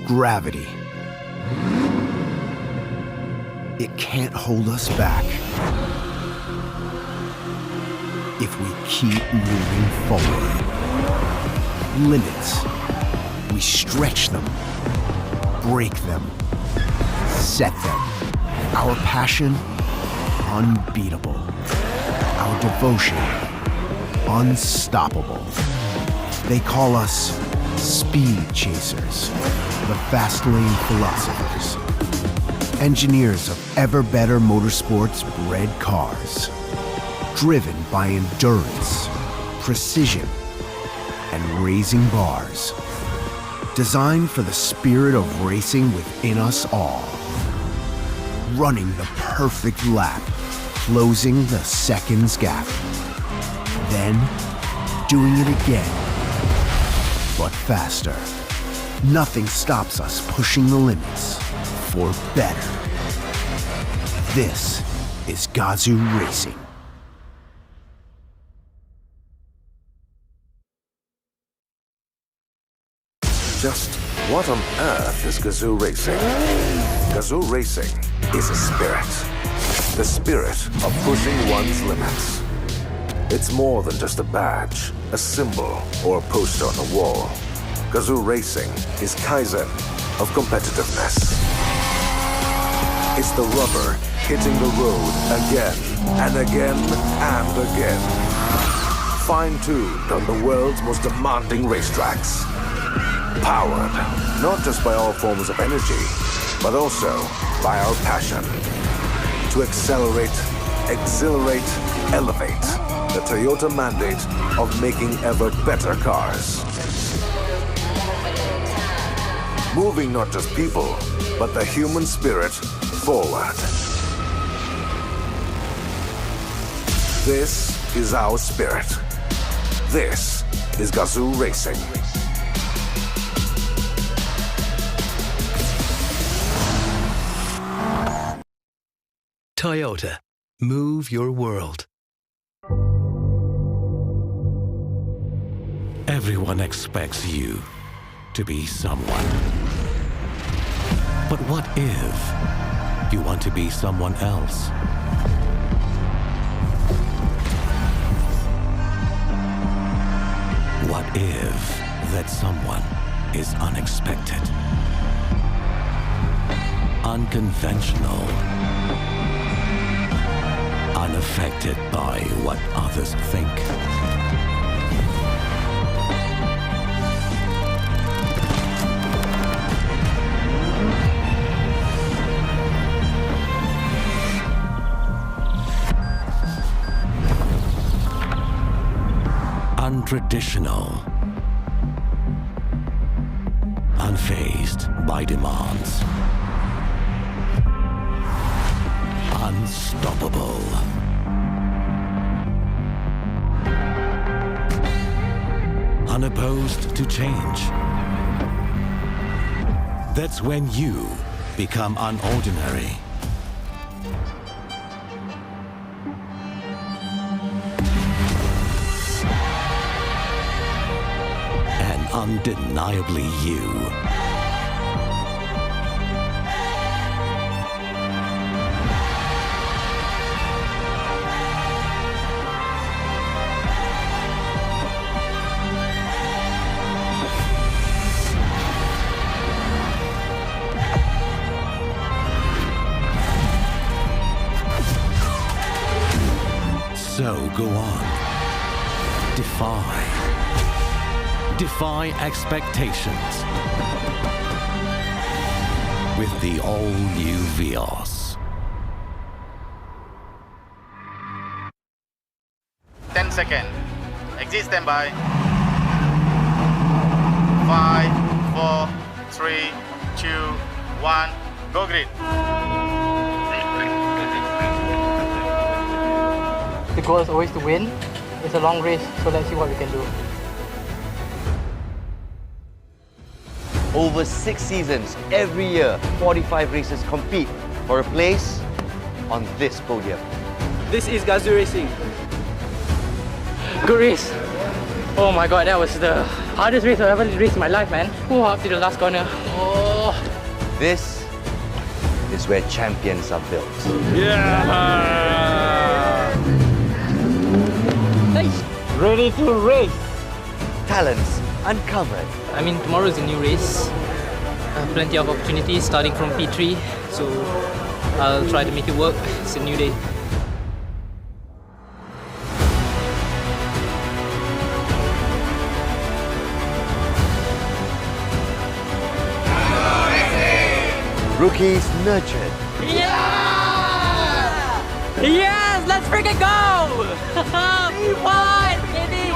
gravity. It can't hold us back if we keep moving forward. Limits, we stretch them, break them, set them. Our passion, unbeatable. Our devotion, unstoppable. They call us speed chasers, the fast lane philosophers. Engineers of ever better motorsports bred cars. Driven by endurance, precision, and raising bars. Designed for the spirit of racing within us all. Running the perfect lap, closing the seconds gap. Then, doing it again, but faster. Nothing stops us pushing the limits for better. This is Gazoo Racing. Just what on earth is Gazoo Racing? Gazoo Racing is a spirit. The spirit of pushing one's limits. It's more than just a badge, a symbol, or a poster on the wall. Gazoo Racing is Kaizen of competitiveness. It's the rubber hitting the road again and again and again. Fine-tuned on the world's most demanding racetracks. Powered not just by all forms of energy, but also by our passion to accelerate, exhilarate, elevate the Toyota mandate of making ever better cars. Moving not just people, but the human spirit forward. This is our spirit. This is Gazoo Racing. Toyota. Move your world. Everyone expects you to be someone. But what if you want to be someone else? What if that someone is unexpected, unconventional, unaffected by what others think? Untraditional, unfazed by demands, unstoppable, unopposed to change. That's when you become unordinary. Undeniably you. So go on. Defy expectations with the all-new Vios. 10 seconds. Exit standby. 5, 4, 3, 2, 1. Go grid. The goal is always to win. It's a long race, so let's see what we can do. Over 6 seasons, every year, 45 racers compete for a place on this podium. This is Gazoo Racing. Good race. Oh my god, that was the Hardest race I've ever raced in my life, man. Oh, up to the last corner. Oh. This is where champions are built. Nice. Ready to race. Talents uncovered. I mean, tomorrow is a new race. Plenty of opportunities starting from P3. So I'll try to make it work. It's a new day. Rookies nurtured. Yeah! Yes! Let's freaking go! P1, baby!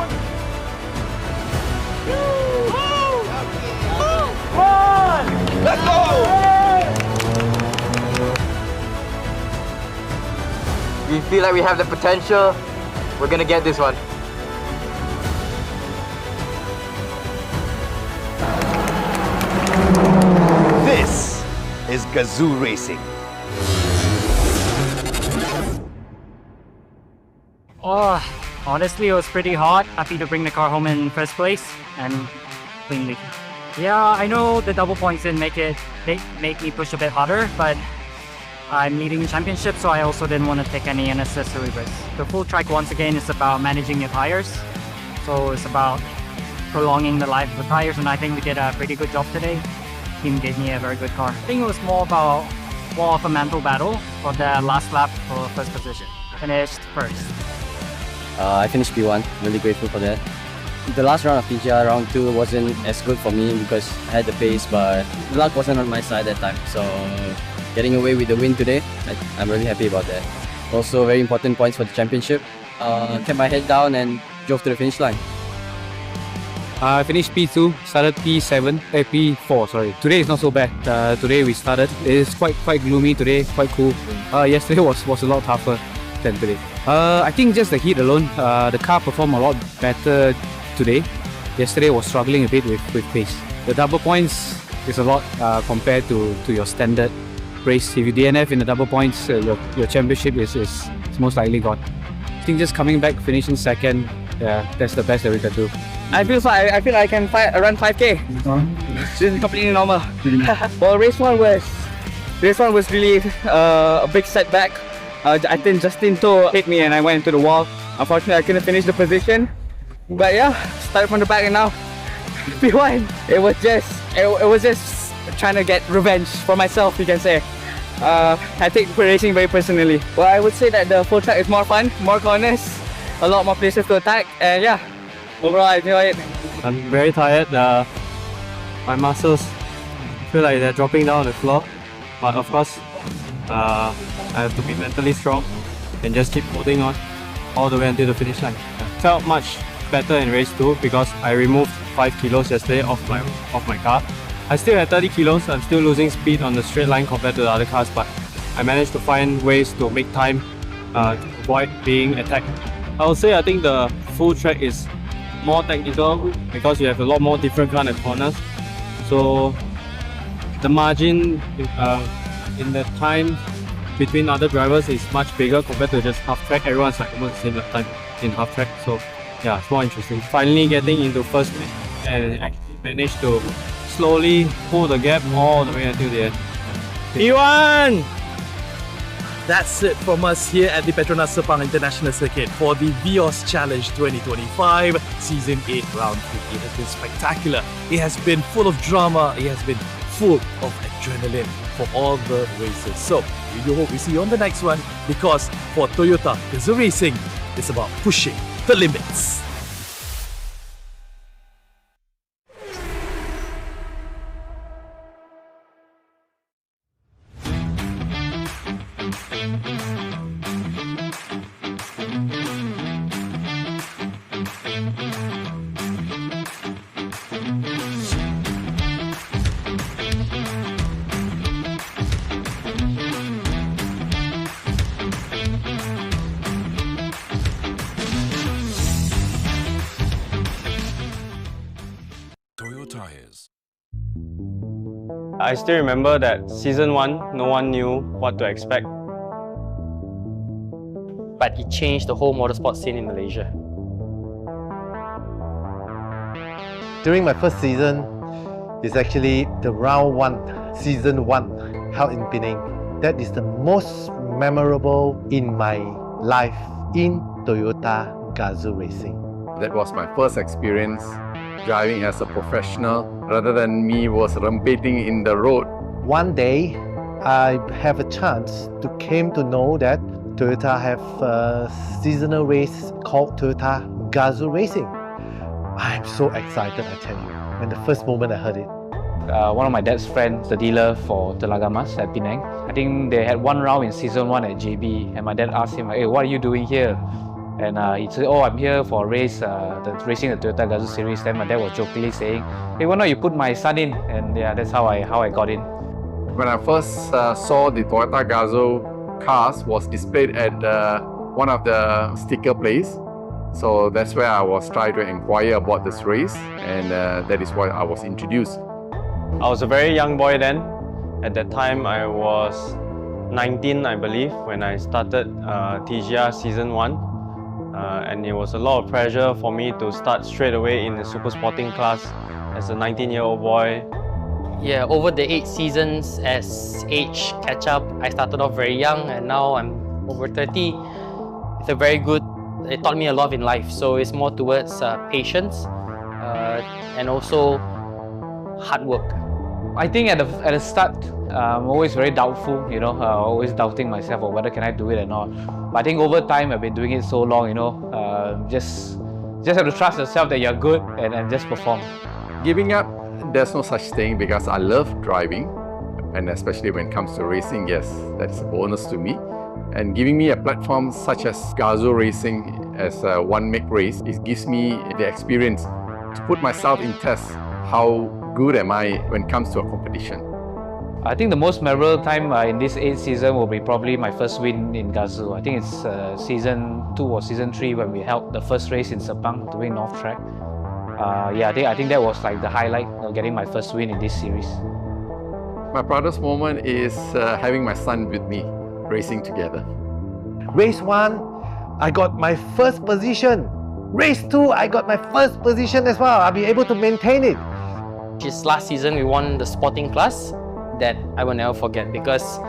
Let's go! We feel like we have the potential. We're gonna get this one. This is Gazoo Racing. Oh, honestly, it was pretty hot. Happy to bring the car home in first place and cleanly. Yeah, I know the double points didn't make me push a bit harder, but I'm leading the championship, so I also didn't want to take any unnecessary risks. The full track once again is about managing your tires, so it's about prolonging the life of the tires, and I think we did a pretty good job today. Team gave me a very good car. I think it was more of a mental battle for the last lap for first position. Finished first. I finished P1, really grateful for that. The last round of PGR, round 2, wasn't as good for me because I had the pace, but the luck wasn't on my side that time. So getting away with the win today, I'm really happy about that. Also very important points for the championship. Kept my head down and drove to the finish line. I finished P2, started P4, sorry. Today is not so bad. Today we started. It is quite gloomy today, quite cool. Yesterday was a lot tougher than today. I think just the heat alone, the car performed a lot better today. Yesterday was struggling a bit with pace. The double points is a lot compared to your standard race. If you DNF in the double points, your championship is most likely gone. I think just coming back, finishing second, yeah, that's the best that we can do. I feel fine. I feel I can run 5K. This is completely normal. Well, race one was really a big setback. I think Justin Toe hit me and I went into the wall. Unfortunately, I couldn't finish the position. But yeah, started from the back and now P1. It was just trying to get revenge for myself, you can say. I take racing very personally. Well, I would say that the full track is more fun, more corners, a lot more places to attack, and yeah, overall I enjoy it. I'm very tired. My muscles feel like they're dropping down on the floor. But of course, I have to be mentally strong and just keep holding on all the way until the finish line. Felt much better in race 2 because I removed 5 kilos yesterday off my car. I still had 30 kilos. I'm still losing speed on the straight line compared to the other cars, but I managed to find ways to make time to avoid being attacked. I think the full track is more technical because you have a lot more different kind of corners. So the margin in the time between other drivers is much bigger compared to just half track. Everyone's like almost the same time in half track. So yeah, it's more interesting. Finally getting into first place and actually managed to slowly pull the gap all the way until the end. P1! That's it from us here at the Petronas Sepang International Circuit for the Vios Challenge 2025 Season 8 Round 3. It has been spectacular. It has been full of drama. It has been full of adrenaline for all the races. So, we do hope we see you on the next one because for Toyota Gazoo Racing, it's about pushing the limits. I still remember that season 1, no one knew what to expect. But it changed the whole motorsport scene in Malaysia. During my first season, it's actually the round 1, season 1, held in Penang. That is the most memorable in my life in Toyota Gazoo Racing. That was my first experience driving as a professional rather than me was rampating in the road. One day, I have a chance to came to know that Toyota have a seasonal race called Toyota Gazoo Racing. I'm so excited, I tell you, when the first moment I heard it. One of my dad's friends, the dealer for Telaga Mas at Penang. I think they had one round in season 1 at JB, and my dad asked him, "Hey, what are you doing here?" And he said, "Oh, I'm here for a race, racing the Toyota Gazoo Series." Then my dad was jokingly saying, "Hey, why not you put my son in?" And yeah, that's how I got in. When I first saw the Toyota Gazoo cars was displayed at one of the sticker place. So that's where I was trying to inquire about this race, and that is why I was introduced. I was a very young boy then. At that time, I was 19, I believe, when I started TGR Season 1. And it was a lot of pressure for me to start straight away in the super sporting class as a 19-year-old boy. Yeah, over the 8 seasons, as age catch up, I started off very young and now I'm over 30. It's a very good, it taught me a lot in life. So it's more towards patience and also hard work. I think at the start, I'm always very doubtful, you know, always doubting myself or whether can I do it or not. But I think over time, I've been doing it so long, you know, just have to trust yourself that you're good and just perform. Giving up, there's no such thing because I love driving, and especially when it comes to racing, yes, that's a bonus to me. And giving me a platform such as Gazoo Racing as a one-make race, it gives me the experience to put myself in test. How good am I when it comes to a competition? I think the most memorable time in this 8th season will be probably my first win in Gazoo. I think it's season 2 or season 3 when we held the first race in Sepang doing North Track. Yeah, I think that was like the highlight of getting my first win in this series. My proudest moment is having my son with me, racing together. Race 1, I got my first position. Race 2, I got my first position as well. I'll be able to maintain it. Just last season, we won the sporting class. That I will never forget because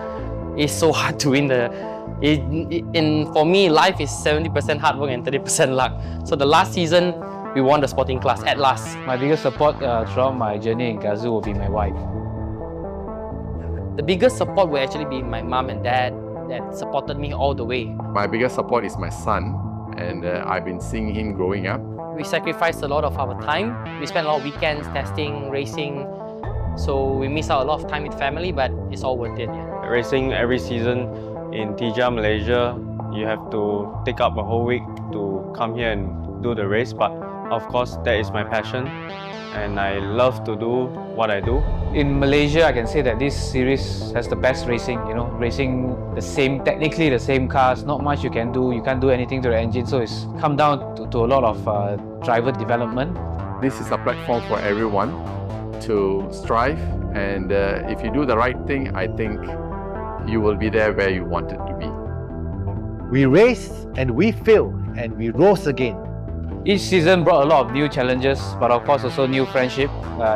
it's so hard to win for me, life is 70% hard work and 30% luck. So the last season, we won the sporting class at last. My biggest support throughout my journey in Gazoo will be my wife. The biggest support will actually be my mom and dad that supported me all the way. My biggest support is my son, and I've been seeing him growing up. We sacrificed a lot of our time. We spent a lot of weekends testing, racing. So we miss out a lot of time with family, but it's all worth it. Yeah. Racing every season in TGR Malaysia, you have to take up a whole week to come here and do the race. But of course, that is my passion, and I love to do what I do. In Malaysia, I can say that this series has the best racing. You know, racing technically the same cars. Not much you can do. You can't do anything to the engine. So it's come down to a lot of driver development. This is a platform for everyone to strive, and if you do the right thing, I think you will be there where you wanted to be. We raced and we failed and we rose again. Each season brought a lot of new challenges, but of course also new friendship.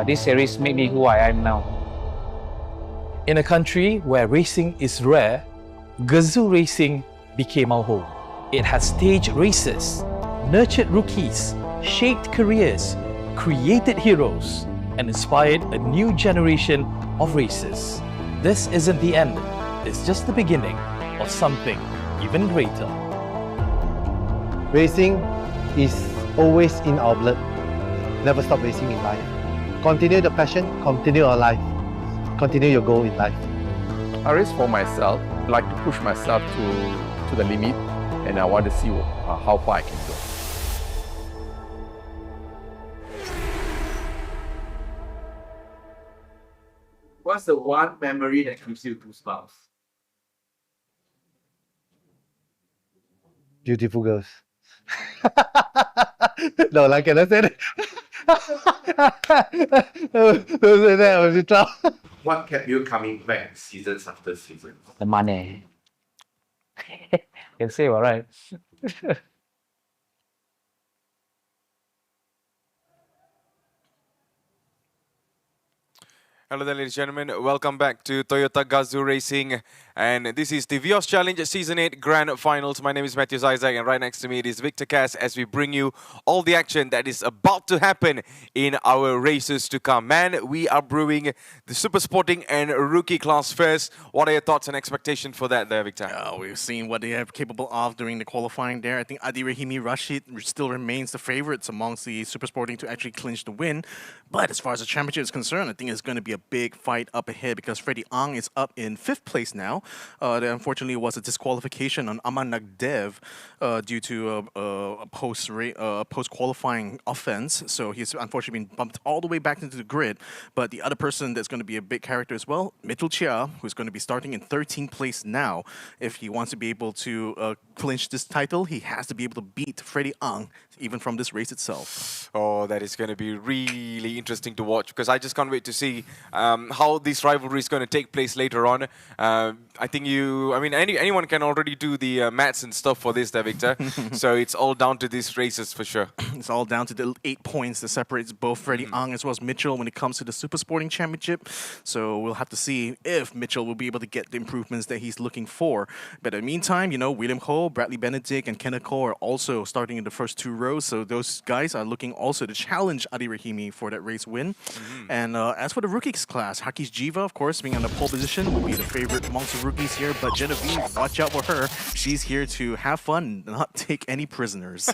This series made me who I am now. In a country where racing is rare, Gazoo Racing became our home. It has staged races, nurtured rookies, shaped careers, created heroes, and inspired a new generation of racers. This isn't the end, it's just the beginning of something even greater. Racing is always in our blood. Never stop racing in life. Continue the passion, continue our life, continue your goal in life. I race for myself, I like to push myself to the limit, and I want to see how far I can go. What's the one memory that gives you goosebumps? Beautiful girls. No, I cannot say that. Don't say that, I was in trouble. What kept you coming back seasons after seasons? The money. Can say, all right. Hello there, ladies and gentlemen. Welcome back to Toyota Gazoo Racing. And this is the Vios Challenge Season 8 Grand Finals. My name is Matthews Isaac, and right next to me it is Victor Cass as we bring you all the action that is about to happen in our races to come. Man, we are brewing the Super Sporting and Rookie class first. What are your thoughts and expectations for that there, Victor? We've seen what they are capable of during the qualifying there. I think Adi Rahimi Rashid still remains the favorites amongst the Super Sporting to actually clinch the win. But as far as the championship is concerned, I think it's going to be a big fight up ahead because Freddie Ang is up in 5th place now. There unfortunately was a disqualification on Aman Nagdev due to a post-qualifying offense. So he's unfortunately been bumped all the way back into the grid. But the other person that's going to be a big character as well, Mitchell Chia, who's going to be starting in 13th place now. If he wants to be able to clinch this title, he has to be able to beat Freddie Ang even from this race itself. Oh, that is going to be really interesting to watch because I just can't wait to see how this rivalry is going to take place later on. I think anyone can already do the maths and stuff for this there, Victor. So it's all down to these races for sure. It's all down to the 8 points that separates both Freddie Ang as well as Mitchell when it comes to the Super Sporting Championship. So we'll have to see if Mitchell will be able to get the improvements that he's looking for. But in the meantime, William Ho, Bradley Benedict, and Kenneth Cole are also starting in the first 2 rows. So those guys are looking also to challenge Adi Rahimi for that race win. And as for the rookies class, Hakis Jiva, of course, being on the pole position, will be the favorite amongst the rookies here. But Genevieve, watch out for her. She's here to have fun, not take any prisoners.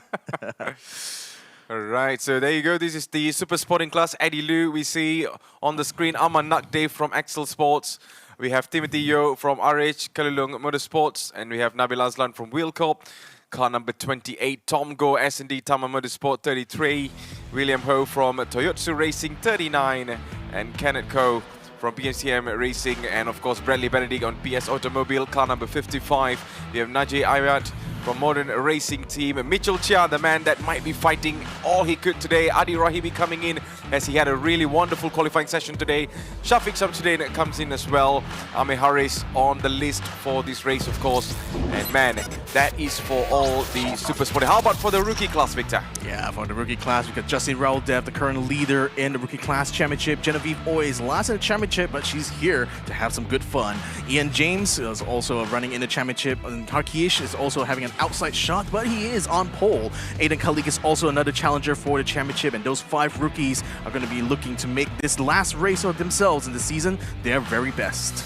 Alright, so there you go. This is the Super Sporting class. Eddie Liu, we see on the screen Aman Nakdev from Axel Sports. We have Timothy Yo from RH Kalulung Motorsports. And we have Nabil Aslan from Wheelcorp. Car number 28, Tom Go, S&D Tama Motorsport 33. William Ho from Toyotsu Racing 39. And Kenneth Ko from PMCM Racing. And of course, Bradley Benedict on PS Automobile, car number 55. We have Najee Ayat from Modern Racing Team. Mitchell Chia, the man that might be fighting all he could today. Adi Rahimi coming in as he had a really wonderful qualifying session today. Shafiq Shamsuddin comes in as well. Ame Harris on the list for this race, of course. And man, that is for all the Super Sport. How about for the rookie class, Victor? Yeah, for the rookie class, we got Justin Rauldev, the current leader in the rookie class championship. Genevieve Oy is last in the championship, but she's here to have some good fun. Ian James is also running in the championship. And Harkish is also having an outside shot, but he is on pole. Aiden Kalik is also another challenger for the championship, and those 5 rookies are going to be looking to make this last race of themselves in the season their very best.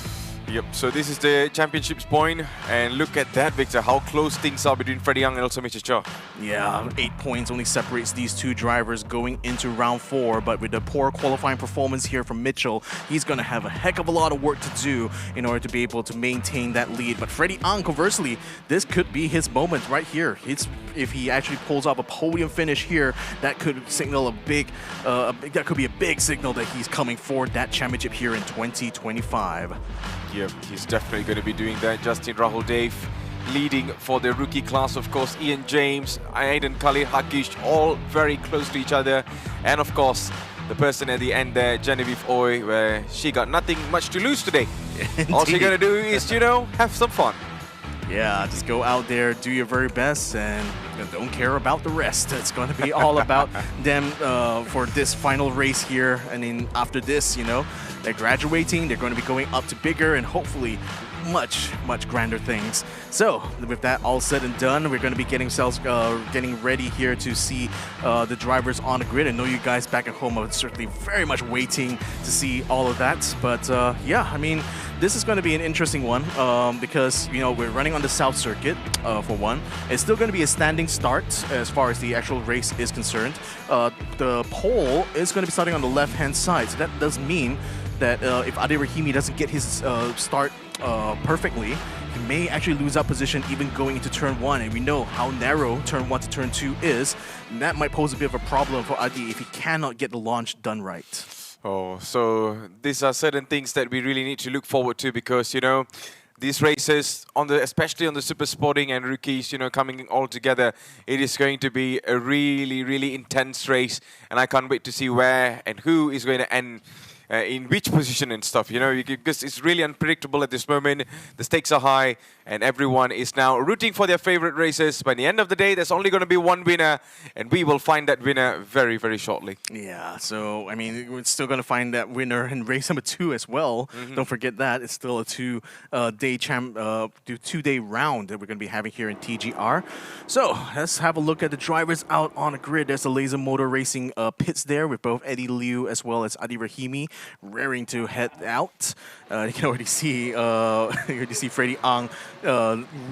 Yep, so this is the championship's point, and look at that, Victor, how close things are between Freddie Young and also Mitchell Chia. Yeah, 8 points only separates these 2 drivers going into round 4, but with the poor qualifying performance here from Mitchell, he's going to have a heck of a lot of work to do in order to be able to maintain that lead. But Freddie Ang, conversely, this could be his moment right here. If he actually pulls off a podium finish here, that could signal that could be a big signal that he's coming for that championship here in 2025. Yep, he's definitely going to be doing that. Justin Rahul Dave leading for the rookie class, of course. Ian James, Aiden Khalid, Hakish, all very close to each other. And of course, the person at the end there, Genevieve Oy, where she got nothing much to lose today. All she's going to do is, have some fun. Yeah, just go out there, do your very best, and don't care about the rest. It's going to be all about them for this final race here. And then after this, they're graduating, they're going to be going up to bigger and hopefully much grander things. So with that all said and done, we're going to be getting ready here to see the drivers on the grid. I know you guys back at home are certainly very much waiting to see all of that. But yeah, I mean, this is going to be an interesting one because we're running on the South Circuit for one. It's still going to be a standing start as far as the actual race is concerned. The pole is going to be starting on the left-hand side, so that does mean that if Adi Rahimi doesn't get his start perfectly, he may actually lose that position even going into turn 1, and we know how narrow turn 1 to turn 2 is, and that might pose a bit of a problem for Adi if he cannot get the launch done right. Oh, so these are certain things that we really need to look forward to because, these races, especially on the Super Sporting and rookies, coming all together, it is going to be a really, really intense race, and I can't wait to see where and who is going to end in which position and stuff, you know, because it's really unpredictable at this moment. The stakes are high, and everyone is now rooting for their favorite races. By the end of the day, there's only going to be one winner, and we will find that winner very, very shortly. Yeah, so, I mean, we're still going to find that winner in race number 2 as well. Don't forget that. It's still a two-day round that we're going to be having here in TGR. So, let's have a look at the drivers out on the grid. There's a Laser Motor Racing pits there with both Eddie Liu as well as Adi Rahimi raring to head out. You can already see Freddie Ang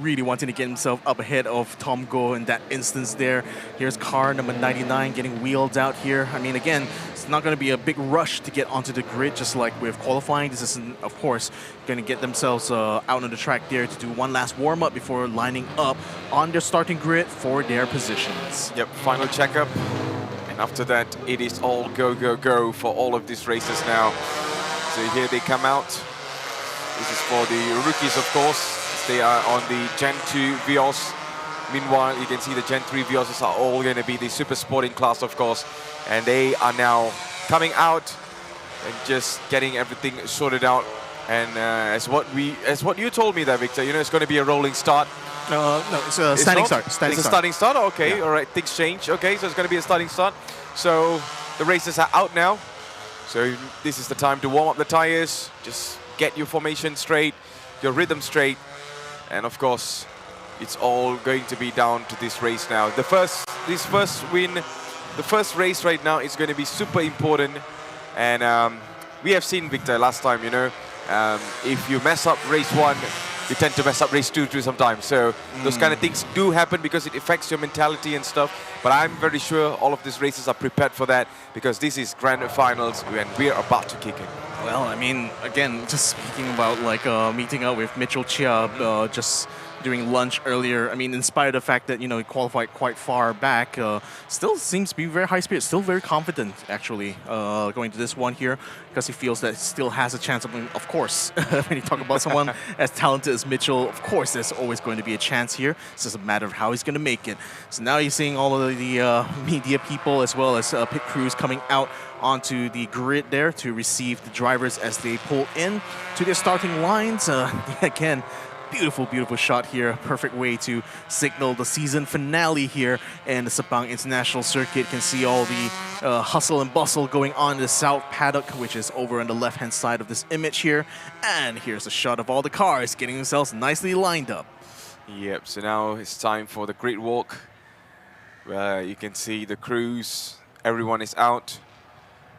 really wanting to get himself up ahead of Tom Goh in that instance there. Here's car number 99 getting wheeled out here. I mean, again, it's not going to be a big rush to get onto the grid, just like with qualifying. This isn't, of course, going to get themselves out on the track there to do one last warm-up before lining up on their starting grid for their positions. Yep, final checkup. And after that, it is all go, go, go for all of these races now. So here they come out. This is for the rookies, of course. They are on the Gen 2 Vios. Meanwhile, you can see the Gen 3 Vios are all going to be the super sporting class, of course. And they are now coming out and just getting everything sorted out. And as what you told me there, Victor, you know, it's going to be a rolling start. No, it's a standing start. It's a starting start? Okay, all right, things change. Okay, so it's going to be a starting start. So the races are out now. So this is the time to warm up the tires, just get your formation straight, your rhythm straight, and of course, it's all going to be down to this race now. The first race right now is going to be super important, and we have seen, Victor, last time, you know, if you mess up race 1, you tend to mess up race 2 too sometimes. So those kind of things do happen because it affects your mentality and stuff. But I'm very sure all of these races are prepared for that because this is grand finals and we're about to kick in. Well, I mean, again, just speaking about like meeting up with Mitchell Chia just during lunch earlier. I mean, in spite of the fact that, you know, he qualified quite far back, still seems to be very high spirit, still very confident, actually, going to this one here, because he feels that he still has a chance. Of course, when you talk about someone as talented as Mitchell, of course, there's always going to be a chance here. It's just a matter of how he's going to make it. So now you're seeing all of the media people as well as pit crews coming out onto the grid there to receive the drivers as they pull in to their starting lines. Again, beautiful, beautiful shot here. Perfect way to signal the season finale here in the Sepang International Circuit. You can see all the hustle and bustle going on in the South Paddock, which is over on the left-hand side of this image here. And here's a shot of all the cars getting themselves nicely lined up. Yep, so now it's time for the grid walk, where you can see the crews, everyone is out.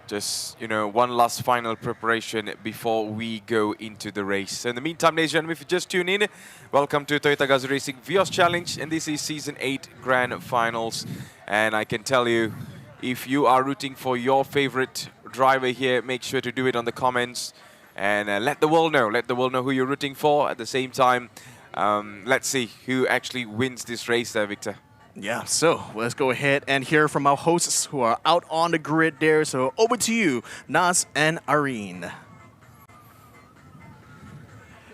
Just, you know, one last final preparation before we go into the race. So in the meantime, ladies and gentlemen, if you just tune in, welcome to Toyota Gazoo Racing Vios Challenge, and this is Season 8 Grand Finals. And I can tell you, if you are rooting for your favorite driver here, make sure to do it on the comments and let the world know. Let the world know who you're rooting for. At the same time, let's see who actually wins this race there, Victor. Yeah, so let's go ahead and hear from our hosts who are out on the grid there. So over to you, Nas and Irene.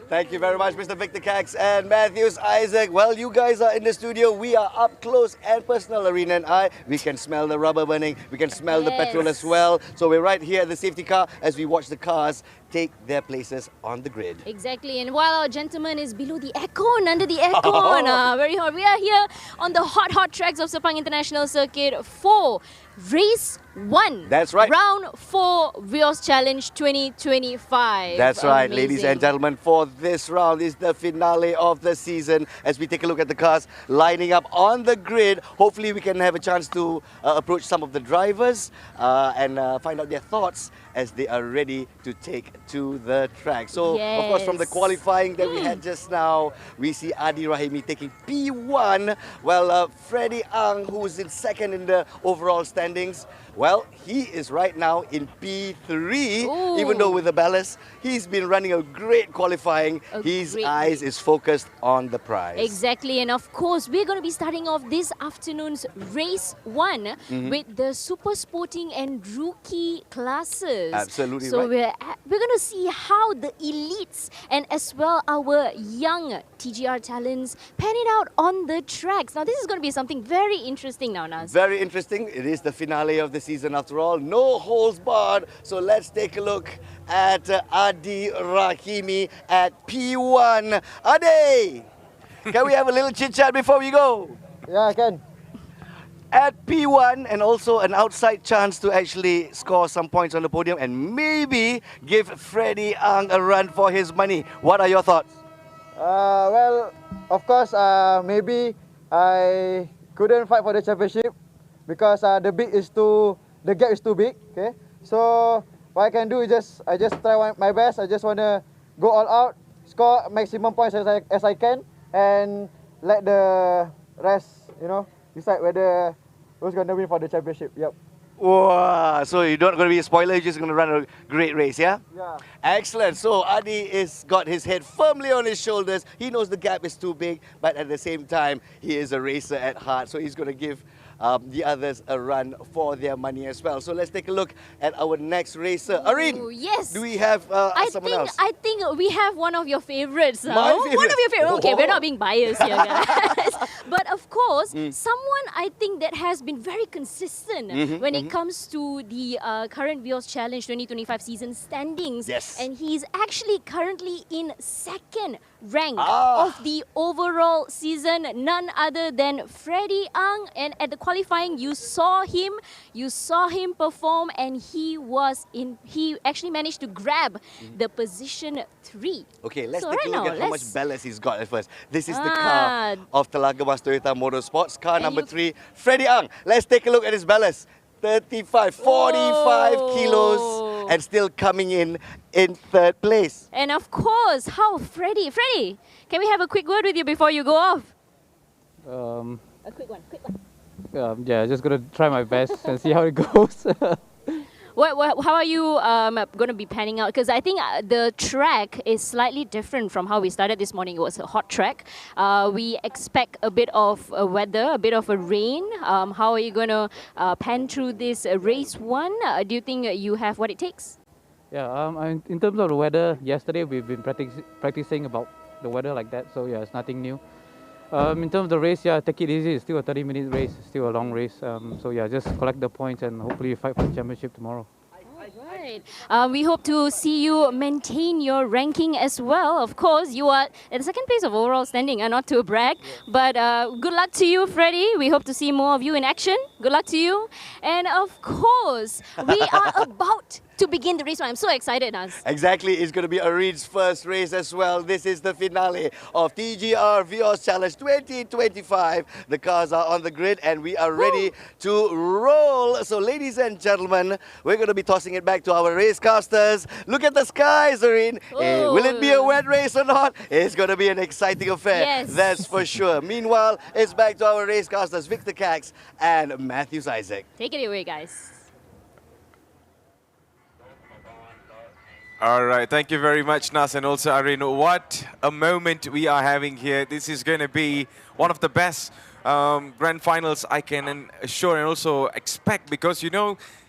Thank you very much, Mr. Victor Cax and Matthews Isaac. Well, you guys are in the studio. We are up close and personal, Arena and I. We can smell the rubber burning. We can smell the petrol as well. So we're right here at the safety car as we watch the cars take their places on the grid. Exactly, and while our gentleman is below the aircon, under the aircon, very hot. We are here on the hot tracks of Sepang International Circuit for Race 1. That's right. Round 4 Vios Challenge 2025. That's right, Amazing. ladies and gentlemen. For this round is the finale of the season. As we take a look at the cars lining up on the grid, hopefully we can have a chance to approach some of the drivers and find out their thoughts as they are ready to take to the track. So, of course, from the qualifying that we had just now, we see Adi Rahimi taking P1, while Freddie Ang, who's in second in the overall standings, well, he is right now in P3, even though with the ballast, he's been running a great qualifying. His eyes is focused on the prize. Exactly, and of course, we're going to be starting off this afternoon's Race 1 with the Super Sporting and Rookie classes. racers. Absolutely so right. we're going to see how the elites and as well our young TGR talents pan it out on the tracks. Now this is going to be something very interesting now, Naz. Very interesting. It is the finale of the season after all. No holds barred. So let's take a look at Adi Rahimi at P1. Adi, can we have a little chit chat before we go? Yeah, I can. At P1 and also an outside chance to actually score some points on the podium and maybe give Freddie Ang a run for his money. What are your thoughts? Well, of course, maybe I couldn't fight for the championship because the gap is too big. Okay, so what I can do is I just try my best. I just wanna go all out, score maximum points as I can, and let the rest, decide whether who's gonna win for the championship. Yep. Wow, so you're not going to be a spoiler, you're just going to run a great race, yeah? Yeah. Excellent. So Adi is got his head firmly on his shoulders. He knows the gap is too big, but at the same time, he is a racer at heart. So he's going to give the others a run for their money as well. So let's take a look at our next racer. Areen, yes. Do we have someone else? I think we have one of your favorites. My One favourite? of your favorites. Okay, we're not being biased here, guys. But of course, Mm. someone I think that has been very consistent when it comes to the current Vios Challenge 2025 season standings. Yes. And he's actually currently in second rank Ah. of the overall season. None other than Freddie Ang. And at the qualifying, you saw him perform, and he actually managed to grab the position 3. Okay, let's So take right a look now, at how much let's- ballast he's got at first. This is the car of Telaga Mas Toyota Motorsports, car And number you- 3, Freddie Ang. Let's take a look at his ballast. 45 kilos, and still coming in third place. And of course, Freddie, can we have a quick word with you before you go off? A quick one. Yeah, just gonna try my best and see how it goes. How are you going to be panning out? Because I think the track is slightly different from how we started this morning. It was a hot track. We expect a bit of weather, a bit of a rain. How are you going to pan through this race 1? Do you think you have what it takes? Yeah, in terms of the weather, yesterday we've been practicing about the weather like that, so yeah, it's nothing new. In terms of the race, yeah, take it easy. It's still a 30-minute race, still a long race. So yeah, just collect the points and hopefully fight for the championship tomorrow. Right. We hope to see you maintain your ranking as well. Of course, you are at the second place of overall standing, not to brag. But good luck to you, Freddie. We hope to see more of you in action. Good luck to you. And of course, we are about to begin the race. I'm so excited, Naz. Exactly, it's going to be Areen's first race as well. This is the finale of TGR Vios Challenge 2025. The cars are on the grid and we are ready to roll. So ladies and gentlemen, we're going to be tossing it back to our racecasters. Look at the skies, Areen. Will it be a wet race or not? It's going to be an exciting affair. Yes. That's for sure. Meanwhile, it's back to our racecasters, Victor Cax and Matthews Isaac. Take it away, guys. All right, thank you very much, Nas, and also Areen. What a moment we are having here. This is going to be one of the best grand finals I can assure and also expect, because,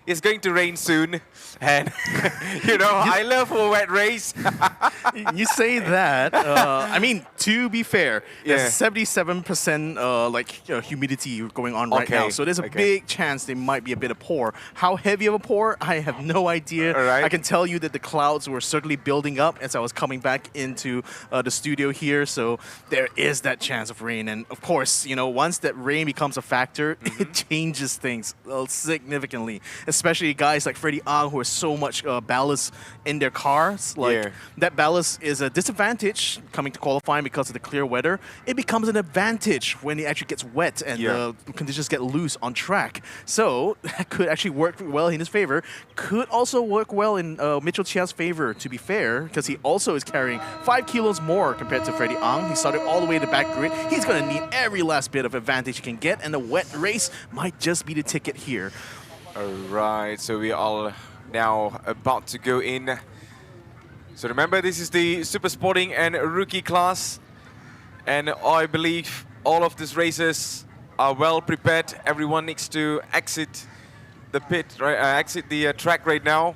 it's going to rain soon. And, I love a wet race. You say that. I mean, to be fair, there's 77% humidity going on right now. So there's a big chance there might be a bit of pour. How heavy of a pour? I have no idea. All right. I can tell you that the clouds were certainly building up as I was coming back into the studio here. So there is that chance of rain. And of course, once that rain becomes a factor, it changes things significantly. Especially guys like Freddie Ang, who has so much ballast in their cars. That ballast is a disadvantage coming to qualifying because of the clear weather. It becomes an advantage when it actually gets wet and the conditions get loose on track. So that could actually work well in his favor. Could also work well in Mitchell Chia's favor, to be fair, because he also is carrying 5 kilos more compared to Freddie Ang. He started all the way to the back grid. He's going to need every last bit of advantage he can get, and the wet race might just be the ticket here. All right, so we are now about to go in. So remember, this is the Super Sporting and Rookie class. And I believe all of these racers are well prepared. Everyone needs to exit the pit, right? Exit the track right now.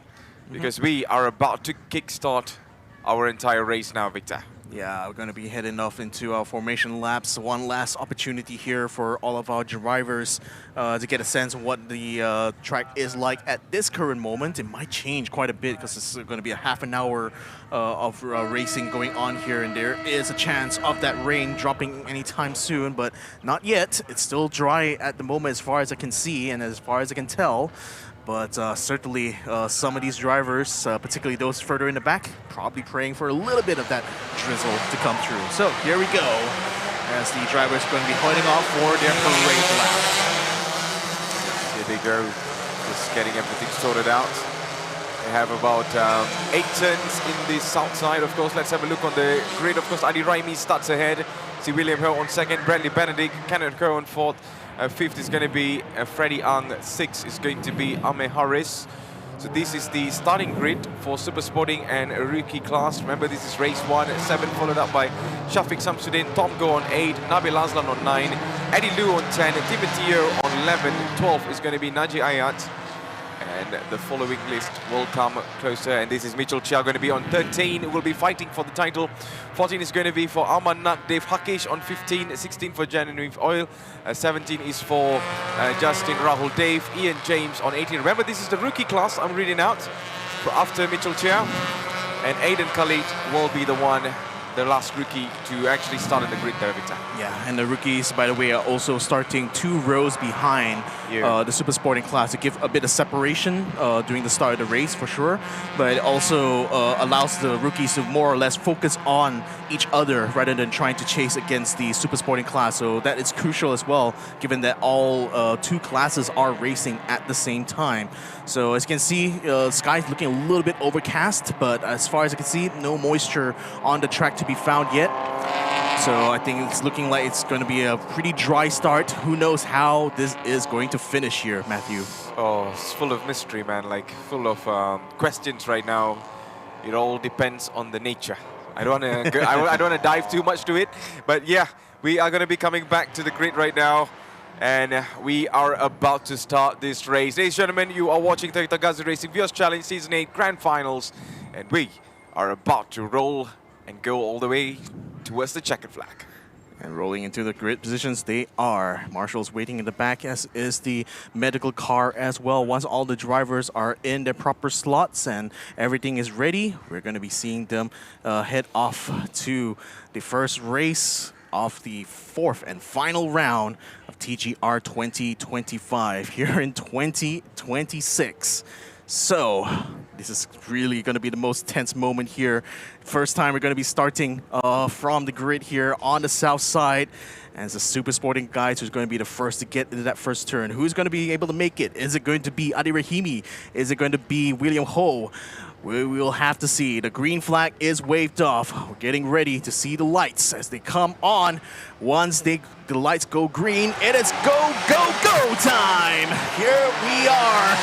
because we are about to kickstart our entire race now, Victor. Yeah, we're going to be heading off into our formation laps. One last opportunity here for all of our drivers to get a sense of what the track is like at this current moment. It might change quite a bit because it's going to be a half an hour of racing going on here, and there is a chance of that rain dropping anytime soon, but not yet. It's still dry at the moment as far as I can see and as far as I can tell. But certainly some of these drivers, particularly those further in the back, probably praying for a little bit of that drizzle to come through. So here we go, as the drivers are going to be heading off for their parade lap. Here they go, just getting everything sorted out. They have about 8 turns in the south side, of course. Let's have a look on the grid. Of course, Adi Raimi starts ahead. See William Ho on second, Bradley Benedict, Kenneth Kerr on fourth. Fifth is going to be Freddie Ang. Sixth is going to be Ame Harris. So this is the starting grid for Super Sporting and Rookie class. Remember, this is race 1, 7, followed up by Shafiq Samsudin, Tom Go on 8, Nabil Aslan on 9, Eddie Liu on 10, Timothy Yeo on 11, 12 is going to be Naji Ayat. And the following list will come closer, and this is Mitchell Chia going to be on 13, who will be fighting for the title. 14 is going to be for Aman Nak, Dave Hakesh on 15, 16 for Genevieve Oil, 17 is for Justin Rahul Dave, Ian James on 18. Remember, this is the rookie class I'm reading out for after Mitchell Chia, and Aidan Khalid will be the last rookie to actually start in the grid there, Victor. Yeah, and the rookies, by the way, are also starting 2 rows behind the Super Sporting class to give a bit of separation during the start of the race, for sure. But it also allows the rookies to more or less focus on each other rather than trying to chase against the Super Sporting class. So that is crucial as well, given that all 2 classes are racing at the same time. So as you can see, the sky's looking a little bit overcast, but as far as I can see, no moisture on the track to be found yet. So I think it's looking like it's going to be a pretty dry start. Who knows how this is going to finish here, Matthew? Oh, it's full of mystery, man. Like, full of questions right now. It all depends on the nature. I don't want to I don't want to dive too much to it, but yeah, we are going to be coming back to the grid right now. And we are about to start this race. Ladies and gentlemen, you are watching Toyota Gazoo Racing Vios Challenge Season 8 Grand Finals. And we are about to roll and go all the way towards the checkered flag. And rolling into the grid positions, they are. Marshall's waiting in the back, as is the medical car as well. Once all the drivers are in their proper slots and everything is ready, we're going to be seeing them head off to the first race of the 4th and final round of TGR 2025 here in 2026. So this is really going to be the most tense moment here. First time we're going to be starting from the grid here on the south side. And it's the Super Sporting guys who's going to be the first to get into that first turn. Who's going to be able to make it? Is it going to be Adi Rahimi? Is it going to be William Ho? We will have to see. The green flag is waved off. We're getting ready to see the lights as they come on. Once the lights go green, it is go, go, go time. Here we are.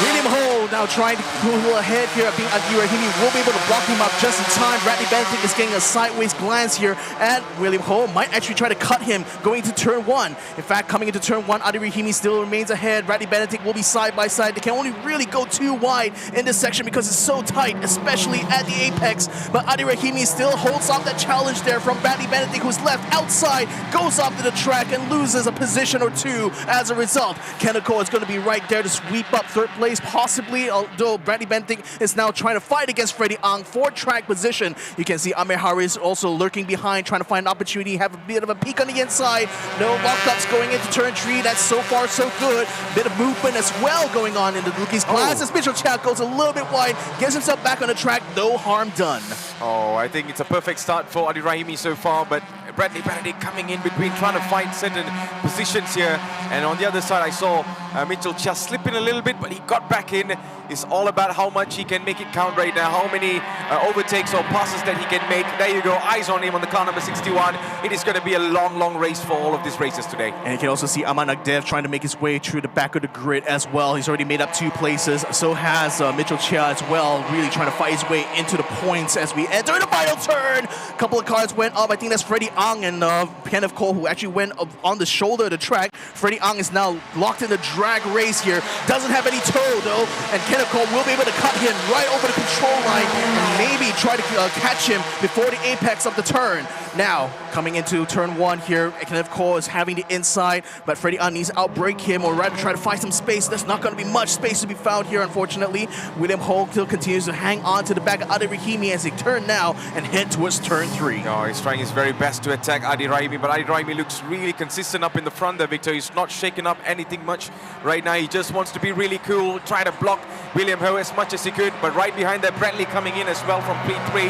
William Ho now trying to pull ahead here. I think Adi Rahimi will be able to block him up just in time. Bradley Benedict is getting a sideways glance here at William Ho. Might actually try to cut him going into turn 1. In fact, coming into turn 1, Adi Rahimi still remains ahead. Bradley Benedict will be side by side. They can only really go too wide in this section because it's so tight, especially at the apex. But Adi Rahimi still holds off that challenge there from Bradley Benedict, who's left outside, goes up to the track and loses a position or 2 as a result. Kaneko is going to be right there to sweep up 3rd place, possibly, although Bradley Benedict is now trying to fight against Freddie Ang for track position. You can see Amir Harris also lurking behind, trying to find an opportunity, have a bit of a peek on the inside. No lockups going into turn 3. That's so far so good. Bit of movement as well going on in the rookies class as Mitchell Chia goes a little bit wide, gets himself back on the track, no harm done. Oh, I think it's a perfect start for Adi Rahimi so far, but Bradley Benedict coming in between, trying to find certain positions here. And on the other side, I saw Mitchell just slipping a little bit, but he got back in. It's all about how much he can make it count right now, how many overtakes or passes that he can make. There you go, eyes on him on the car number 61. It is going to be a long, long race for all of these races today. And you can also see Aman Agdev trying to make his way through the back of the grid as well. He's already made up 2 places. So has Mitchell Chia as well, really trying to fight his way into the points as we enter the final turn. A couple of cars went up. I think that's Freddie Ang and Kenneth Cole who actually went up on the shoulder of the track. Freddie Ang is now locked in the drag race here. Doesn't have any toe though, and Kenneth Cole will be able to cut him right over the control line and maybe try to catch him before the apex of the turn. Now, coming into turn 1 here, Kenneth Cole is having the inside, but Freddie Ang needs to outbrake him or rather try to find some space. There's not going to be much space to be found here, unfortunately. William Ho still continues to hang on to the back of Adi Rahimi as they turn now and head towards turn 3. No, he's trying his very best to attack Adi Rahimi, but Adi Rahimi looks really consistent up in the front there, Victor. He's not shaking up anything much right now. He just wants to be really cool, try to block William Ho as much as he could, but right behind there, Bradley coming in as well from P3,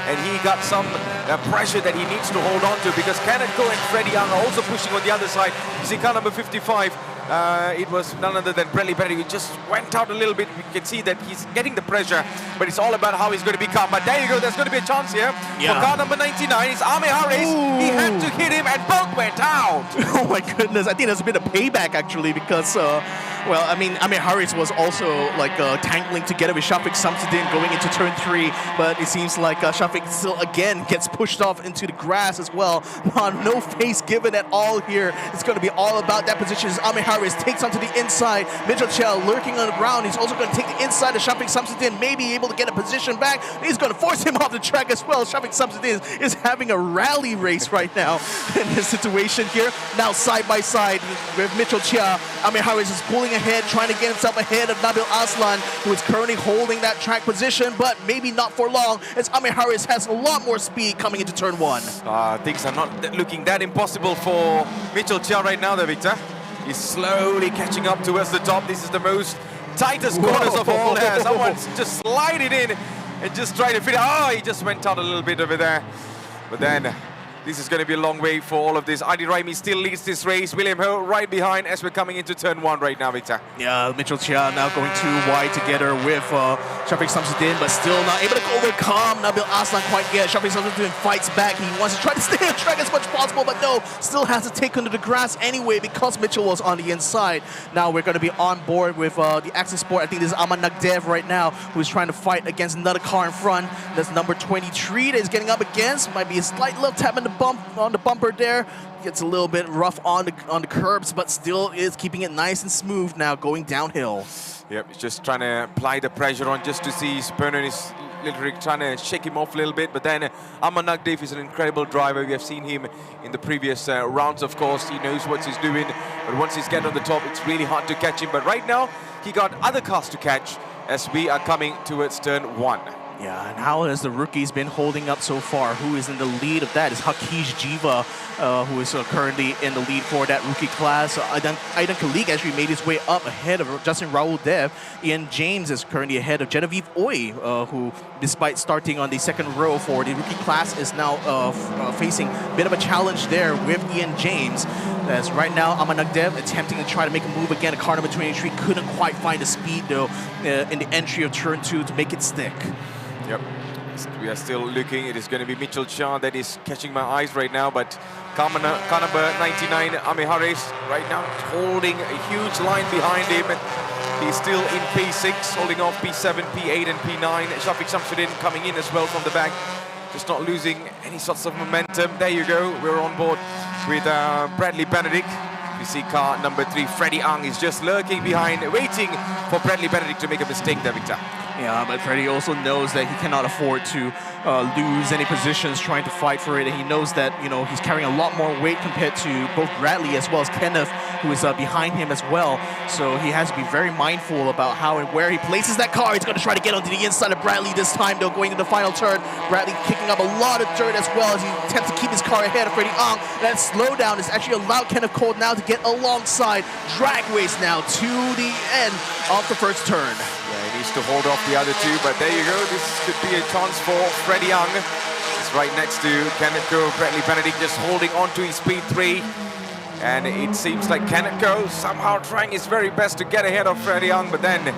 and he got some pressure that he needs to hold on to because Kenneth Cole and Freddie Ang are also pushing on the other side. You see car number 55, it was none other than Bradley Berry who just went out a little bit. We can see that he's getting the pressure, but it's all about how he's going to be calm. But there you go, there's going to be a chance here for car number 99. It's Ame Harris. He had to hit him and both went out. Oh my goodness, I think there's a bit of payback actually because, well, I mean, Ame Harris was also like tangling together with Shafiq Samsudin going into turn 3, but it seems like Shafiq still again gets pushed off into the grass as well. No face given at all here. It's going to be all about that position as Ame Harris takes onto the inside. Mitchell Chell lurking on the ground. He's also going to take the inside of Shafiq Samsudin, maybe able to get a position back. He's going to force him off the track as well. Shafiq Samsudin is having a rally race right now in this situation here. Now side by side with Mitchell Chia, Ame Harris is pulling ahead, trying to get himself ahead of Nabil Aslan, who is currently holding that track position, but maybe not for long as Ame Harris has a lot more speed coming into turn 1. Things are not looking that impossible for Mitchell Chia right now there, Victor. He's slowly catching up towards the top. This is the most tightest corners of all there. Someone's just slided in and just tried to fit it. Oh, he just went out a little bit over there. But then this is going to be a long way for all of this. Adi Rahimi still leads this race. William Ho right behind as we're coming into turn 1 right now, Victor. Yeah, Mitchell Chia now going too wide together with Shafiq Samsudin, but still not able to overcome Nabil Aslan quite yet. Shafiq Samsudin fights back. He wants to try to stay on track as much as possible, but no, still has to take under the grass anyway because Mitchell was on the inside. Now we're going to be on board with the Axis Sport. I think this is Aman Nagdev right now who's trying to fight against another car in front. That's number 23 that is getting up against. Might be a slight little tap in the on the bumper there. Gets a little bit rough on the curbs, but still is keeping it nice and smooth now going downhill. Yep, just trying to apply the pressure on just to see Spurner is literally trying to shake him off a little bit. But then Aman Nagdev is an incredible driver. We have seen him in the previous rounds, of course. He knows what he's doing. But once he's getting on the top, it's really hard to catch him. But right now, he got other cars to catch as we are coming towards turn 1. Yeah, and how has the rookies been holding up so far? Who is in the lead of that is Hakish Jiva, who is currently in the lead for that rookie class. Aidan Kalik actually made his way up ahead of Justin Raul Dev. Ian James is currently ahead of Genevieve Oi, who, despite starting on the second row for the rookie class, is now facing a bit of a challenge there with Ian James. As right now, Aman Nagdev attempting to try to make a move again. Car number 23 couldn't quite find the speed, though, in the entry of turn 2 to make it stick. Yep, we are still looking. It is going to be Mitchell Chia that is catching my eyes right now, but car number 99, Ame Harris, right now holding a huge line behind him. He's still in P6, holding off P7, P8 and P9. Shafiq Samsudin coming in as well from the back, just not losing any sorts of momentum. There you go, we're on board with Bradley Benedict. You see car number 3, Freddie Ang, is just lurking behind, waiting for Bradley Benedict to make a mistake there, Victor. Yeah, but Freddie also knows that he cannot afford to lose any positions trying to fight for it, and he knows that, you know, he's carrying a lot more weight compared to both Bradley as well as Kenneth, who is behind him as well. So he has to be very mindful about how and where he places that car. He's going to try to get onto the inside of Bradley this time, though, going into the final turn. Bradley kicking up a lot of dirt as well as he attempts to keep his car ahead of Freddie Ang. That slowdown has actually allowed Kenneth Cole now to get alongside. Drag race now to the end of the first turn. Yeah, he needs to hold off the other two, but there you go. This could be a chance for Freddie Young. It's right next to Kenneth Cole. Bradley Benedict just holding on to his P3. And it seems like Kenneth Cole somehow trying his very best to get ahead of Freddie Young, but then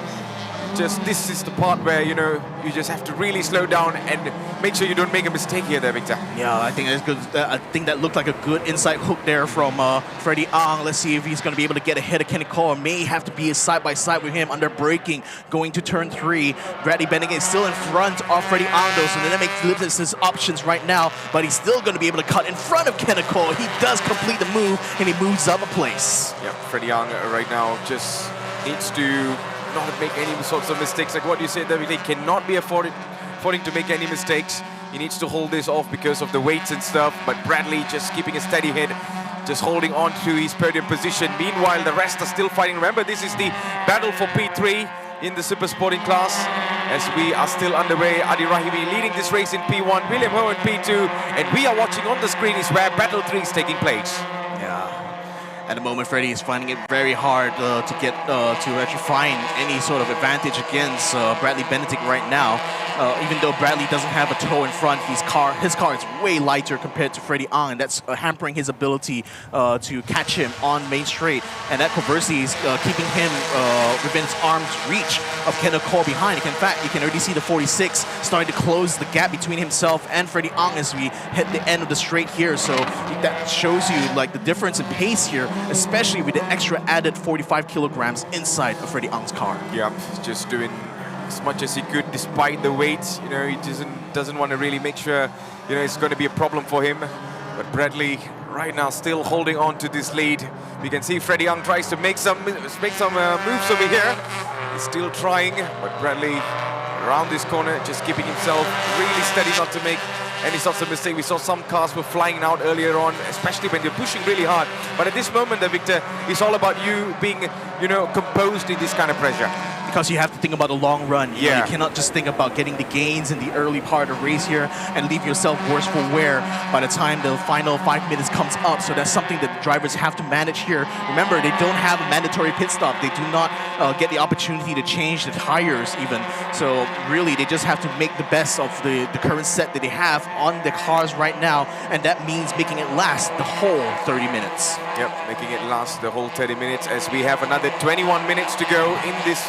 just this is the part where, you know, you just have to really slow down and make sure you don't make a mistake here there, Victor. Yeah, I think that's good. I think that looked like a good inside hook there from Freddie Ang. Let's see if he's going to be able to get ahead of Kenneth Cole. May have to be side by side with him under braking going to turn 3. Bradley Bennigan is still in front of Freddie Ang though, so that makes his options right now, but he's still going to be able to cut in front of Kenneth Cole. He does complete the move and he moves up a place. Yeah, Freddie Ang right now just needs to not make any sorts of mistakes. Like what you said, David, he cannot be affording to make any mistakes. He needs to hold this off because of the weights and stuff, but Bradley just keeping a steady head, just holding on to his podium position. Meanwhile, the rest are still fighting. Remember, this is the battle for P3 in the super sporting class as we are still underway. Adi Rahimi leading this race in P1, William Ho in P2, and we are watching on the screen is where battle 3 is taking place. Yeah. At the moment, Freddie is finding it very hard to get to actually find any sort of advantage against Bradley Benedict right now. Even though Bradley doesn't have a toe in front, his car is way lighter compared to Freddie Ang, and that's hampering his ability to catch him on main straight. And that conversely is keeping him within his arm's reach of Kenneth Cole behind. In fact, you can already see the 46 starting to close the gap between himself and Freddie Ang as we hit the end of the straight here. So that shows you like the difference in pace here, especially with the extra added 45 kilograms inside of Freddie Ang's car. Yeah, he's just doing as much as he could despite the weight. You know, he doesn't want to really make sure, you know, it's going to be a problem for him. But Bradley right now still holding on to this lead. We can see Freddie Ang tries to make some moves over here. He's still trying, but Bradley around this corner just keeping himself really steady not to make any sorts of mistake. We saw some cars were flying out earlier on, especially when you're pushing really hard. But at this moment, Victor, it's all about you being, you know, composed in this kind of pressure. Because you have to think about the long run. Yeah. You cannot just think about getting the gains in the early part of the race here and leave yourself worse for wear by the time the final 5 minutes comes up. So that's something that the drivers have to manage here. Remember, they don't have a mandatory pit stop. They do not get the opportunity to change the tires even. So really, they just have to make the best of the current set that they have on the cars right now. And that means making it last the whole 30 minutes. Yep, making it last the whole 30 minutes as we have another 21 minutes to go in this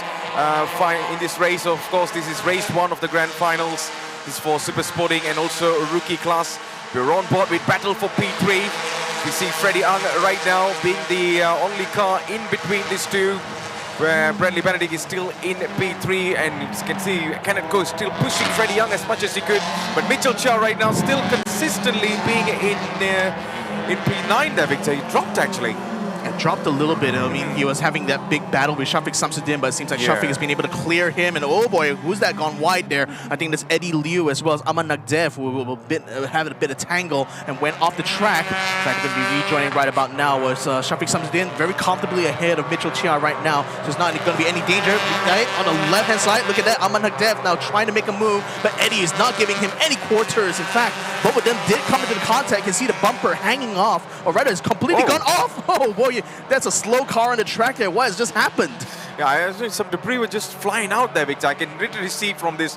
race. Of course, this is race 1 of the grand finals. This is for super sporting and also a rookie class. We're on board with battle for P3. We see Freddie Ang right now being the only car in between these two, where Bradley Benedict is still in P3, and you can see Kenneth Cole still pushing Freddie Ang as much as he could, but Mitchell Chia right now still consistently being in P9 there, Victor. He dropped actually. And dropped a little bit. I mean, he was having that big battle with Shafiq Samsudin, but it seems like Shafiq has been able to clear him. And oh boy, who's that gone wide there? I think that's Eddie Liu as well as Aman Nagdev, who will having a bit of tangle and went off the track. In fact, going to be rejoining right about now was Shafiq Samsudin, very comfortably ahead of Mitchell Chia right now. So it's not going to be any danger. Right? On the left-hand side, look at that. Aman Nagdev now trying to make a move, but Eddie is not giving him any quarters. In fact, both of them did come into the contact. You can see the bumper hanging off, or rather, it's completely gone off. Oh boy, that's a slow car on the track there. What has just happened? Yeah, some debris was just flying out there, Victor. I can literally see from this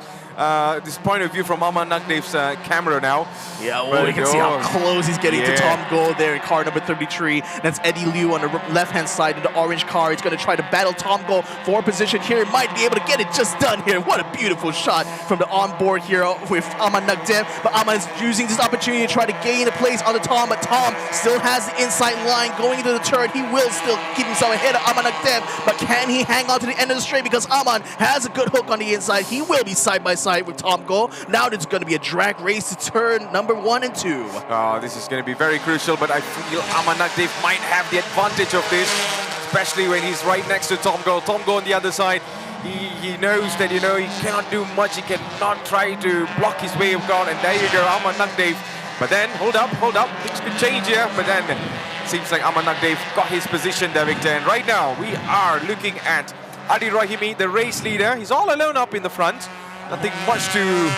point of view from Aman Nagdev's camera now. Yeah, well, you can see how close he's getting to Tom Gold there in car number 33. That's Eddie Liu on the left-hand side in the orange car. He's going to try to battle Tom Gold for position here. He might be able to get it just done here. What a beautiful shot from the onboard here with Aman Nagdev. But Aman is using this opportunity to try to gain a place on the Tom, but Tom still has the inside line going into the turn. He will still keep himself ahead of Aman Nagdev, but can he hang on to the end of the straight? Because Aman has a good hook on the inside. He will be side by side with Tom Gold. Now there's going to be a drag race to turn number 1 and 2. Oh, this is going to be very crucial, but I feel Aman Nagdev might have the advantage of this, especially when he's right next to Tom Gold. Tom Gold on the other side, he knows that, you know, he cannot do much. He cannot try to block his way of God, and there you go, Aman Nagdev. But then, hold up, things could change here, but then seems like Aman Nagdev got his position there, Victor. And right now, we are looking at Adi Rahimi, the race leader. He's all alone up in the front. Nothing much to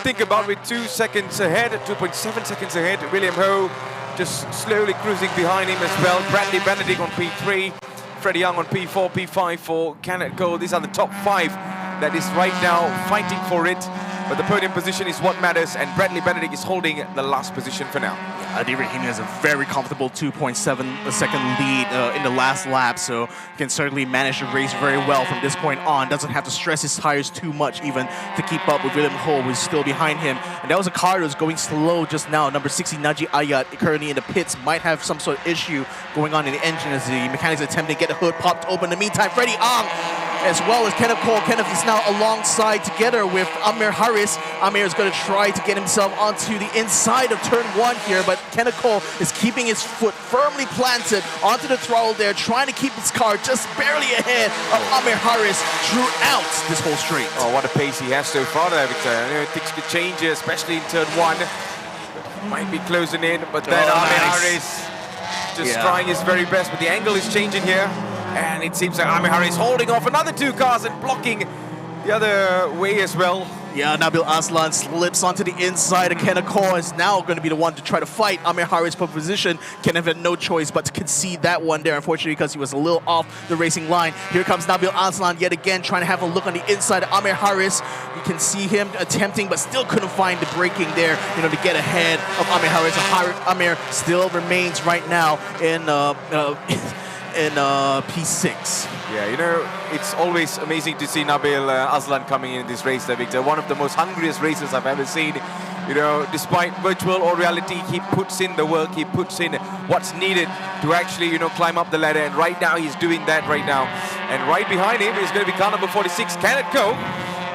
think about with 2 seconds ahead, 2.7 seconds ahead. William Ho just slowly cruising behind him as well. Bradley Benedict on P3, Freddie Yang on P4, P5 for Kenneth Cole. These are the top 5 that is right now fighting for it. but the podium position is what matters, and Bradley Benedict is holding the last position for now. Adi Rahimi has a very comfortable 2.7 second lead in the last lap, so he can certainly manage the race very well from this point on. Doesn't have to stress his tires too much even to keep up with William Ho, who's still behind him. And that was a car that was going slow just now. Number 60, Najee Ayat, currently in the pits, might have some sort of issue going on in the engine as the mechanics attempting to get the hood popped open. In the meantime, Freddie Ang, as well as Kenneth Cole. Kenneth is now alongside together with Amir Harris. Amir is going to try to get himself onto the inside of turn 1 here, but Kenneth Cole is keeping his foot firmly planted onto the throttle there, trying to keep his car just barely ahead of Amir Harris throughout this whole straight. Oh, what a pace he has so far there, Victor. You know, things could change here, especially in turn 1. Might be closing in, but then Amir Harris just trying his very best, but the angle is changing here. And it seems like Amir Harris holding off another 2 cars and blocking the other way as well. Yeah, Nabil Aslan slips onto the inside, and Kenneth Cole is now going to be the one to try to fight Amir Harris for position. Kenneth had no choice but to concede that one there, unfortunately, because he was a little off the racing line. Here comes Nabil Aslan yet again, trying to have a look on the inside of Amir Harris. You can see him attempting, but still couldn't find the braking there, you know, to get ahead of Amir Harris. Amir still remains right now in P6. Yeah, you know, it's always amazing to see Nabil Aslan coming in this race there, Victor. One of the most hungriest racers I've ever seen. You know, despite virtual or reality, he puts in the work, he puts in what's needed to actually, you know, climb up the ladder. And right now, he's doing that right now. And right behind him is going to be car number 46, Kenneth Cole.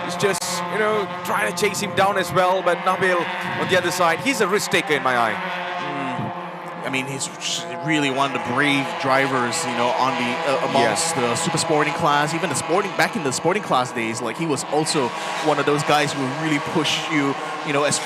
He's just, you know, trying to chase him down as well. But Nabil, on the other side, he's a risk taker in my eye. I mean, he's really one of the brave drivers, you know, on the amongst the super sporting class, even the sporting, back in the sporting class days. Like, he was also one of those guys who would really push you, you know, as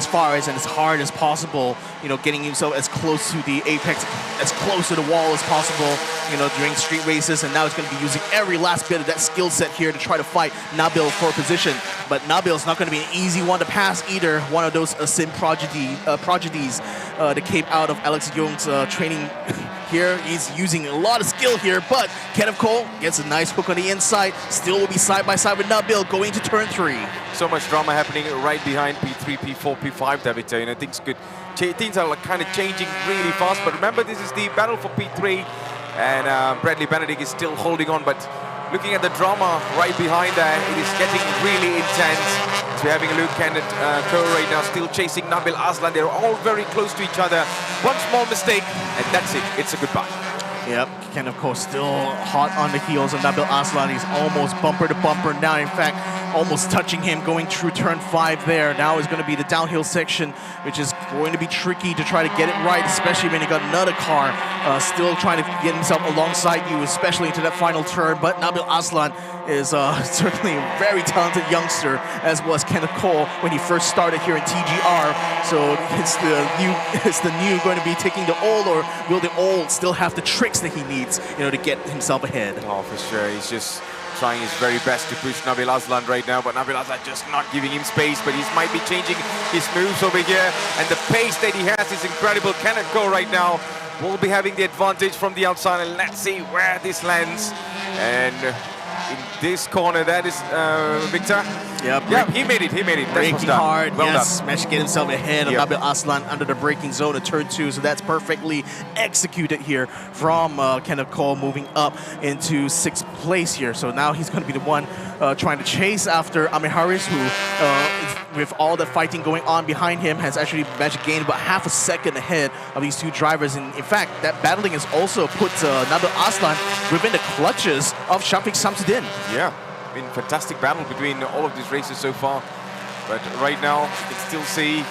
far as and as hard as possible, you know, getting himself as close to the apex, as close to the wall as possible, you know, during street races. And now he's going to be using every last bit of that skill set here to try to fight Nabil for position. But Nabil's not going to be an easy one to pass either. One of those sim prodigies that came out of Alex Young's training here. He's using a lot of skill here, but Kenneth Cole gets a nice hook on the inside. Still will be side by side with Nabil going to turn 3. So much drama happening right behind P3, P4, P5, David. You know, things are like kind of changing really fast. But remember, this is the battle for P3, and Bradley Benedict is still holding on. But looking at the drama right behind that, it is getting really intense. So we're having a look, Kenneth Cole right now still chasing Nabil Aslan. They're all very close to each other. One small mistake, and that's it. It's a goodbye. Yep, Kenneth Cole still hot on the heels of Nabil Aslan. He's almost bumper to bumper now. In fact, almost touching him going through turn 5 there. Now is going to be the downhill section, which is going to be tricky to try to get it right, especially when you got another car still trying to get himself alongside you, especially into that final turn. But Nabil Aslan is certainly a very talented youngster, as was Kenneth Cole when he first started here in TGR. So it's the new going to be taking the old, or will the old still have the tricks that he needs, you know, to get himself ahead? Oh, for sure. He's just trying his very best to push Nabil Aslan right now, but Nabil Aslan just not giving him space, but he might be changing his moves over here, and the pace that he has is incredible. Kenneth Cole right now will be having the advantage from the outside, and let's see where this lands. And in this corner, that is Victor. Yep, he made it. Braking hard, well yes. done. Managed to get himself ahead of Nabil Aslan under the braking zone at turn 2. So that's perfectly executed here from Kenneth Cole, moving up into 6th place here. So now he's going to be the one trying to chase after Amir Harris, who, with all the fighting going on behind him, has actually managed to gain about half a second ahead of these two drivers. And in fact, that battling has also put Nabil Aslan within the clutches of Shafiq Samsudin. Yeah, been fantastic battle between all of these races so far. But right now, you can still see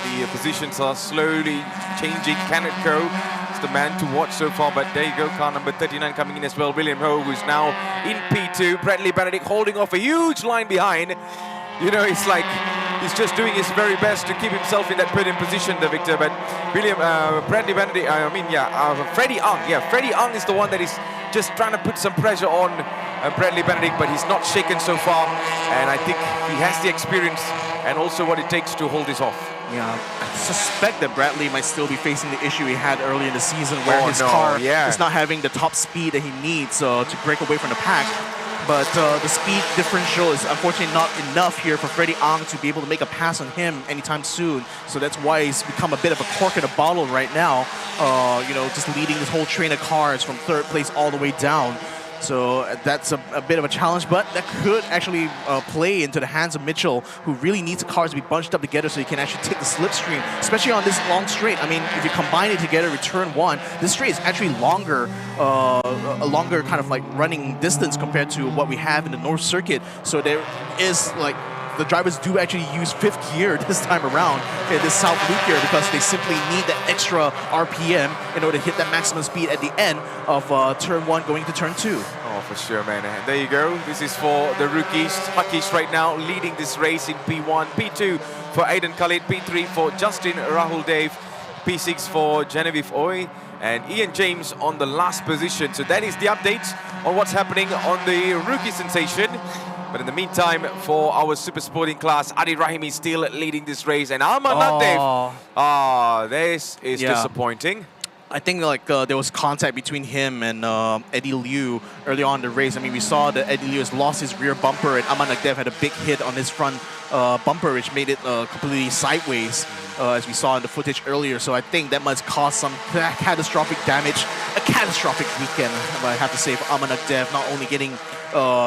the positions are slowly changing. Kenneth Cole is the man to watch so far, but there you go, car number 39 coming in as well. William Ho, who's now in P2. Bradley Benedict holding off a huge line behind. You know, it's like he's just doing his very best to keep himself in that podium position, the Victor. But Bradley Benedict, Freddie Ang. Yeah, Freddie Ang is the one that is just trying to put some pressure on Bradley Benedict, but he's not shaken so far. And I think he has the experience and also what it takes to hold this off. Yeah, I suspect that Bradley might still be facing the issue he had early in the season, where his car is not having the top speed that he needs to break away from the pack. but the speed differential is unfortunately not enough here for Freddie Ang to be able to make a pass on him anytime soon. So that's why he's become a bit of a cork in a bottle right now. You know, just leading this whole train of cars from third place all the way down. So that's a bit of a challenge, but that could actually play into the hands of Mitchell, who really needs the cars to be bunched up together so he can actually take the slipstream, especially on this long straight. I mean, if you combine it together with turn one, this straight is actually longer, a longer kind of like running distance compared to what we have in the North Circuit. So there is like, the drivers do actually use fifth gear this time around in this South Loop here because they simply need that extra RPM in order to hit that maximum speed at the end of turn one going to turn two. Oh, for sure, man. And there you go. This is for the rookies. Hakish right now leading this race in P1, P2 for Aiden Khalid, P3 for Justin Rahul Dave, P6 for Genevieve Oy, and Ian James on the last position. So that is the update on what's happening on the rookie sensation. But in the meantime, for our super sporting class, Adi Rahim is still leading this race, and Arman Nagdev. This is disappointing. I think like there was contact between him and Eddie Liu early on in the race. I mean, we saw that Eddie Liu has lost his rear bumper, and Arman Nagdev had a big hit on his front bumper, which made it completely sideways, as we saw in the footage earlier. So I think that must cause some catastrophic damage, a catastrophic weekend, I have to say, for Arman Nagdev, not only getting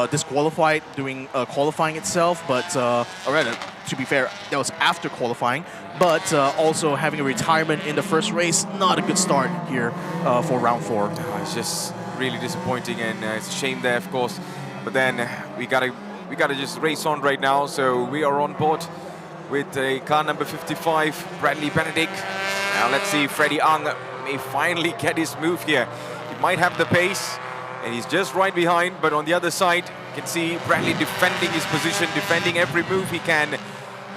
disqualified during qualifying itself, but or rather, to be fair, that was after qualifying, but also having a retirement in the first race. Not a good start here for round 4. It's just really disappointing, and it's a shame there, of course. But then we gotta just race on right now. So we are on board with car number 55, Bradley Benedict. Now let's see if Freddie Ang may finally get his move here. He might have the pace, and he's just right behind, but on the other side, you can see Bradley defending his position, defending every move he can,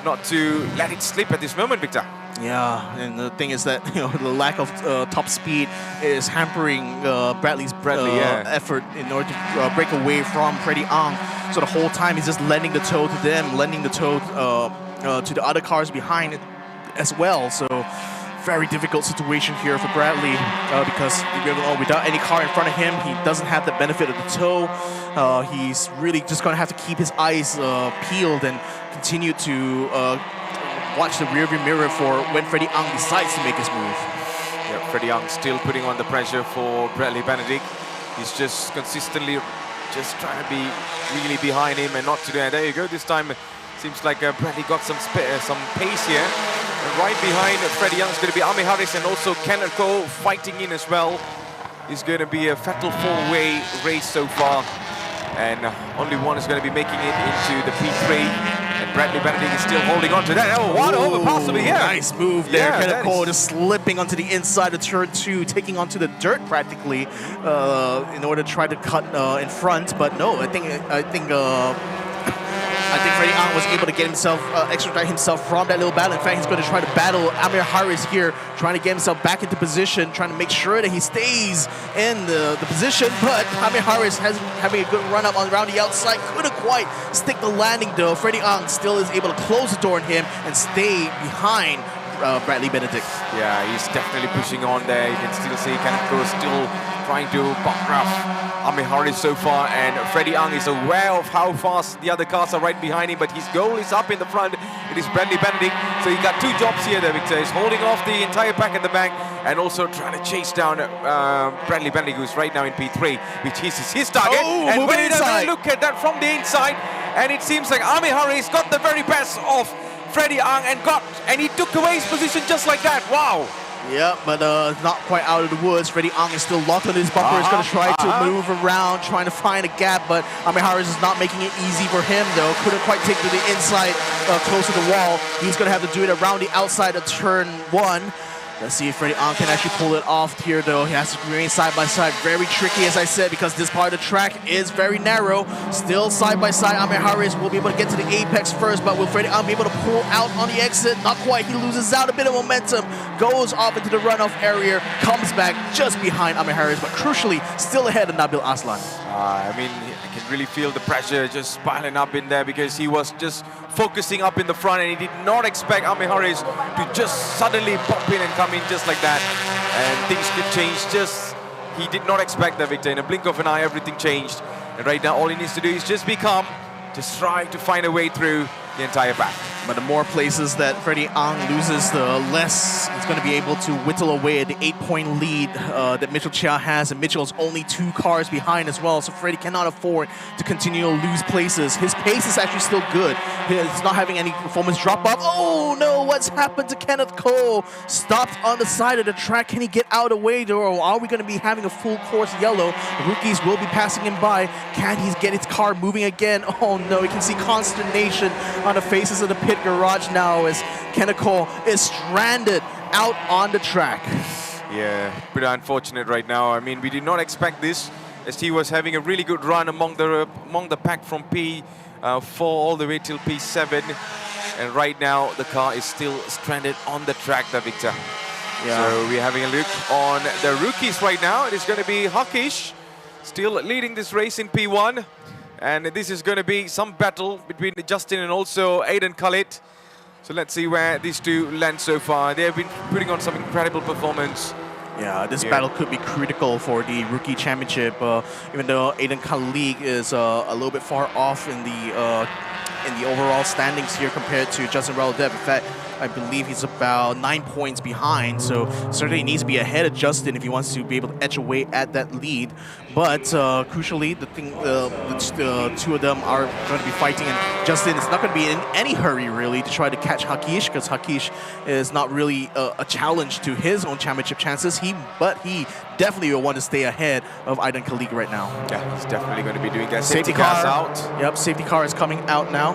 not to let it slip at this moment, Victor. Yeah, and the thing is that, you know, the lack of top speed is hampering Bradley's effort in order to break away from Freddie Ang. So the whole time he's just lending the toe to them, lending the toe to the other cars behind it as well. So very difficult situation here for Bradley because without any car in front of him, he doesn't have the benefit of the toe. He's really just going to have to keep his eyes peeled and continue to watch the rearview mirror for when Freddie Ang decides to make his move. Yeah, Freddie Ang still putting on the pressure for Bradley Benedict. He's just consistently just trying to be really behind him and not to there. There you go. This time seems like Bradley got some pace here. And right behind Freddie Young is going to be Ami Harris and also Kenneth Cole fighting in as well. It's going to be a fatal four-way race so far. And only one is going to be making it into the P3. And Bradley Benedict is still holding on to that. Oh, what overpass over here. Nice move there. Kenneth Cole just slipping onto the inside of turn 2, taking onto the dirt practically in order to try to cut in front. But no, I think Freddie Ang was able to get himself, extradite himself from that little battle. In fact, he's going to try to battle Amir Harris here, trying to get himself back into position, trying to make sure that he stays in the position. But Amir Harris has having a good run up around the outside. Couldn't quite stick the landing though. Freddie Ang still is able to close the door on him and stay behind Bradley Benedict. Yeah, he's definitely pushing on there. You can still see Kenneth Cole still trying to buck Ami Harris so far, and Freddie Ang is aware of how fast the other cars are right behind him, but his goal is up in the front. It is Bradley Benedict, so he got two jobs here there, Victor. He's holding off the entire pack at the back and also trying to chase down Bradley Benedict, who's right now in P3, which is his target. Oh, and wait a inside. minute, look at that from the inside, and it seems like Ami Harris got the very best of Freddie Ang and he took away his position just like that. Wow. Yeah, but not quite out of the woods. Freddie Ang is still locked on his bumper. He's going to try to move around, trying to find a gap, but Amir Harris is not making it easy for him, though. Couldn't quite take to the inside, close to the wall. He's going to have to do it around the outside of turn 1. Let's see if Freddie Ang can actually pull it off here, though. He has to remain side by side. Very tricky, as I said, because this part of the track is very narrow. Still side by side. Amir Harris will be able to get to the apex first, but will Freddie Ang be able to pull out on the exit? Not quite. He loses out a bit of momentum, goes off into the runoff area, comes back just behind Amir Harris, but crucially still ahead of Nabil Aslan. I mean, I can really feel the pressure just piling up in there because he was just focusing up in the front and he did not expect Amir Harris to just suddenly pop in and come in just like that. And things could change just, he did not expect that, Victor. In a blink of an eye, everything changed. And right now, all he needs to do is just be calm, just try to find a way through the entire pack. But the more places that Freddie Ang loses, the less he's going to be able to whittle away at the 8-point lead that Mitchell Chia has. And Mitchell's only 2 cars behind as well, so Freddie cannot afford to continue to lose places. His pace is actually still good. He's not having any performance drop off. Oh no, what's happened to Kenneth Cole? Stopped on the side of the track. Can he get out of the way, or are we going to be having a full course yellow? The rookies will be passing him by. Can he get his car moving again? Oh no, you can see consternation on the faces of the pit garage now as Kenneth Cole is stranded out on the track. Yeah, pretty unfortunate right now. I mean, we did not expect this, as he was having a really good run among the pack from P4 all the way till P7, and right now the car is still stranded on the track, Victor. Yeah. So we're having a look on the rookies right now. It is going to be Hakish still leading this race in P1. And this is going to be some battle between Justin and also Aiden Khalid. So let's see where these two land so far. They have been putting on some incredible performance. Yeah, this battle could be critical for the Rookie Championship, even though Aiden Khalid is a little bit far off in the overall standings here compared to Justin Raladev. In fact, I believe he's about 9 points behind, so certainly needs to be ahead of Justin if he wants to be able to edge away at that lead. But crucially, the two of them are going to be fighting, and Justin is not going to be in any hurry really to try to catch Hakish, because Hakish is not really a challenge to his own championship chances. But he definitely will want to stay ahead of Aiden Khalid right now. Yeah, he's definitely going to be doing that. Safety car out. Yep, safety car is coming out now.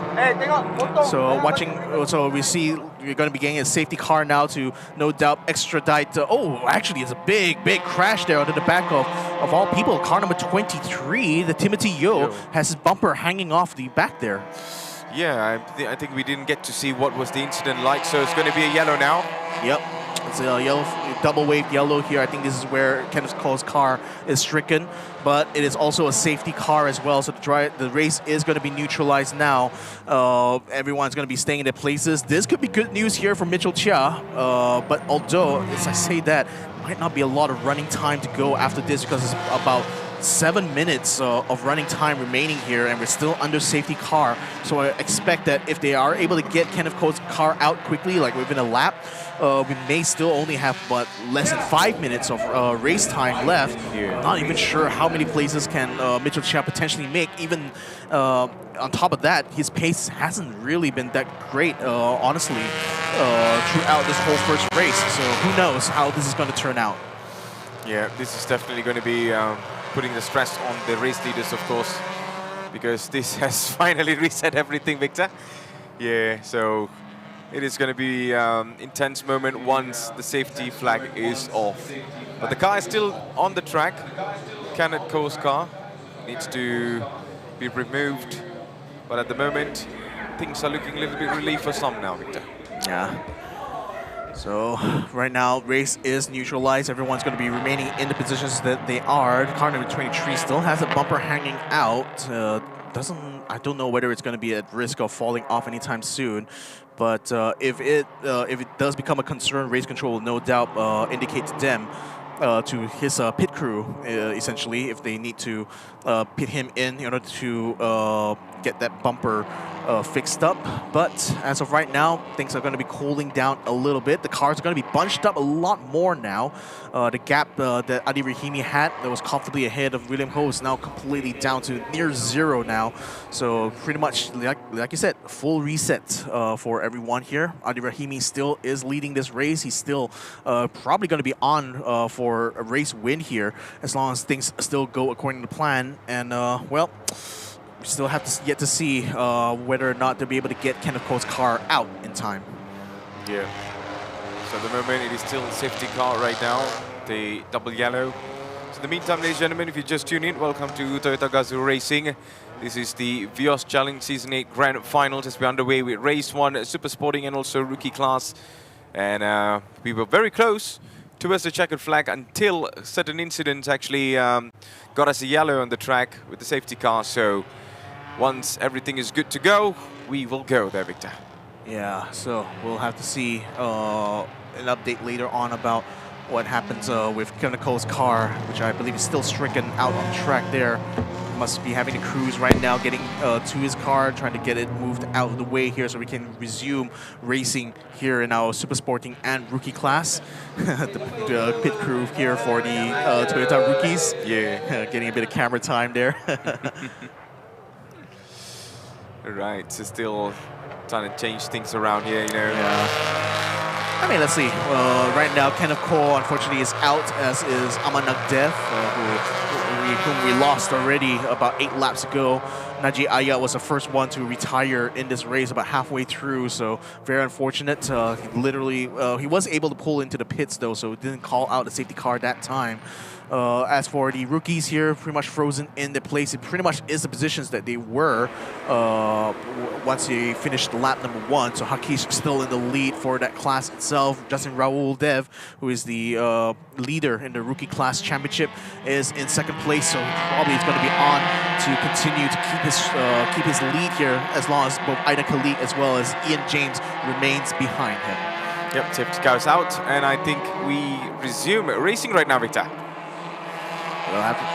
So we see we're going to be getting a safety car now to no doubt extradite. Actually, it's a big crash there under the back of all people. Car number 23, the Timothy Yo, has his bumper hanging off the back there. Yeah, I think we didn't get to see what was the incident like, so it's going to be a yellow now. Yep. It's a yellow, double wave yellow here. I think this is where Kenneth Cole's car is stricken, but it is also a safety car as well. So the race is going to be neutralized now. Everyone's going to be staying in their places. This could be good news here for Mitchell Chia, but although, as I say that, might not be a lot of running time to go after this, because it's about 7 minutes of running time remaining here, and we're still under safety car. So I expect that if they are able to get Kenneth Cole's car out quickly, like within a lap, we may still only have but less than 5 minutes of race time left. I'm not even sure how many places can Mitchell Chia potentially make. Even on top of that, his pace hasn't really been that great, honestly, throughout this whole first race. So who knows how this is going to turn out. Yeah, this is definitely going to be putting the stress on the race leaders, of course, because this has finally reset everything, Victor. Yeah, so it is going to be intense moment once the safety flag is off. But the car is still on the track. Kenneth Cole's car needs to be removed. But at the moment, things are looking a little bit relief for some now, Victor. Yeah. So right now, race is neutralized. Everyone's going to be remaining in the positions that they are. Car number 23 still has a bumper hanging out. I don't know whether it's going to be at risk of falling off anytime soon. But if it does become a concern, race control will no doubt indicate to them, to his pit crew, essentially, if they need to pit him in order to get that bumper fixed up. But as of right now, things are going to be cooling down a little bit. The cars are going to be bunched up a lot more now. The gap that Adi Rahimi had that was comfortably ahead of William Ho is now completely down to near zero now. So pretty much, like you said, full reset for everyone here. Adi Rahimi still is leading this race. He's still probably going to be on for a race win here, as long as things still go according to plan. And well, we still have to yet to see whether or not they'll be able to get Kenneth Cole's car out in time. Yeah. So at the moment, it is still safety car right now, the double yellow. So in the meantime, ladies and gentlemen, if you just tune in, welcome to Toyota Gazoo Racing. This is the Vios Challenge Season 8 Grand Finals as we're underway with Race 1, Super Sporting and also Rookie Class. And we were very close towards the checkered flag until certain incidents actually got us a yellow on the track with the safety car. So once everything is good to go, we will go there, Victor. Yeah, so we'll have to see an update later on about what happens with Kenneth Cole's car, which I believe is still stricken out on track there. must be having to cruise right now, getting to his car, trying to get it moved out of the way here so we can resume racing here in our Super Sporting and Rookie class. the pit crew here for the Toyota rookies. Yeah. Getting a bit of camera time there. Right, so still trying to change things around here, you know. Yeah. I mean, let's see. Right now, Kenneth Cole, unfortunately, is out, as is Amanagdev, whom we lost already about 8 laps ago. Najee Ayat was the first one to retire in this race about halfway through, so very unfortunate. He was able to pull into the pits, though, so didn't call out the safety car that time. As for the rookies here, pretty much frozen in their place. It pretty much is the positions that they were once they finished lap number 1. So Hakish still in the lead for that class itself. Justin Raul Dev, who is the leader in the Rookie Class Championship, is in 2nd place. So probably it's going to be on to continue to keep his lead here, as long as both Aida Khalid as well as Ian James remains behind him. Yep, safety car is out, and I think we resume racing right now, Victor. We'll have to,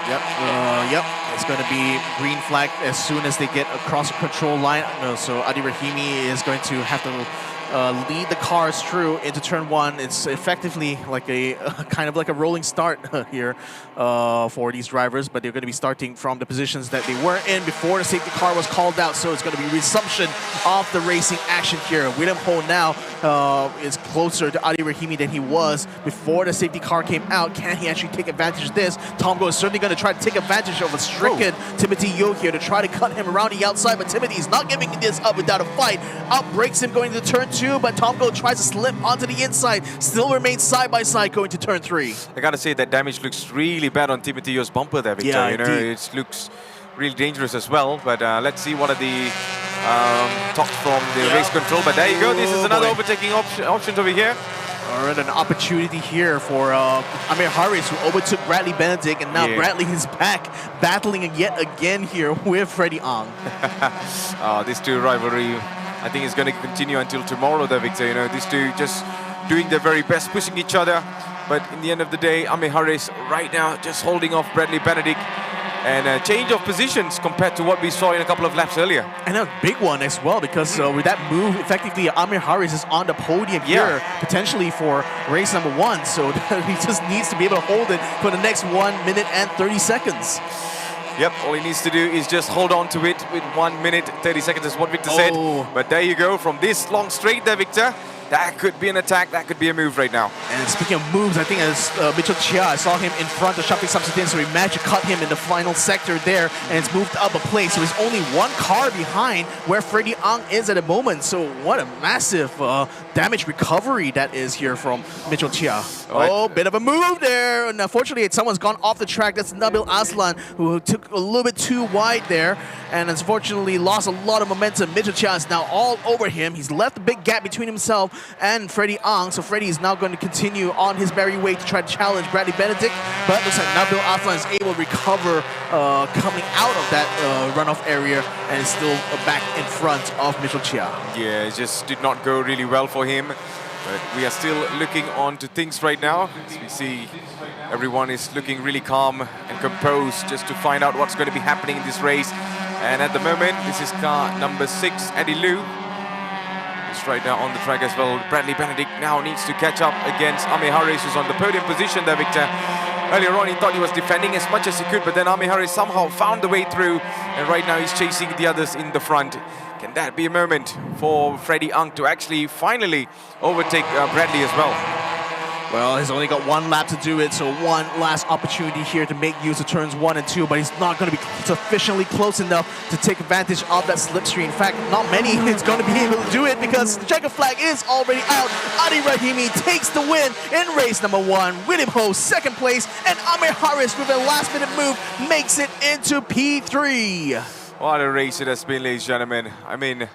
yep. It's going to be green flag as soon as they get across the control line. So Adi Rahimi is going to have to lead the cars through into turn 1. It's effectively like a kind of like a rolling start here for these drivers, but they're going to be starting from the positions that they were in before the safety car was called out. So it's going to be resumption of the racing action here. William Ho now is closer to Adi Rahimi than he was before the safety car came out. Can he actually take advantage of this? Tom Go is certainly going to try to take advantage of a stricken Timothy Yo here to try to cut him around the outside, but Timothy is not giving this up without a fight. Outbreaks him going to turn 2, but Tom Go tries to slip onto the inside. Still remains side by side going to turn 3. I gotta say that damage looks really bad on Timothy Yo's bumper there, Victor. Yeah, you know, it looks really dangerous as well. But let's see what are the talks from the race control. But there you go. This is another overtaking options over here. Alright, an opportunity here for Amir Harris, who overtook Bradley Benedict, and now Bradley is back, battling yet again here with Freddie Ang. These two rivalry, I think, is going to continue until tomorrow, there, Victor. You know, these two just doing their very best, pushing each other. But in the end of the day, Amir Harris right now just holding off Bradley Benedict. And a change of positions compared to what we saw in a couple of laps earlier. And a big one as well, because with that move, effectively, Amir Harris is on the podium here, potentially for race number 1. So he just needs to be able to hold it for the next 1 minute and 30 seconds. Yep, all he needs to do is just hold on to it with 1 minute, 30 seconds is what Victor said. But there you go, from this long straight there, Victor. That could be an attack, that could be a move right now. And speaking of moves, I think as Mitchell Chia, I saw him in front of Shopping Substitute, so he managed to cut him in the final sector there, and it's moved up a place. So he's only 1 car behind where Freddie Ang is at the moment. So what a massive damage recovery that is here from Mitchell Chia. Oh, bit of a move there. And unfortunately, someone's gone off the track. That's Nabil Aslan, who took a little bit too wide there, and unfortunately lost a lot of momentum. Mitchell Chia is now all over him. He's left a big gap between himself and Freddie Ang, so Freddie is now going to continue on his merry way to try to challenge Bradley Benedict, but looks like Nabil Aslan is able to recover coming out of that runoff area and is still back in front of Mitchell Chia. Yeah, it just did not go really well for him, but we are still looking on to things right now. As we see, everyone is looking really calm and composed just to find out what's going to be happening in this race. And at the moment, this is car number 6, Eddie Liu. Right now on the track as well. Bradley Benedict now needs to catch up against Amir Harris, who's on the podium position there, Victor. Earlier on, he thought he was defending as much as he could, but then Amir Harris somehow found the way through, and right now he's chasing the others in the front. Can that be a moment for Freddie Ang to actually finally overtake Bradley as well? Well, he's only got 1 lap to do it, so one last opportunity here to make use of turns 1 and 2, but he's not going to be sufficiently close enough to take advantage of that slipstream. In fact, not many is going to be able to do it because the checker flag is already out. Adi Rahimi takes the win in race number 1. William Ho, 2nd place, and Amir Harris with a last-minute move makes it into P3. What a race it has been, ladies and gentlemen. I mean,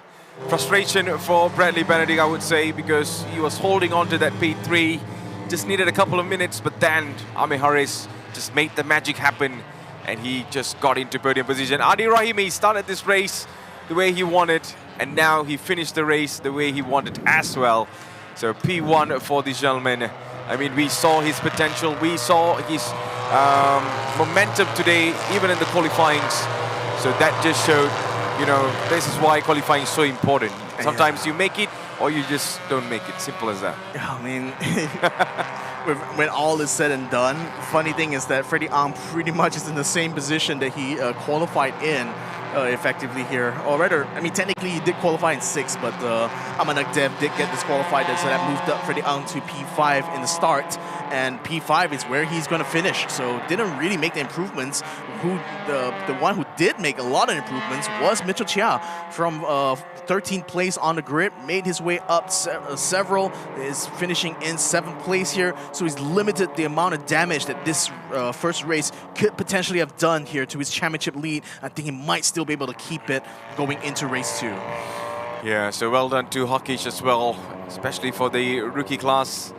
frustration for Bradley Benedict, I would say, because he was holding on to that P3. Just needed a couple of minutes, but then Amir Harris just made the magic happen, and he just got into podium position. Adi Rahimi started this race the way he wanted, and now he finished the race the way he wanted as well. So P1 for this gentleman. I mean, we saw his potential, we saw his momentum today, even in the qualifyings. So that just showed, you know, this is why qualifying is so important. Sometimes you make it or you just don't make it. Simple as that. I mean, when all is said and done, funny thing is that Freddie Ang pretty much is in the same position that he qualified in effectively here. Or rather, I mean, technically he did qualify in 6th, but Amanagdev did get disqualified, so that moved up Freddie Ang to P5 in the start. And P5 is where he's going to finish, so didn't really make the improvements. The one who did make a lot of improvements was Mitchell Chia from 13th place on the grid, made his way up several, is finishing in 7th place here, so he's limited the amount of damage that this first race could potentially have done here to his championship lead. I think he might still be able to keep it going into race 2. Yeah, so well done to Hakish as well, especially for the rookie class.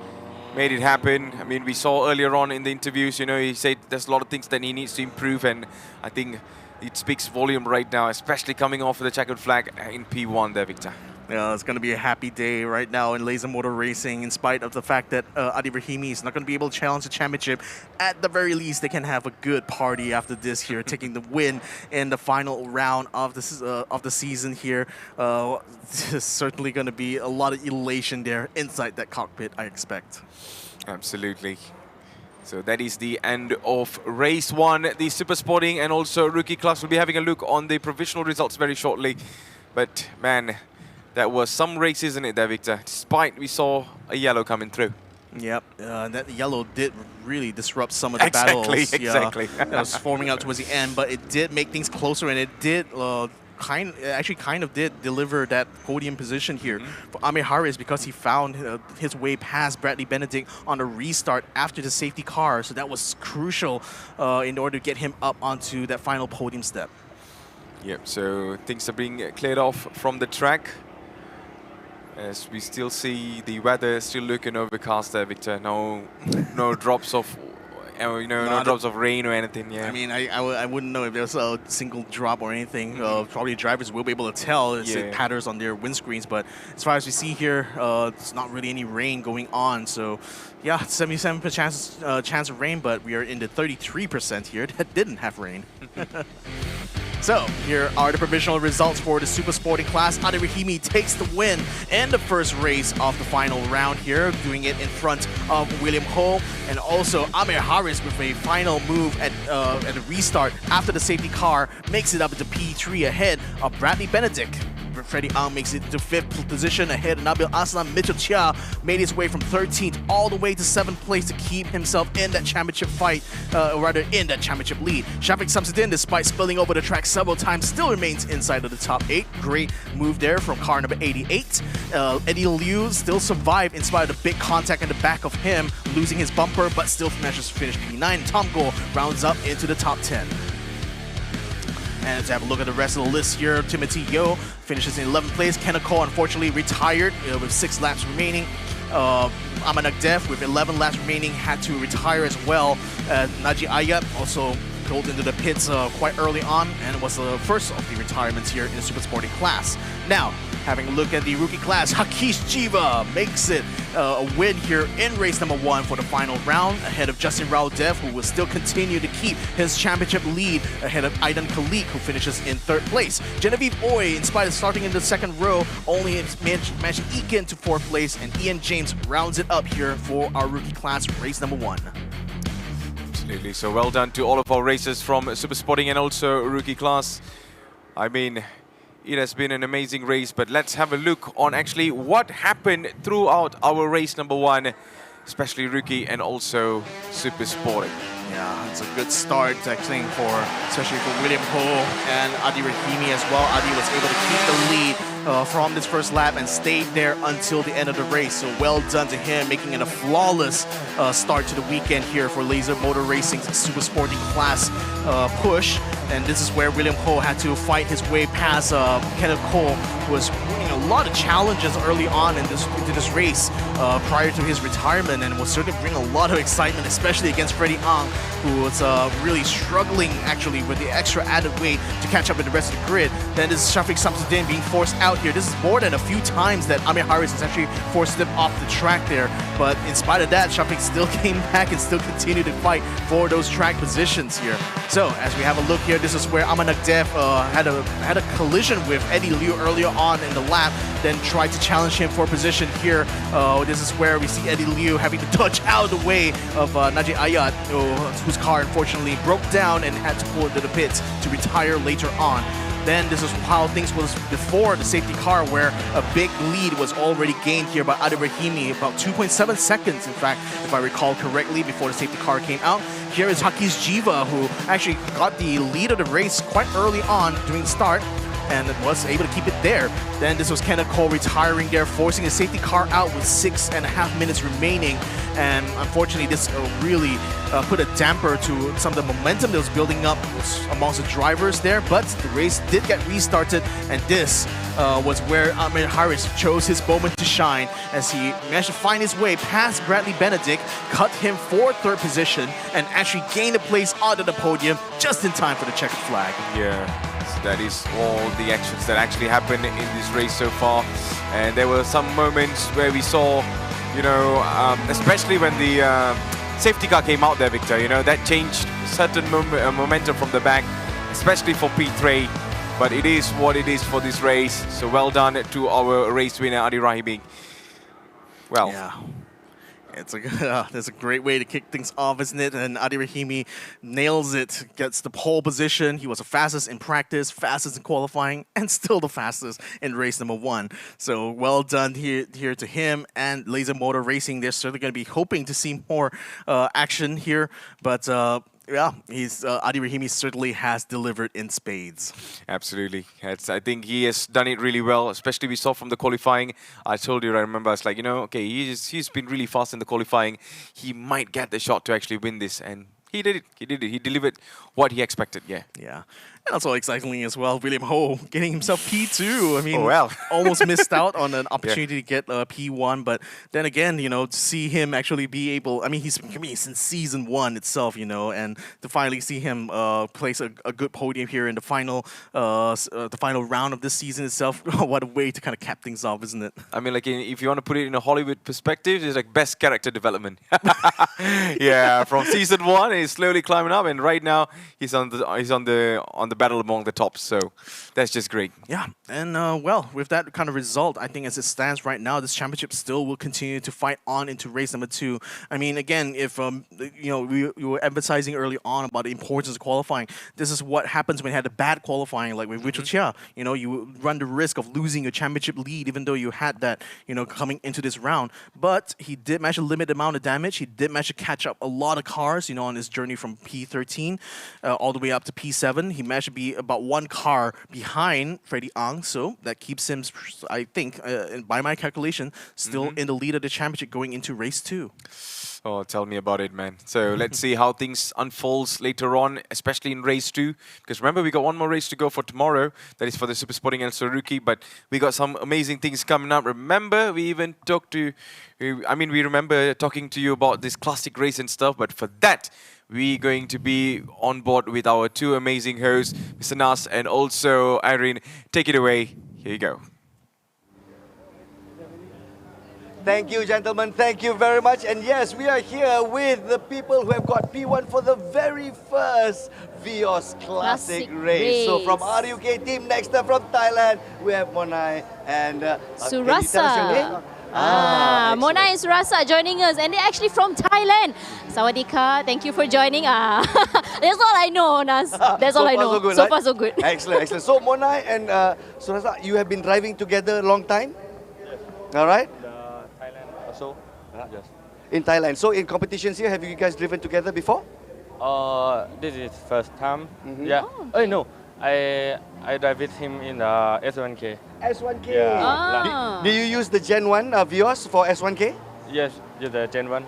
Made it happen. I mean, we saw earlier on in the interviews, you know, he said there's a lot of things that he needs to improve, and I think it speaks volume right now, especially coming off the checkered flag in P1 there, Victor. Yeah, it's going to be a happy day right now in Laser Motor Racing, in spite of the fact that Adi Rahimi is not going to be able to challenge the championship. At the very least, they can have a good party after this here, taking the win in the final round of the season here. There's certainly going to be a lot of elation there inside that cockpit, I expect. Absolutely. So that is the end of race 1. The Super Sporting and also rookie class will be having a look on the provisional results very shortly. But man, that was some race, isn't it there, Victor? Despite we saw a yellow coming through. Yep, that yellow did really disrupt some of the battles. Exactly. That was forming up towards the end, but it did make things closer, and it did kind of did deliver that podium position here for Amir Harris, because he found his way past Bradley Benedict on a restart after the safety car. So that was crucial in order to get him up onto that final podium step. Yep, so things are being cleared off from the track. As we still see the weather still looking overcast there, Victor. No drops of, you know, no drops of rain or anything. Yeah. I mean, I wouldn't know if there's a single drop or anything. Probably drivers will be able to tell as it patters on their windscreens. But as far as we see here, it's not really any rain going on. So yeah, 77% chance of rain, but we are in the 33% here that didn't have rain. So, here are the provisional results for the Super Sporting class. Adi Rahimi takes the win in the first race of the final round here, doing it in front of William Ho, and also Amir Harris with a final move at the restart after the safety car makes it up to P3 ahead of Bradley Benedict. Freddie Ang makes it to 5th position ahead of Nabil Aslam. Mitchell Chia made his way from 13th all the way to 7th place to keep himself in that championship fight, or rather in that championship lead. Shafiq Samsudin, despite spilling over the track several times, still remains inside of the top 8. Great move there from car number 88. Eddie Liu still survived in spite of the big contact in the back of him, losing his bumper, but still manages to finish P9. Tom Goh rounds up into the top 10. And to have a look at the rest of the list here, Timothy Yeo finishes in 11th place. Kenneth Cole unfortunately retired with 6 laps remaining. Amanagdev with 11 laps remaining had to retire as well. Naji Ayat also pulled into the pits quite early on and was the first of the retirements here in the Super Sporting class. Now, having a look at the rookie class, Hakish Jiva makes it a win here in race number 1 for the final round, ahead of Justin Raudev, who will still continue to keep his championship lead ahead of Aidan Khalik, who finishes in 3rd place. Genevieve Oy, in spite of starting in the 2nd row, only managed to eke into 4th place, and Ian James rounds it up here for our rookie class race number 1. Absolutely, so well done to all of our racers from Super Sporting and also rookie class. I mean, it has been an amazing race, but let's have a look on actually what happened throughout our race number 1, especially rookie and also Super Sporting. Yeah, it's a good start, I think, especially for William Ho and Adi Rahimi as well. Adi was able to keep the lead from this first lap and stayed there until the end of the race. So well done to him, making it a flawless start to the weekend here for Laser Motor Racing's Super Sporting class push. And this is where William Ho had to fight his way past Kenneth Cole, who was winning a lot of challenges early on into this race prior to his retirement, and was certainly bringing a lot of excitement, especially against Freddie Ang, who was really struggling actually with the extra added weight to catch up with the rest of the grid. Then this is Shafiq Samsudin being forced out here. This is more than a few times that Amir Harris has actually forced him off the track there. But in spite of that, Shafiq still came back and still continued to fight for those track positions here. So as we have a look here, this is where Amanakdev had a collision with Eddie Liu earlier on in the lap, then tried to challenge him for position here. This is where we see Eddie Liu having to dodge out of the way of Najee Ayat, whose car unfortunately broke down and had to pull into the pits to retire later on. Then this is how things was before the safety car, where a big lead was already gained here by Adi Rahimi, about 2.7 seconds, in fact, if I recall correctly, before the safety car came out. Here is Hakiz Jiva, who actually got the lead of the race quite early on during the start, and was able to keep it there. Then this was Kenneth Cole retiring there, forcing the safety car out with 6.5 minutes remaining. And unfortunately, this really put a damper to some of the momentum that was building up amongst the drivers there. But the race did get restarted, and this was where Amir Harris chose his moment to shine, as he managed to find his way past Bradley Benedict, cut him for third position, and actually gained a place onto the podium just in time for the checkered flag. Yeah. That is all the actions that actually happened in this race so far. And there were some moments where we saw, you know, especially when the safety car came out there, Victor, you know, that changed certain momentum from the back, especially for P3. But it is what it is for this race. So well done to our race winner, Adi Rahimi. Well. Yeah. That's a great way to kick things off, isn't it? And Adi Rahimi nails it, gets the pole position. He was the fastest in practice, fastest in qualifying, and still the fastest in race number 1. So well done here to him and Laser Motor Racing. They're certainly going to be hoping to see more action here, but yeah, Adi Rahimi certainly has delivered in spades. Absolutely. I think he has done it really well, especially we saw from the qualifying. I told you, I remember, I was like, you know, okay, he's been really fast in the qualifying. He might get the shot to actually win this, and he did it. He did it. He delivered what he expected, yeah. Yeah. And also excitingly as well, William Ho getting himself P2. I mean, oh, well. almost missed out on an opportunity to get P1. But then again, you know, to see him actually be able, I mean, he's been competing since season 1 itself, you know, and to finally see him place a good podium here in the final round of this season itself, what a way to kind of cap things off, isn't it? I mean, like, if you want to put it in a Hollywood perspective, it's like best character development. Yeah, from season 1, he's slowly climbing up, and right now he's on the battle among the tops, so that's just great. Yeah, and well, with that kind of result, I think as it stands right now, this championship still will continue to fight on into race number 2. I mean, again, if you know, we were emphasizing early on about the importance of qualifying. This is what happens when you had a bad qualifying, like with Richard Chia. You know, you run the risk of losing your championship lead, even though you had that, you know, coming into this round. But he did manage to limit the amount of damage. He did manage to catch up a lot of cars, you know, on his journey from P13 all the way up to P7. He managed to be about 1 car behind Freddie Ang, so that keeps him, I think, by my calculation, still in the lead of the championship going into race 2. Oh, tell me about it, man. So let's see how things unfolds later on, especially in race 2. Because remember, we got one more race to go for tomorrow. That is for the Super Sporting El Saruki. But we got some amazing things coming up. Remember, we even talked to, I mean, we remember talking to you about this classic race and stuff. But for that, we're going to be on board with our 2 amazing hosts, Mr. Nas and also Irene. Take it away. Here you go. Thank you, gentlemen. Thank you very much. And yes, we are here with the people who have got P1 for the very first Vios Classic race. So from RUK team, next up from Thailand, we have Monai and Surasa. Can you tell us your name? Monai and Surasa joining us, and they're actually from Thailand. Sawadika, thank you for joining. That's all I know, Nas. That's all I know. So good, so right? far, so good. Excellent, excellent. So Monai and Surasa, you have been driving together a long time? Yes. All right? Also, yes. In Thailand. So in competitions here, have you guys driven together before? This is first time. Yeah. Oh no, I drive with him in the S1K. S1K. Yeah. Do you use the Gen 1 Vios for S1K? Yes, use the Gen 1.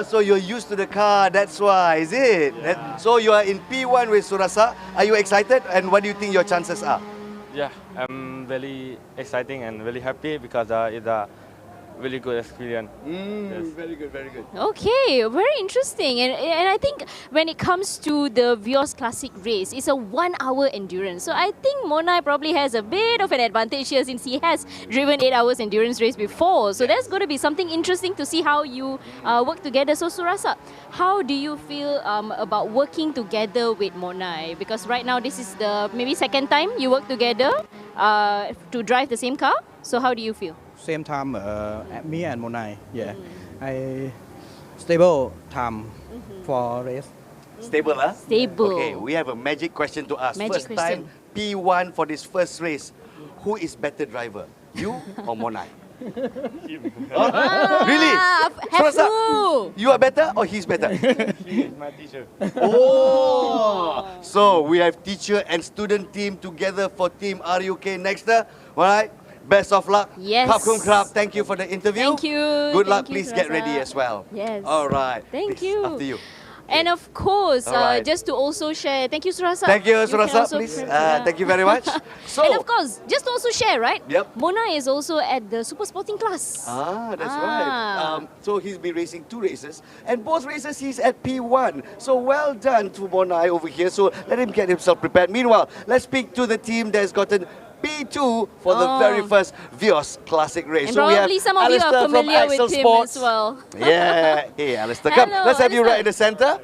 So you're used to the car, that's why, is it? Yeah. So you are in P1 with Surasa. Are you excited? And what do you think your chances are? Yeah, I'm very exciting and very happy because it's really good experience. Very good, very good. Okay, very interesting. And I think when it comes to the Vios Classic race, it's a 1 hour endurance. So I think Monai probably has a bit of an advantage here since he has driven 8 hours endurance race before. So that's going to be something interesting to see how you work together. So Surasa, how do you feel about working together with Monai? Because right now this is the maybe second time you work together to drive the same car. So how do you feel? Same time, me and Monai, yeah. I stable time for race. Stable, huh? Stable. Okay, we have a magic question to ask. Magic First question. time P1 for this first race. Who is better driver, you or Monai? Really? Have Surasa, to. you are better or he's better? He's my teacher. Oh, so we have teacher and student team together for Team RUK next. All right. Best of luck. Yes. Thank you for the interview. Thank you. Good luck. Thank you, Please get Surasa. ready as well. Yes. All right. Thank Please, you. After you. And of course, All right. just to also share, thank you Surasa. Thank you, can Surasa. also Please. prep- Thank you very much. So, and of course, just to also share, right? Yep. Mona is also at the super sporting class. That's right. So he's been racing 2 races, and both races he's at P1. So well done to Monai over here. So let him get himself prepared. Meanwhile, let's speak to the team that's gotten P2 for the very first Vios Classic race. And So we have probably some of you are Alistair from familiar Axel with him Sports. as well. Yeah. Hey, Alistair, come. Hello, Let's have you Alistair. right in the center.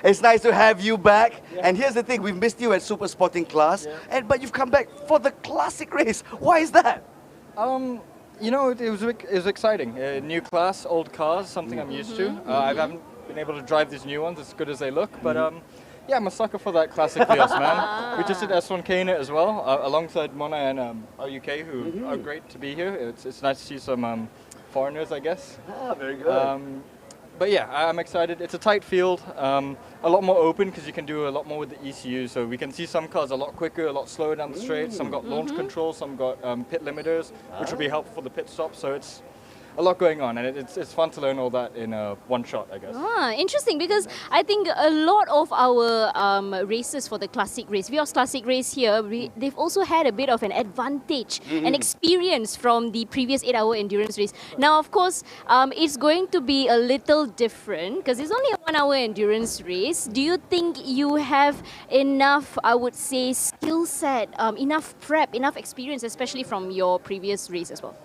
It's nice to have you back. And here's the thing, we've missed you at Super Sporting class, but you've come back for the classic race. Why is that? You know, it was exciting. New class, old cars, something I'm used to. I haven't been able to drive these new ones as good as they look, but yeah, I'm a sucker for that classic Vios, man. We just did S1K in it as well, alongside Mona and RUK, who are great to be here. It's nice to see some foreigners, I guess. Very good. But yeah, I'm excited. It's a tight field, a lot more open because you can do a lot more with the ECU. So we can see some cars a lot quicker, a lot slower down the straight. Some got launch control, some got pit limiters, which will be helpful for the pit stop. So it's a lot going on, and it's fun to learn all that in one shot, I guess. Interesting, because I think a lot of our races for the classic race, Vios Classic race here, they've also had a bit of an advantage and experience from the previous 8-hour endurance race. Now, of course, it's going to be a little different because it's only a 1-hour endurance race. Do you think you have enough, I would say, skill set, enough prep, enough experience, especially from your previous race as well?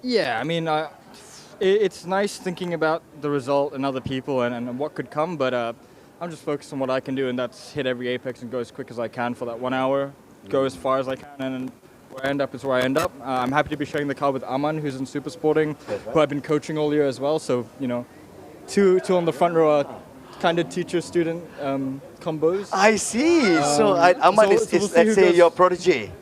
Yeah, I mean, it's nice thinking about the result and other people and what could come, but I'm just focused on what I can do, and that's hit every apex and go as quick as I can for that 1 hour, go as far as I can, and where I end up is where I end up. I'm happy to be sharing the car with Aman, who's in Super Sporting, who I've been coaching all year as well, so, you know, two on the front row are kind of teacher-student combos. I see. So Aman is we'll see let's who say, goes- your protege.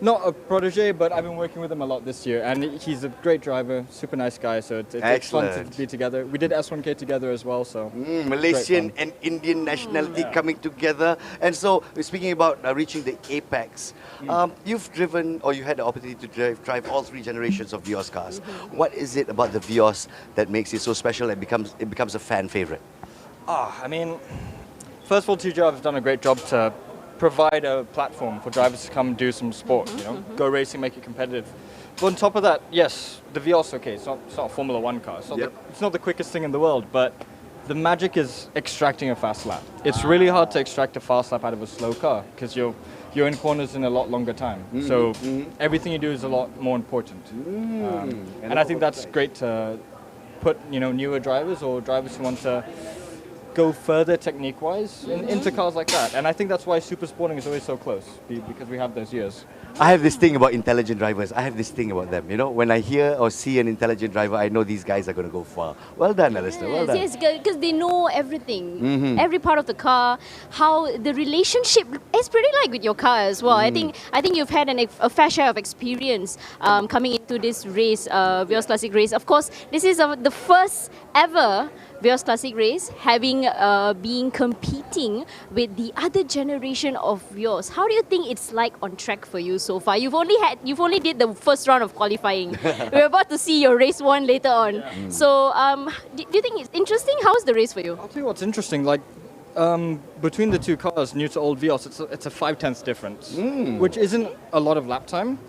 Not a protege, but I've been working with him a lot this year, and he's a great driver, super nice guy, so it's fun to Excellent. be together. We did S1K together as well, so Malaysian and Indian nationality coming together. And so, we're speaking about reaching the apex. You've driven, or you had the opportunity to drive all 3 generations of Vios cars. What is it about the Vios that makes it so special and it becomes a fan favorite? I mean, first of all, TJ have done a great job to provide a platform for drivers to come and do some sport, you know, go racing, make it competitive. But on top of that, yes, the Vios, okay, it's not a Formula 1 car. It's not the quickest thing in the world, but the magic is extracting a fast lap. It's really hard to extract a fast lap out of a slow car because you're in corners in a lot longer time. So everything you do is a lot more important. And I think that's great to put, you know, newer drivers or drivers who want to go further technique-wise into cars like that. And I think that's why Super Sporting is always so close, because we have those years. I have this thing about intelligent drivers. I have this thing about them. You know, when I hear or see an intelligent driver, I know these guys are going to go far. Well done, Alistair. Well done. Yes, because they know everything, every part of the car, how the relationship is pretty like with your car as well. I think you've had a fair share of experience coming into this race, Vios Classic race. Of course, this is the first ever Vios Classic race, having been competing with the other generation of Vios. How do you think it's like on track for you so far? You've only did the first round of qualifying. We're about to see your race 1 later on. So, do you think it's interesting? How's the race for you? I'll tell you what's interesting. Like between the 2 cars, new to old Vios, it's a 5/10 difference, which isn't a lot of lap time.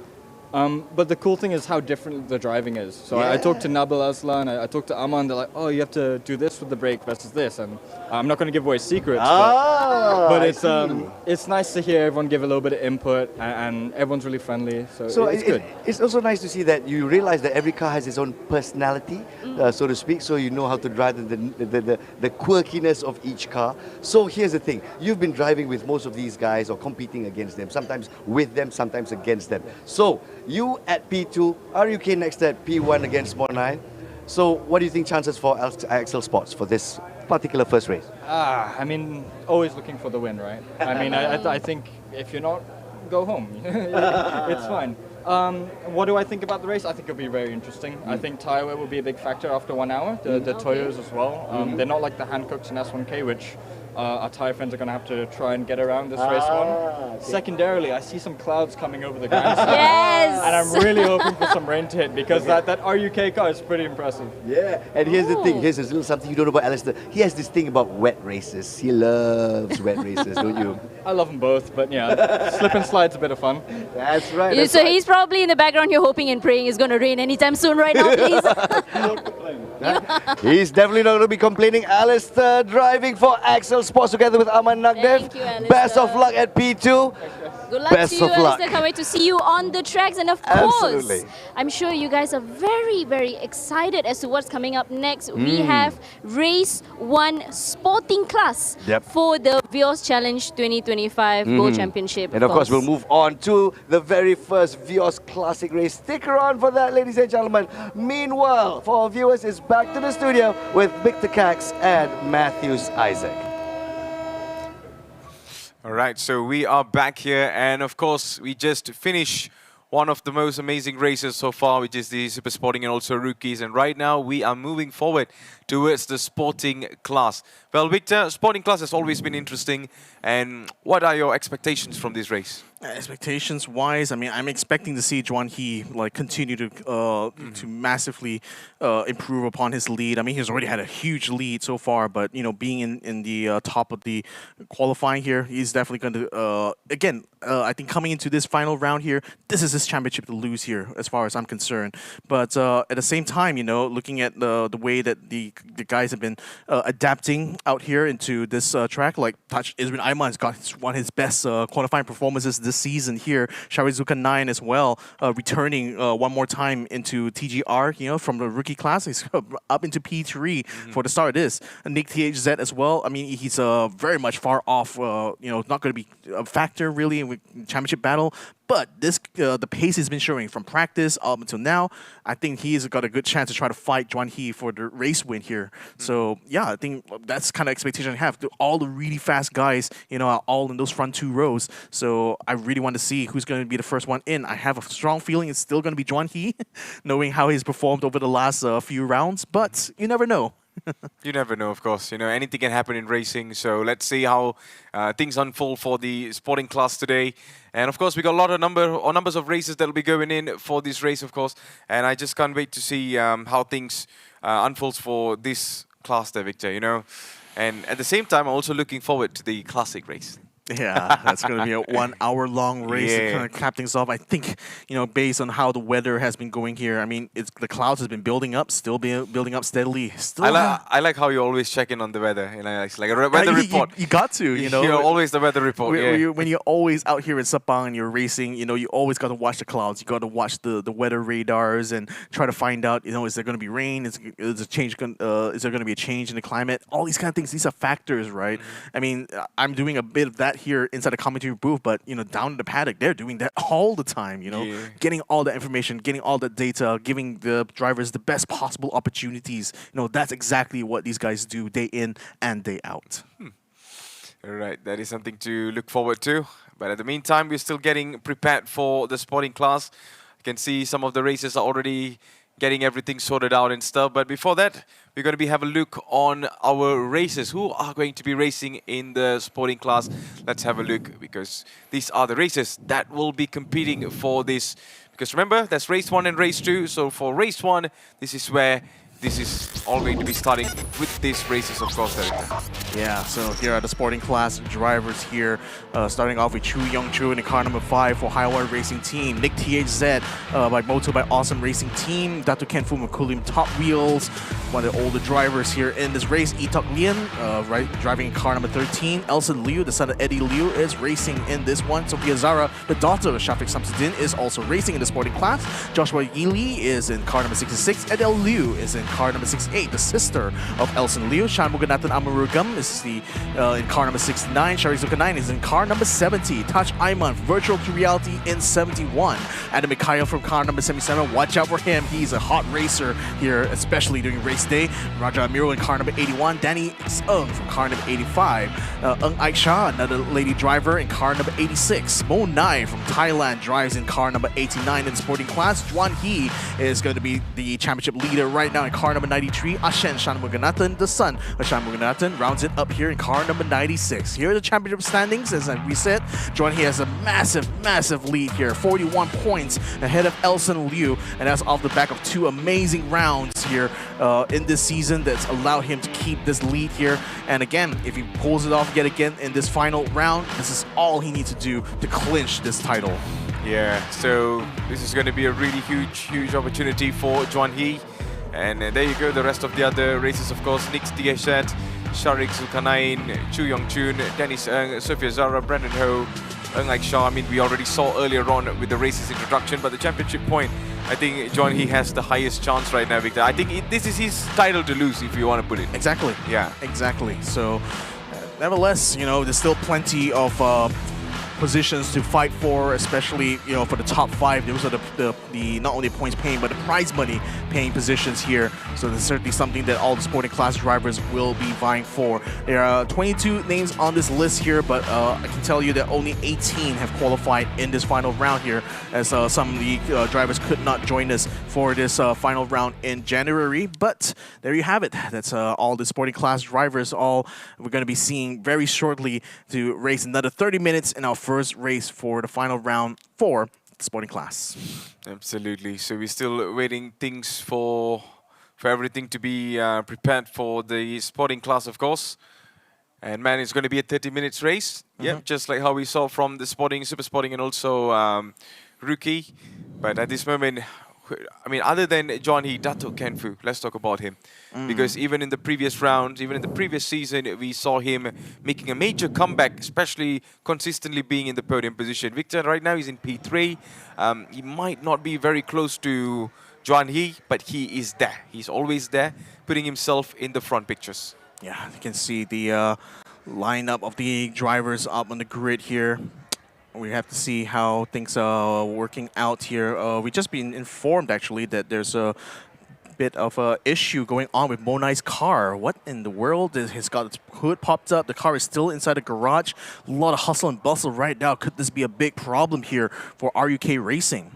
But the cool thing is how different the driving is. So I talked to Nabil Aslan, I talked to Aman, they're like, oh, you have to do this with the brake versus this. And I'm not going to give away secrets, but it's nice to hear everyone give a little bit of input, and everyone's really friendly, so it's good. It's also nice to see that you realize that every car has its own personality, so to speak, so you know how to drive the quirkiness of each car. So here's the thing, you've been driving with most of these guys or competing against them, sometimes with them, sometimes against them. So you at P2, RUK next at P1 against Monai. So what do you think chances for Axel Sports for this particular first race? I mean, always looking for the win, right? I mean, I think if you're not, go home. It's fine. What do I think about the race? I think it'll be very interesting. I think tyre wear will be a big factor after 1 hour. The Toyos as well. They're not like the Hancooks and S1K, which our tyre friends are going to have to try and get around this race one. Okay. Secondarily, I see some clouds coming over the grandstand. Yes! And I'm really hoping for some rain to hit, because that RUK car is pretty impressive. Yeah, and here's the thing, here's a little something you don't know about Alistair. He has this thing about wet races. He loves wet races, don't you? I love them both, but yeah, slip and slide's a bit of fun. That's right. So he's probably in the background here hoping and praying it's going to rain anytime soon right now, please. He's definitely not going to be complaining. Alistair driving for Axel Sports together with Aman Nagdev. Thank you, Alistair. Best of luck at P2. Good luck Best to you, of luck. Alistair. Can't wait to see you on the tracks. And of course, Absolutely. I'm sure you guys are very, very excited as to what's coming up next. We have Race 1 Sporting Class for the Vios Challenge 2025 GOLD Championship. And of course, we'll move on to the very first Vios Classic race. Stick around for that, ladies and gentlemen. Meanwhile, for our viewers, it's back to the studio with Victor Cax and Matthews Isaac. All right, so we are back here, and of course, we just finished one of the most amazing races so far, which is the Super Sporting and also Rookies. And right now, we are moving forward towards the Sporting class. Well, Victor, Sporting class has always been interesting. And what are your expectations from this race? Expectations wise, I mean, I'm expecting to see Juan He like continue to massively improve upon his lead. I mean, he's already had a huge lead so far, but you know, being in the top of the qualifying here, he's definitely going to again. I think coming into this final round here, this is his championship to lose here, as far as I'm concerned. But at the same time, you know, looking at the way that the guys have been adapting out here into this track, like Izrin Ayman's got one of his best qualifying performances this season here. Sharizuka 9 as well, returning one more time into TGR, you know, from the rookie class. He's up into P3 for the start of this. And Nick THZ as well. I mean, he's very much far off, you know, not going to be a factor really in championship battle. But this, the pace he's been showing from practice up until now, I think he's got a good chance to try to fight Juan He for the race win here. So yeah, I think that's kind of expectation I have. All the really fast guys, you know, are all in those front 2 rows. So I really want to see who's going to be the first one in. I have a strong feeling it's still going to be Juan He, knowing how he's performed over the last few rounds. But you never know. You never know, of course. You know, anything can happen in racing. So let's see how things unfold for the Sporting class today. And of course, we got a lot of numbers of races that will be going in for this race, of course. And I just can't wait to see how things unfolds for this class there, Victor. You know, and at the same time, I'm also looking forward to the classic race. Yeah, that's going to be a 1 hour long race to kind of cap things off. I think, you know, based on how the weather has been going here, I mean, the clouds has been building up, still building up steadily. I like how you always check in on the weather. You know, it's like a weather report. You got to, you know. You're always the weather report. When you're always out here in Sepang and you're racing, you know, you always got to watch the clouds. You got to watch the weather radars and try to find out, you know, is there going to be rain? Is there going to be a change in the climate? All these kind of things. These are factors, right? I mean, I'm doing a bit of that here inside the commentary booth, but you know, down in the paddock, they're doing that all the time. You know, getting all the information, getting all the data, giving the drivers the best possible opportunities. You know, that's exactly what these guys do day in and day out. All right, that is something to look forward to. But at the meantime, we're still getting prepared for the Sporting class. You can see some of the races are already getting everything sorted out and stuff. But before that, we're going to have a look on our races. Who are going to be racing in the Sporting class? Let's have a look, because these are the races that will be competing for this. Because remember, there's race 1 and race 2. So for race 1, this is where this is all going to be starting with these races, of course, Director. Yeah, so here are the sporting class drivers here, starting off with Chu Young-Chu in the car number 5 for Highwire Racing Team, Nick THZ by Moto by Awesome Racing Team, Datu Kenfu Makulim Top Wheels, one of the older drivers here in this race, Itok Lian driving in car number 13, Elson Liu, the son of Eddie Liu, is racing in this one, Sophia Zara, the daughter of Shafiq Samsudin, is also racing in the sporting class, Joshua Yili is in car number 66, Adele Liu is in car number 68, the sister of Elson Liu, Shanmuganathan Amarugam is in car number 69, Shari Zulkarnain is in car number 70, Taj Aiman, Virtual to Reality in 71, Adam Mikhail from car number 77, watch out for him, he's a hot racer here, especially during race day, Raja Amirul in car number 81, Danny Ng from car number 85, Ng Aisha, another lady driver in car number 86, Mo Nai from Thailand drives in car number 89 in the sporting class, Juan He is going to be the championship leader right now in car number 93, Ashen Shanmuganathan, the son of Shanmuganathan, rounds it up here in car number 96. Here are the championship standings, as we said. Juan He has a massive lead here, 41 points ahead of Elson Liu, and that's off the back of 2 amazing rounds here in this season that's allowed him to keep this lead here. And again, if he pulls it off yet again in this final round, this is all he needs to do to clinch this title. Yeah, so this is going to be a really huge opportunity for Juan He. And there you go, the rest of the other races, of course, Nick Stieshet, Sharik Zulkarnain, Chu Young-Chun, Dennis Ng, Sophia Zara, Brandon Ho, Ng Aisha. I mean, we already saw earlier on with the races introduction, but the championship point, I think Juan He has the highest chance right now, Victor. I think this is his title to lose, if you want to put it. Exactly. Yeah. Exactly. So, nevertheless, you know, there's still plenty of positions to fight for, especially, you know, for the top 5. Those are the not only points paying but the prize money paying positions here. So there's certainly something that all the sporting class drivers will be vying for. There are 22 names on this list here, but I can tell you that only 18 have qualified in this final round here, as some of the drivers could not join us for this final round in January. But there you have it. That's all the sporting class drivers, all we're going to be seeing very shortly to race another 30 minutes in our first race for the final round for the sporting class. Absolutely. So we're still waiting things for everything to be prepared for the sporting class, of course. And man, it's going to be a 30 minutes race. Yep, just like how we saw from the sporting, super sporting, and also rookie. But at this moment, I mean, other than Juan He, Dato Kenfu, let's talk about him. Because even in the previous rounds, even in the previous season, we saw him making a major comeback, especially consistently being in the podium position. Victor, right now, he's in P3. He might not be very close to Juan He, but he is there. He's always there, putting himself in the front pictures. Yeah, you can see the lineup of the drivers up on the grid here. We have to see how things are working out here. We've just been informed, actually, that there's a bit of an issue going on with Monai's car. What in the world? He's got its hood popped up. The car is still inside the garage. A lot of hustle and bustle right now. Could this be a big problem here for RUK Racing?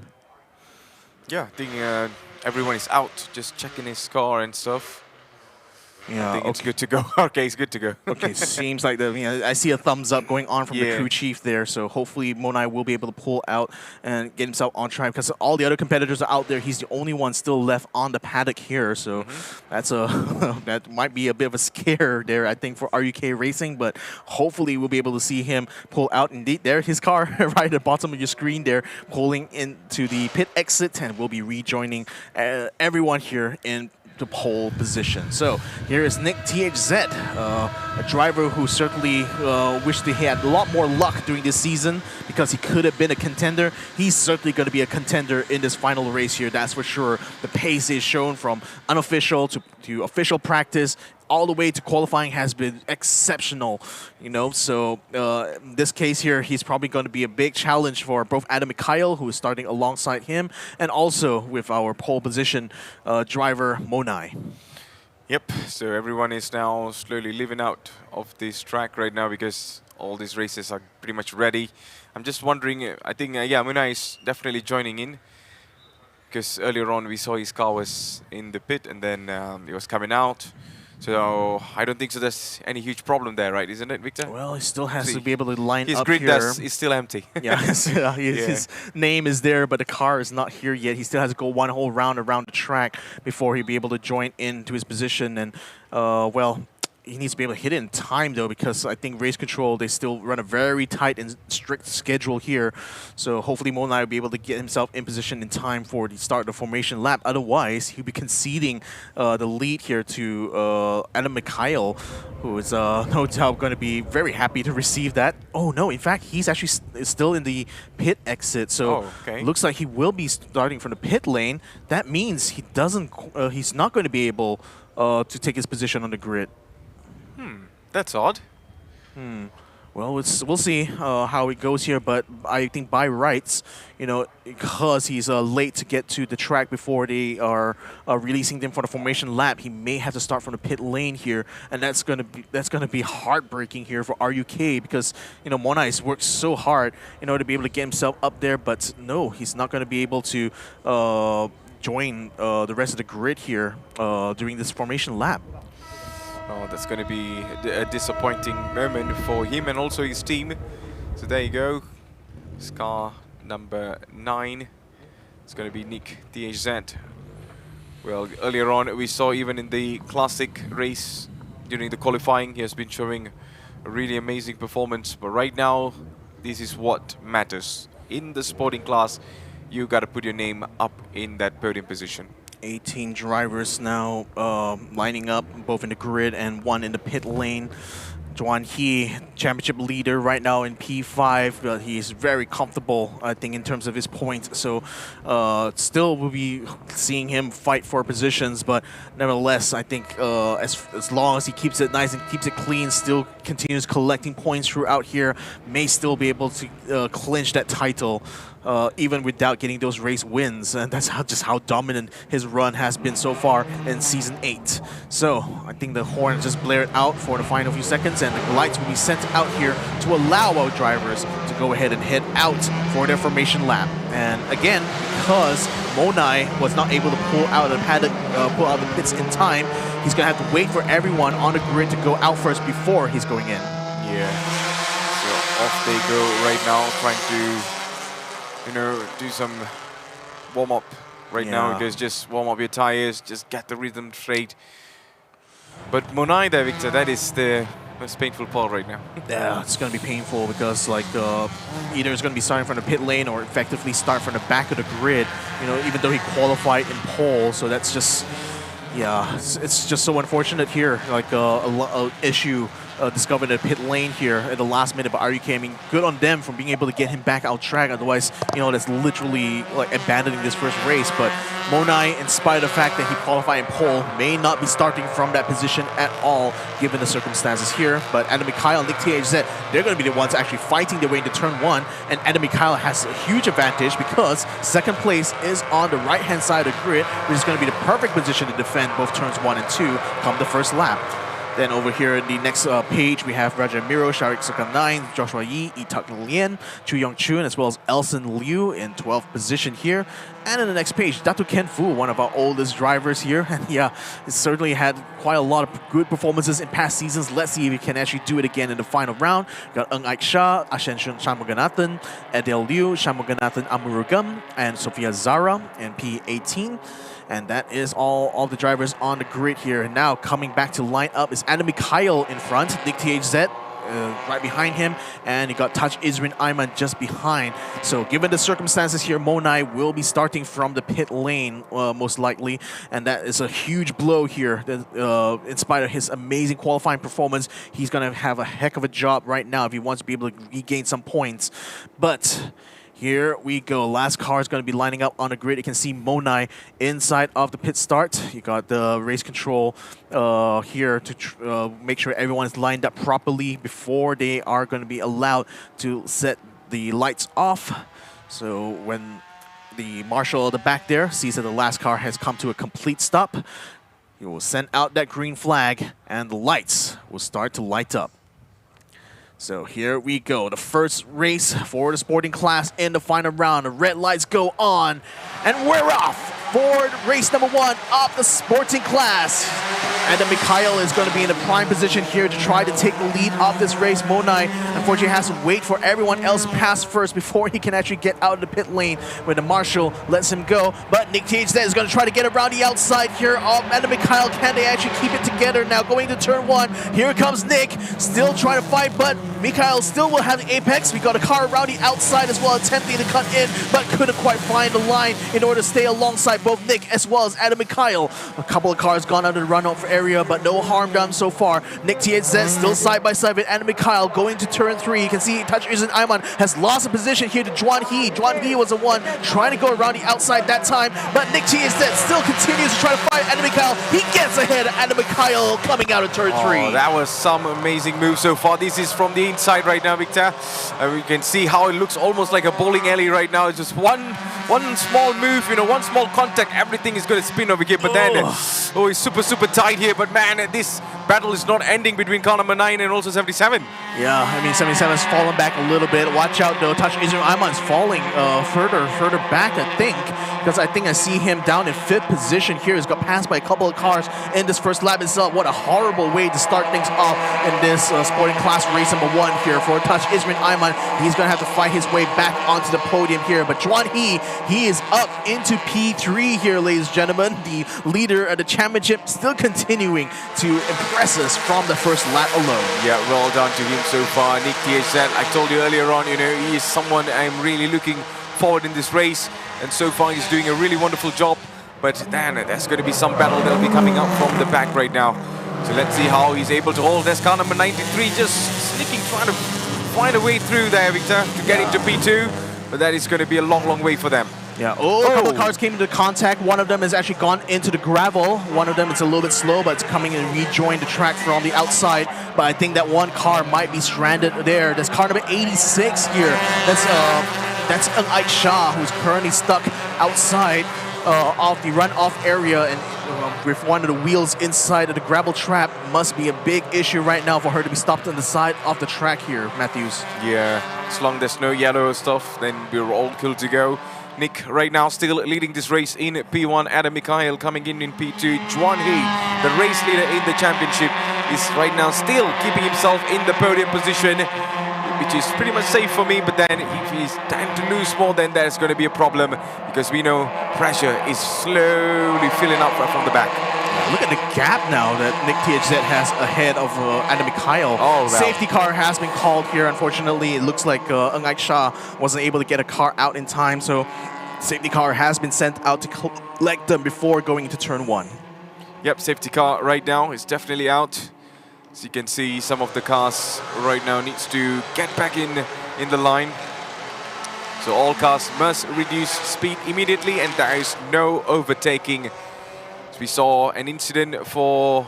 Yeah, I think everyone is out, just checking his car and stuff. Yeah, I think it's good to go. Okay, it's good to go. Okay, seems like I see a thumbs up going on from the crew chief there. So hopefully Monai will be able to pull out and get himself on track, because all the other competitors are out there. He's the only one still left on the paddock here. So that's that might be a bit of a scare there, I think, for RUK Racing. But hopefully we'll be able to see him pull out. Indeed, there his car right at the bottom of your screen there, pulling into the pit exit, and we'll be rejoining everyone here in the pole position. So here is Nick THZ, a driver who certainly wished he had a lot more luck during this season, because he could have been a contender. He's certainly going to be a contender in this final race here, that's for sure. The pace is shown from unofficial to official practice, all the way to qualifying has been exceptional, you know. So in this case here, he's probably going to be a big challenge for both Adam Mikhail, who is starting alongside him, and also with our pole position driver, Monai. Yep, so everyone is now slowly living out of this track right now, because all these races are pretty much ready. I'm just wondering, I think, yeah, Monai is definitely joining in, because earlier on we saw his car was in the pit, and then it was coming out. So I don't think so there's any huge problem there, right? Isn't it, Victor? Well, he still has to be able to line his up grid here. is still empty. Yeah, his name is there, but the car is not here yet. He still has to go one whole round around the track before he'll be able to join into his position. And, well, he needs to be able to hit it in time, though, because I think Race Control, they still run a very tight and strict schedule here. So hopefully Monai will be able to get himself in position in time for the start of the formation lap. Otherwise, he'll be conceding the lead here to Adam Mikhail, who is no doubt going to be very happy to receive that. Oh, no, in fact, he's actually still in the pit exit. So looks like he will be starting from the pit lane. That means he doesn't, he's not going to be able to take his position on the grid. That's odd. Well, we'll see how it goes here, but I think by rights, you know, because he's late to get to the track before they are releasing them for the formation lap, he may have to start from the pit lane here, and that's gonna be heartbreaking here for RUK because you know Monai's worked so hard in order to be able to get himself up there, but no, he's not going to be able to join the rest of the grid here during this formation lap. Oh, that's going to be a disappointing moment for him and also his team. So there you go. Car number 9. It's going to be Nick THZ. Well, earlier on we saw even in the classic race during the qualifying, he has been showing a really amazing performance. But right now, this is what matters. In the sporting class, you got to put your name up in that podium position. 18 drivers now lining up, both in the grid and one in the pit lane. Juan He, championship leader right now in P5, but he's very comfortable, I think, in terms of his points. So still we'll be seeing him fight for positions, but nevertheless, I think as long as he keeps it nice and keeps it clean, still continues collecting points throughout here, may still be able to clinch that title. Even without getting those race wins, and that's just how dominant his run has been so far in Season 8. So I think the horn just blared out for the final few seconds, and the lights will be sent out here to allow our drivers to go ahead and head out for their formation lap. And again, because Monai was not able to pull out of the paddock, pull out of the pits in time, he's going to have to wait for everyone on the grid to go out first before he's going in. Yeah. So off they go right now, trying to do some warm-up right now, because just warm up your tires, just get the rhythm straight. But Monai there, Victor, that is the most painful part right now. Yeah, it's going to be painful because like either it's going to be starting from the pit lane or effectively start from the back of the grid, you know, even though he qualified in pole. So that's just, yeah, it's just so unfortunate here, like a issue discovered a pit lane here at the last minute, but RUK, I mean, good on them for being able to get him back out track. Otherwise, you know, that's literally like abandoning this first race. But Monai, in spite of the fact that he qualified in pole, may not be starting from that position at all, given the circumstances here. But Adam Mikhail and Nick THZ, they're going to be the ones actually fighting their way into turn 1. And Adam Mikhail has a huge advantage because second place is on the right-hand side of the grid, which is going to be the perfect position to defend both turns 1 and 2 come the first lap. Then over here in the next page, we have Raja Miro, Sharik Sukan9, Joshua Yi, Itak Lien, Chu Yong Chun, as well as Elson Liu in 12th position here. And in the next page, Datu Ken Fu, one of our oldest drivers here. And yeah, he's certainly had quite a lot of good performances in past seasons. Let's see if he can actually do it again in the final round. Got Eng Aik Shah, Ashen Shanmuganathan, Adele Liu, Shanmuganathan Amurugam, and Sophia Zara in P18. And that is all the drivers on the grid here. And now coming back to line up is Adam Mikhail in front, Nick THZ right behind him, and you got Taj Izrin Ayman just behind. So given the circumstances here, Monai will be starting from the pit lane most likely, and that is a huge blow here. In spite of his amazing qualifying performance, he's going to have a heck of a job right now if he wants to be able to regain some points. But here we go. Last car is going to be lining up on the grid. You can see Monai inside of the pit start. You got the race control here to make sure everyone is lined up properly before they are going to be allowed to set the lights off. So when the marshal at the back there sees that the last car has come to a complete stop, he will send out that green flag and the lights will start to light up. So here we go, the first race for the sporting class in the final round. The red lights go on, and we're off for race number 1 of the sporting class. And then Mikhail is going to be in a prime position here to try to take the lead of this race. Monai, unfortunately, has to wait for everyone else pass first before he can actually get out of the pit lane when the marshal lets him go. But Nick THZ is going to try to get around the outside here of Adam Mikhail. Can they actually keep it together now? Going to turn 1. Here comes Nick, still trying to fight, but Mikhail still will have the apex. We got a car around the outside as well, attempting to cut in, but couldn't quite find the line in order to stay alongside both Nick as well as Adam Mikhail. A couple of cars gone under the runoff area, but no harm done so far. Nick THZ still side by side with Adam Mikhail going to turn 3. You can see Touch Isn't Ayman has lost a position here to Juan He. Juan He was the one trying to go around the outside that time, but Nick THZ still continues to try to fight Adam Mikhail. He gets ahead of Adam Mikhail coming out of turn 3. That was some amazing move so far. This is from the inside right now, Victor. We can see how it looks almost like a bowling alley right now. It's just one small move, you know, one small contact, everything is going to spin over here. But then, it's super tight here. But man, this battle is not ending between car number 9 and also 77. Yeah, I mean, 77 has fallen back a little bit. Watch out though, Touch Isn't Ayman is falling further back, I think, because I think I see him down in 5th position here. He's got passed by a couple of cars in this first lap itself. What a horrible way to start things off in this sporting class race number 1 here for Touch Isman Ayman. He's going to have to fight his way back onto the podium here. But Juan he is up into P3 here, ladies and gentlemen. The leader of the championship still continuing to impress us from the first lap alone. Yeah, well done to him so far. Nick THZ, I told you earlier on, you know, he is someone I'm really looking forward in this race. And so far he's doing a really wonderful job. But then there's going to be some battle that'll be coming up from the back right now. So let's see how he's able to hold. There's car number 93 just sneaking, trying to find a way through there, Victor, to get into P2. But that is going to be a long way for them. Yeah, a couple of cars came into contact. One of them has actually gone into the gravel. One of them is a little bit slow, but it's coming and rejoined the track from the outside. But I think that one car might be stranded there. There's car number 86 here. That's Ait Shah, who's currently stuck outside of the runoff area, and with one of the wheels inside of the gravel trap. Must be a big issue right now for her to be stopped on the side of the track here, Matthews. Yeah, as long as there's no yellow stuff, then we're all good to go. Nick right now still leading this race in P1. Adam Mikhail coming in P2. Juan He, the race leader in the championship, is right now still keeping himself in the podium position, which is pretty much safe for me. But then if he's time to lose more, then there's going to be a problem, because we know pressure is slowly filling up from the back. Look at the gap now that Nick THZ has ahead of Adam Mikhail. Oh, wow. Safety car has been called here. Unfortunately, it looks like Ait Shah wasn't able to get a car out in time, so safety car has been sent out to collect them before going into turn 1. Yep, safety car right now is definitely out. As you can see, some of the cars right now needs to get back in the line. So all cars must reduce speed immediately, and there is no overtaking. We saw an incident for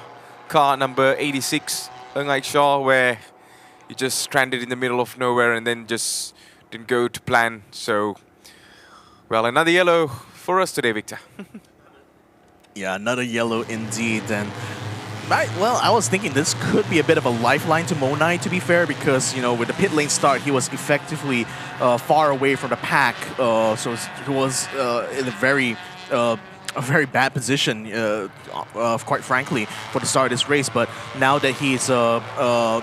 car number 86, Ait Shah, where he just stranded in the middle of nowhere and then just didn't go to plan. So, well, another yellow for us today, Victor. Yeah, another yellow indeed. And well, I was thinking this could be a bit of a lifeline to Monai, to be fair, because, you know, with the pit lane start, he was effectively far away from the pack. So he was in a very bad position, quite frankly, for the start of this race. But now that he's now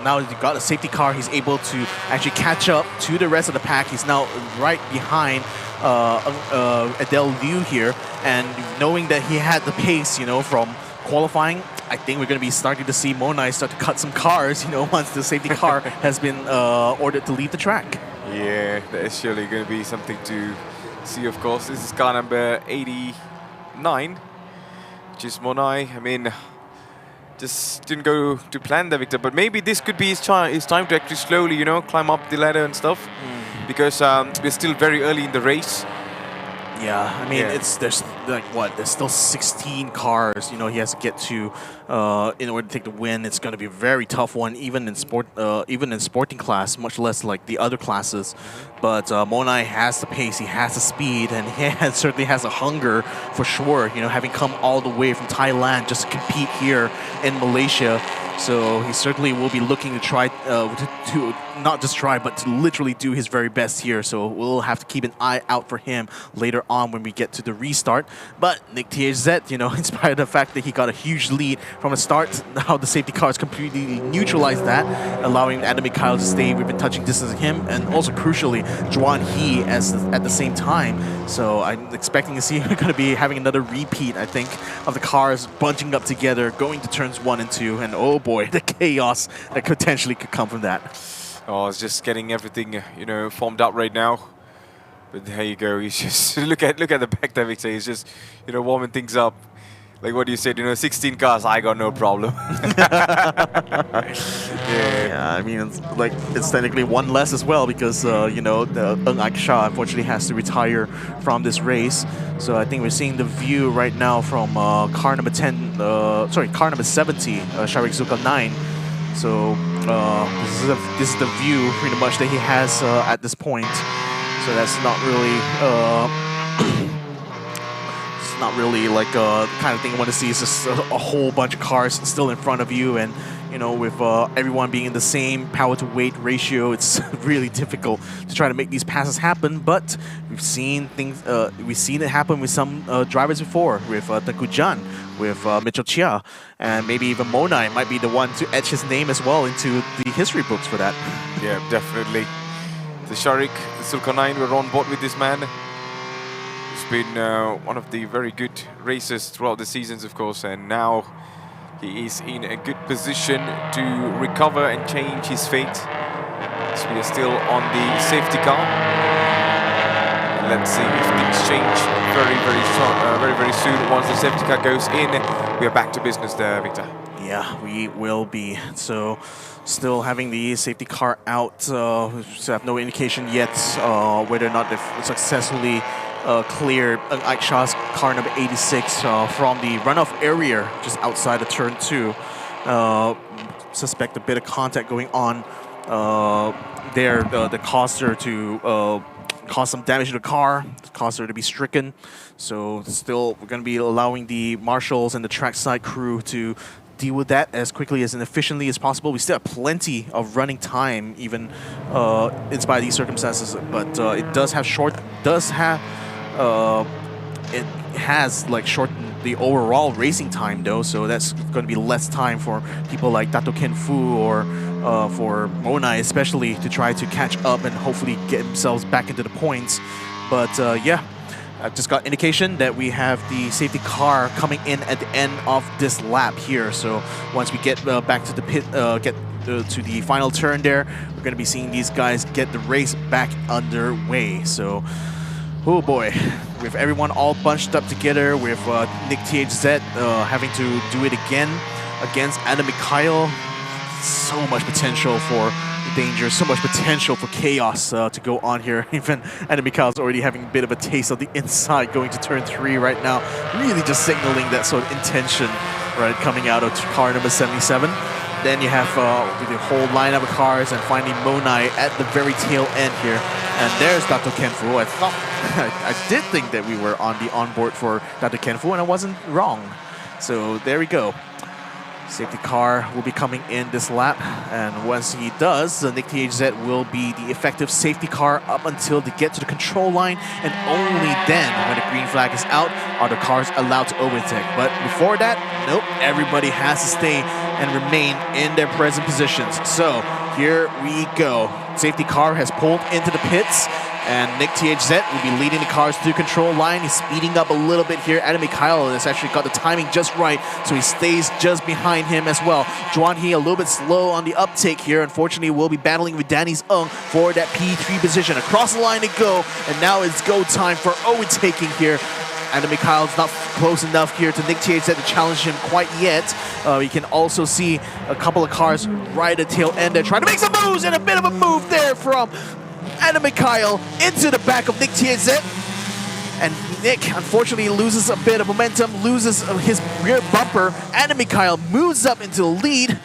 that he got a safety car, he's able to actually catch up to the rest of the pack. He's now right behind Adele Liu here, and knowing that he had the pace, you know, from qualifying, I think we're going to be starting to see Monai start to cut some cars, you know, once the safety car has been ordered to leave the track. Yeah, that is surely going to be something to see, of course. This is car number 89, which is Monai. I mean, just didn't go to plan there, Victor, but maybe this could be his time to actually slowly, you know, climb up the ladder and stuff, because we're still very early in the race. Yeah, I mean, there's like what? There's still 16 cars, you know, he has to get to in order to take the win. It's going to be a very tough one, even in sporting class, much less like the other classes. But Monai has the pace, he has the speed, and he certainly has a hunger for sure. You know, having come all the way from Thailand just to compete here in Malaysia. So he certainly will be looking to try to not just try, but to literally do his very best here. So we'll have to keep an eye out for him later on when we get to the restart. But Nick THZ, you know, in spite of the fact that he got a huge lead from the start, now the safety cars completely neutralized that, allowing Adam Mikhail to stay within touching distance of him, and also crucially, Juan He at the same time. So I'm expecting to see we're going to be having another repeat, I think, of the cars bunching up together, going to turns 1 and 2, and oh boy, the chaos that potentially could come from that. Oh, it's just getting everything, you know, formed up right now. But there you go. He's just look at the back there, Victor. He's just, you know, warming things up. Like what you said, you know, 16 cars, I got no problem. Yeah, I mean, it's technically one less as well because, you know, Ung Shah unfortunately has to retire from this race. So I think we're seeing the view right now from car number 10, car number 70, Sharik Zulka 9. So this is the view pretty much that he has at this point. So that's not really not really like the kind of thing you want to see. Is just a whole bunch of cars still in front of you, and you know, with everyone being in the same power to weight ratio, it's really difficult to try to make these passes happen. But we've seen things, we've seen it happen with some drivers before, with Tengku Jan, with Mitchell Chia, and maybe even Monai might be the one to etch his name as well into the history books for that. Yeah, definitely. The Sharik Zulkarnain were on board with this man. It's been one of the very good races throughout the seasons, of course, and now he is in a good position to recover and change his fate. So we are still on the safety car. And let's see if things change very soon. Once the safety car goes in, we are back to business there, Victor. Yeah, we will be. So still having the safety car out. So have no indication yet whether or not they've successfully cleared Aikshaw's car number 86 from the runoff area just outside of turn 2. Suspect a bit of contact going on there that caused her to cause some damage to the car, caused her to be stricken. So still, we're going to be allowing the marshals and the trackside crew to deal with that as quickly as and efficiently as possible. We still have plenty of running time, even in spite of these circumstances. But it does have it has like shortened the overall racing time though, so that's going to be less time for people like Dato Ken Fu or for Monai especially to try to catch up and hopefully get themselves back into the points. But yeah, I've just got indication that we have the safety car coming in at the end of this lap here. So once we get back to the pit, get to the final turn there, we're going to be seeing these guys get the race back underway. So, oh boy, with everyone all bunched up together, with Nick THZ having to do it again against Adam Mikhail. So much potential for danger, so much potential for chaos to go on here. Even Adam Mikhail's already having a bit of a taste of the inside going to turn 3 right now. Really just signaling that sort of intention, right, coming out of car number 77. Then you have the whole lineup of cars and finally Monai at the very tail end here. And there's Dr. Kenfu. I thought, I did think that we were on the onboard for Dr. Kenfu, and I wasn't wrong. So there we go. Safety car will be coming in this lap, and once he does, Nick THZ will be the effective safety car up until they get to the control line, and only then, when the green flag is out, are the cars allowed to overtake. But before that, nope, everybody has to stay and remain in their present positions. So here we go. Safety car has pulled into the pits, and Nick THZ will be leading the cars to the control line. He's speeding up a little bit here. Adam Mikhail has actually got the timing just right, so he stays just behind him as well. Juan He a little bit slow on the uptake here. Unfortunately, we'll be battling with Danny's Ung for that P3 position. Across the line to go, and now it's go time for overtaking here. Adam Mikhail's not close enough here to Nick THZ to challenge him quite yet. We can also see a couple of cars right at the tail end there trying to make some moves, and a bit of a move there from Adam Mikhail into the back of Nick THZ. And Nick, unfortunately, loses a bit of momentum, loses his rear bumper. Adam Mikhail moves up into the lead.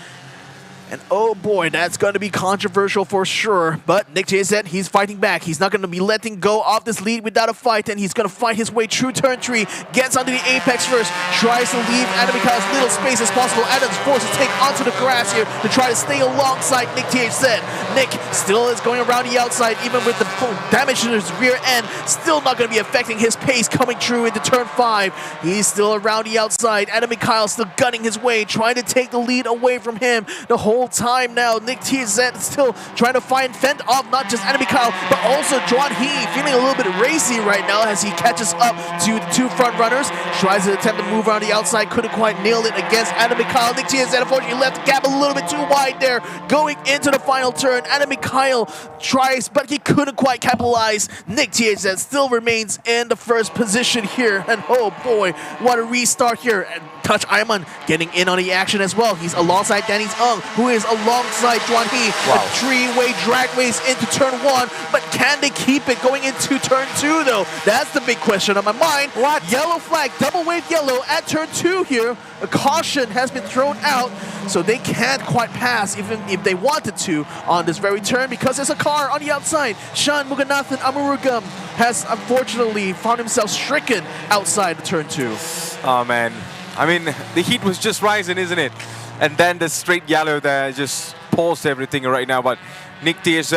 And oh boy, that's going to be controversial for sure. But Nick JZ, he's fighting back. He's not going to be letting go of this lead without a fight, and he's going to fight his way through turn 3. Gets onto the apex first, tries to leave Adam Mikhail's little space as possible. Adam's forced to take onto the grass here to try to stay alongside Nick THZ. Nick still is going around the outside, even with the full damage to his rear end. Still not going to be affecting his pace coming through into turn 5. He's still around the outside. Adam Mikhail still gunning his way, trying to take the lead away from him the whole time now. Nick TZ still trying to fend off not just Adam Mikhail, but also Juan He, feeling a little bit racy right now as he catches up to the 2 front runners. Tries to attempt to move around the outside, couldn't quite nail it against Adam Mikhail. Nick TZ unfortunately left the gap a little bit too wide there. Going into the final turn, Adam Mikhail tries, but he couldn't quite capitalize. Nick TZ still remains in the first position here, and oh boy, what a restart here. And Touch Ayman getting in on the action as well. He's alongside Danny's Ung, who is alongside Juan He. Wow. A 3-way drag race into turn 1, but can they keep it going into turn 2 though? That's the big question on my mind. What? Yellow flag, double wave yellow at turn 2 here. A caution has been thrown out, so they can't quite pass even if they wanted to on this very turn because there's a car on the outside. Shan Muganathan Amurugam has unfortunately found himself stricken outside the turn 2. Oh man, I mean, the heat was just rising, isn't it? And then the straight yellow there just paused everything right now. But Nick TZ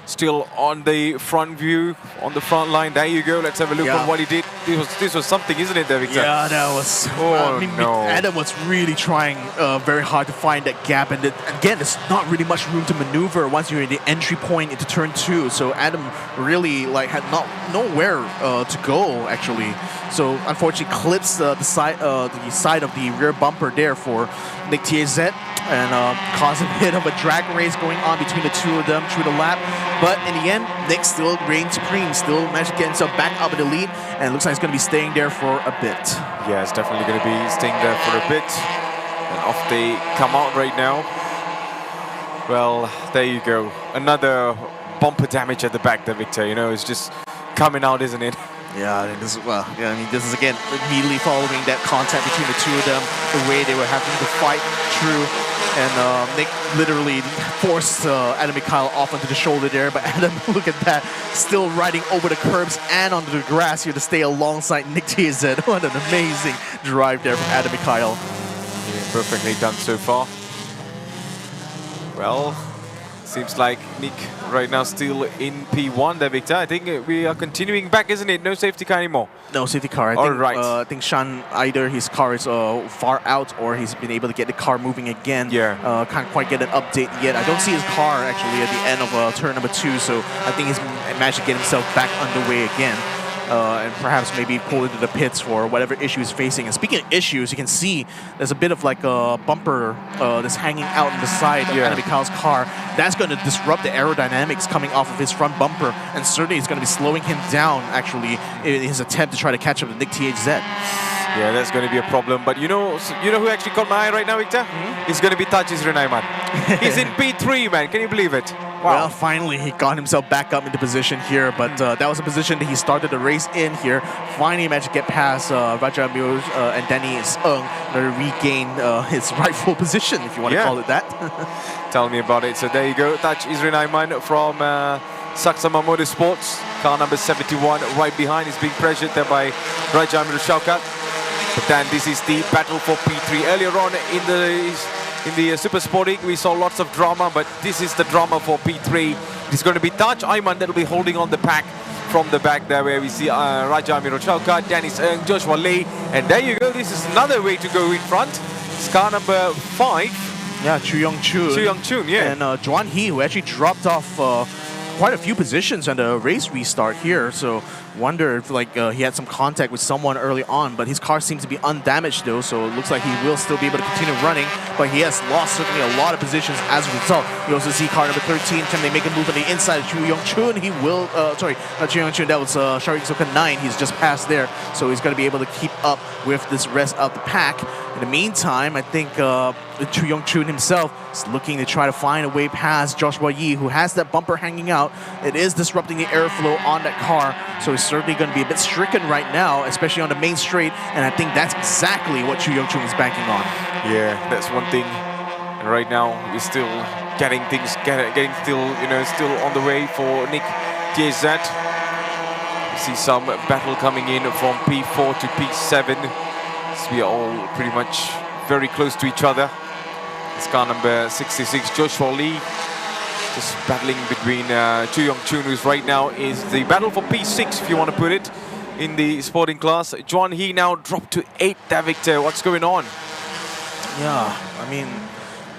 still on the front view, on the front line. There you go. Let's have a look at what he did. This was something, isn't it, there, Victor? Yeah, that was. Oh, no. Adam was really trying very hard to find that gap, and again, there's not really much room to maneuver once you're in the entry point into turn 2. So Adam really had nowhere to go actually. So unfortunately, clips the side of the rear bumper there for Nick TZ. And caused a bit of a drag race going on between the 2 of them through the lap. But in the end, Nick still reigned supreme, still managed to get himself back up in the lead, and it looks like he's going to be staying there for a bit. Yeah, it's definitely going to be staying there for a bit. And off they come out right now. Well, there you go. Another bumper damage at the back there, Victor. You know, it's just coming out, isn't it? Yeah, this is again immediately following that contact between the 2 of them, the way they were having to fight through. And Nick literally forced Adam Mikhail off onto the shoulder there, but Adam, look at that, still riding over the curbs and onto the grass here to stay alongside Nick TZ. What an amazing drive there from Adam Mikhail. Yeah, perfectly done so far. Well, seems like Nick right now still in P1 there, Victor. I think we are continuing back, isn't it? No safety car anymore. No safety car. I think Shan, either his car is far out or he's been able to get the car moving again. Yeah. Can't quite get an update yet. I don't see his car actually at the end of turn number 2, so I think he's managed to get himself back underway again. And perhaps maybe pull into the pits for whatever issue he's facing. And speaking of issues, you can see there's a bit of like a bumper that's hanging out on the side of Adam Mikhail's car. That's going to disrupt the aerodynamics coming off of his front bumper, and certainly it's going to be slowing him down actually in his attempt to try to catch up to Nick THZ. Yeah, that's going to be a problem. But you know who actually caught my eye right now, Victor? It's going to be Touch Renaiman. He's in P3, man. Can you believe it? Wow. Well, finally he got himself back up into position here, but that was a position that he started the race in here. Finally managed to get past Raja Mioj and Dennis Ung to regain his rightful position, if you want to call it that. Tell me about it. So there you go. Touch Renaiman from Saksama Motorsports. Car number 71 right behind. He's being pressured there by Raja Amir Shaukat. But then this is the battle for P3. Earlier on in the Super Sporting, we saw lots of drama, but this is the drama for P3. It's going to be Touch Ayman that will be holding on the pack from the back there, where we see Raja Amir Chaukat, Dennis Ung, Joshua Lee. And there you go. This is another way to go in front. It's car number 5. Yeah, Chu Young Chun, yeah. And Juan He, who actually dropped off quite a few positions on the race restart here. So wonder if he had some contact with someone early on, but his car seems to be undamaged though, so it looks like he will still be able to continue running, but he has lost certainly a lot of positions as a result. You also see car number 13, can they make a move on the inside of Chu Young Chun? He will, sorry, not Chu Young Chun, that was Sharik Soka 9, he's just passed there, so he's going to be able to keep up with this rest of the pack. In the meantime, I think Chu Young Chun himself is looking to try to find a way past Joshua Yi, who has that bumper hanging out. It is disrupting the airflow on that car, so he's certainly going to be a bit stricken right now, especially on the main straight, and I think that's exactly what Chu Young Chun is banking on. Yeah, that's one thing And right now, we're still getting things, still on the way for Nick TZ. We see some battle coming in from P4 to P7. So we are all pretty much very close to each other. It's car number 66, Joshua Lee, just battling between Chu Yong Chun, who's right now is the battle for P6, if you want to put it, in the sporting class. Juan He now dropped to 8th there, Victor. What's going on? Yeah, I mean,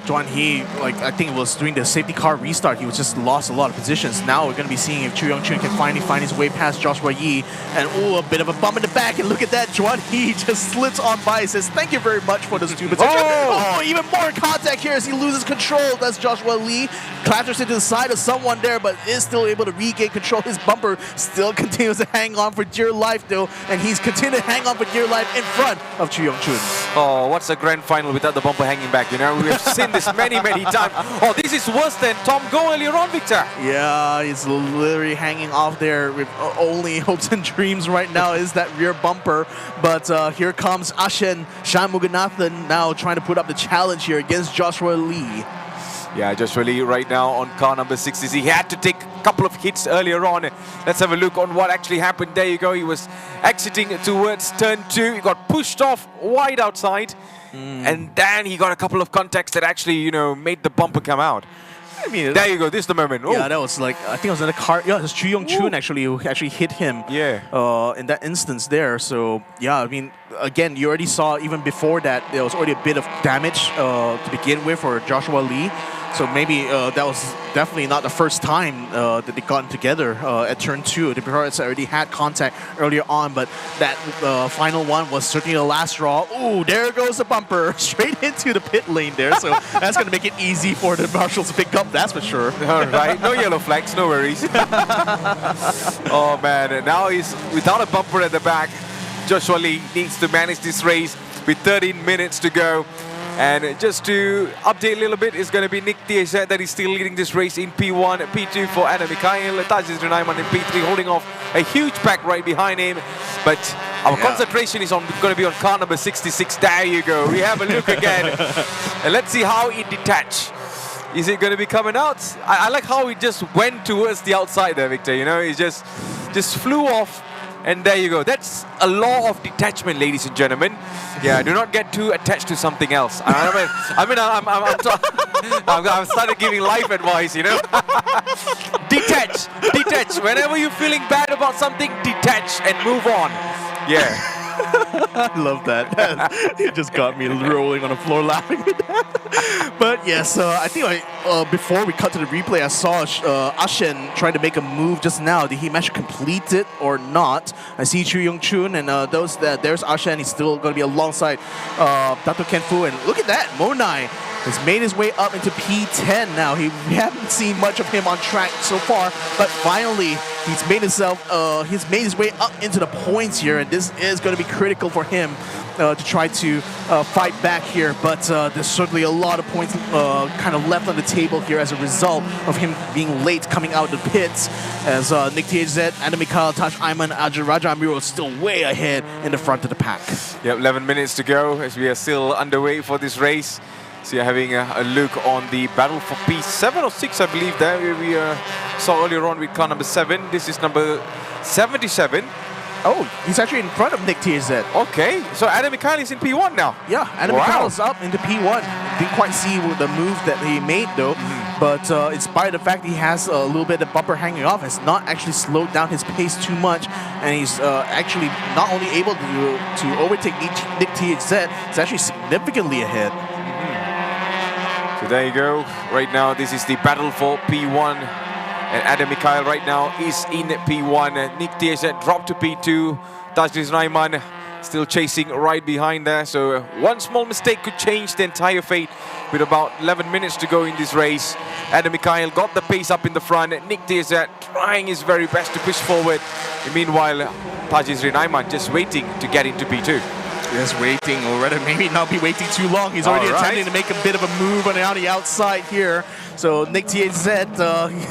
Juan He, I think it was during the safety car restart, he was just lost a lot of positions. Now we're going to be seeing if Chu Yong Chun can finally find his way past Joshua Yi. And a bit of a bump in the back, and look at that, Juan He just slips on by, says thank you very much for this 2 position. Oh, even more contact here as he loses control. That's Joshua Lee, clatters into the side of someone there, but is still able to regain control. His bumper still continues to hang on for dear life though, and he's continuing to hang on for dear life in front of Chu Yong Chun. Oh, what's a grand final without the bumper hanging back, you know? We've seen this many times. Oh, this is worse than Tom Go earlier on, Victor. Yeah, he's literally hanging off there with only hopes and dreams right now is that rear bumper. But here comes Ashen Shanmuganathan now trying to put up the challenge here against Joshua Lee. Yeah, Joshua Lee right now on car number 60. He had to take a couple of hits earlier on. Let's have a look on what actually happened. There you go. He was exiting towards turn 2. He got pushed off wide outside. And then he got a couple of contacts that actually, made the bumper come out. I mean, there you go. This is the moment. Yeah, that was I think it was in the car. Yeah, it was Chu Yong Chun actually who actually hit him. Yeah. In that instance there. So yeah, I mean, again, you already saw even before that there was already a bit of damage to begin with for Joshua Lee. So maybe that was definitely not the first time that they gotten together at turn 2. The Pirates already had contact earlier on, but that final one was certainly the last straw. Ooh, there goes the bumper straight into the pit lane there. So that's going to make it easy for the marshals to pick up, that's for sure. All right, no yellow flags, no worries. Oh man, and now he's without a bumper at the back. Joshua Lee needs to manage this race with 13 minutes to go. And just to update a little bit, it's going to be Nick Tieshet that is still leading this race in P1, P2 for Adam Mikhail, Tajis Runaiman in P3, holding off a huge pack right behind him. But our concentration is going to be on car number 66. There you go. We have a look again. And let's see how it detached. Is it going to be coming out? I like how it just went towards the outside there, Victor. It just flew off. And there you go. That's a law of detachment, ladies and gentlemen. Yeah, do not get too attached to something else. I'm started giving life advice, Detach. Whenever you're feeling bad about something, detach and move on. Yeah. I love that. It just got me rolling on the floor laughing at that. But yes, I think before we cut to the replay, I saw Ashen trying to make a move just now. Did he manage to complete it or not? I see Chu Yong Chun and there's Ashen. He's still going to be alongside Dato Ken Fu. And look at that, Monai has made his way up into P10 now. We haven't seen much of him on track so far, but finally he's made his way up into the points here, and this is going to be critical for him to try to fight back here. But there's certainly a lot of points kind of left on the table here as a result of him being late coming out of the pits, as Nick THZ, Adam Mikhail, Tash Ayman, Ajay Raja Amiro still way ahead in the front of the pack. Yep, 11 minutes to go as we are still underway for this race. So you're having a look on the battle for P7 or 6, I believe, there we saw earlier on with car number 7. This is number 77. Oh, he's actually in front of Nick TZ. Okay, so Adam Mikhail is in P1 now. Yeah, Adam Mikhail is up into P1. Didn't quite see the move that he made though, but in spite of the fact he has a little bit of bumper hanging off, has not actually slowed down his pace too much, and he's actually not only able to overtake Nick TZ, he's actually significantly ahead. So there you go. Right now, this is the battle for P1. And Adam Mikhail right now is in P1. Nick TZ dropped to P2. Tajis Raiman still chasing right behind there. So one small mistake could change the entire fate with about 11 minutes to go in this race. Adam Mikhail got the pace up in the front. Nick TZ trying his very best to push forward. And meanwhile, Tajis Raiman just waiting to get into P2. Just waiting, or rather maybe not be waiting too long. He's already attempting to make a bit of a move on the outside here. So Nick TZ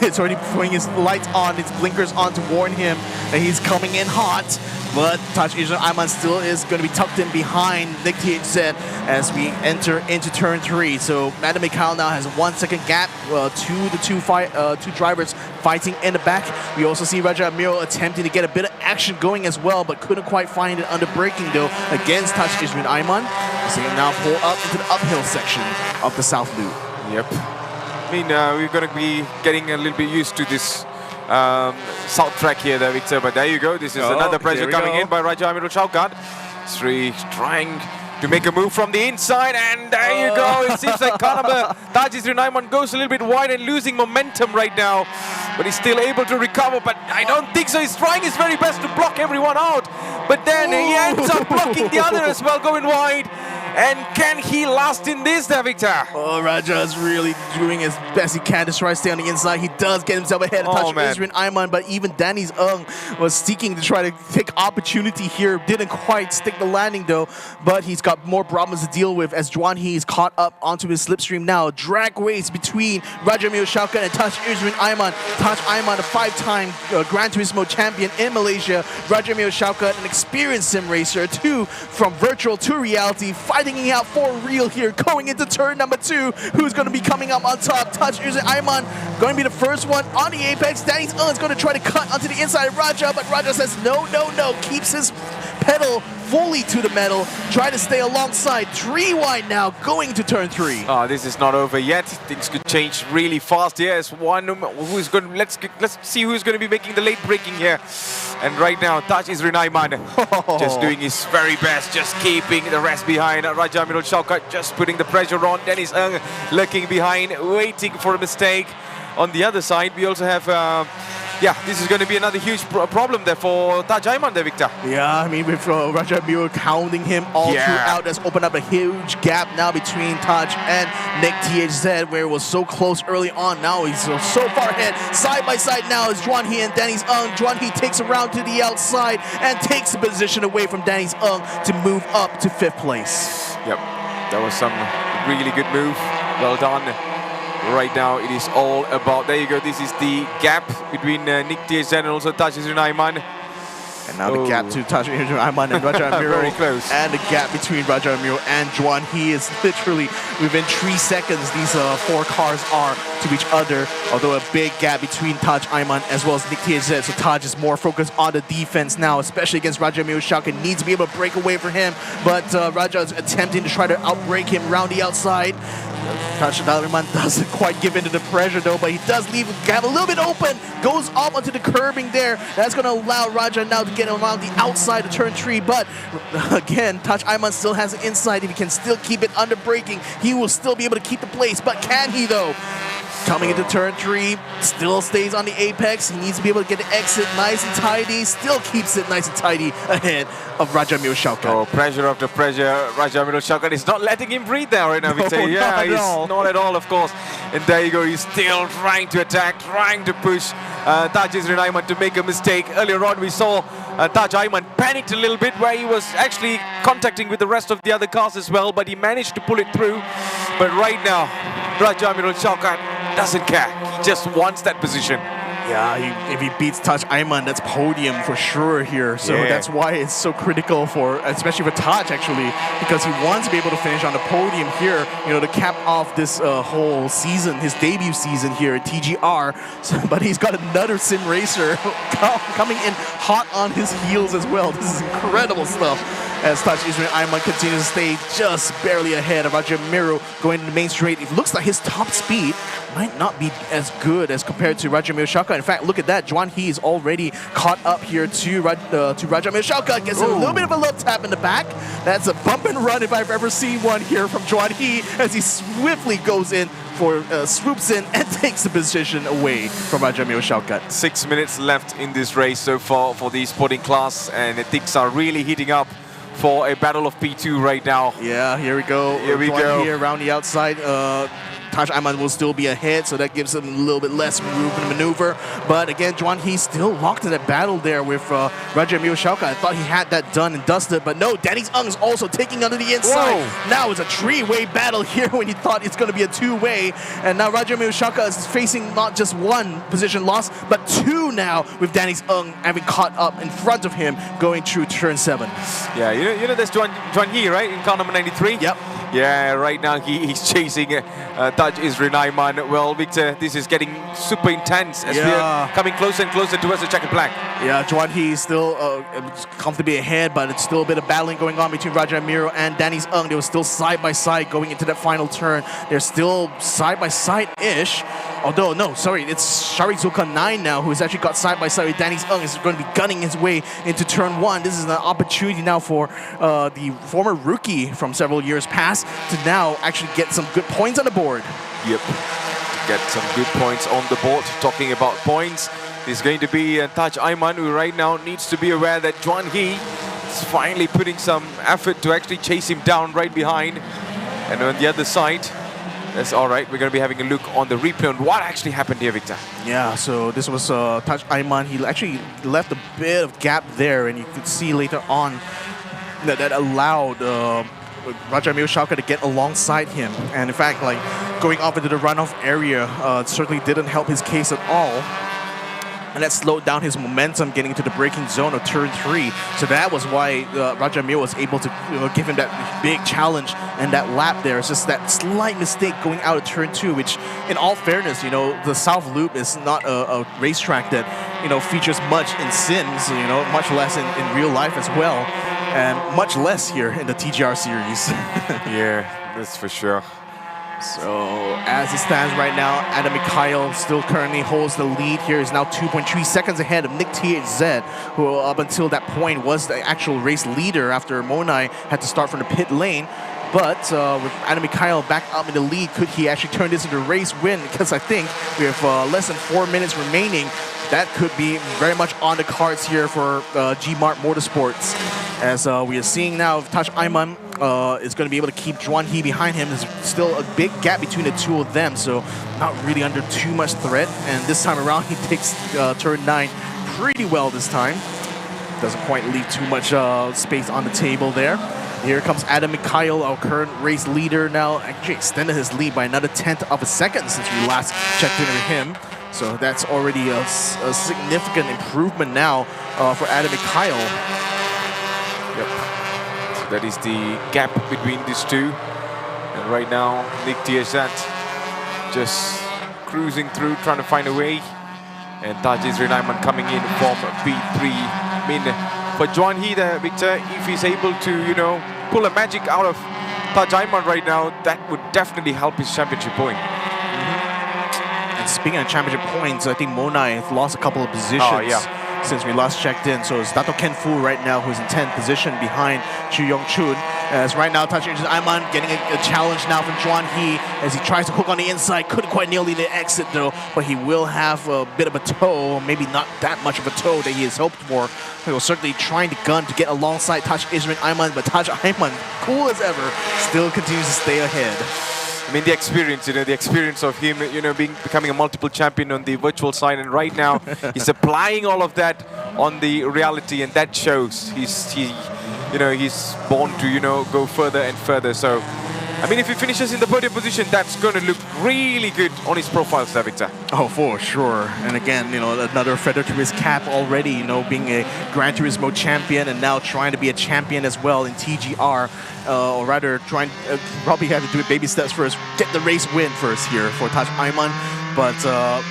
is already putting his lights on, his blinkers on to warn him that he's coming in hot. but Taj Isran Ayman still is going to be tucked in behind Nick THZ as we enter into turn 3. So Madam Mikhail now has 1 second gap to the two drivers fighting in the back. We also see Raja Amiro attempting to get a bit of action going as well, but couldn't quite find it under braking though against Taj Isran Ayman. So he now pull up into the uphill section of the South Loop. Yep. I mean, we're going to be getting a little bit used to this south track here there, Victor, but there you go. This is another pressure coming in by Raja Amirul Shaukat. Sri trying to make a move from the inside, and there you go. It seems like car number Taj Isran Ayman goes a little bit wide and losing momentum right now, but he's still able to recover, but I don't think so. He's trying his very best to block everyone out, but then he ends up blocking the other as well, going wide. And can he last in this there, Victor? Oh, Raja is really doing his best he can to try to stay on the inside. He does get himself ahead of Taj Isran Ayman, but even Danny's was seeking to try to take opportunity here. Didn't quite stick the landing though, but he's got more problems to deal with as Juan He is caught up onto his slipstream now. Drag race between Raja Amiro Shaukat and Taj Isran Ayman. Taj Ayman, a 5-time Gran Turismo champion in Malaysia. Raja Amiro Shaukat, an experienced sim racer, too, from virtual to reality, fighting it out for real here, going into turn number 2. Who's going to be coming up on top? Taj Isran Ayman going to be the first one on the apex. Danny's is going to try to cut onto the inside of Raja, but Raja says no, no, no. Keeps his pedal fully to the metal, try to stay alongside. 3 wide now, going to turn 3. Oh, this is not over yet. Things could change really fast here. As one who's going to, let's see who's going to be making the late braking here. And right now, Taj Isran Ayman just doing his very best, just keeping the rest behind. Raja Amirul Shaukat just putting the pressure on. Dennis Ng lurking behind, waiting for a mistake. On the other side, we also have yeah, this is going to be another huge problem there for Taj Ayman there, Victor. Yeah, I mean, with Raja Amiro hounding him all throughout, that's opened up a huge gap now between Taj and Nick THZ, where it was so close early on. Now he's so far ahead. Side by side now is Juan He and Danny's Juan He takes around to the outside and takes the position away from Danny's to move up to 5th place. Yep, that was some really good move. Well done. Right now, it is all about, there you go, this is the gap between Nick THZ and also Taj Isran Ayman. And now the gap to Taj Isran Ayman and Raja Amiro. Very close. And the gap between Raja Amiro and Juan He is literally within 3 seconds. These 4 cars are to each other, although a big gap between Taj Ayman as well as Nick THZ. So Taj is more focused on the defense now, especially against Raja Amiro Shaukat. Needs to be able to break away from him, but Raja is attempting to try to outbreak him around the outside. Taj Ayman doesn't quite give in to the pressure though, but he does leave the gap a little bit open, goes off onto the curbing there. That's going to allow Raja now to get around the outside of turn 3, but again, Taj Ayman still has the inside. If he can still keep it under braking, he will still be able to keep the place, but can he though? Coming into turn 3, still stays on the apex. He needs to be able to get the exit nice and tidy. Still keeps it nice and tidy ahead of Raja Amiro Shaukat. Oh, pressure after pressure. Raja Amiro Shaukat is not letting him breathe there right now, Victor. No, yeah, he's not at all, of course. And there you go. He's still trying to attack, trying to push Taj Isran Ayman to make a mistake. Earlier on, we saw Taj Ayman panicked a little bit where he was actually contacting with the rest of the other cars as well, but he managed to pull it through. But right now, Raja Amiro Shaukat doesn't care. He just wants that position. Yeah, if he beats Taj Ayman, that's podium for sure here. So that's why it's so critical for, especially for Taj actually, because he wants to be able to finish on the podium here, you know, to cap off this whole season, his debut season here at TGR. So, but he's got another sim racer coming in hot on his heels as well. This is incredible stuff. As Taj Isran Ayman continues to stay just barely ahead of Raja Amiro going to the main straight. It looks like his top speed might not be as good as compared to Raja Amiro Shaukat. In fact, look at that. Juan He is already caught up here to Raja Amiro Shaukat. Gets a little bit of a love tap in the back. That's a bump and run if I've ever seen one here from Juan He as he swiftly goes in for swoops in and takes the position away from Raja Amiro Shaukat. 6 minutes left in this race so far for the sporting class, and things are really heating up for a battle of P2 right now. Yeah, here we go. Here we go. Here around the outside. Taj Ayman will still be ahead, so that gives him a little bit less room to maneuver. But again, Juan He still locked in that battle there with Raja Miyoshoka. I thought he had that done and dusted, but no, Danny Ng is also taking under the inside. Whoa. Now it's a three-way battle here when you thought it's going to be a two-way. And now Raja Miyoshoka is facing not just one position loss, but two now, with Danny Ng having caught up in front of him going through turn 7. Yeah, you know that's Juan He, right? In car number 93? Yep. Yeah, right now he's chasing Taj Isrin Ayman. Well, Victor, this is getting super intense as we're coming closer and closer towards the checkered flag. Yeah, Juan He is still comfortably ahead, but it's still a bit of battling going on between Raja Miro and Danny Ng. They were still side by side going into that final turn. They're still side by side-ish. Although, no, sorry, it's Sharik Zulkan 9 now who's actually got side by side with Danny Ng. Is going to be gunning his way into turn 1. This is an opportunity now for the former rookie from several years past to now actually get some good points on the board. Yep, get some good points on the board. Talking about points, it's going to be Taj Ayman, who right now needs to be aware that Juan He is finally putting some effort to actually chase him down right behind. And on the other side, that's all right. We're going to be having a look on the replay on what actually happened here, Victor. Yeah, so this was Taj Ayman. He actually left a bit of gap there, and you could see later on that allowed Raja Miyoshoka to get alongside him. And in fact, like going off into the runoff area certainly didn't help his case at all. And that slowed down his momentum getting into the braking zone of turn 3. So that was why Raja Mio was able to give him that big challenge and that lap there. It's just that slight mistake going out of turn 2, which in all fairness, the South Loop is not a racetrack that, features much in Sims, much less in real life as well. And much less here in the TGR series. Yeah, that's for sure. So as it stands right now, Adam Mikhail still currently holds the lead here. Is now 2.3 seconds ahead of Nick THZ, who up until that point was the actual race leader after Monai had to start from the pit lane. But with Adam Mikhail back up in the lead, could he actually turn this into a race win? Because I think we have less than 4 minutes remaining. That could be very much on the cards here for G-Mart Motorsports. As we are seeing now, Taj Ayman is going to be able to keep Juan He behind him. There's still a big gap between the two of them, so not really under too much threat. And this time around, he takes turn 9 pretty well this time. Doesn't quite leave too much space on the table there. Here comes Adam Mikhail, our current race leader now. Actually extended his lead by another 1/10 of a second since we last checked in with him. So that's already a significant improvement now for Adam Mikhail. Yep. So that is the gap between these two. And right now, Nick THZ just cruising through, trying to find a way. And Taj Isrin Ayman coming in from P3. I mean, for Juan He there, Victor, if he's able to, pull a magic out of Taj Ayman right now, that would definitely help his championship point. And speaking of championship points, I think Monai has lost a couple of positions since we last checked in. So it's Dato Ken Fu right now who's in 10th position behind Chu Yong Chun. As right now, Taj Isrin Ayman getting a challenge now from Juan He as he tries to hook on the inside. Couldn't quite nail the exit though, but he will have a bit of a toe, maybe not that much of a toe that he has hoped for. He was certainly trying to gun to get alongside Taj Isrin Ayman, but Taj Ayman, cool as ever, still continues to stay ahead. I mean, the experience of him, becoming a multiple champion on the virtual side, and right now he's applying all of that on the reality, and that shows. He's born to, go further and further. So, I mean, if he finishes in the podium position, that's going to look really good on his profile, Sir Victor. Oh, for sure. And again, another feather to his cap already, being a Gran Turismo champion and now trying to be a champion as well in TGR. Or rather, probably have to do it baby steps first. Get the race win first here for Taj Ayman. But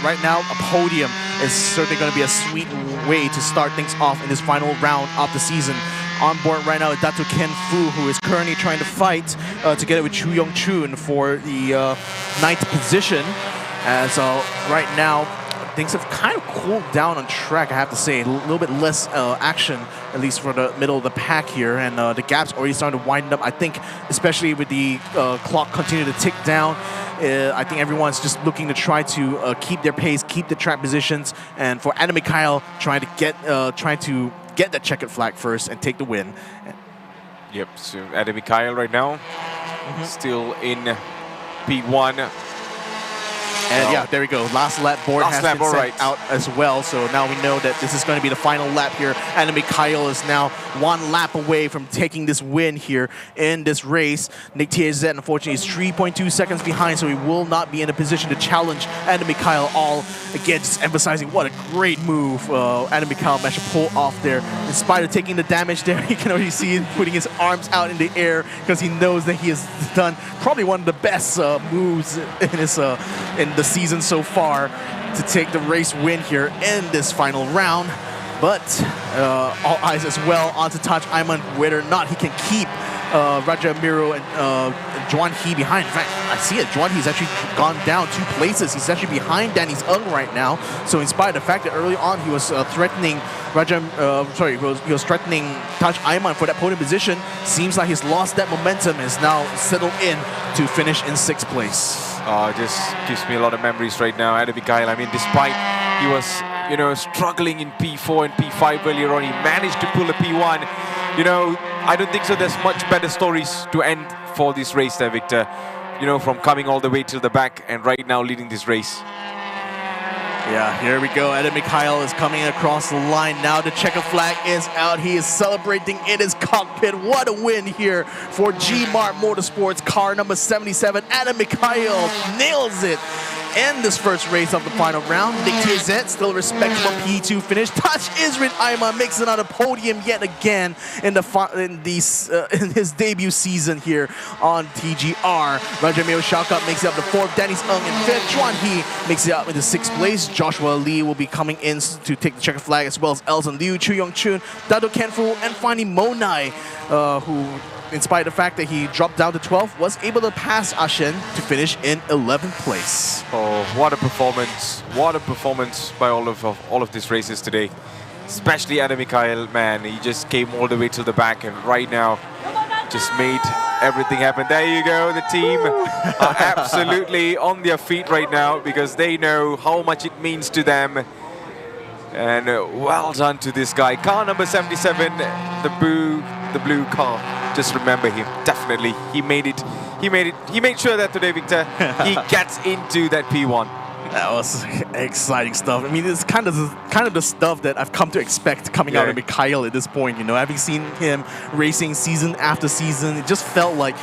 right now, a podium is certainly going to be a sweet way to start things off in this final round of the season. On board right now is Dato Ken Fu, who is currently trying to fight together with Chu Yong Chun for the 9th position. As right now, things have kind of cooled down on track, I have to say. A little bit less action, at least for the middle of the pack here. And the gap's already starting to wind up. I think, especially with the clock continuing to tick down, I think everyone's just looking to try to keep their pace, keep the track positions. And for Adam Mikhail, trying to get that checkered flag first and take the win. Yep, so Adam Mikhail right now, still in P1. And yeah, there we go. Last lap board has been sent out as well. So now we know that this is going to be the final lap here. And Mikhail is now 1 lap away from taking this win here in this race. Nick TZ, unfortunately, is 3.2 seconds behind, so he will not be in a position to challenge Adam Mikhail. All again, just emphasizing what a great move Adam Mikhail managed to pull off there. In spite of taking the damage there, you can already see him putting his arms out in the air because he knows that he has done probably one of the best moves in his in the season so far to take the race win here in this final round. But all eyes as well onto Taj Ayman, whether or not he can keep Raja Miro and Juan He behind. In fact, I see it. Juan He's actually gone down 2 places. He's actually behind Danny's Ung right now. So in spite of the fact that early on he was threatening he was threatening Taj Ayman for that podium position, seems like he's lost that momentum and is now settled in to finish in 6th place. Just gives me a lot of memories right now. Adam Mikhail, I mean, despite he was, struggling in P4 and P5 earlier on, he managed to pull a P1. I don't think so. There's much better stories to end for this race there, Victor. From coming all the way to the back and right now leading this race. Yeah, here we go. Adam Mikhail is coming across the line. Now the checker flag is out. He is celebrating in his cockpit. What a win here for G-Mart Motorsports. Car number 77. Adam Mikhail nails it in this first race of the final round. Nick TZ still respectable P2 finish. Taj Isrin Ayman makes another podium yet again in his debut season here on TGR. Raja Mio Shaukat makes it up to 4th. Dennis Ung in 5th. Juan He makes it up into 6th place. Joshua Lee will be coming in to take the checker flag, as well as Elson Liu, Chu Yong Chun, Dado Kenfu, and finally Monai, who, in spite of the fact that he dropped down to 12th, was able to pass Ashen to finish in 11th place. Oh, what a performance. What a performance by all of these races today. Especially Adam Mikhail, man. He just came all the way to the back and right now just made everything happen. There you go. The team are absolutely on their feet right now because they know how much it means to them. And well done to this guy. Car number 77, the blue car. Just remember him. Definitely. He made it. He made sure that today, Victor, he gets into that P1. That was exciting stuff. I mean, it's kind of the stuff that I've come to expect coming out of Mikhail at this point. Having seen him racing season after season, it just felt like,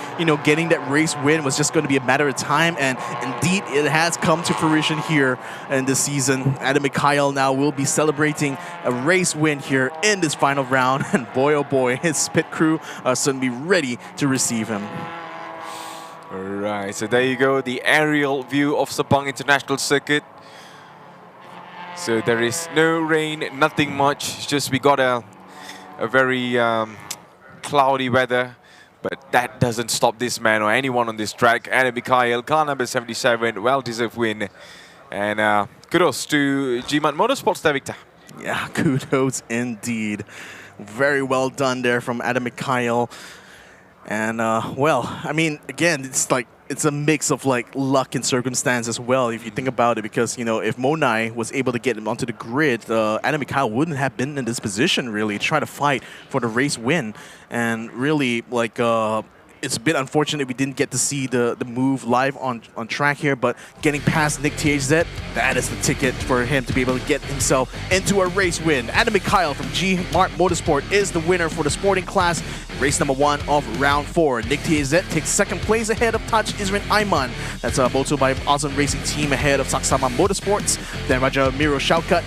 getting that race win was just going to be a matter of time. And indeed, it has come to fruition here in this season. Adam Mikhail now will be celebrating a race win here in this final round. And boy, oh boy, his pit crew are certainly ready to receive him. Alright, so there you go, the aerial view of Sepang International Circuit. So there is no rain, nothing much. It's just we got a very cloudy weather, but that doesn't stop this man or anyone on this track. Adam Mikhail, car number 77, well-deserved win. And kudos to G-Mart Motorsports there, Victor. Yeah, kudos indeed. Very well done there from Adam Mikhail. And well, I mean, again, it's a mix of luck and circumstance as well, if you think about it, because if Monai was able to get him onto the grid, Adam Mikhail wouldn't have been in this position really to try to fight for the race win. And really, it's a bit unfortunate we didn't get to see the move live on track here, but getting past Nick THZ, that is the ticket for him to be able to get himself into a race win. Adam Mikhail from G-Mart Motorsport is the winner for the sporting class, race number 1 of round 4. Nick THZ takes 2nd place ahead of Taj Isrin Ayman. That's a moto by Awesome Racing Team ahead of Saksama Motorsports. Then Raja Miro Shaukat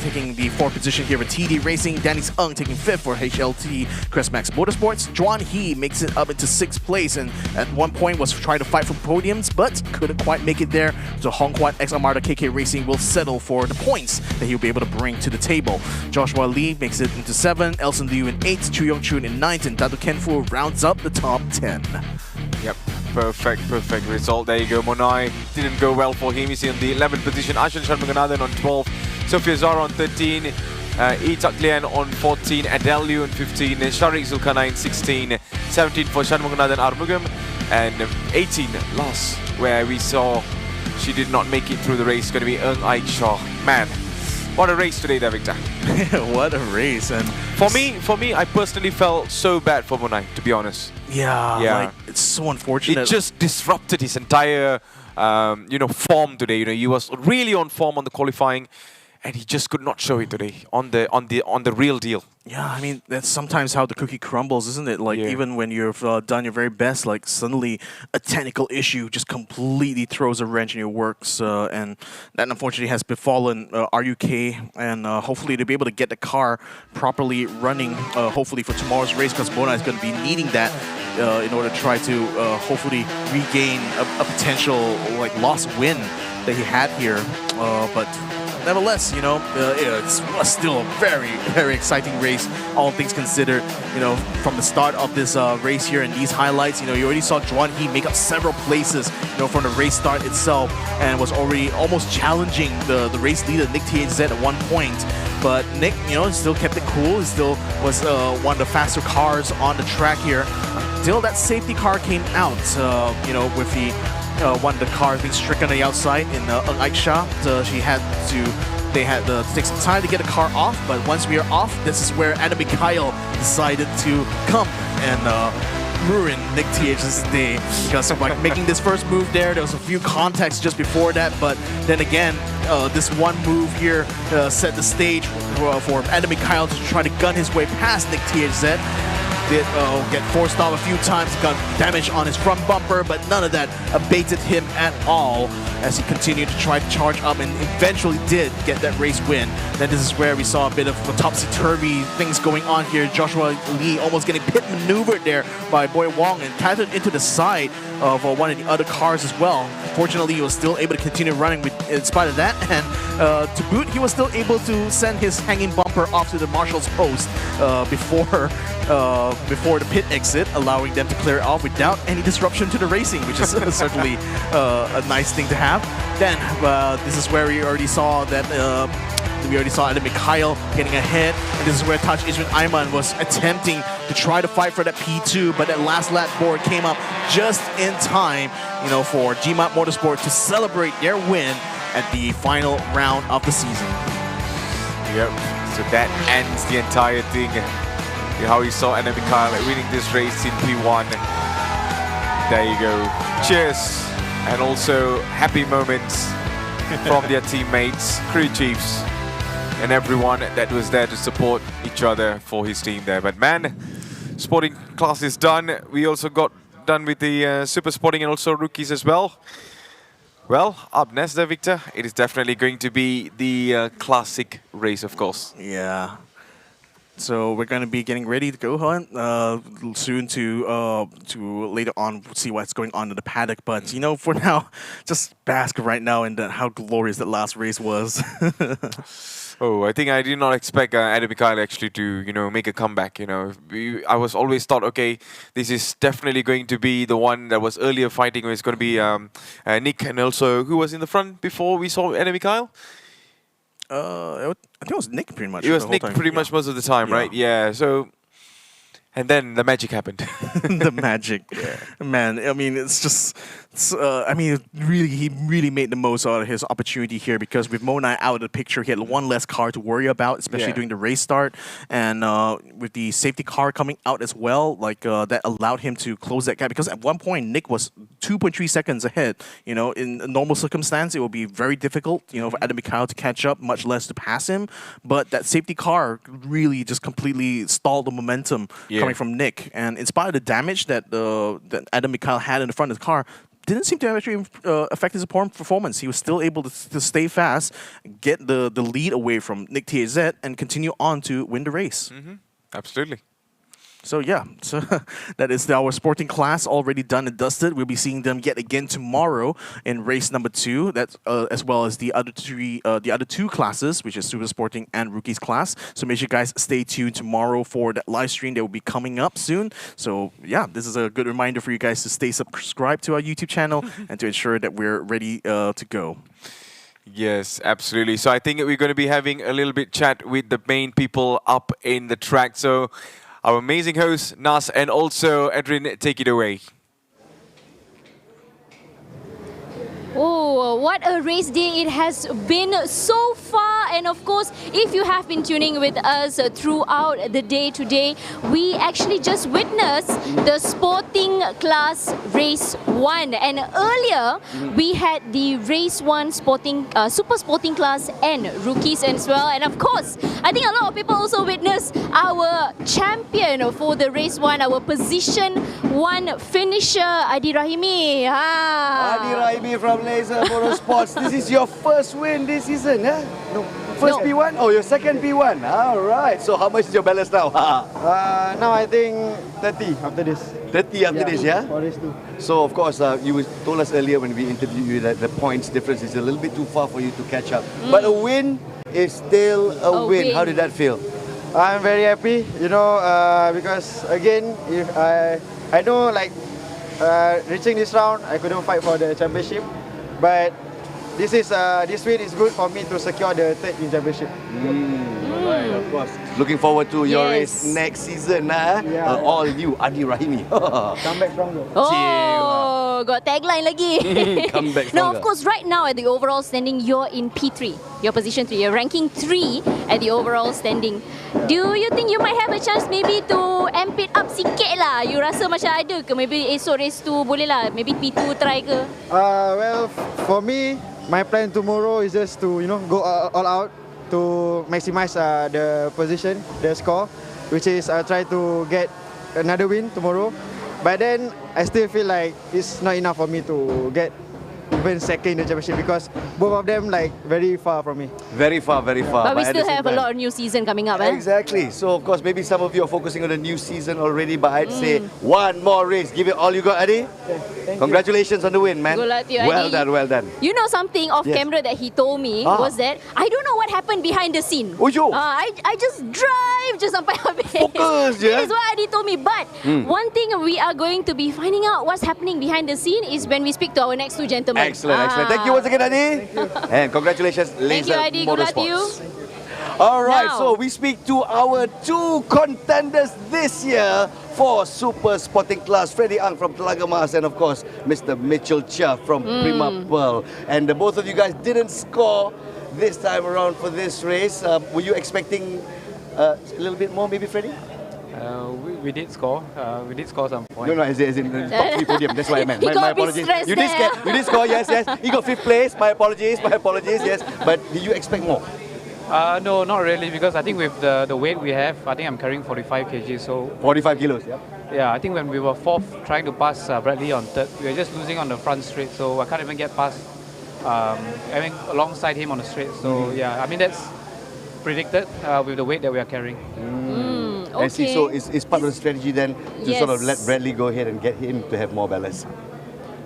taking the 4th position here with TD Racing. Dennis Ung taking 5th for HLT Crestmax Motorsports. Juan He makes it up into 6th place and at one point was trying to fight for podiums but couldn't quite make it there. So Hongquan X Armada KK Racing will settle for the points that he'll be able to bring to the table. Joshua Lee makes it into 7th, Elson Liu in 8th, Chu Yong Chun in 9th, and Dado Kenfu rounds up the top 10. Yep, perfect result. There you go. Monai didn't go well for him. He's in the 11th position. Ashan Sharmaganathan on 12th, Sophia Zara on 13, Itak Lian on 14, Adele Liu on 15, Sharik Zulkana in 16, 17 for Sharmaganathan Armugam, and 18 last, where we saw she did not make it through the race. Going to be Ung Aik Shaw. Man, What a race today there, Victor. What a race. And for me, I personally felt so bad for Monai, to be honest. Yeah, like, it's so unfortunate. It just disrupted his entire, form today. You know, he was really on form on the qualifying, and he just could not show it today on the real deal. Yeah, I mean, that's sometimes how the cookie crumbles, isn't it? Like, even when you've done your very best, like, suddenly a technical issue just completely throws a wrench in your works. And that, unfortunately, has befallen RUK. And hopefully they'll be able to get the car properly running, hopefully, for tomorrow's race, because Mona is going to be needing that in order to try to hopefully regain a potential, like, lost win that he had here. But nevertheless, you know, it was still a very, very exciting race, all things considered. You know, from the start of this race here and these highlights, you know, you already saw Juan He make up several places, you know, from the race start itself, and was already almost challenging the race leader, Nick THZ, at one point. But Nick, you know, still kept it cool. He still was one of the faster cars on the track here until that safety car came out, you know, with the one of the cars being stricken on the outside in Aisha. They had to take some time to get the car off, but once we are off, this is where Adam Mikhail decided to come and ruin Nick TH's day. Because like making this first move there was a few contacts just before that, but then again, this one move here set the stage for Adam Mikhail to try to gun his way past Nick THZ. Did get forced off a few times, got damage on his front bumper, but none of that abated him at all as he continued to try to charge up and eventually did get that race win. Then this is where we saw a bit of topsy-turvy things going on here. Joshua Lee almost getting pit maneuvered there by Boy Wong and catapulted into the side of one of the other cars as well. Fortunately, he was still able to continue running in spite of that, and to boot, he was still able to send his hanging bumper off to the marshal's post before the pit exit, allowing them to clear it off without any disruption to the racing, which is certainly a nice thing to have. Then this is where we already saw that Adam Mikhail getting ahead, and this is where Taj Ismail Ayman was attempting to try to fight for that P2, but that last lap board came up just in time, you know, for GMAT Motorsport to celebrate their win at the final round of the season. Yep, so that ends the entire thing. How you saw Adam Mikhail winning this race in P1. There you go. Cheers, and also happy moments from their teammates, crew chiefs, and everyone that was there to support each other for his team there. But man, sporting class is done. We also got done with the super sporting and also rookies as well. Well, up next there, Victor, it is definitely going to be the classic race, of course. Yeah. So we're going to be getting ready to go on soon to later on see what's going on in the paddock. But, you know, for now, just bask right now in how glorious that last race was. Oh, I think I did not expect Adam Mikhail actually to, you know, make a comeback. You know, I was always thought, okay, this is definitely going to be the one that was earlier fighting. It's going to be Nick, and also who was in the front before we saw Adam Mikhail? I think it was Nick pretty much. It was Nick pretty much most of the time, right? Yeah, so... And then the magic happened. The magic. Man, I mean, it's just... I mean, he really made the most out of his opportunity here, because with Monai out of the picture, he had one less car to worry about, especially during the race start. And with the safety car coming out as well, like that allowed him to close that gap. Because at one point, Nick was 2.3 seconds ahead. You know, in a normal circumstance, it would be very difficult, you know, for Adam Mikhail to catch up, much less to pass him. But that safety car really just completely stalled the momentum coming from Nick. And in spite of the damage that Adam Mikhail had in the front of the car, didn't seem to actually affect his performance. He was still able to stay fast, get the lead away from Nick THZ, and continue on to win the race. Absolutely. So yeah, so that is our sporting class already done and dusted. We'll be seeing them yet again tomorrow in race number 2. That's as well as the other two classes, which is super sporting and rookies class. So make sure you guys stay tuned tomorrow for that live stream that will be coming up soon. So yeah, this is a good reminder for you guys to stay subscribed to our YouTube channel and to ensure that we're ready to go. Yes, absolutely. So I think we're going to be having a little bit chat with the main people up in the track. So our amazing host, Nas, and also Adrian, take it away. Oh, what a race day it has been so far, And of course, if you have been tuning with us throughout the day today, we actually just witnessed the sporting class race 1. And earlier, we had the race 1 sporting, super sporting class and rookies as well. And of course, I think a lot of people also witnessed our champion for the race 1, our position 1 finisher, Adi Rahimi. Adi Rahimi from Laser Motorsports. This is your first win this season, huh? No. First P1? Oh, your second P1. All right. So how much is your balance now? Now I think 30 after this. 30 after this, yeah? For race 2. So of course, you told us earlier when we interviewed you that the points difference is a little bit too far for you to catch up. But a win is still a win. How did that feel? I'm very happy, you know, because again, if I know like reaching this round, I couldn't fight for the championship, but this win is good for me to secure the third in championship. Right, of course. Looking forward to your race next season, all you, Adi Rahimi. Come back stronger. Oh, got tagline lagi. Come back Now, stronger. of course, right now at the overall standing, you're in P3. Your position 3. You're ranking 3 at the overall standing. Do you think you might have a chance maybe to amp it up sikit lah? You rasa macam ada ke? Maybe esok race 2 boleh lah. Maybe P2 try ke? Well, for me, my plan tomorrow is just to, you know, go all out to maximize the position, the score, which is try to get another win tomorrow. But then I still feel like it's not enough for me to get even second in the championship because both of them like very far from me. Very far, very far. But we at still the same have a time- lot of new season coming up, eh? Exactly. So of course, maybe some of you are focusing on the new season already, but I'd say one more race. Give it all you got, Adi. Congratulations on the win, man. Good luck to you, Well Adi. done, well done. You know something off Yes. camera that he told me was that I don't know what happened behind the scene. Oh, yo. I just drive just sampai habis. Focus, yeah. This is what Adi told me. But one thing we are going to be finding out what's happening behind the scene is when we speak to our next 2 gentlemen. Excellent, excellent. Thank you once again, Adi. And congratulations, Thank Laser you, Adi. Good luck to you. Motorsports. All right, Now- so we speak to our 2 contenders this year for Super Sporting Class, Freddie Ang from Telaga Mas and of course Mr. Mitchell Chia from Prima Pearl. And both of you guys didn't score this time around for this race. Were you expecting a little bit more maybe, Freddie? We did score. We did score some points. No, as in top 3 podium. That's what I meant. He My got a bit apologies. stressed You did there. score. You did score. Yes, yes. You got 5th place. My apologies. My apologies. Yes. But did you expect more? No, not really, because I think with the weight we have, I think I'm carrying 45 kg. So 45 kilos. Yeah. yeah, I think when we were 4th trying to pass Bradley on 3rd, we were just losing on the front straight. So I can't even get past. I mean, alongside him on the straight. So yeah, I mean that's predicted with the weight that we are carrying. I see. So is part of the strategy then to sort of let Yes. Bradley go ahead and get him to have more balance?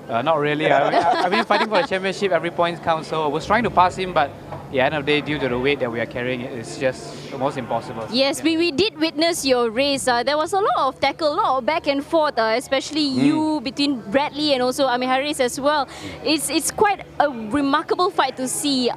Not really. I mean, fighting for the championship, every point counts. So I was trying to pass him, but at the end of the day, due to the weight that we are carrying, it's just almost impossible. Yes, we did witness your race. There was a lot of tackle, a lot of back and forth, especially you between Bradley and also Harris as well. It's quite a remarkable fight to see.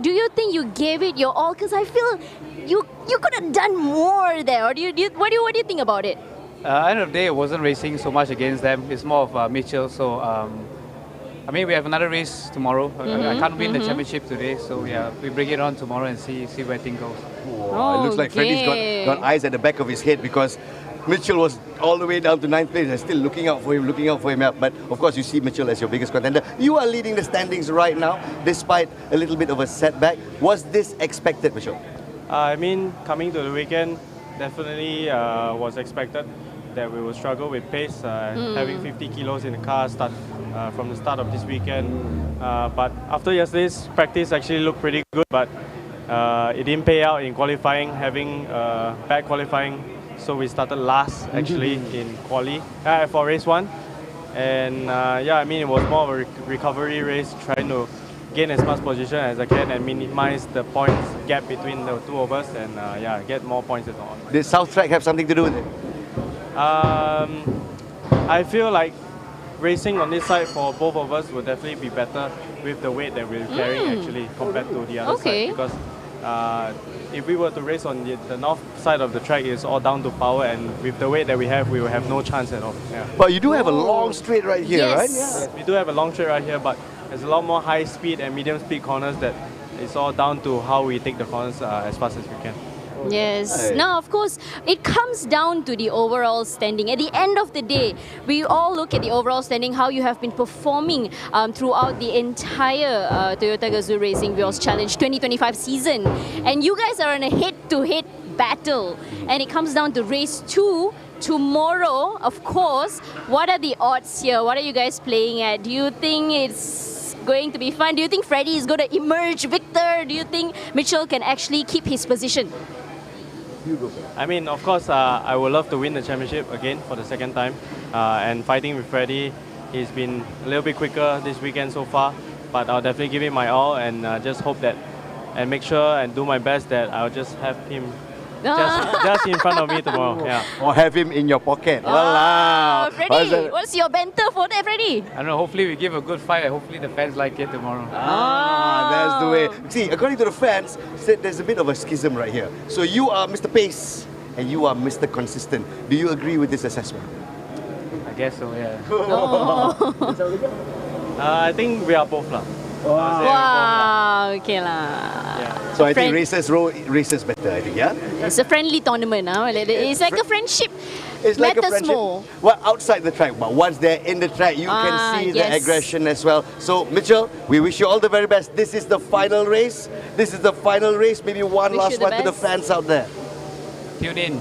Do you think you gave it your all? Because I feel you could have done more there. Or what do you think about it? At the end of the day, it wasn't racing so much against them. It's more of Mitchell. So, I mean, we have another race tomorrow. I can't win the championship today. So, yeah, we bring it on tomorrow and see where things goes. It looks like Freddie's got eyes at the back of his head because Mitchell was all the way down to 9th place and still looking out for him. But of course, you see Mitchell as your biggest contender. You are leading the standings right now, despite a little bit of a setback. Was this expected, Mitchell? I mean, coming to the weekend, definitely was expected that we will struggle with pace, having 50 kilos in the car from the start of this weekend. But after yesterday's practice actually looked pretty good, but it didn't pay out in qualifying, having bad qualifying. So we started last actually in quali for race 1. And yeah, I mean, it was more of a recovery race, trying to gain as much position as I can and minimize the points gap between the 2 of us and yeah, get more points and on. Did South Track have something to do with it? I feel like racing on this side for both of us will definitely be better with the weight that we're carrying actually compared to the other side, because if we were to race on the north side of the track, it's all down to power, and with the weight that we will have no chance at all. Yeah. But you do have a long straight right here, right? Yes, we do have a long straight right here, but there's a lot more high speed and medium speed corners that it's all down to how we take the corners as fast as we can. Yes. Now, of course, it comes down to the overall standing. At the end of the day, we all look at the overall standing, how you have been performing throughout the entire Toyota Gazoo Racing Vios Challenge 2025 season. And you guys are in a head-to-head battle. And it comes down to race 2 tomorrow, of course. What are the odds here? What are you guys playing at? Do you think it's going to be fun? Do you think Freddie is going to emerge victor? Do you think Mitchell can actually keep his position? I mean, of course, I would love to win the championship again for the second time. And fighting with Freddie, he's been a little bit quicker this weekend so far. But I'll definitely give it my all and just hope that, and make sure and do my best that I'll just have him just in front of me tomorrow. Yeah. Or have him in your pocket. Wow. Freddie, what's your banter for that, Freddie? I don't know, hopefully we give a good fight and hopefully the fans like it tomorrow. That's the way. See, according to the fans, said there's a bit of a schism right here. So you are Mr. Pace and you are Mr. Consistent. Do you agree with this assessment? I guess so, yeah. I think we are both lah. Wow, okay lah. So I think races better, I think, yeah? It's a friendly tournament. It's like a friendship. It's like a matters friendship. more. Well, outside the track, but once they're in the track, you can see the aggression as well. So, Mitchell, we wish you all the very best. This is the final race. This is the final race. Maybe one last one to the fans out there. Tune in.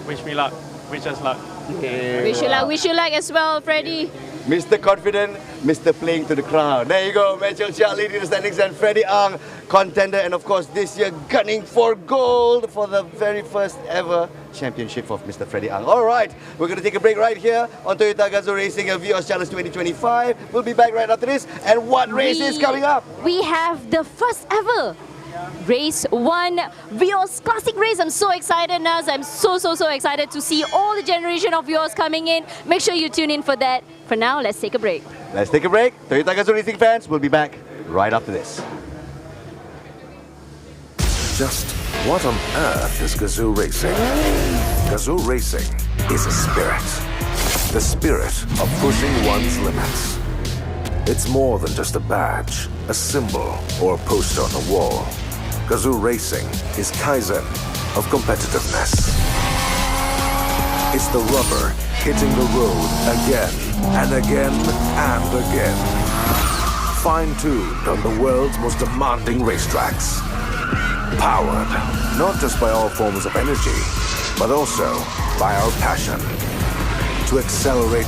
Wish me luck. Wish us luck. Wish you luck as well, Freddie. Mr. Confident, Mr. Playing to the crowd. There you go, Mitchell Chia leading the standings and Freddie Ang, contender, and of course this year gunning for gold for the very first ever championship of Mr. Freddie Ang. All right, we're going to take a break right here on Toyota Gazoo Racing Vios Challenge 2025. We'll be back right after this. And what race is coming up? We have the first ever Race 1 Vios Classic Race. I'm so excited, Naz. I'm so excited to see all the generation of Vios coming in. Make sure you tune in for that. For now, let's take a break. Let's take a break. Toyota Gazoo Racing fans, we'll be back right after this. Just what on earth is Gazoo Racing? Gazoo Racing is a spirit. The spirit of pushing one's limits. It's more than just a badge, a symbol, or a poster on a wall. Gazoo Racing is Kaizen of competitiveness. It's the rubber hitting the road again and again and again. Fine-tuned on the world's most demanding racetracks. Powered not just by all forms of energy, but also by our passion to accelerate,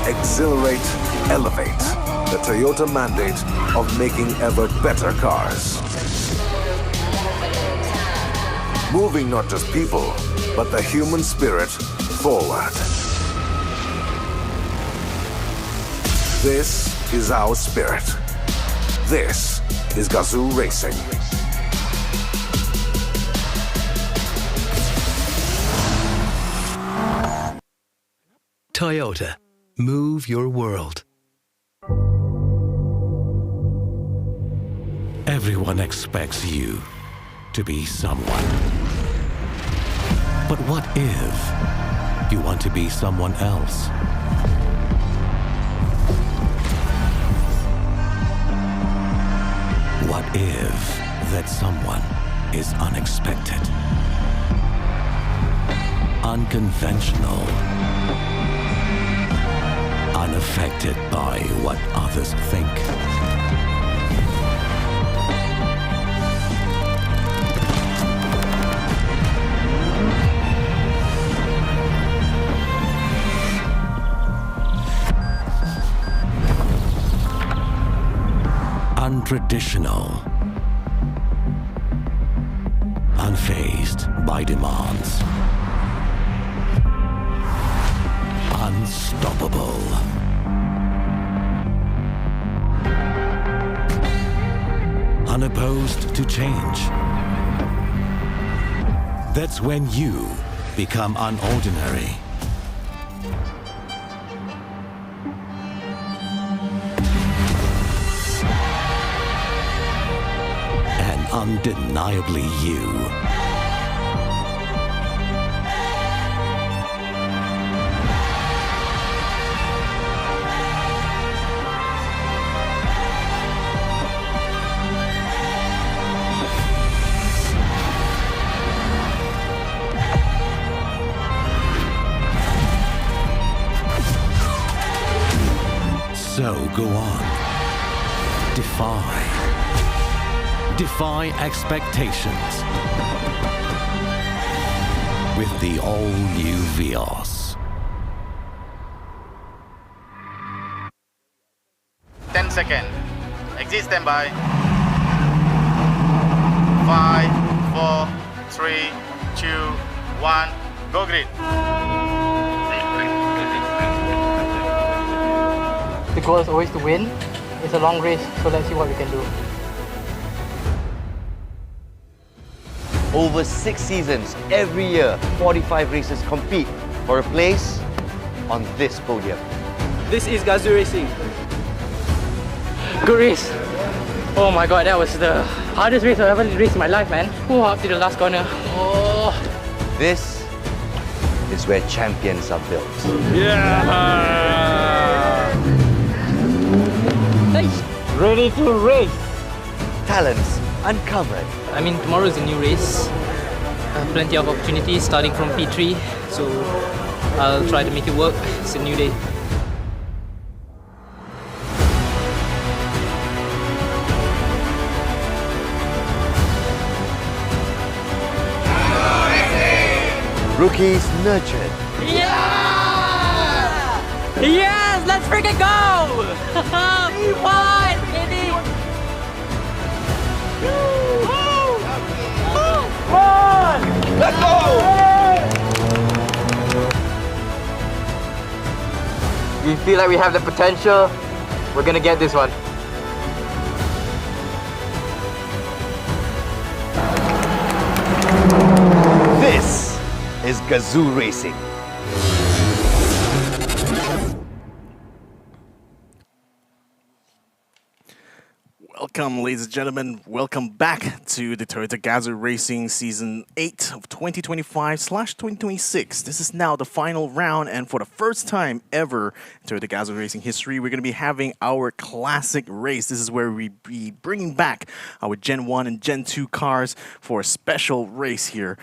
exhilarate, elevate the Toyota mandate of making ever better cars. Moving not just people, but the human spirit forward. This is our spirit. This is Gazoo Racing. Toyota. Move your world. Everyone expects you to be someone. But what if you want to be someone else? What if that someone is unexpected, unconventional, unaffected by what others think? Untraditional, unfazed by demands, unstoppable, unopposed to change. That's when you become unordinary. Undeniably you. show go on. Defy expectations with the all-new Vios. 10 seconds. Exit standby. 5, 4, 3, 2, 1. Go grid. The goal is always to win. It's a long race, so let's see what we can do. Over 6 seasons, every year, 45 racers compete for a place on this podium. This is Gazoo Racing. Good race. Oh my god, that was the hardest race I've ever raced in my life, man. Oh, up to the last corner. Oh. This is where champions are built. Nice. Ready to race. Talents uncovered. I mean, tomorrow is a new race. Plenty of opportunities starting from P3, so I'll try to make it work. It's a new day. Rookies nurtured. Yeah! Yes! Let's freaking go! We won, baby! Let's go! We feel like we have the potential. We're gonna get this one. This is Gazoo Racing. Welcome, ladies and gentlemen. Welcome back to the Toyota Gazoo Racing Season 8 of 2025/2026. This is now the final round, and for the first time ever in Toyota Gazoo Racing history, we're going to be having our classic race. This is where we be bringing back our Gen 1 and Gen 2 cars for a special race here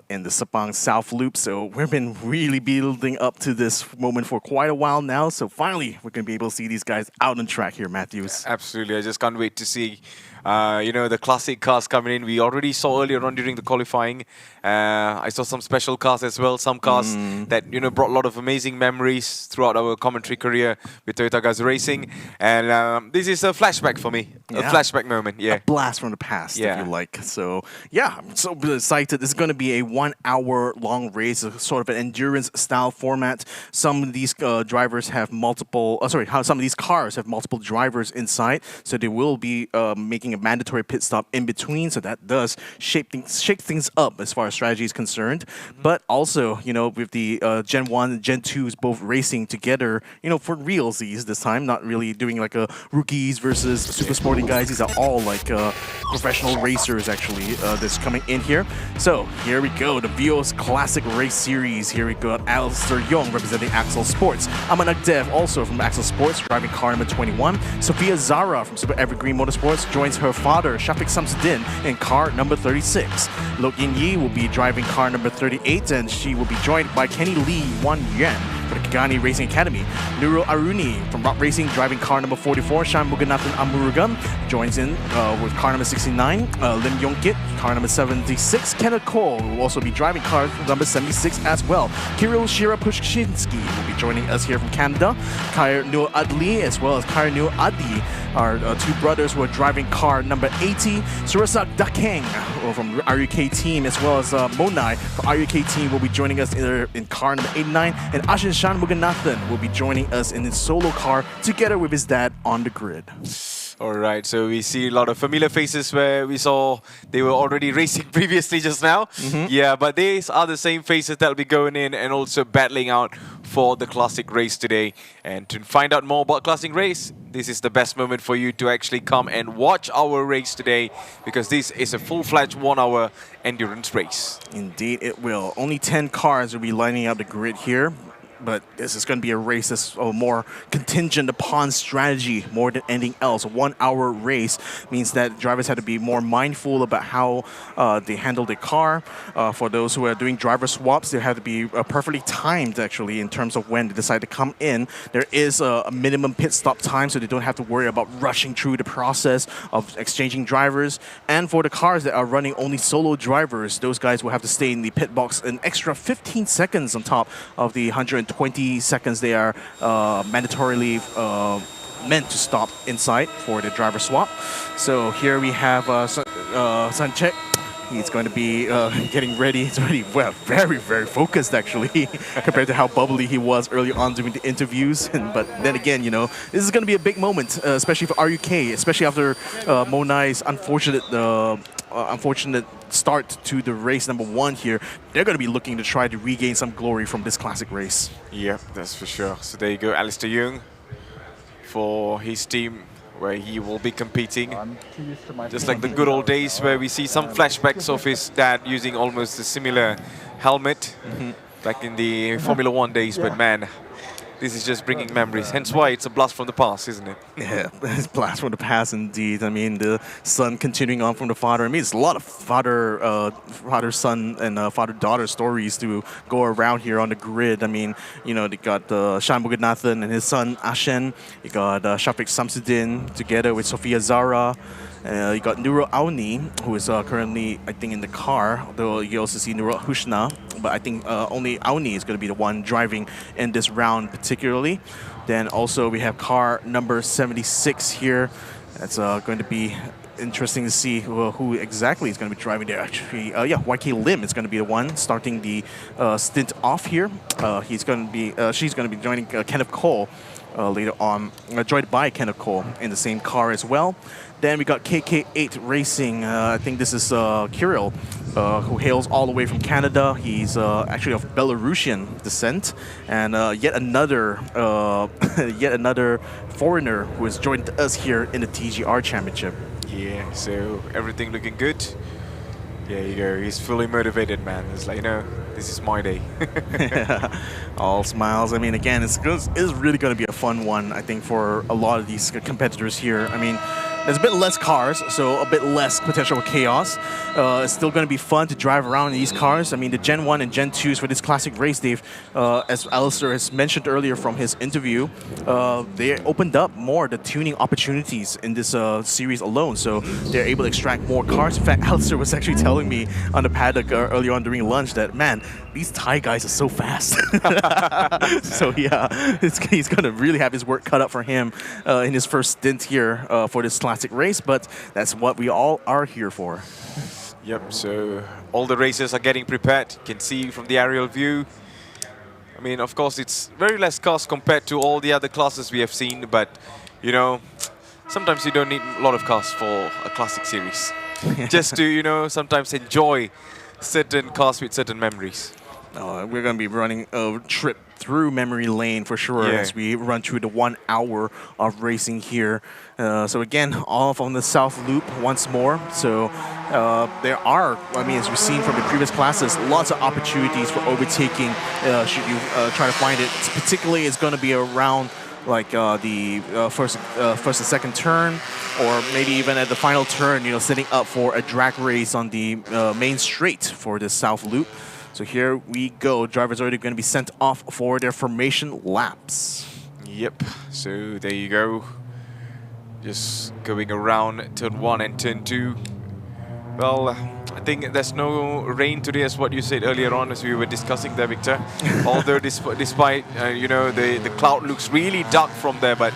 in the Sepang South Loop. So we've been really building up to this moment for quite a while now. So finally, we're going to be able to see these guys out on track here, Matthews. Absolutely. I just can't wait to see the classic cars coming in. We already saw earlier on during the qualifying. I saw some special cars as well. Some cars that brought a lot of amazing memories throughout our commentary career with Toyota Gazoo Racing. And this is a flashback for me, a flashback moment. Yeah, a blast from the past, if you like. So yeah, I'm so excited. This is going to be a 1 hour long race, sort of an endurance style format. Some of these drivers have multiple. Some of these cars have multiple drivers inside, so they will be making a mandatory pit stop in between, so that does shake things up as far as strategy is concerned. But also, with the Gen 1 and Gen 2s both racing together, for realsies this time, not really doing like a rookies versus super sporting guys. These are all like professional racers actually that's coming in here. So here we go, the Vios Classic Race Series. Here we got Alistair Young representing Axel Sports, Aman Agdev also from Axel Sports driving car number 21, Sophia Zara from Super Evergreen Motorsports joins her father, Shafiq Samsudin, in car number 36. Lo Yin Yi will be driving car number 38, and she will be joined by Kenny Lee Wan Yuan for the Kagani Racing Academy. Nurul Aruni from Rock Racing driving car number 44. Shan Muganathan Amurugam joins in with car number 69. Lim Yongkit, car number 76. Kenneth Cole will also be driving car number 76 as well. Kirill Shira Pushkinsky will be joining us here from Canada. Kair Nur Adli as well as Kair Nur Adi are two brothers who are driving car number 80. Surasak Dakeng from RUK team as well as Monai from RUK team will be joining us in car number 89. And Ashin Shan Muganathan will be joining us in his solo car together with his dad on the grid. All right, so we see a lot of familiar faces where we saw they were already racing previously just now. Yeah, but these are the same faces that will be going in and also battling out for the Classic Race today. And to find out more about Classic Race, this is the best moment for you to actually come and watch our race today, because this is a full-fledged 1 hour endurance race. Indeed, it will. Only 10 cars will be lining up the grid here. but this is going to be a race that's more contingent upon strategy more than anything else. A 1 hour race means that drivers have to be more mindful about how they handle their car. For those who are doing driver swaps, they have to be perfectly timed actually in terms of when they decide to come in. There is a minimum pit stop time, so they don't have to worry about rushing through the process of exchanging drivers. And for the cars that are running only solo drivers, those guys will have to stay in the pit box an extra 15 seconds on top of the 120 seconds they are mandatorily meant to stop inside for the driver swap. So here we have Sanchek. He's going to be getting ready. He's already very, very focused, actually, compared to how bubbly he was early on during the interviews. But then again, you know, this is going to be a big moment, especially for RUK, especially after Monai's unfortunate start to the race number 1 here. They're going to be looking to try to regain some glory from this classic race. Yeah, that's for sure. So there you go, Alistair Young for his team, where he will be competing. Just like the good old days where we see some flashbacks of his dad using almost a similar helmet back in the Formula 1 days. But man, this is just bringing memories. Hence why it's a blast from the past, isn't it? Yeah, it's a blast from the past indeed. I mean, the son continuing on from the father. I mean, it's a lot of father-son and father-daughter stories to go around here on the grid. I mean, you know, they got Shan Muganathan and his son Ashen. You got Shafiq Samsudin together with Sophia Zara. You got Nurul Auni, who is currently, I think, in the car, though you also see Nurul Hushna, but I think only Auni is going to be the one driving in this round particularly. Then also we have car number 76 here. That's going to be interesting to see who exactly is going to be driving there. Actually, yeah, YK Lim is going to be the one starting the stint off here. She's going to be joining Kenneth Cole later on, joined by Kenneth Cole in the same car as well. Then we got KK8 Racing. I think this is Kirill, who hails all the way from Canada. He's actually of Belarusian descent, and yet another foreigner who has joined us here in the TGR Championship. Yeah, so everything looking good. There you go. He's fully motivated, man. It's like, you know, this is my day. All smiles. I mean, again, it's really going to be a fun one, I think, for a lot of these competitors here. I mean, there's a bit less cars, so a bit less potential chaos. It's still going to be fun to drive around in these cars. I mean, the Gen 1 and Gen 2s for this classic race, they've, as Alistair has mentioned earlier from his interview, they opened up more the tuning opportunities in this series alone, so they're able to extract more cars. In fact, Alistair was actually telling me on the paddock earlier on during lunch that, man, these Thai guys are so fast. So yeah, he's going to really have his work cut out for him in his first stint here for this classic race, but that's what we all are here for. Yep, so all the racers are getting prepared. You can see from the aerial view. I mean, of course, it's very less cars compared to all the other classes we have seen, but, you know, sometimes you don't need a lot of cars for a classic series. Just to, you know, sometimes enjoy certain cars with certain memories. We're going to be running a trip through memory lane for sure as we run through the 1 hour of racing here. So again, all from the South Loop once more. So there are, I mean, as we've seen from the previous classes, lots of opportunities for overtaking should you try to find it. Particularly, it's going to be around like the first and second turn, or maybe even at the final turn, you know, setting up for a drag race on the main straight for the South Loop. So here we go. Drivers are already going to be sent off for their formation laps. Yep, so there you go. Just going around turn 1 and turn 2. Well, I think there's no rain today, as what you said earlier on as we were discussing there, Victor. Although despite, you know, the cloud looks really dark from there, but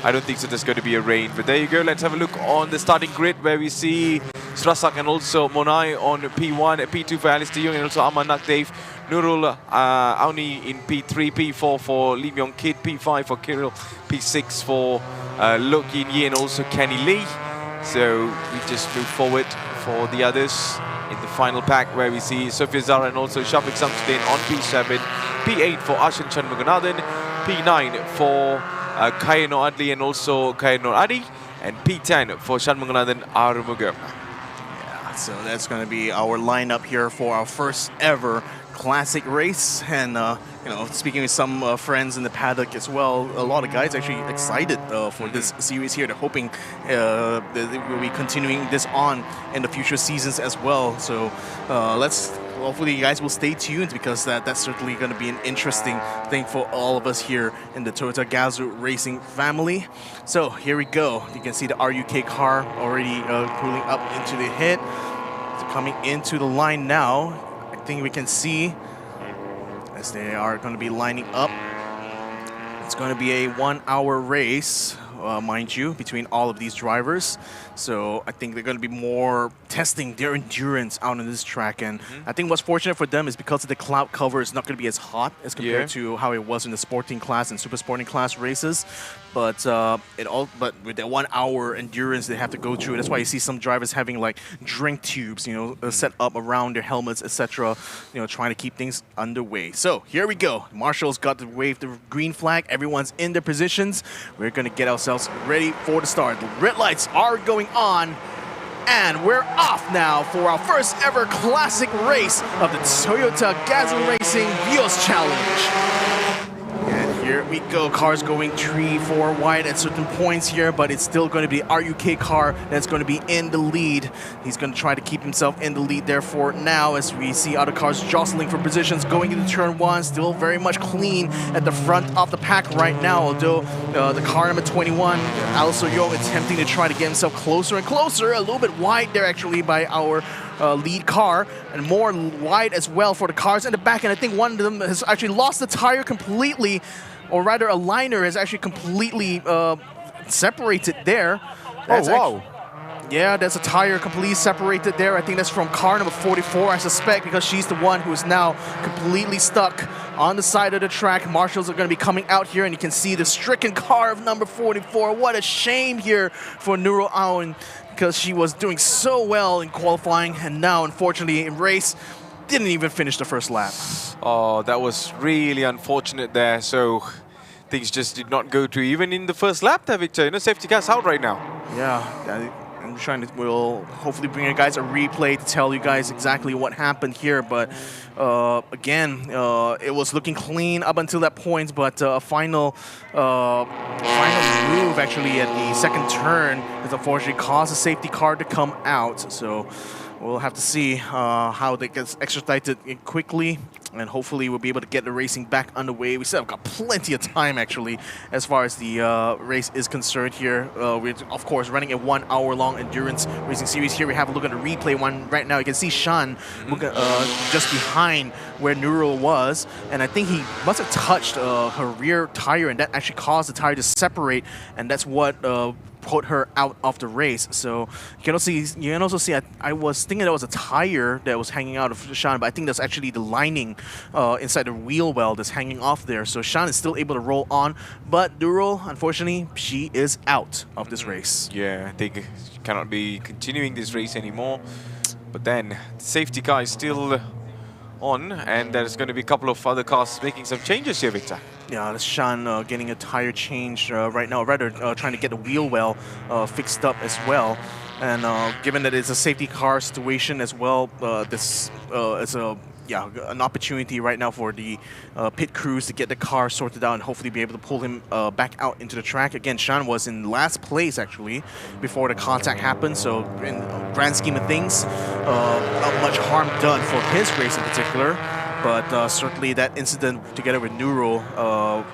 I don't think so there's going to be a rain. But there you go. Let's have a look on the starting grid where we see Strasak and also Monai on P1, P2 for Alistair Young and also Amanak Dave. Nurul Auni in P3, P4 for Lim Yong Kid, P5 for Kirill, P6 for Lok Yin Yi and also Kenny Lee. So we just move forward for the others in the final pack where we see Sophia Zara and also Shafiq Samsudin on P7, P8 for Ashan Chanmuganathan, P9 for Kayano Adli and also Kayano Adi, and P10 for Shanmuganathan Arumuga. So that's going to be our lineup here for our first ever classic race, and speaking with some friends in the paddock as well, a lot of guys actually excited for this series here. They're hoping that we'll be continuing this on in the future seasons as well. So hopefully you guys will stay tuned, because that's certainly going to be an interesting thing for all of us here in the Toyota Gazoo Racing family. So here we go. You can see the RUK car already pulling up into the hit. It's coming into the line now. I think we can see as they are going to be lining up. It's going to be a 1-hour race, mind you, between all of these drivers. So I think they're going to be more testing their endurance out on this track. And I think what's fortunate for them is because of the cloud cover, it's not going to be as hot as compared to how it was in the sporting class and super sporting class races. But with that 1 hour endurance they have to go through, that's why you see some drivers having like drink tubes, set up around their helmets, etc. Trying to keep things underway. So here we go. Marshall's got to wave the green flag. Everyone's in their positions. We're going to get ourselves ready for the start. The red lights are going on. And we're off now for our first ever classic race of the Toyota Gazoo Racing Vios Challenge. And here we go. Cars going 3-4 wide at certain points here, but it's still going to be RUK car that's going to be in the lead. He's going to try to keep himself in the lead there for now, as we see other cars jostling for positions going into turn 1. Still very much clean at the front of the pack right now, although the car number 21, Also Yo, attempting to try to get himself closer and closer. A little bit wide there actually by our lead car, and more wide as well for the cars in the back. And I think one of them has actually lost the tire completely, or rather a liner has actually completely separated there. That's yeah, that's a tire completely separated there. I think that's from car number 44, I suspect, because she's the one who is now completely stuck on the side of the track. Marshals are going to be coming out here, and you can see the stricken car of number 44. What a shame here for Nurul Aoun, because she was doing so well in qualifying, and now, unfortunately, in race, didn't even finish the first lap. Oh, that was really unfortunate there. So things just did not go through even in the first lap there, Victor. Safety car's out right now. Yeah, I'm trying to, we'll hopefully bring you guys a replay to tell you guys exactly what happened here. But again, it was looking clean up until that point, but a final move actually at the second turn has unfortunately caused the safety car to come out. So we'll have to see how that gets extradited quickly, and hopefully we'll be able to get the racing back underway. We still have got plenty of time, actually, as far as the race is concerned here. We're, of course, running a 1 hour long endurance racing series. Here we have a look at the replay one right now. You can see Shan just behind where Nurul was, and I think he must have touched her rear tire, and that actually caused the tire to separate, and that's what put her out of the race. So you can also see I was thinking there was a tire that was hanging out of Shan, but I think that's actually the lining inside the wheel well that's hanging off there. So Shan is still able to roll on, but Nurul, unfortunately, she is out of this race. Yeah, I think she cannot be continuing this race anymore. But then the safety car is still on, and there's going to be a couple of other cars making some changes here, Victor. Yeah, that's Shan getting a tire change right now, rather trying to get the wheel well fixed up as well. And given that it's a safety car situation as well, this is an opportunity right now for the pit crews to get the car sorted out and hopefully be able to pull him back out into the track. Again, Shan was in last place actually before the contact happened, so in the grand scheme of things, not much harm done for his race in particular. But certainly that incident together with Nurul,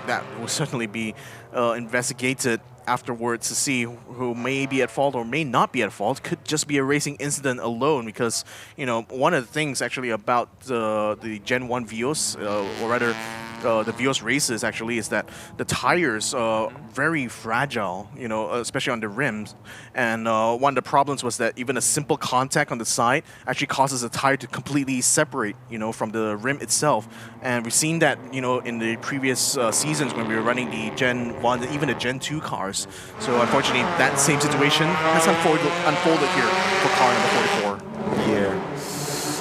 that will certainly be investigated afterwards to see who may be at fault or may not be at fault. Could just be a racing incident alone, because one of the things actually about the Gen 1 Vios, or rather the Vios races actually, is that the tires are very fragile, especially on the rims. And one of the problems was that even a simple contact on the side actually causes the tire to completely separate, from the rim itself. And we've seen that, in the previous seasons when we were running the Gen 1, even the Gen 2 cars. So unfortunately, that same situation has unfolded here for car number 44. Yeah.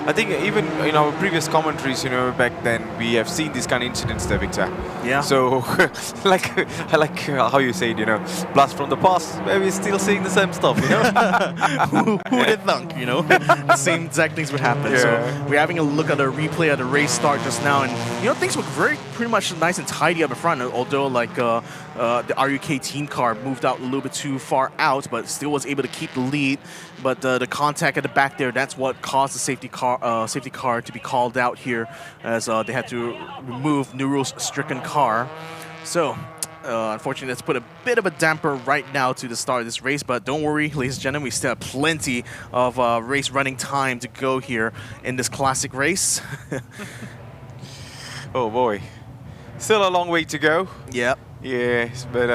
I think even in our previous commentaries, back then, we have seen these kind of incidents there, Victor. Yeah. So, I like how you say it, you know, blast from the past. Maybe still seeing the same stuff, you know. Who would have thunk, you know? The same exact things would happen. Yeah. So we're having a look at a replay of the race start just now, and you know things look pretty much nice and tidy up in front. Although like the RUK team car moved out a little bit too far out, but still was able to keep the lead. But the contact at the back there, that's what caused the safety car to be called out here, as they had to remove new rules stricken car. So unfortunately, that's put a bit of a damper right now to the start of this race, but don't worry, ladies and gentlemen, we still have plenty of race running time to go here in this classic race. Oh boy, still a long way to go. Yep. Yes, but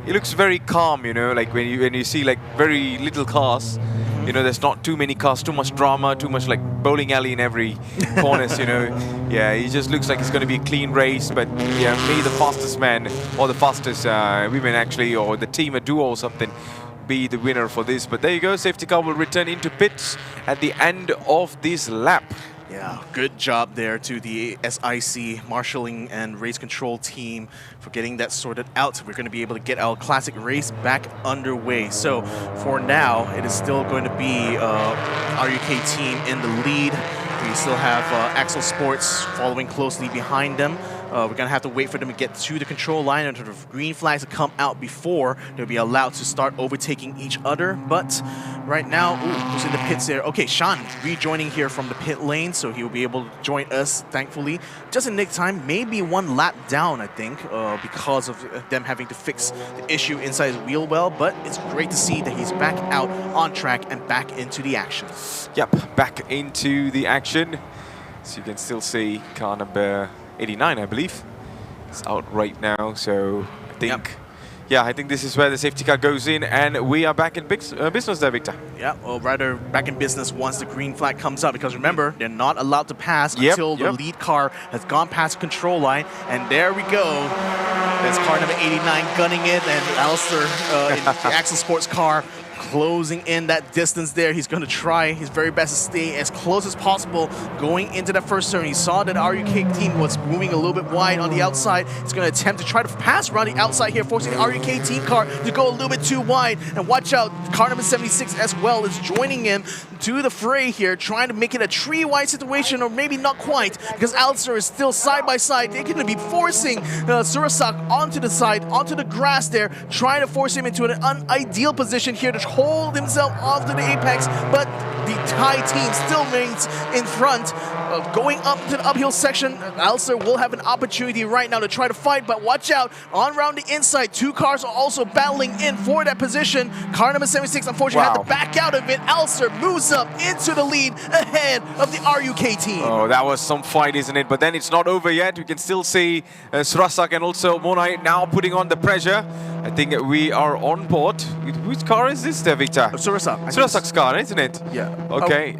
it looks very calm, you know, like when you see like very little cars, you know, there's not too many cars, too much drama, too much like bowling alley in every corners, you know. Yeah, it just looks like it's going to be a clean race, but yeah, maybe the fastest man or the fastest women actually, or the team, a duo or something, be the winner for this. But there you go, safety car will return into pits at the end of this lap. Yeah, good job there to the SIC marshalling and race control team for getting that sorted out. We're going to be able to get our classic race back underway. So for now, it is still going to be RUK team in the lead. We still have Axel Sports following closely behind them. We're going to have to wait for them to get to the control line and for the green flags to come out before they'll be allowed to start overtaking each other. But right now, who's in the pits there? Okay, Sean rejoining here from the pit lane, so he'll be able to join us, thankfully. Just in nick time, maybe one lap down, I think, because of them having to fix the issue inside his wheel well. But it's great to see that he's back out on track and back into the action. Yep, back into the action. So you can still see car number 89, I believe. It's out right now, so I think, yeah, I think this is where the safety car goes in, and we are back in business there, Victor. Yeah, or rather back in business once the green flag comes up, because remember, they're not allowed to pass until the lead car has gone past the control line, and there we go. There's car number 89 gunning it, and Alistair in the Axel Sports car closing in that distance there. He's going to try his very best to stay as close as possible going into that first turn. He saw that RUK team was moving a little bit wide on the outside. He's going to attempt to try to pass around the outside here, forcing the RUK team car to go a little bit too wide. And watch out, car number 76 as well is joining him to the fray here, trying to make it a tree-wide situation, or maybe not quite, because Alistair is still side by side. They're going to be forcing Surasak onto the side, onto the grass there, trying to force him into an unideal position here to hold himself off to the apex, but the Thai team still remains in front. Going up to the uphill section, Alistair will have an opportunity right now to try to fight, but watch out, on around the inside, two cars are also battling in for that position. Car number 76, unfortunately, had to back out of it. Alistair moves up into the lead ahead of the RUK team. Oh, that was some fight, isn't it? But then it's not over yet. We can still see Surasak and also Monai now putting on the pressure. I think we are on board. Which car is this there, Victor? Surasak. Surasak's car, isn't it? Yeah. Okay.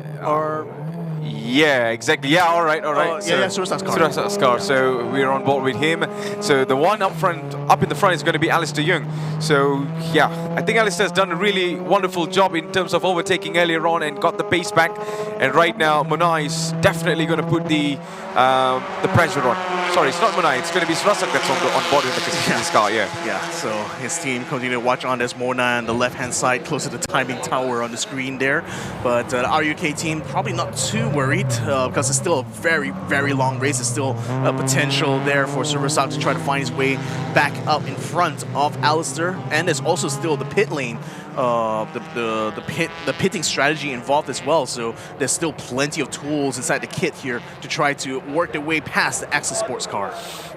Yeah, exactly. Yeah, all right. Surasak's car. Surasak's car. So we're on board with him. So the one up in the front is going to be Alistair Young. So yeah, I think Alistair's done a really wonderful job in terms of overtaking earlier on and got the pace back. And right now, Monai is definitely going to put the pressure on. Sorry, it's not Monai. It's going to be Surasak that's on board in this car. Yeah. So his team continue to watch on. There's Mona on the left-hand side, close to the timing tower on the screen there. But the RUK team probably not too worried because it's still a very, very long race. There's still a potential there for Surasak to try to find his way back up in front of Alistair. And there's also still the pit lane, the pitting strategy involved as well. So there's still plenty of tools inside the kit here to try to work their way past the Axel Sports car.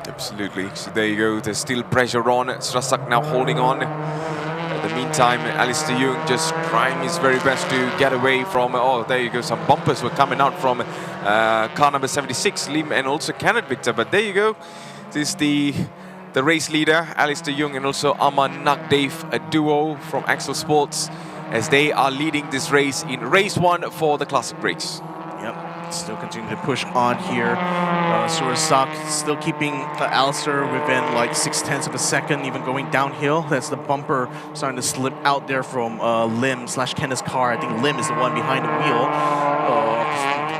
Absolutely. So there you go. There's still pressure on. Surasak now holding on. In the meantime, Alistair Young just trying his very best to get away from... Oh, there you go. Some bumpers were coming out from car number 76, Lim, and also Kenneth Victor. But there you go. This is the race leader, Alistair Young, and also Aman Nagdev, a duo from Axel Sports, as they are leading this race in race 1 for the Classic Breaks. Yep. Still continuing to push on here. Surasak still keeping Alistair within like 0.6 of a second, even going downhill. That's the bumper starting to slip out there from Lim/Kenneth's car. I think Lim is the one behind the wheel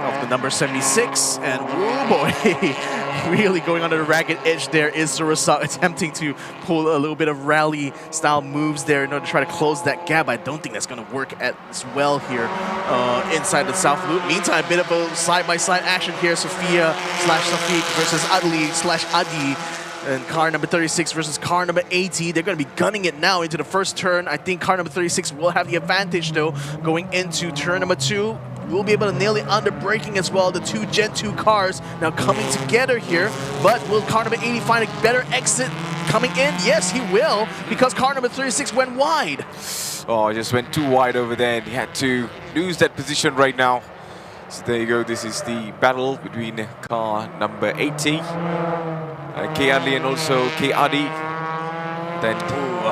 of the number 76. And oh boy, really going under the ragged edge there is Surasak attempting to pull a little bit of rally-style moves there in order to try to close that gap. I don't think that's going to work as well here inside the South Loop. Meantime, a bit of a side-by-side action here. Sophia / Safiq versus Adli / Adi. And car number 36 versus car number 80. They're going to be gunning it now into the first turn. I think car number 36 will have the advantage, though, going into turn number 2. We'll be able to nail it under braking as well. The two Gen 2 cars now coming together here. But will car number 80 find a better exit coming in? Yes, he will, because car number 36 went wide. Oh, just went too wide over there, and he had to lose that position right now. So there you go. This is the battle between car number 80, K Adli, and also K Adi. Then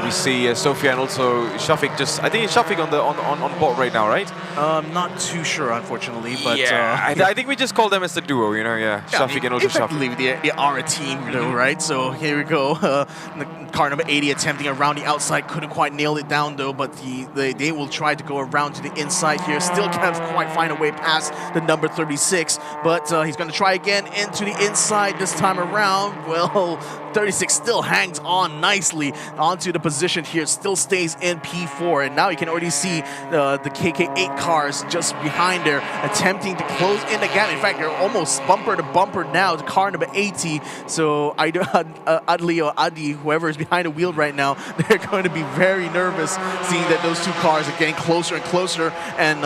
we see Sophia and also Shafiq. I think it's Shafiq on board right now, right? Not too sure, unfortunately, but yeah, I think we just call them as the duo, you know, yeah. Shafiq and also Shafiq. They are a team, though, right? So here we go. Car number 80 attempting around the outside, couldn't quite nail it down though, but they will try to go around to the inside here. Still can't quite find a way past the number 36, but he's going to try again into the inside this time around. Well, 36 still hangs on nicely onto the position here, still stays in P4, and now you can already see the KK8 cars just behind there attempting to close in the gap. In fact, they're almost bumper to bumper now to car number 80, so either Adli or Adi, whoever is behind the wheel right now, they're going to be very nervous seeing that those two cars are getting closer and closer, and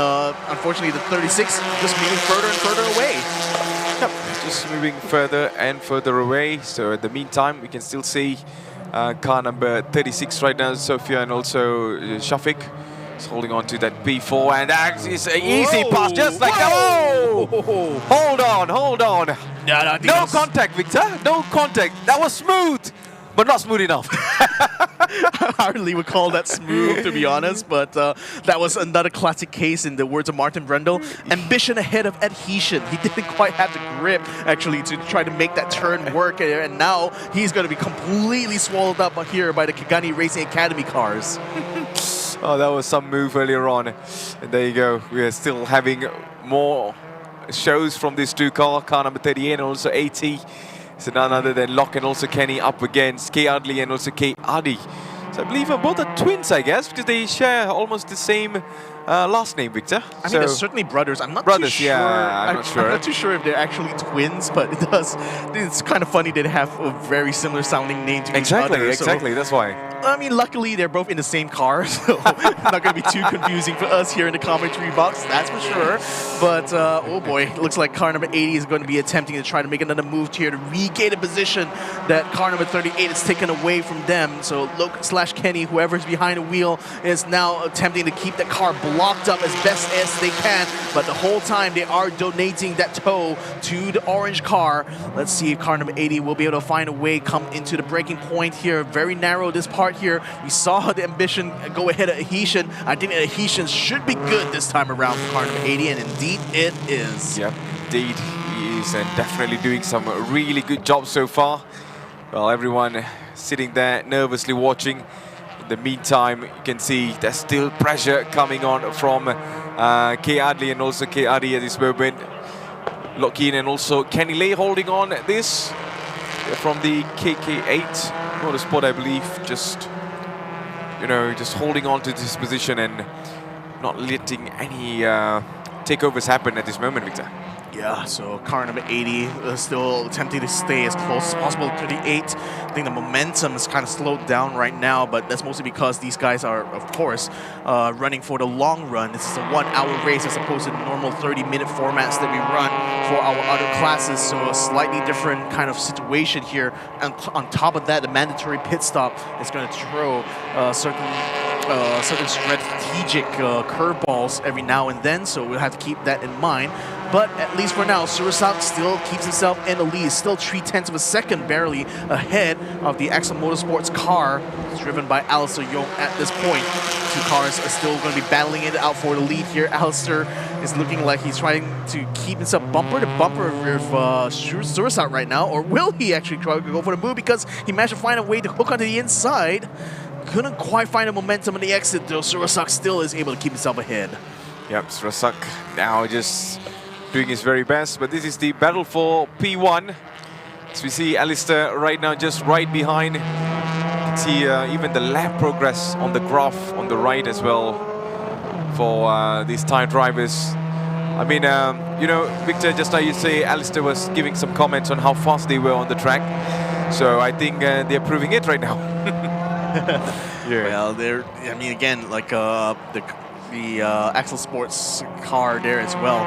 unfortunately the 36 just moving further and further away. Yep, just moving further and further away. So in the meantime, we can still see car number 36 right now, Sophia and also Shafiq. Is holding on to that P4, and that is an easy pass, just like that. Oh! Hold on. No contact, Victor. No contact. That was smooth, but not smooth enough. I hardly would call that smooth, to be honest, but that was another classic case, in the words of Martin Brundle. Ambition ahead of adhesion. He didn't quite have the grip, actually, to try to make that turn work, and now he's going to be completely swallowed up here by the Kigani Racing Academy cars. Oh, that was some move earlier on. And there you go. We are still having more shows from these two cars, car number 38 and also 80. So none other than Locke and also Kenny up against K Adli and also K Adi. So I believe both are twins, I guess, because they share almost the same last name, Victor. I mean, they're certainly brothers. I'm not too sure. Yeah, I'm not too sure if they're actually twins, but it's kind of funny they have a very similar sounding name to each other. Exactly, that's why. I mean, luckily they're both in the same car, so not going to be too confusing for us here in the commentary box, that's for sure. But oh boy, looks like car number 80 is going to be attempting to try to make another move here to regain a position that car number 38 is taken away from them. So Luke / Kenny, whoever's behind the wheel, is now attempting to keep that car blocked up as best as they can. But the whole time they are donating that tow to the orange car. Let's see if car number 80 will be able to find a way come into the breaking point here. Very narrow this part here. We saw the ambition go ahead of adhesion. I think the adhesion should be good this time around for car number 80, and indeed it is. Yep, indeed he is, and definitely doing some really good job so far. Well, everyone sitting there nervously watching. In the meantime, you can see there's still pressure coming on from K Adli and also K Adi at this moment. Lock-in and also Kenny Lay holding on this from the KK8 Motorsport, I believe. Just holding on to this position and not letting any takeovers happen at this moment, Victor. Yeah, so car number 80 still attempting to stay as close as possible to the 8. I think the momentum is kind of slowed down right now, but that's mostly because these guys are, of course, running for the long run. This is a 1-hour race as opposed to the normal 30-minute formats that we run for our other classes, so a slightly different kind of situation here. And on top of that, the mandatory pit stop is going to throw certain strategic curveballs every now and then, so we'll have to keep that in mind. But at least for now, Surasak still keeps himself in the lead, still 0.3 of a second barely ahead of the Axel Motorsports car, driven by Alistair Young at this point. Two cars are still going to be battling it out for the lead here. Alistair is looking like he's trying to keep himself bumper to bumper with Surasak right now, or will he actually try to go for the move, because he managed to find a way to hook onto the inside. Couldn't quite find the momentum on the exit though. Surasak still is able to keep himself ahead. Yep, Surasak now just doing his very best, but this is the battle for P1. So we see Alistair right now just right behind. You can see even the lap progress on the graph on the right as well for these Thai drivers. I mean, you know, Victor, just now you say Alistair was giving some comments on how fast they were on the track. So I think they're proving it right now. Well, I mean, again, like the Axel Sports car there as well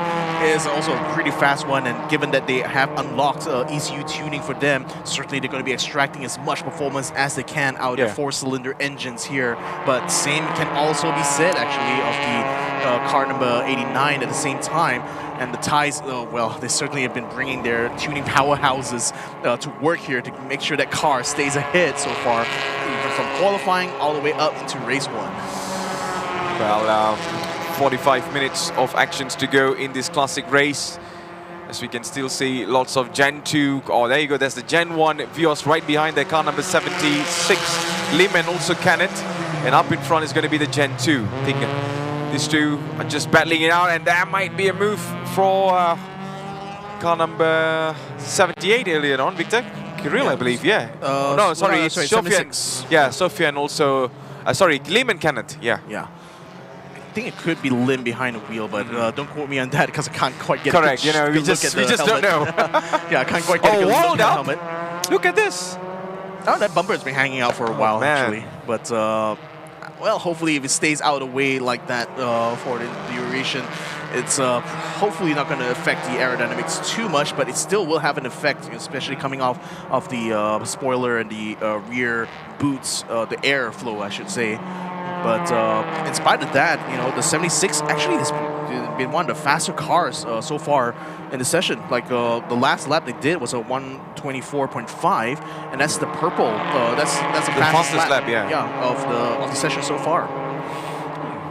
is also a pretty fast one, and given that they have unlocked ECU tuning for them, certainly they're going to be extracting as much performance as they can out of their four-cylinder engines here. But same can also be said actually of the car number 89 at the same time. And the Thais, well, they certainly have been bringing their tuning powerhouses to work here to make sure that car stays ahead so far, even from qualifying all the way up into race 1. Well, 45 minutes of actions to go in this classic race. As we can still see lots of Gen 2. Oh, there you go. There's the Gen 1 Vios right behind their car number 76. Lim and also Kenneth. And up in front is going to be the Gen 2. I think these two are just battling it out. And that might be a move for car number 78 earlier on, Victor. Kirill, I believe, yeah. No, sorry, it's Sofian. Yeah, Sofian also. Sorry, Lim and Kenneth, yeah. Yeah. I think it could be Lim behind the wheel, but don't quote me on that because I can't quite get correct. A you know, we just don't know. Yeah, I can't quite get a good look at the helmet. Look at this. Oh, that bumper has been hanging out for a while actually, but well, hopefully if it stays out of the way like that for the duration, it's hopefully not going to affect the aerodynamics too much, but it still will have an effect, especially coming off of the spoiler and the rear boots, the airflow, I should say. But in spite of that, you know, the 76 actually has been one of the faster cars so far in the session. Like the last lap they did was a 124.5, and that's the purple. That's the fastest lap, of the session so far.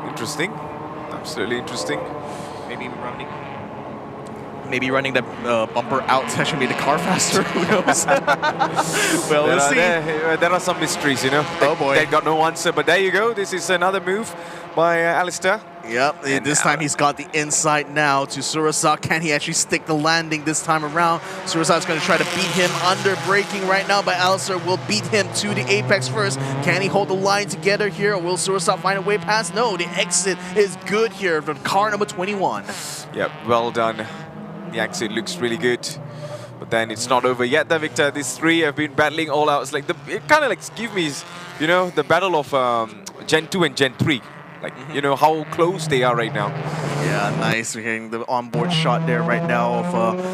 Interesting, absolutely interesting. Maybe running the bumper out to actually make the car faster. Who knows? Well, we'll see. There are some mysteries, you know. They got no answer, but there you go. This is another move by Alistair. Yep, and this time he's got the inside now to Surasak. Can he actually stick the landing this time around? Surasak's going to try to beat him under braking right now, but Alistair will beat him to the apex first. Can he hold the line together here, or will Surasak find a way past? No, the exit is good here from car number 21. Yep, well done. The exit looks really good, but then it's not over yet there, Victor. These three have been battling all out. It's like it kind of like gives me, you know, the battle of Gen 2 and Gen 3. Like, you know, how close they are right now. Yeah, nice. We're getting the onboard shot there right now of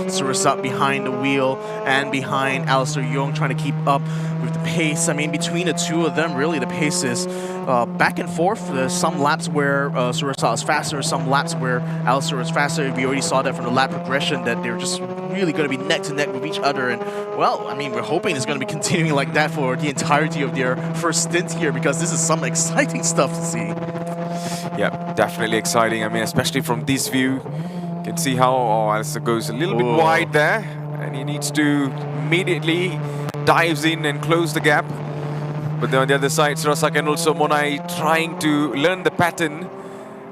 Surasak behind the wheel and behind Alistair Young trying to keep up with the pace. I mean, between the two of them, really, the pace is back and forth. There's some laps where Surasak is faster, some laps where Alistair is faster. We already saw that from the lap progression that they're just really going to be neck to neck with each other. And, well, I mean, we're hoping it's going to be continuing like that for the entirety of their first stint here, because this is some exciting stuff to see. Yeah, definitely exciting. I mean, especially from this view, you can see how Alistair goes a little bit wide there, and he needs to immediately dives in and close the gap. But then on the other side, Surasak and also Monai trying to learn the pattern,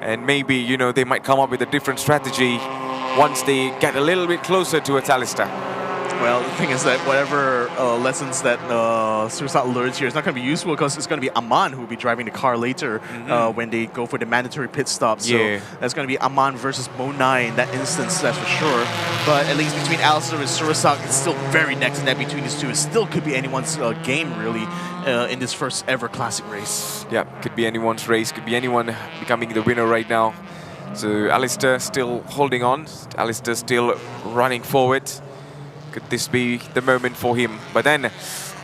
and maybe, you know, they might come up with a different strategy once they get a little bit closer towards Alistair. Well, the thing is that whatever lessons that Surasak learns here is not going to be useful, because it's going to be Aman who will be driving the car later when they go for the mandatory pit stop. So that's going to be Aman versus Monai in that instance, that's for sure. But at least between Alistair and Surasak, it's still very neck to neck between these two. It still could be anyone's game, really, in this first ever classic race. Yeah, could be anyone's race, could be anyone becoming the winner right now. So Alistair still holding on, Alistair still running forward. Could this be the moment for him? But then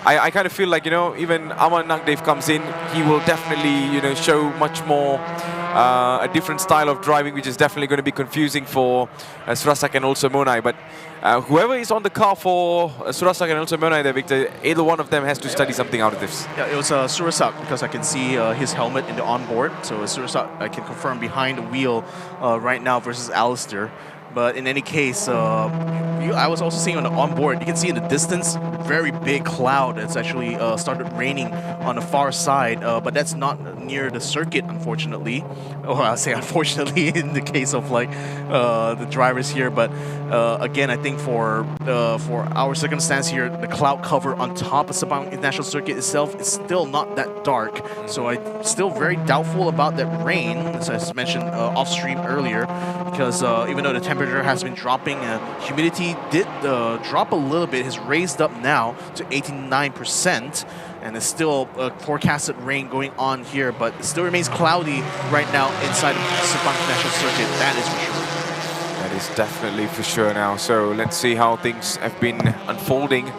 I kind of feel like, you know, even Aman Nagdev comes in, he will definitely, you know, show much more a different style of driving, which is definitely going to be confusing for Surasak and also Monai. But whoever is on the car for Surasak and also Monai there, Victor, either one of them has to study something out of this. Yeah, it was Surasak, because I can see his helmet in the onboard. So Surasak, I can confirm behind the wheel right now versus Alistair. But in any case, I was also seeing on the onboard, you can see in the distance, very big cloud that's actually started raining on the far side, but that's not near the circuit, unfortunately. Or I'll say unfortunately in the case of like the drivers here. But again, I think for our circumstance here, the cloud cover on top of Sepang International Circuit itself is still not that dark. So I'm still very doubtful about that rain, as I mentioned off stream earlier, because even though the temperature has been dropping, humidity did drop a little bit. It's raised up now to 89%, and there's still forecasted rain going on here, but it still remains cloudy right now inside of Sepang International Circuit. That is for sure. That is definitely for sure now. So let's see how things have been unfolding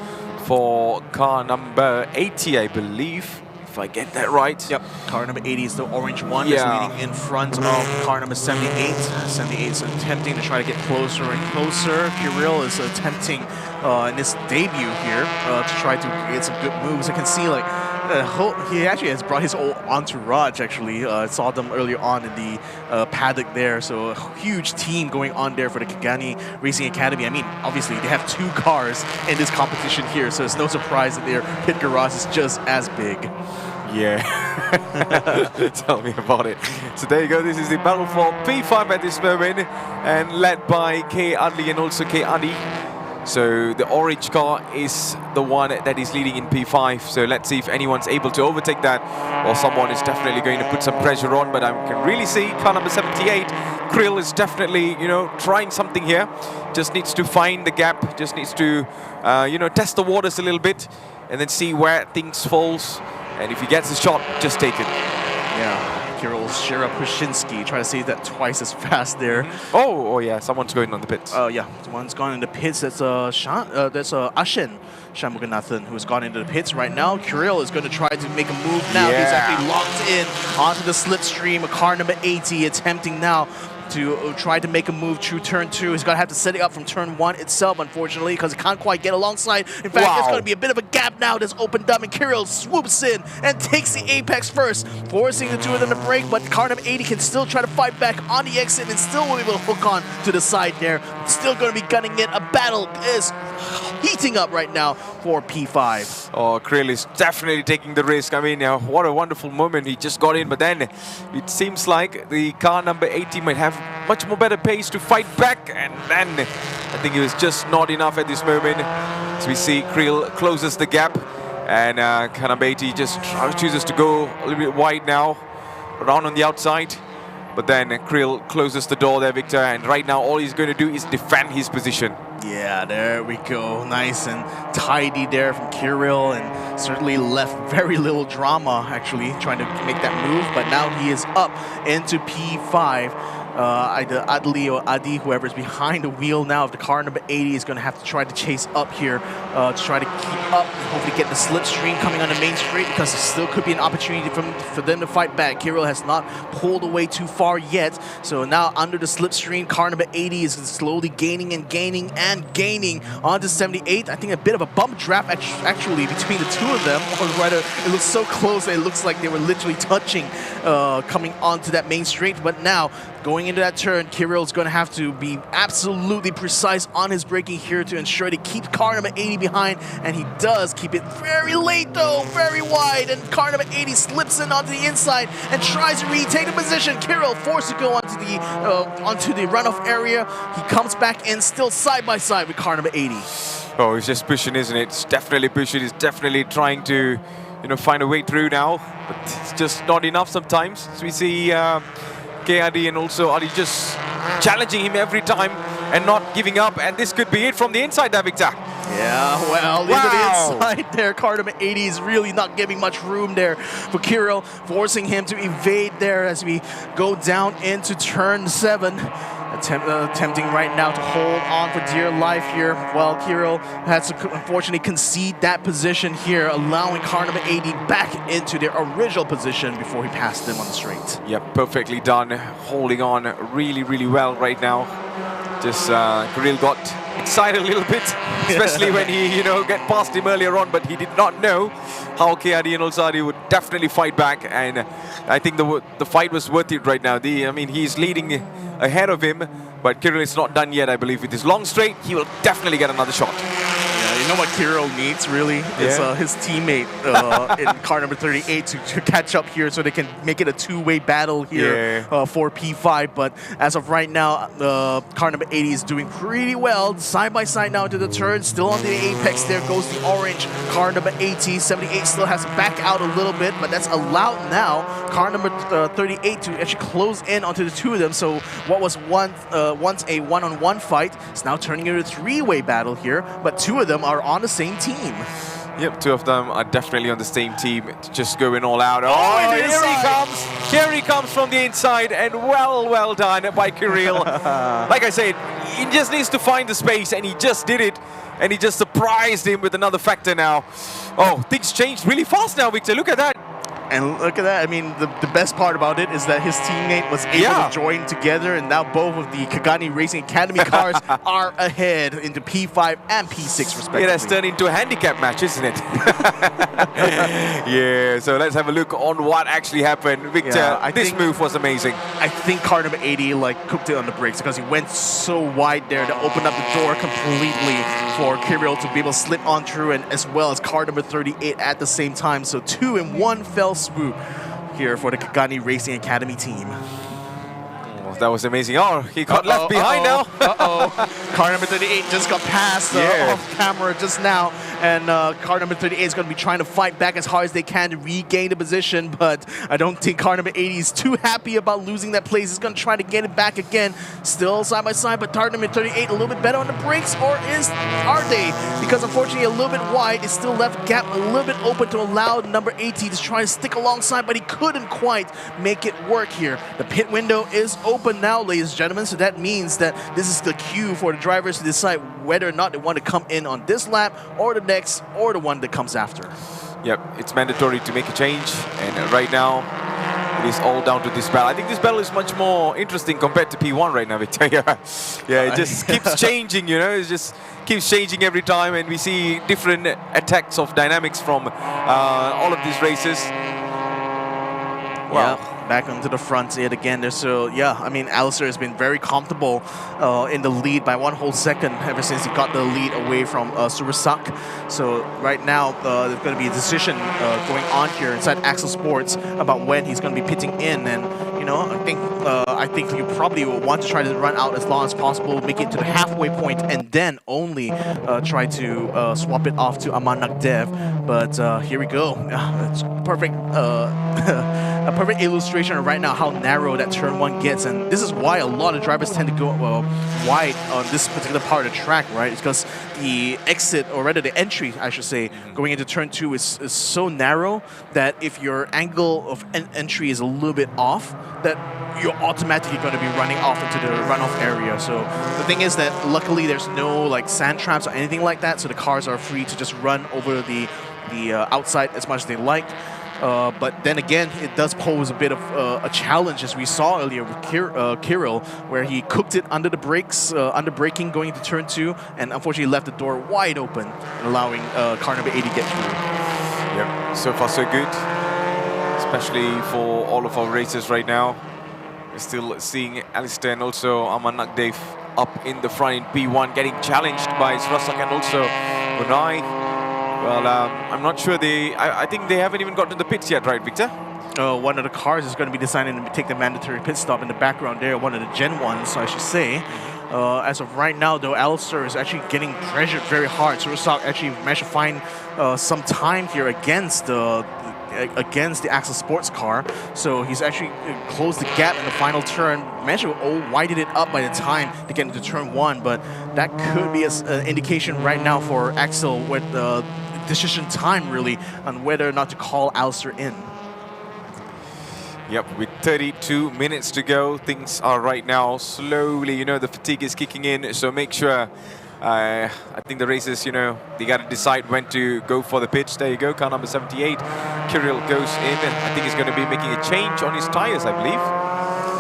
for car number 80, I believe. If I get that right. Yep, car number 80 is the orange one. Yeah. That's leading in front of car number 78. 78 is attempting to try to get closer and closer. Kirill is attempting in his debut here to try to get some good moves. I can see like he actually has brought his whole entourage actually. Saw them earlier on in the paddock there. So a huge team going on there for the Kagani Racing Academy. I mean, obviously they have 2 cars in this competition here, so it's no surprise that their pit garage is just as big. Yeah, tell me about it. So there you go, this is the battle for P5 at this moment, and led by K. Adli and also K. Adi. So the orange car is the one that is leading in P5. So let's see if anyone's able to overtake that, or someone is definitely going to put some pressure on. But I can really see car number 78, Krill, is definitely, you know, trying something here. Just needs to find the gap, just needs to, you know, test the waters a little bit, and then see where things falls. And if he gets a shot, just take it. Yeah, Kirill Sherapushinsky try to say that twice as fast there. Oh yeah, someone's going on the pits. Yeah, someone's gone in the pits. That's Ashen Shanmuganathan, who's gone into the pits right now. Kirill is going to try to make a move now. Yeah. He's actually locked in onto the slipstream. Car number 80 attempting now to try to make a move through turn 2. He's going to have to set it up from turn 1 itself, unfortunately, because he can't quite get alongside. In fact, there's going to be a bit of a gap now that's opened up, and Kirill swoops in and takes the apex first, forcing the 2 of them to break, but car number 80 can still try to fight back on the exit and still will be able to hook on to the side there. Still going to be gunning it. A battle is heating up right now for P5. Oh, Krill is definitely taking the risk. I mean, what a wonderful moment. He just got in, but then it seems like the car number 80 might have much more better pace to fight back, and then I think it was just not enough at this moment. As we see, Krill closes the gap, and car number 80 just chooses to go a little bit wide now, around on the outside. But then Krill closes the door there, Victor, and right now all he's going to do is defend his position. Yeah, there we go. Nice and tidy there from Kirill, and certainly left very little drama actually trying to make that move. But now he is up into P5. Either Adli or Adi, whoever's behind the wheel now of the car number 80, is going to have to try to chase up here to try to keep up, hopefully get the slipstream coming on the main straight, because there still could be an opportunity for them to fight back. Kirill has not pulled away too far yet, so now under the slipstream, car number 80 is slowly gaining and gaining and gaining onto 78. I think a bit of a bump draft actually between the 2 of them, or rather it looks so close that it looks like they were literally touching coming onto that main straight. But now going into that turn, Kirill's going to have to be absolutely precise on his braking here to ensure to keep car number 80 behind, and he does keep it very late though, very wide, and car number 80 slips in onto the inside and tries to retake the position. Kirill forced to go onto the runoff area. He comes back in still side by side with car number 80. Oh, he's just pushing, isn't it? It's definitely pushing. He's definitely trying to, you know, find a way through now, but it's just not enough sometimes. So we see KRD and also Adi just challenging him every time and not giving up, and this could be it from the inside there, Victor. Yeah, well, into the inside there, car number 80 is really not giving much room there for Kirill, forcing him to evade there as we go down into turn 7. Attempting right now to hold on for dear life here. Well, Kirill has to unfortunately concede that position here, allowing car number 80 back into their original position before he passed them on the straight. Yep, perfectly done. Holding on really, really well right now. Just Kirill got excited a little bit, especially when he, you know, get past him earlier on, but he did not know how KRD and Olsadi would definitely fight back, and I think the fight was worth it right now. I mean, he's leading ahead of him, but Kirill is not done yet, I believe. With his long straight, he will definitely get another shot. Yeah, know what Kirill needs, really? It's his teammate in car number 38 to catch up here so they can make it a two-way battle here for P5. But as of right now, car number 80 is doing pretty well. Side by side now to the turn, still on the apex. There goes the orange. Car number 80, 78 still has to back out a little bit, but that's allowed now. Car number 38 to actually close in onto the two of them. So what was once a one-on-one fight is now turning into a three-way battle here, but two of them are on the same team. Yep, two of them are definitely on the same team, just going all out. Oh, here he comes! Here he comes from the inside, and well done by Kirill. Like I said, he just needs to find the space, and he just did it. And he just surprised him with another factor now. Oh, things changed really fast now, Victor. Look at that. And look at that. I mean, the best part about it is that his teammate was able to join together, and now both of the Kagani Racing Academy cars are ahead into P5 and P6 respectively. Yeah, that's turned into a handicap match, isn't it? Yeah, so let's have a look on what actually happened. Victor, this move was amazing. I think car number 80 cooked it on the brakes because he went so wide there to open up the door completely for Kirill to be able to slip on through, and as well as car number 38 at the same time. So 2 in 1 fell swoop here for the Kagani Racing Academy team. Oh, that was amazing. Oh, he got left behind now. Car number 38 just got passed off camera just now, and car number 38 is going to be trying to fight back as hard as they can to regain the position, but I don't think car number 80 is too happy about losing that place. He's going to try to get it back again. Still side by side, but car number 38 a little bit better on the brakes, or are they? Because unfortunately a little bit wide, it still left gap a little bit open to allow number 80 to try to stick alongside, but he couldn't quite make it work here. The pit window is open now, ladies and gentlemen, so that means that this is the cue for the drivers to decide whether or not they want to come in on this lap or the next or the one that comes after. Yep, it's mandatory to make a change, and right now it is all down to this battle. I think this battle is much more interesting compared to P1 right now, Victor. Yeah, it just keeps changing, you know, it just keeps changing every time, and we see different attacks of dynamics from all of these races. Wow. Back onto the front yet again. I mean, Alistair has been very comfortable in the lead by 1 whole second ever since he got the lead away from Surusak. So right now, there's going to be a decision going on here inside Axel Sports about when he's going to be pitting in, and you know, I think you probably will want to try to run out as long as possible, make it to the halfway point, and then only try to swap it off to Aman Nagdev. But here we go. It's perfect. A perfect illustration of right now how narrow that turn 1 gets, and this is why a lot of drivers tend to go wide on this particular part of the track, right? It's because the exit, or rather the entry, I should say, going into turn 2 is so narrow that if your angle of entry is a little bit off, that you're automatically going to be running off into the runoff area. So the thing is that luckily there's no like sand traps or anything like that, so the cars are free to just run over the outside as much as they like. But then again, it does pose a bit of a challenge, as we saw earlier with Kirill, where he cooked it under the brakes, under braking going into turn 2, and unfortunately left the door wide open, allowing car number 80 to get through. Yep, so far so good, especially for all of our racers right now. We're still seeing Alistair and also Aman Nagdev up in the front in P1, getting challenged by Srasak and also Munai. Well, I'm not sure I think they haven't even gotten to the pits yet, right, Victor? One of the cars is going to be deciding to take the mandatory pit stop in the background there, one of the Gen 1s, I should say. As of right now, though, Alistair is actually getting pressured very hard. Surusak actually managed to find some time here against the Axel Sports car, so he's actually closed the gap in the final turn, managed to widen it up by the time to get into turn 1, but that could be an indication right now for Axel with decision time really on whether or not to call Alistair in. Yep, with 32 minutes to go, things are right now slowly, you know, the fatigue is kicking in, so make sure I think the racers, you know, they got to decide when to go for the pitch. There you go, car number 78. Kirill goes in, and I think he's going to be making a change on his tires, I believe.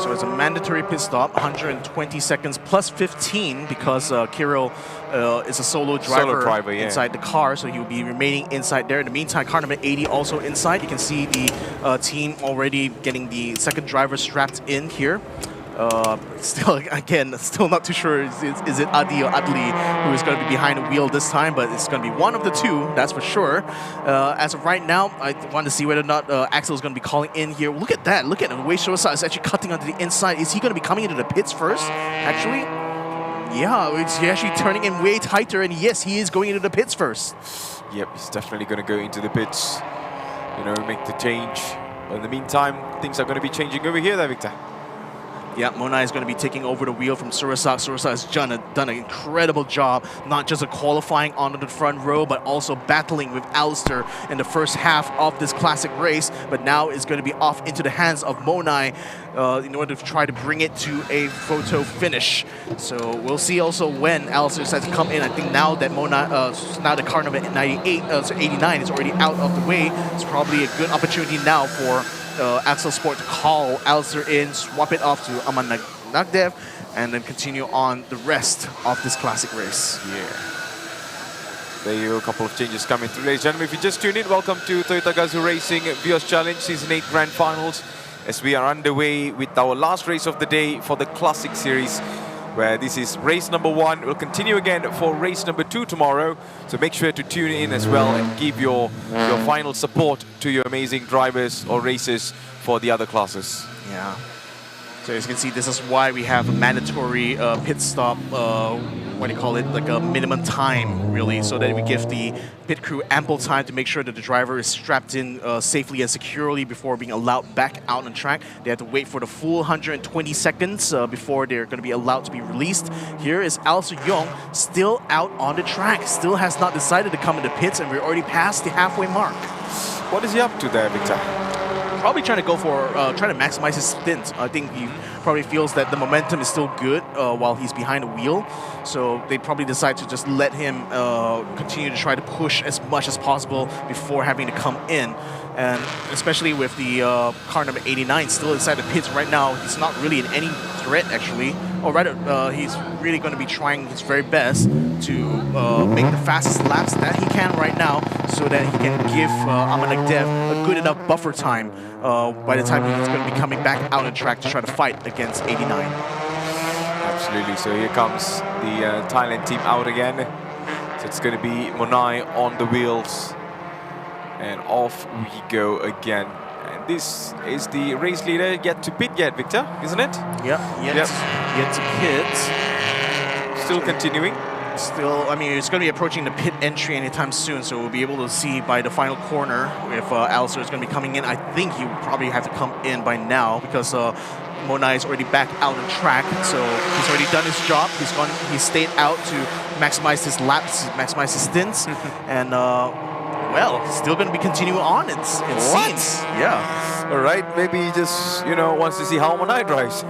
So it's a mandatory pit stop, 120 seconds plus 15, because Kirill is a solo driver inside the car, so he'll be remaining inside there. In the meantime, car number 80 also inside. You can see the team already getting the second driver strapped in here. Still, again, still not too sure. Is it Adi or Adli who is going to be behind the wheel this time? But it's going to be one of the two, that's for sure. As of right now, I want to see whether or not Axel is going to be calling in here. Look at that. Look at the way Shirasa is actually cutting onto the inside. Is he going to be coming into the pits first, actually? Yeah, he's actually turning in way tighter, and yes, he is going into the pits first. Yep, he's definitely going to go into the pits, you know, make the change. But in the meantime, things are going to be changing over here there, Victor. Yeah, Monai is going to be taking over the wheel from Surasak. Surasak has done an incredible job, not just of qualifying onto the front row, but also battling with Alistair in the first half of this classic race. But now is going to be off into the hands of Monai in order to try to bring it to a photo finish. So we'll see also when Alistair decides to come in. I think now that Monai, now the car number 89 is already out of the way, it's probably a good opportunity now for Axel Sport to call Alistair in, swap it off to Aman Nagdev, and then continue on the rest of this classic race. Yeah. There you go, a couple of changes coming through. Ladies and gentlemen, if you just tuned in, welcome to Toyota Gazoo Racing Vios Challenge Season 8 Grand Finals, as we are underway with our last race of the day for the Classic Series, where this is race number 1. We'll continue again for race number 2 tomorrow. So make sure to tune in as well and give your final support to your amazing drivers or racers for the other classes. Yeah. So as you can see, this is why we have a mandatory pit stop, what do you call it, like a minimum time, really, so that we give the pit crew ample time to make sure that the driver is strapped in safely and securely before being allowed back out on track. They have to wait for the full 120 seconds before they're going to be allowed to be released. Here is Alistair Young, still out on the track, still has not decided to come into pits, and we're already past the halfway mark. What is he up to there, Victor? Probably trying to go for, trying to maximize his stint. I think he probably feels that the momentum is still good while he's behind the wheel. So they probably decide to just let him continue to try to push as much as possible before having to come in. And especially with the car number 89 still inside the pits right now, he's not really in any threat actually. Or rather, he's really going to be trying his very best to make the fastest laps that he can right now, so that he can give Aman Nagdev a good enough buffer time by the time he's going to be coming back out on track to try to fight against 89. Absolutely, so here comes the Thailand team out again. So it's going to be Monai on the wheels. And off we go again. And this is the race leader yet to pit yet, Victor, isn't it? Yep, yet to pit. Still continuing. Still, I mean, it's going to be approaching the pit entry anytime soon, so we'll be able to see by the final corner if Alistair is going to be coming in. I think he would probably have to come in by now because Monai is already back out on track, so he's already done his job. He stayed out to maximize his laps, maximize his stints, and well, still going to be continuing on. It seems. Yeah. All right. Maybe he just, you know, wants to see how Monai drives.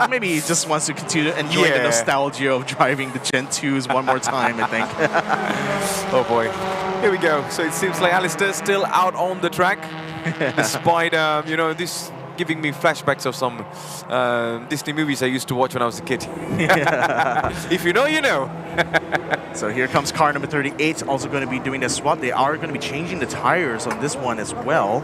Maybe he just wants to continue to enjoy the nostalgia of driving the Gen 2s one more time, I think. Oh boy. Here we go. So it seems like Alistair's still out on the track, despite, you know, this giving me flashbacks of some Disney movies I used to watch when I was a kid. If you know, you know. So here comes car number 38, also going to be doing the swap. They are going to be changing the tires on this one as well.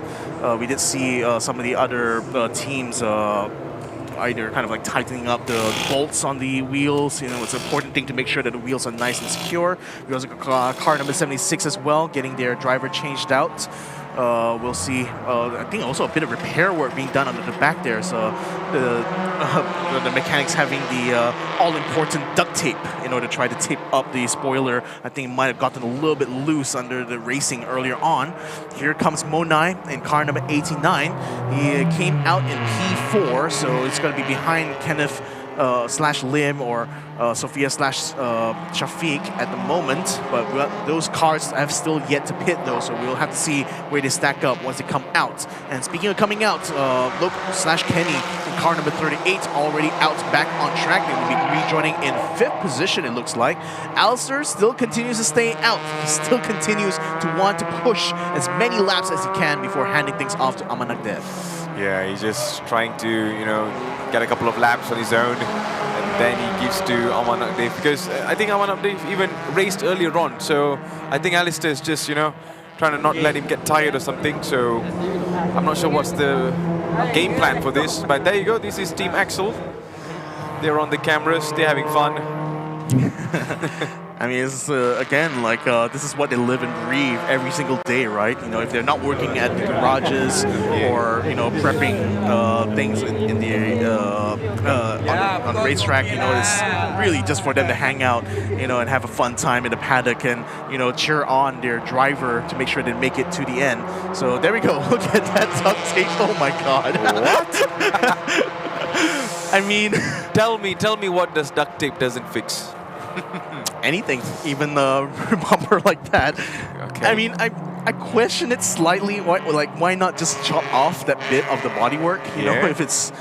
We did see some of the other teams either kind of like tightening up the bolts on the wheels. You know, it's an important thing to make sure that the wheels are nice and secure. We also got car number 76 as well, getting their driver changed out. We'll see, I think also a bit of repair work being done under the back there. So the mechanics having the all-important duct tape in order to try to tape up the spoiler. I think it might have gotten a little bit loose under the racing earlier on. Here comes Monai in car number 89. He came out in P4, so it's going to be behind Kenneth slash Lim or Sophia slash Shafiq at the moment, but those cars have still yet to pit though, so we'll have to see where they stack up once they come out. And speaking of coming out, Luke slash Kenny in car number 38 already out back on track. They will be rejoining in 5th position, it looks like. Alistair still continues to stay out. He still continues to want to push as many laps as he can before handing things off to Aman Nagdev. Yeah, he's just trying to, you know, get a couple of laps on his own, and then he gives to Aman Nagdev, because I think Aman Nagdev even raced earlier on, so I think Alistair's just, you know, trying to not let him get tired or something, so I'm not sure what's the game plan for this, but there you go, this is Team Axel They're on the cameras. They're having fun. I mean, it's again like this is what they live and breathe every single day, right? You know, if they're not working at the garages or prepping things in the on the racetrack, it's really just for them to hang out, and have a fun time in the paddock and cheer on their driver to make sure they make it to the end. So there we go. Look at that duct tape. Oh my God. What? I mean, tell me what does duct tape doesn't fix? Anything, even the bumper like that. Okay. I mean, I question it slightly. Why not just chop off that bit of the bodywork? You know, if it's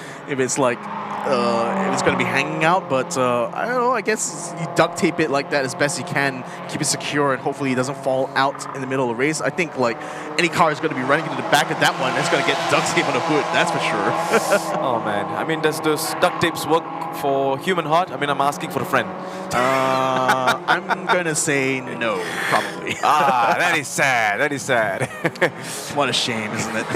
like if it's going to be hanging out. But I don't know. I guess you duct tape it like that as best you can, keep it secure, and hopefully it doesn't fall out in the middle of the race. I think like any car is going to be running into the back of that one. It's going to get duct tape on the hood. That's for sure. Oh man. I mean, does those duct tapes work for human heart? I mean, I'm asking for a friend. I'm gonna say no, probably. That is sad. That is sad. What a shame, isn't it?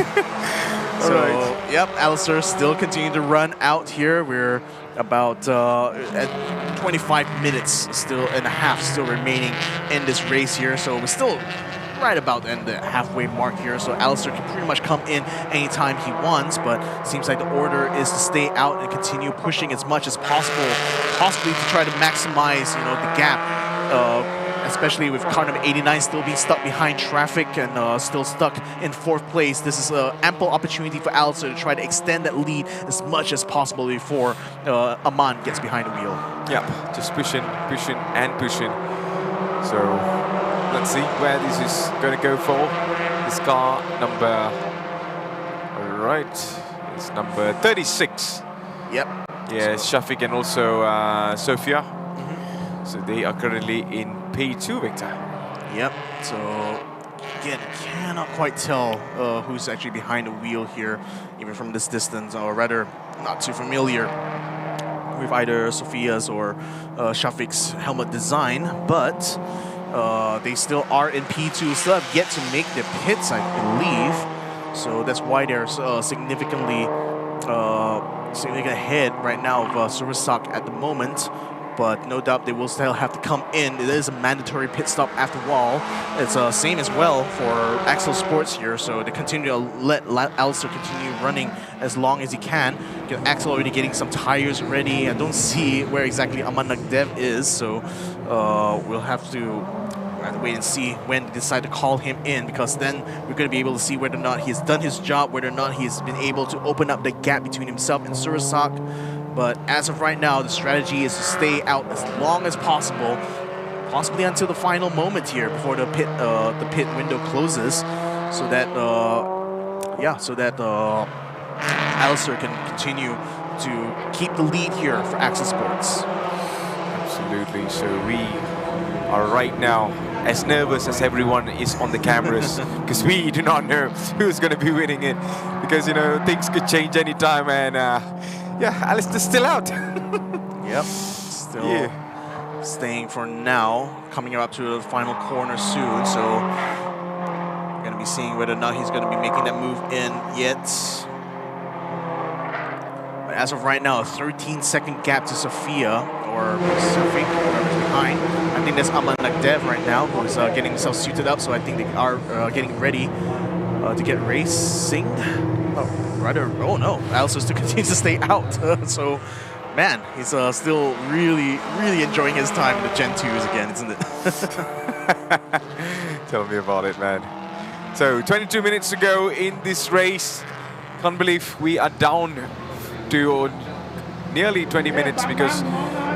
Yep, Alistair still continuing to run out here. We're about at 25 minutes still and a half still remaining in this race here. So we're still right about the halfway mark here. So Alistair can pretty much come in anytime he wants, but it seems like the order is to stay out and continue pushing as much as possible, possibly to try to maximize, the gap. Especially with car number 89 still being stuck behind traffic and still stuck in 4th place. This is an ample opportunity for Alistair to try to extend that lead as much as possible before Aman gets behind the wheel. Yep, just pushing, and pushing. So let's see where this is going to go for. This car number, it's number 36. Yep. Yeah, Shafiq and also Sophia. So they are currently in P2, Victor. Yep. So again, cannot quite tell who's actually behind the wheel here, even from this distance, or rather, not too familiar with either Sophia's or Shafiq's helmet design, but they still are in P2, still have yet to make their pits, I believe. So that's why they're significantly ahead right now of Surisak at the moment. But no doubt they will still have to come in. It is a mandatory pit stop after all. It's same as well for Axel Sports here, so they continue to let Alistair continue running as long as he can. Axel already getting some tires ready. I don't see where exactly Aman Nagdev is, so we'll have to wait and see when they decide to call him in, because then we're going to be able to see whether or not he's done his job, whether or not he's been able to open up the gap between himself and Surisak. But as of right now, the strategy is to stay out as long as possible, possibly until the final moment here before the pit window closes, so that Alistair can continue to keep the lead here for Axel Sports. Absolutely. So we are right now as nervous as everyone is on the cameras because we do not know who's going to be winning it, because things could change anytime, and Alistair's still out. Yep, still staying for now, coming up to the final corner soon, so we're going to be seeing whether or not he's going to be making that move in yet. But as of right now, a 13-second gap to Sophia, or Sophie, whoever's behind. I think that's Aman Nagdev right now, who's getting himself suited up, so I think they are getting ready to get racing. Oh no, Alistair still continues to stay out. So, man, he's still really enjoying his time in the Gen 2s again, isn't it? Tell me about it, man. So, 22 minutes to go in this race. Can't believe we are down to nearly 20 minutes, because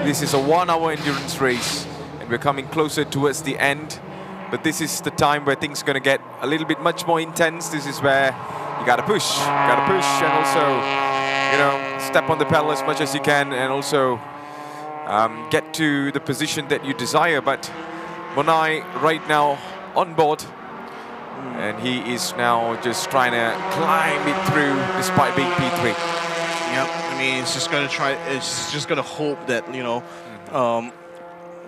this is a 1-hour endurance race and we're coming closer towards the end. But this is the time where things are going to get a little bit much more intense. This is where you gotta push, and also, step on the pedal as much as you can, and also get to the position that you desire. But Monai right now on board, and he is now just trying to climb it through despite being P3. Yep, I mean, it's just gonna hope that,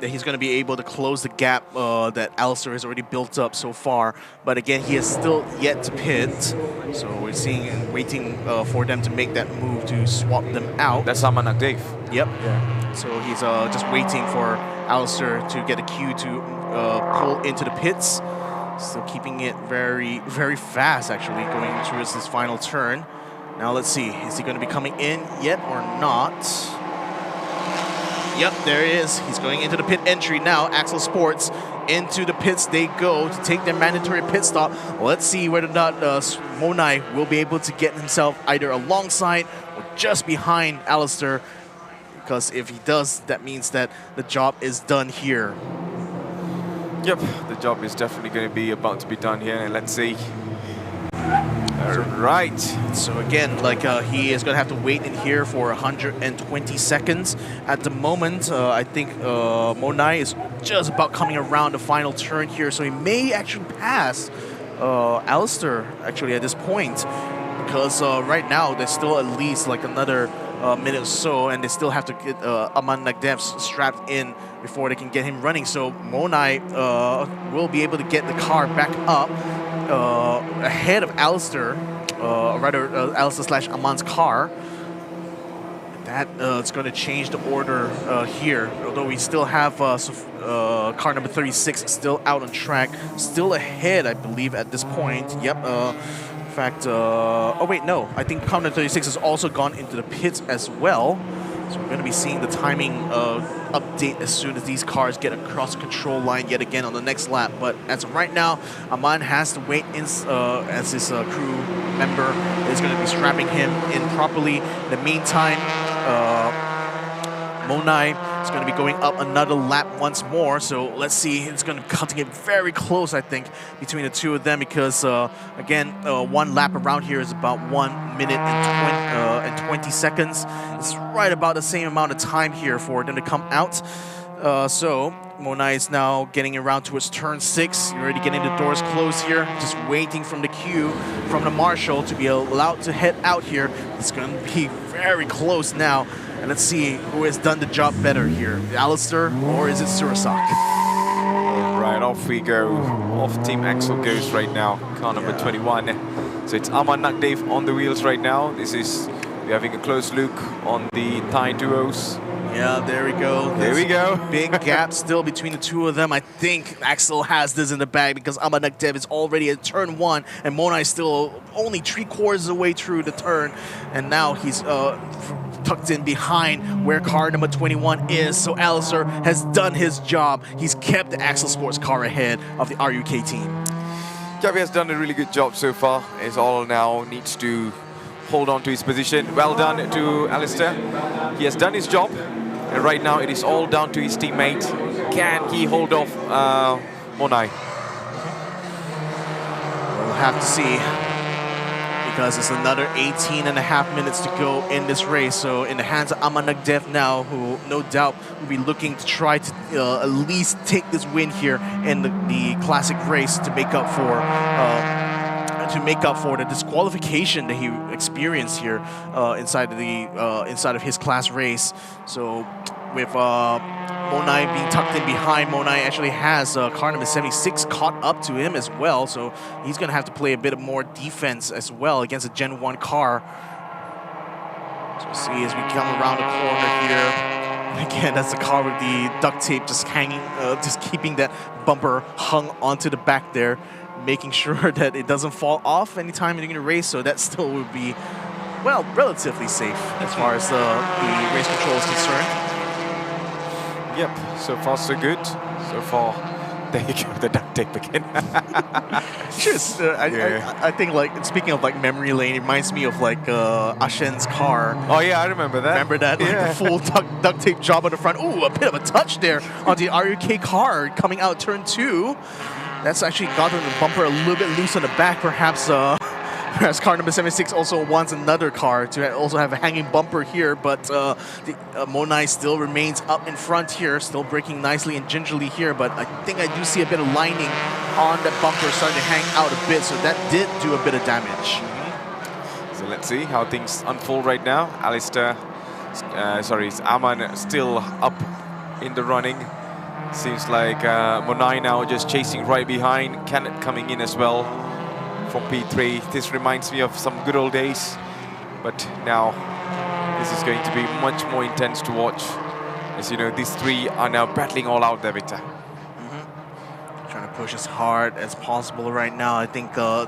that he's going to be able to close the gap that Alistair has already built up so far. But again, he is still yet to pit. So we're seeing and waiting for them to make that move to swap them out. That's Aman Nagdev. Yep. Yeah. So he's just waiting for Alistair to get a cue to pull into the pits. Still keeping it very, very fast, actually, going towards this final turn. Now let's see, is he going to be coming in yet or not? Yep, there he is. He's going into the pit entry now. Axel Sports, into the pits they go to take their mandatory pit stop. Let's see whether or not Monai will be able to get himself either alongside or just behind Alistair. Because if he does, that means that the job is done here. Yep, the job is definitely going to be about to be done here, and let's see. Right. So again, like he is going to have to wait in here for 120 seconds. At the moment, I think Monai is just about coming around the final turn here, so he may actually pass Alistair actually at this point, because right now there's still at least like another minute or so, and they still have to get Aman Nagdev strapped in before they can get him running. So Monai will be able to get the car back up ahead of Alistair, rather Alistair / Aman's car. That it's going to change the order here, although we still have car number 36 still out on track, still ahead, I believe, at this point. Yep. In fact, oh wait, no. I think car number 36 has also gone into the pits as well. So we're going to be seeing the timing update as soon as these cars get across the control line yet again on the next lap. But as of right now, Aman has to wait in, as his crew member is going to be strapping him in properly. In the meantime, Monai is going to be going up another lap once more. So let's see, it's going to be cutting it very close, I think, between the two of them, because again, one lap around here is about 1 minute and 20 seconds. It's right about the same amount of time here for them to come out. So Monai is now getting around towards turn 6. You're already getting the doors closed here, just waiting from the queue from the marshal to be allowed to head out here. It's going to be very close now. And let's see who has done the job better here, Alistair or is it Surasak? Right, off we go. Off Team Axel goes right now, car number 21. So it's Aman Nagdev on the wheels right now. We're having a close look on the Thai duos. Yeah, there we go. There we go. Big gap still between the two of them. I think Axel has this in the bag because Aman Nagdev is already at turn 1 and Monai is still only 3/4 of the way through the turn. And now he's tucked in behind where car number 21 is. So Alistair has done his job. He's kept the Axel Sports car ahead of the RUK team. Javi has done a really good job so far. It's all now needs to hold on to his position. Well done to Alistair. He has done his job. And right now it is all down to his teammate. Can he hold off Monai? We'll have to see, because it's another 18.5 minutes to go in this race. So in the hands of Aman Nagdev now, who no doubt will be looking to try to at least take this win here in the classic race to make up for the disqualification that he experienced here inside of his class race. So with Monai being tucked in behind, Monai actually has car number 76 caught up to him as well. So he's going to have to play a bit more defense as well against a Gen 1 car. So see as we come around the corner here. Again, that's the car with the duct tape just hanging, just keeping that bumper hung onto the back there, making sure that it doesn't fall off anytime you're going to race. So that still would be, well, relatively safe as far as the race control is concerned. Yep, so far so good. So far, there you go, the duct tape again. Just, I think, like, speaking of like memory lane, it reminds me of like Ashen's car. Oh yeah, I remember that. Remember that? Like, the full duct tape job on the front. Ooh, a bit of a touch there on the RUK car coming out turn 2. That's actually gotten the bumper a little bit loose on the back, perhaps. Whereas car number 76 also wants another car to also have a hanging bumper here, but Monai still remains up in front here, still braking nicely and gingerly here, but I think I do see a bit of lining on the bumper starting to hang out a bit, so that did do a bit of damage. So let's see how things unfold right now. Alistair, it's Aman still up in the running. Seems like Monai now just chasing right behind, Kenneth coming in as well from P3. This reminds me of some good old days, but now this is going to be much more intense to watch. As you know, these three are now battling all out there, Victor. Trying to push as hard as possible right now. I think the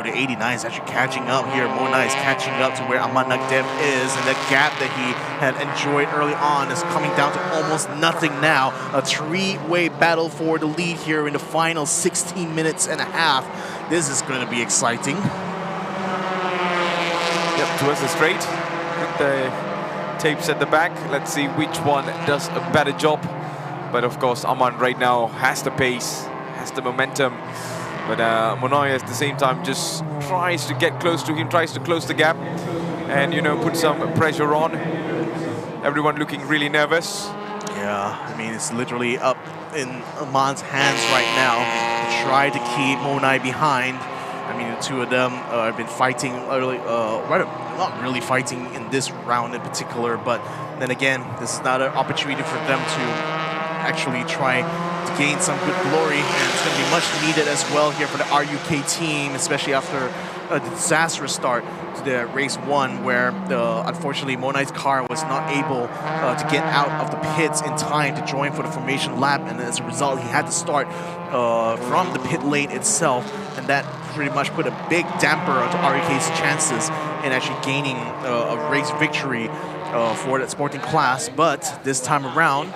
89 is actually catching up here. Mona is catching up to where Aman Nagdev is, and the gap that he had enjoyed early on is coming down to almost nothing now. A three-way battle for the lead here in the final 16 minutes and a half. This is going to be exciting. Yep, towards the straight with the tapes at the back. Let's see which one does a better job. But of course, Aman right now has the pace, has the momentum. But Monoi at the same time just tries to get close to him, tries to close the gap and, you know, put some pressure on. Everyone looking really nervous. Yeah, I mean, it's literally up in Aman's hands right now to try to keep Monai behind. I mean, the two of them have been fighting early, not really fighting in this round in particular, but then again, this is not an opportunity for them to actually try to gain some good glory, and it's going to be much needed as well here for the RUK team, especially after a disastrous start to the race one, where unfortunately Monai's car was not able to get out of the pits in time to join for the formation lap, and as a result he had to start from the pit lane itself, and that pretty much put a big damper onto RUK's chances in actually gaining a race victory for that sporting class. But this time around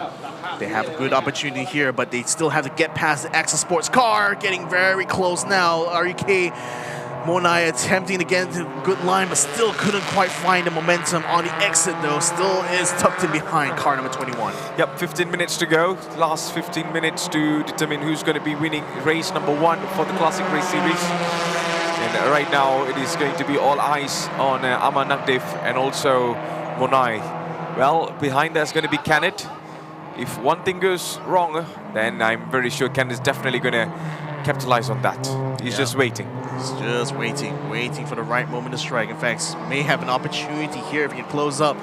they have a good opportunity here, but they still have to get past the Axel Sports car, getting very close now. RUK Monai attempting to get into a good line, but still couldn't quite find the momentum on the exit though. Still is tucked in behind car number 21. Yep, 15 minutes to go. Last 15 minutes to determine who's going to be winning race number 1 for the Classic Race Series. And right now it is going to be all eyes on Aman Nagdev and also Monai. Well, behind there's going to be Kenneth. If one thing goes wrong, then I'm very sure Ken is definitely going to capitalize on that. He's just waiting. He's just waiting for the right moment to strike. In fact, may have an opportunity here if he can close up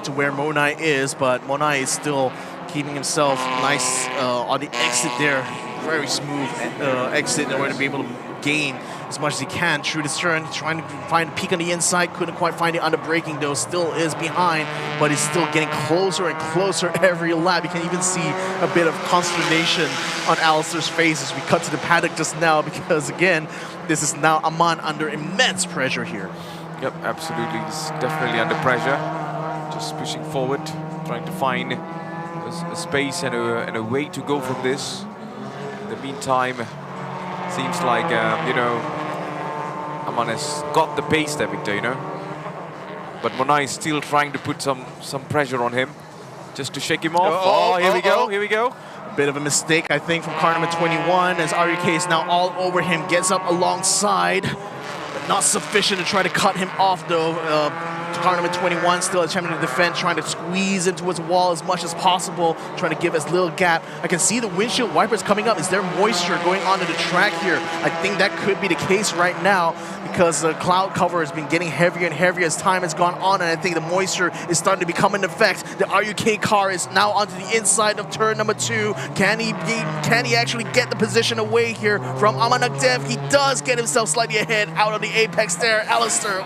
to where Monai is, but Monai is still keeping himself nice on the exit there. Very smooth exit in order to be able to gain as much as he can through this turn, trying to find a peak on the inside. Couldn't quite find it under braking though, still is behind, but he's still getting closer and closer every lap. You can even see a bit of consternation on Alistair's face as we cut to the paddock just now, because again, this is now Aman under immense pressure here. Yep, absolutely. He's definitely under pressure. Just pushing forward, trying to find a space and a way to go from this. In the meantime, seems like, you know, Aman has got the pace there, Victor, you know. But Monai is still trying to put some pressure on him, just to shake him off. Here we go, here we go. A bit of a mistake, I think, from car number 21, as RUK is now all over him, gets up alongside, but not sufficient to try to cut him off, though. Car number 21 still attempting to defend, trying to squeeze into his wall as much as possible, trying to give as little gap. I can see the windshield wipers coming up. Is there moisture going onto the track here? I think that could be the case right now, because the cloud cover has been getting heavier and heavier as time has gone on, and I think the moisture is starting to become an effect. The RUK car is now onto the inside of turn number 2. Can he actually get the position away here from Aman Nagdev? He does get himself slightly ahead out of the apex there. Alistair,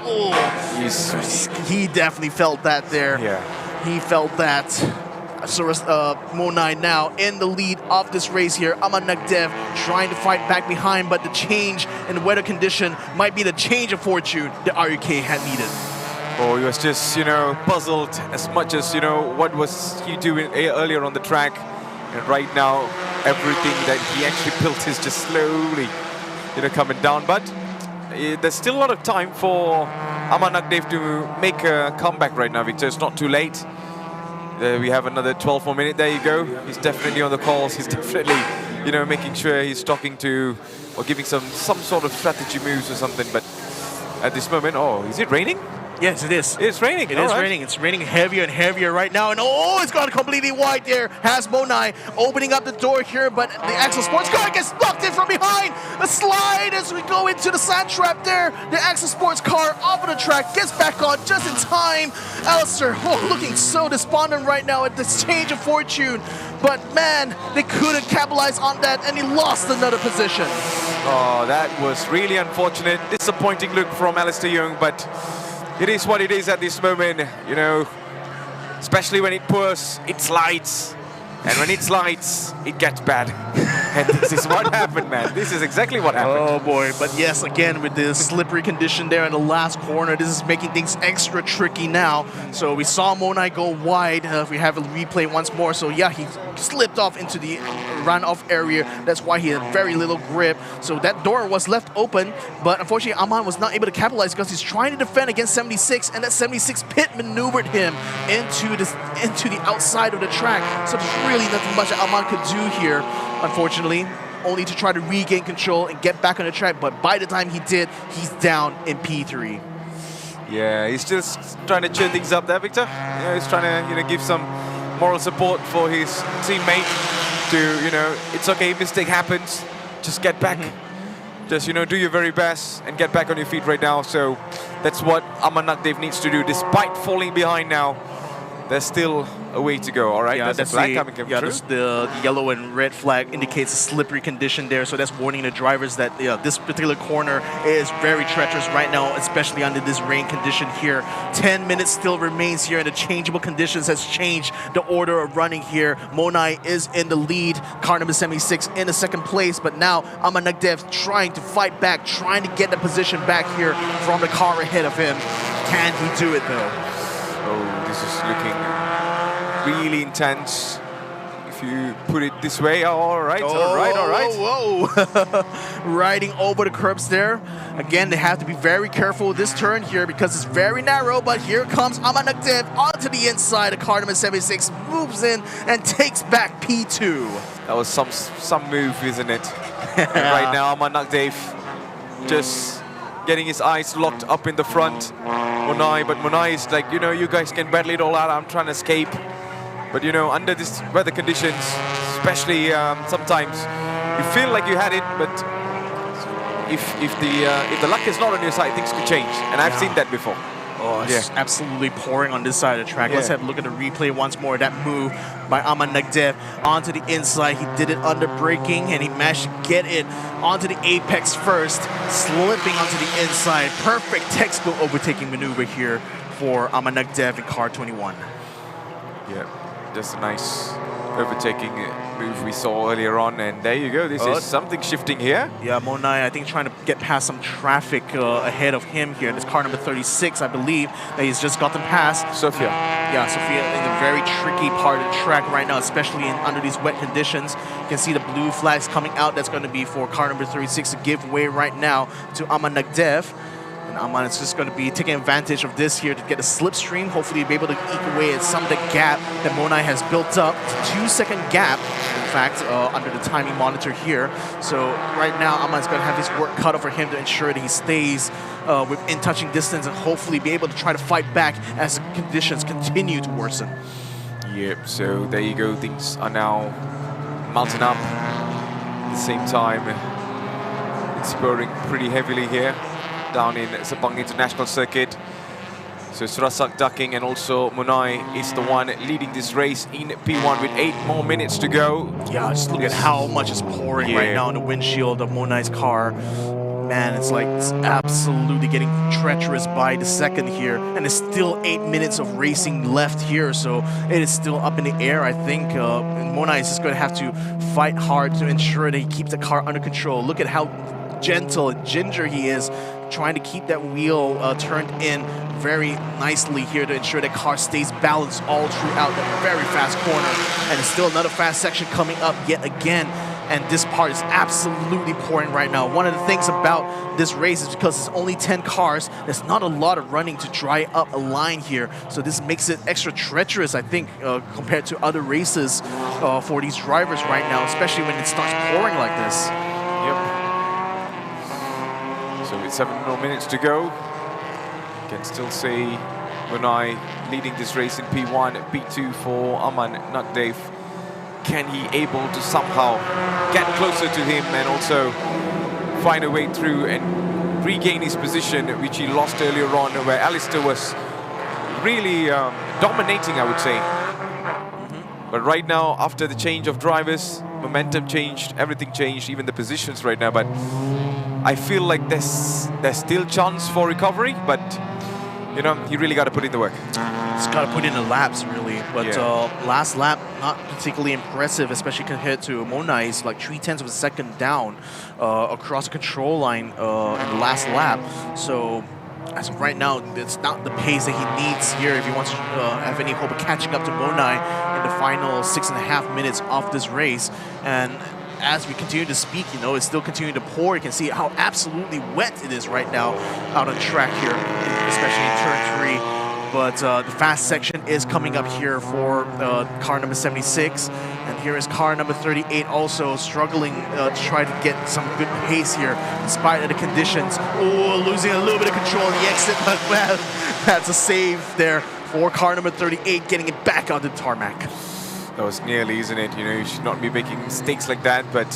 he definitely felt that there. Yeah. He felt that. So Monai now in the lead of this race here. Aman Nagdev trying to fight back behind, but the change in the weather condition might be the change of fortune that RUK had needed. Oh, he was just, you know, puzzled as much as, you know, what was he doing earlier on the track. And right now, everything that he actually built is just slowly, you know, coming down. But there's still a lot of time for Aman Nagdev to make a comeback right now, Victor. It's not too late. We have another 12 more minutes. There you go. He's definitely on the calls. He's definitely, you know, making sure he's talking to or giving some sort of strategy moves or something. But at this moment, oh, is it raining? Yes, it is. It's raining. It is raining. It's raining heavier and heavier right now. And oh, it's gone completely wide there. Has Monai opening up the door here, but the Axel Sports car gets knocked in from behind. A slide as we go into the sand trap there. The Axel Sports car off of the track gets back on just in time. Alistair, looking so despondent right now at this change of fortune. But man, they couldn't capitalize on that, and he lost another position. Oh, that was really unfortunate. Disappointing look from Alistair Young, but it is what it is at this moment. You know, especially when it pours, it slides. And when it slides, it gets bad. And this is what happened, man. This is exactly what happened. Oh boy, but yes, again, with the slippery condition there in the last corner, this is making things extra tricky now. So we saw Monai go wide. If we have a replay once more. So yeah, he slipped off into the runoff area. That's why he had very little grip. So that door was left open, but unfortunately, Aman was not able to capitalize because he's trying to defend against 76, and that 76 pit maneuvered him into the outside of the track. So there's really nothing much that Aman could do here, unfortunately, only to try to regain control and get back on the track. But by the time he did, he's down in P3. Yeah, he's just trying to cheer things up there, Victor. Yeah, he's trying to give some moral support for his teammate to, it's okay, mistake happens, just get back. Just, do your very best and get back on your feet right now. So that's what Aman Nagdev needs to do. Despite falling behind now, there's still a way to go, all right? Yeah, there's a flag coming through. The yellow and red flag indicates a slippery condition there, so that's warning the drivers that this particular corner is very treacherous right now, especially under this rain condition here. 10 minutes still remains here, and the changeable conditions has changed the order of running here. Monai is in the lead, car number 76 in the second place, but now Aman Nagdev trying to fight back, trying to get the position back here from the car ahead of him. Can he do it though? Oh, this is looking really intense, if you put it this way. All right. Whoa. Riding over the curbs there. Again, they have to be very careful with this turn here because it's very narrow, but here comes Aman Nagdev onto the inside. The car number 76 moves in and takes back P2. That was some move, isn't it? And right now, Aman Nagdev just getting his eyes locked up in the front. Monai is like, you guys can battle it all out. I'm trying to escape. But under this weather conditions, especially sometimes you feel like you had it, but if the luck is not on your side, things could change. And I've seen that before. Oh, it's absolutely pouring on this side of the track. Yeah. Let's have a look at the replay once more. That move by Aman Nagdev onto the inside. He did it under braking, and he managed to get it onto the apex first, slipping onto the inside. Perfect textbook overtaking maneuver here for Aman Nagdev in car 21. Yeah, just a nice overtaking move we saw earlier on, and there you go. This is something shifting here. Yeah, Monai, I think, trying to get past some traffic ahead of him here. This car number 36, I believe, that he's just gotten past. Sophia. Yeah, Sophia in a very tricky part of the track right now, especially under these wet conditions. You can see the blue flags coming out. That's going to be for car number 36 to give way right now to Aman Nagdev. Aman is just going to be taking advantage of this here to get a slipstream. Hopefully be able to eke away at some of the gap that Monai has built up. It's a 2-second gap, in fact, under the timing monitor here. So right now, Aman is going to have his work cut out for him to ensure that he stays within touching distance and hopefully be able to try to fight back as the conditions continue to worsen. Yep, so there you go. Things are now mounting up. At the same time, it's pouring pretty heavily here down in Sepang International Circuit. So Surasak ducking, and also Monai is the one leading this race in P1 with 8 more minutes to go. Yeah, just look at how much is pouring right now in the windshield of Monai's car. Man, it's like it's absolutely getting treacherous by the second here, and there's still 8 minutes of racing left here, so it is still up in the air. I think Monai is just going to have to fight hard to ensure that he keeps the car under control. Look at how gentle and ginger he is, trying to keep that wheel turned in very nicely here to ensure that car stays balanced all throughout that very fast corner. And it's still another fast section coming up yet again, and this part is absolutely pouring right now. One of the things about this race is because it's only 10 cars, there's not a lot of running to dry up a line here, so this makes it extra treacherous, I think, compared to other races for these drivers right now, especially when it starts pouring like this. Yep. So with 7 more minutes to go, you can still see Monai leading this race in P1, P2 for Aman Nagdev. Can he able to somehow get closer to him and also find a way through and regain his position, which he lost earlier on, where Alistair was really dominating, I would say. But right now, after the change of drivers, momentum changed, everything changed, even the positions right now. But I feel like there's still chance for recovery, but you know, you really got to put in the work. He's got to put in the laps, really. But last lap, not particularly impressive, especially compared to Monai. It's like 0.3 of a second down across the control line in the last lap. So as of right now, it's not the pace that he needs here if he wants to have any hope of catching up to Monai in the final 6.5 minutes of this race. And as we continue to speak, you know, it's still continuing to pour. You can see how absolutely wet it is right now out on track here, especially in turn 3. But the fast section is coming up here for car number 76. And here is car number 38 also struggling to try to get some good pace here despite the conditions. Oh, losing a little bit of control on the exit, but man, that's a save there for car number 38, getting it back onto the tarmac. That was nearly, isn't it? You know, you should not be making mistakes like that, but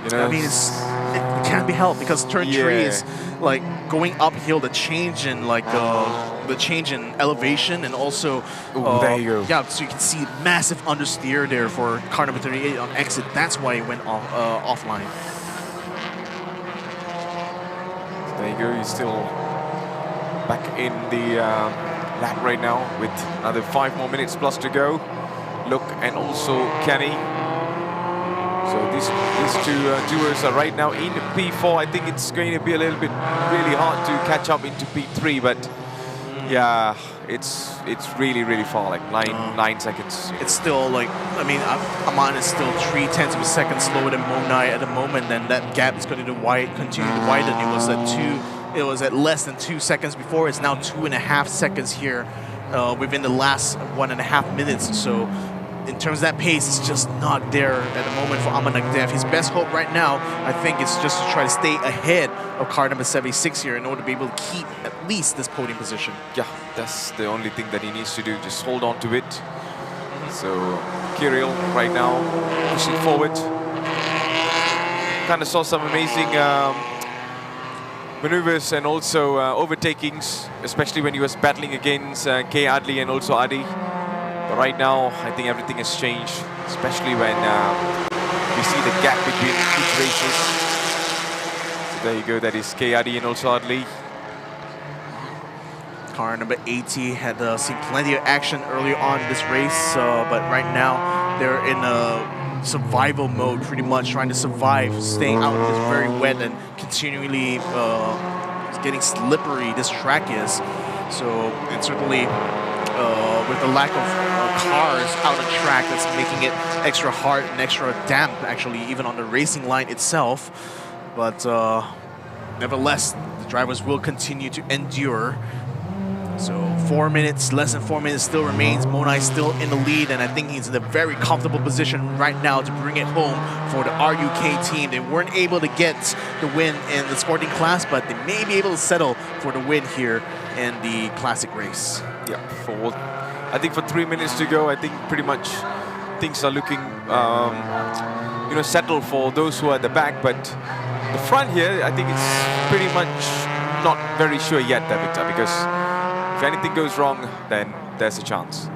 you know, I mean, it can't be helped because turn 3 is like going uphill. The change in like the change in elevation and also there you go. Yeah, so you can see massive understeer there for car number 38 on exit. That's why it went offline. There you go. He's still back in the lap right now with another 5 more minutes plus to go. Look, and also Kenny. So these two duos are right now in P4. I think it's going to be a little bit really hard to catch up into P3, but yeah, it's really far, like 9 seconds. It's still like, I mean, Aman is still 0.3 of a second slower than Monai at the moment, and that gap is going to continue to widen. It was at less than 2 seconds before. It's now 2.5 seconds here within the last 1.5 minutes. So in terms of that pace, it's just not there at the moment for Aman Nagdev. His best hope right now, I think, is just to try to stay ahead of car number 76 here in order to be able to keep at least this podium position. Yeah, that's the only thing that he needs to do, just hold on to it. So Kirill right now pushing forward. Kind of saw some amazing maneuvers and also overtakings, especially when he was battling against Kay Adli and also Adi. But right now, I think everything has changed, especially when you see the gap between each races. So there you go, that is Kay Adi and also Adli. Car number 80 had seen plenty of action earlier on in this race, but right now they're in a survival mode, pretty much trying to survive, staying out in this very wet and continually getting slippery this track is. So it's certainly with the lack of cars out on track, that's making it extra hard and extra damp, actually, even on the racing line itself. But nevertheless, the drivers will continue to endure. So 4 minutes, less than 4 minutes still remains. Monai still in the lead, and I think he's in a very comfortable position right now to bring it home for the RUK team. They weren't able to get the win in the sporting class, but they may be able to settle for the win here in the classic race. Yeah, I think for 3 minutes to go, I think pretty much things are looking, you know, settled for those who are at the back. But the front here, I think it's pretty much not very sure yet, Victor, because if anything goes wrong, then there's a chance.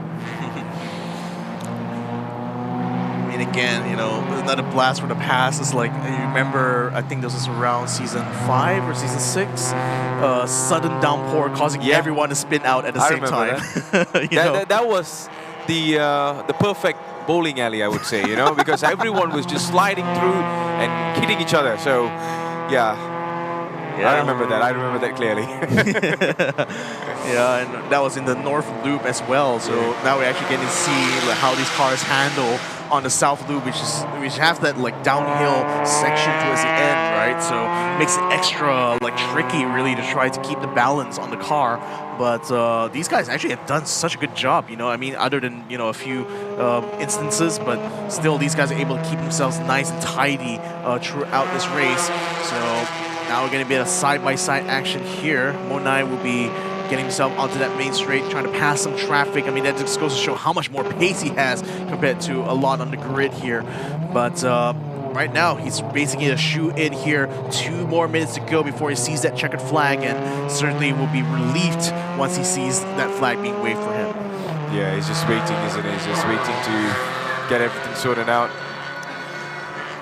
I mean, again, you know, another blast from the past is like, you remember, I think this was around season 5 or season 6, sudden downpour causing everyone to spin out at the same time. That was the perfect bowling alley, I would say, you know, because everyone was just sliding through and hitting each other. So, yeah. I remember that. I remember that clearly. Yeah, and that was in the North Loop as well. So now we're actually getting to see how these cars handle on the South Loop, which has that like downhill section towards the end, right? So it makes it extra like tricky, really, to try to keep the balance on the car. But these guys actually have done such a good job, you know. I mean, other than, you know, a few instances, but still these guys are able to keep themselves nice and tidy throughout this race. So now we're going to be a side-by-side action here. Monai will be getting himself onto that main straight, trying to pass some traffic. I mean, that just goes to show how much more pace he has compared to a lot on the grid here. But right now, he's basically a shoe-in here. 2 more minutes to go before he sees that checkered flag, and certainly will be relieved once he sees that flag being waved for him. Yeah, he's just waiting, isn't he? He's just waiting to get everything sorted out.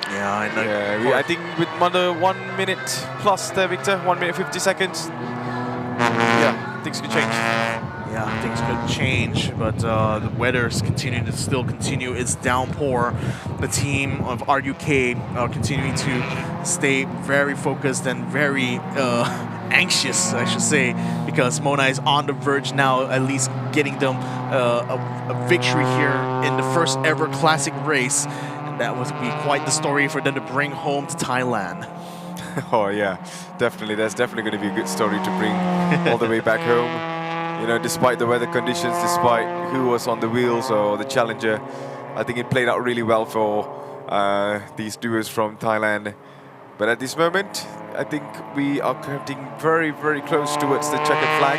Yeah, I know. Yeah, I think with another 1 minute plus there, Victor, 1 minute 50 seconds. Yeah, things could change. Yeah, things could change, but the weather's continuing to still continue its downpour. The team of RUK are continuing to stay very focused and very anxious, I should say, because Mona is on the verge now, at least getting them a victory here in the first ever classic race. And that would be quite the story for them to bring home to Thailand. Oh yeah, definitely. That's definitely going to be a good story to bring all the way back home. You know, despite the weather conditions, despite who was on the wheels or the challenger, I think it played out really well for these duos from Thailand. But at this moment, I think we are getting very, very close towards the checkered flag.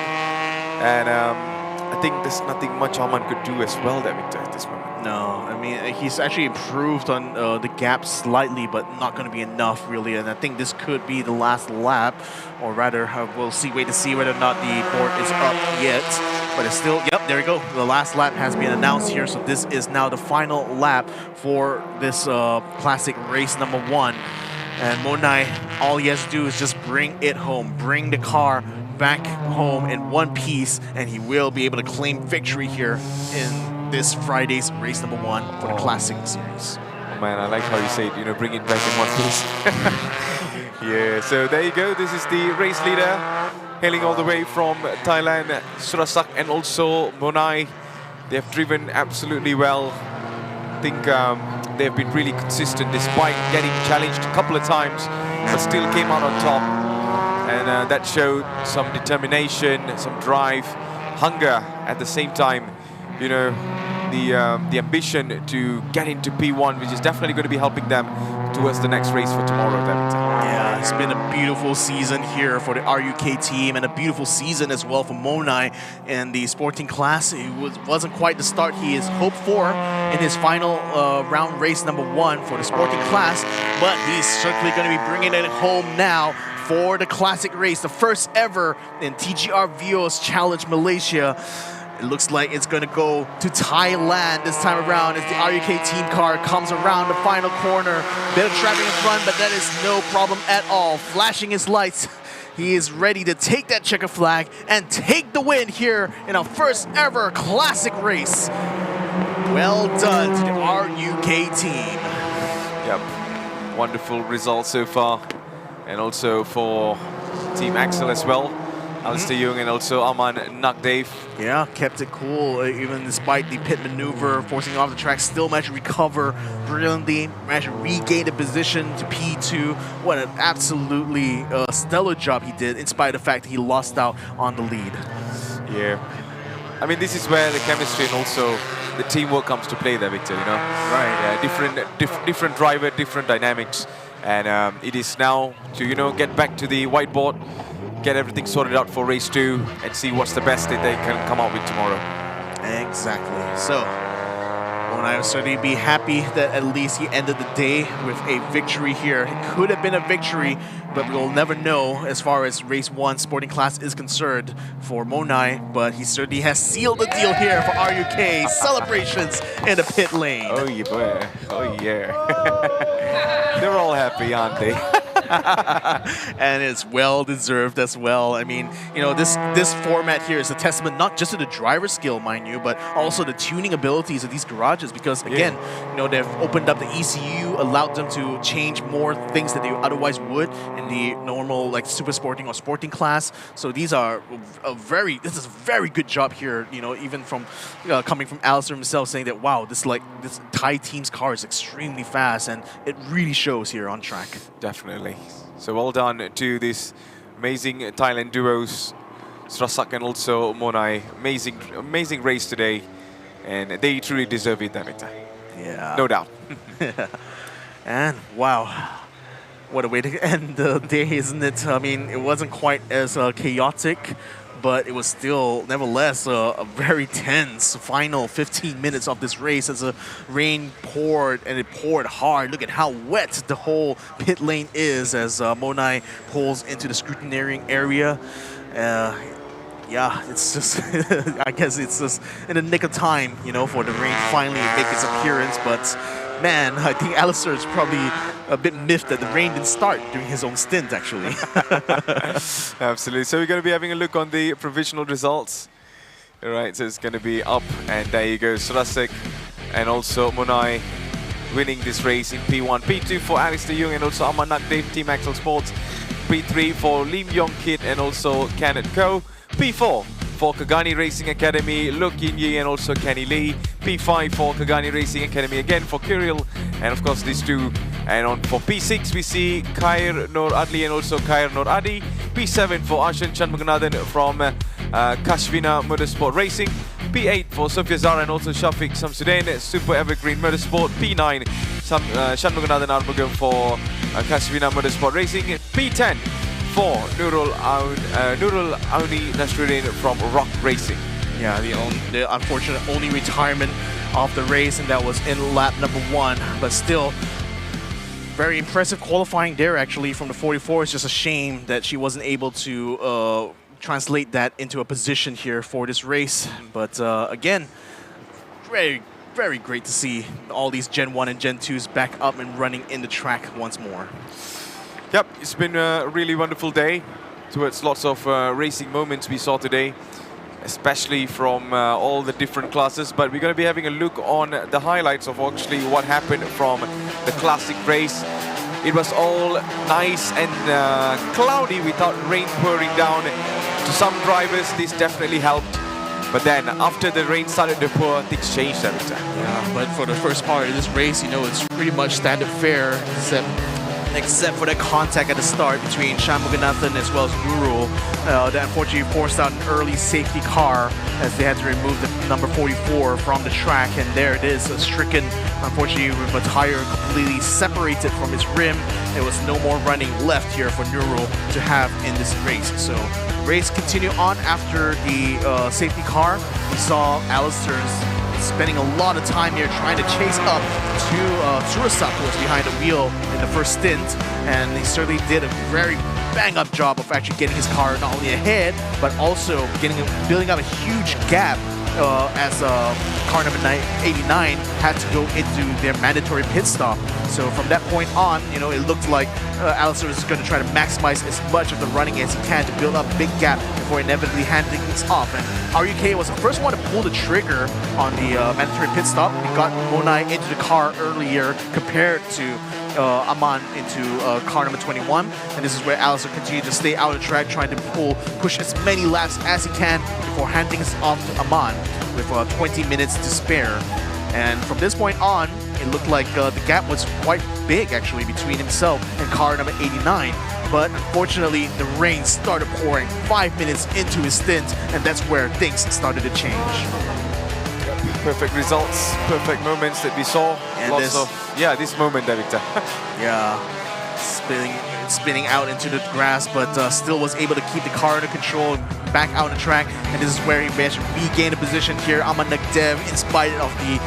And I think there's nothing much Arman could do as well there, Victor, at this moment. No, I mean, he's actually improved on the gap slightly, but not going to be enough, really. And I think this could be the last lap, or rather, we'll wait to see whether or not the board is up yet. But it's still, yep, there we go. The last lap has been announced here, so this is now the final lap for this classic race number 1. And Monai, all he has to do is just bring it home, bring the car back home in one piece, and he will be able to claim victory here in this Friday's race number 1 for the Classic Series. Oh man, I like how you say it, you know, bring it back in one piece. Yeah, so there you go. This is the race leader hailing all the way from Thailand, Surasak and also Monai. They have driven absolutely well. I think they've been really consistent despite getting challenged a couple of times, but still came out on top. And that showed some determination, some drive, hunger at the same time. You know, the ambition to get into P1, which is definitely going to be helping them towards the next race for tomorrow. Yeah, it's been a beautiful season here for the RUK team, and a beautiful season as well for Monai in the sporting class. It wasn't quite the start he is hoped for in his final round race number 1 for the sporting class, but he's certainly going to be bringing it home now for the classic race, the first ever in TGR Vios Challenge Malaysia. It looks like it's going to go to Thailand this time around as the RUK team car comes around the final corner. Bit of traffic in front, but that is no problem at all. Flashing his lights, he is ready to take that checker flag and take the win here in our first ever classic race. Well done to the RUK team. Yep, wonderful result so far. And also for Team Axel as well. Alistair Young and also Arman Nakdev. Yeah, kept it cool even despite the pit maneuver, forcing off the track, still managed to recover brilliantly, managed to regain the position to P2. What an absolutely stellar job he did, in spite of the fact that he lost out on the lead. Yeah. I mean, this is where the chemistry and also the teamwork comes to play there, Victor, you know? Right. Yeah, different driver, different dynamics. And it is now to, you know, get back to the whiteboard, get everything sorted out for race 2 and see what's the best that they can come out with tomorrow. Exactly. So, Monai will certainly be happy that at least he ended the day with a victory here. It could have been a victory, but we'll never know as far as race 1 sporting class is concerned for Monai, but he certainly has sealed the deal here for RUK. Celebrations in the pit lane. Oh yeah, boy. Oh yeah. They're all happy, aren't they? And it's well deserved as well. I mean, you know, this format here is a testament not just to the driver skill, mind you, but also the tuning abilities of these garages, because again, you know, they've opened up the ECU, allowed them to change more things that they otherwise would in the normal like super sporting or sporting class. So these are this is a very good job here, you know, even from coming from Alistair himself saying that, wow, this Thai team's car is extremely fast, and it really shows here on track. Definitely. So well done to this amazing Thailand duos, Surasak and also Monai. Amazing race today, and they truly deserve it, Victor. Yeah. No doubt. And wow, what a way to end the day, isn't it? I mean, it wasn't quite as chaotic, but it was still, nevertheless, a very tense final 15 minutes of this race as the rain poured, and it poured hard. Look at how wet the whole pit lane is as Monai pulls into the scrutineering area. Yeah, it's just, I guess it's just in the nick of time, you know, for the rain finally to make its appearance, but man, I think Alistair is probably a bit miffed that the rain didn't start during his own stint, actually. Absolutely. So we're going to be having a look on the provisional results. All right, so it's going to be up, and there you go, Surasek and also Monai winning this race in P1. P2 for Alistair Young and also Amanak Dave, Team Axel Sports. P3 for Lim Yong Kit and also Kenneth Ko. P4 for Kagani Racing Academy, Look Yin Yi and also Kenny Lee. P5 for Kagani Racing Academy again for Kirill and of course these two. And on for P6 we see Khair Nur Adli and also Khair Nur Adi. P7 for Ashan Chanmuganathan from Kashvina Motorsport Racing. P8 for Sophia Zara and also Shafiq Samsudin, Super Evergreen Motorsport. P9 Chanmuganathan Armugam for Kashvina Motorsport Racing. P10 for Nurul Auni Nasruddin from Rock Racing. Yeah, the unfortunate only retirement of the race, and that was in lap number 1, but still very impressive qualifying there actually from the 44. It's just a shame that she wasn't able to translate that into a position here for this race. But again, very, very great to see all these Gen 1 and Gen 2s back up and running in the track once more. Yep, it's been a really wonderful day towards lots of racing moments we saw today, especially from all the different classes. But we're going to be having a look on the highlights of actually what happened from the classic race. It was all nice and cloudy without rain pouring down. To some drivers, this definitely helped. But then, after the rain started to pour, things changed every time. Yeah, but for the first part of this race, you know, it's pretty much standard fare, except for that contact at the start between Chanmuganathan as well as Nurul. That unfortunately forced out an early safety car as they had to remove the number 44 from the track, and there it is, stricken, unfortunately, with a tire completely separated from its rim. There was no more running left here for Nurul to have in this race. So race continued on after the safety car. We saw Alistair's spending a lot of time here trying to chase up to Tsurasap, who was behind the wheel in the first stint, and he certainly did a very bang-up job of actually getting his car not only ahead, but also building up a huge gap as car number 89 had to go into their mandatory pit stop. So from that point on, you know, it looked like Alistair was going to try to maximize as much of the running as he can to build up a big gap before inevitably handing things off. And RUK was the first one to pull the trigger on the mandatory pit stop. He got Monai into the car earlier compared to Aman into car number 21, and this is where Alistair continued to stay out of the track, trying to push as many laps as he can before handing it off to Aman with 20 minutes to spare. And from this point on, it looked like the gap was quite big actually between himself and car number 89. But unfortunately, the rain started pouring 5 minutes into his stint, and that's where things started to change. Perfect results, perfect moments that we saw. And lots of this moment, Victor. Yeah, spinning out into the grass, but still was able to keep the car under control and back out on the track. And this is where he managed to regain a position here. Amanak Dev, in spite of the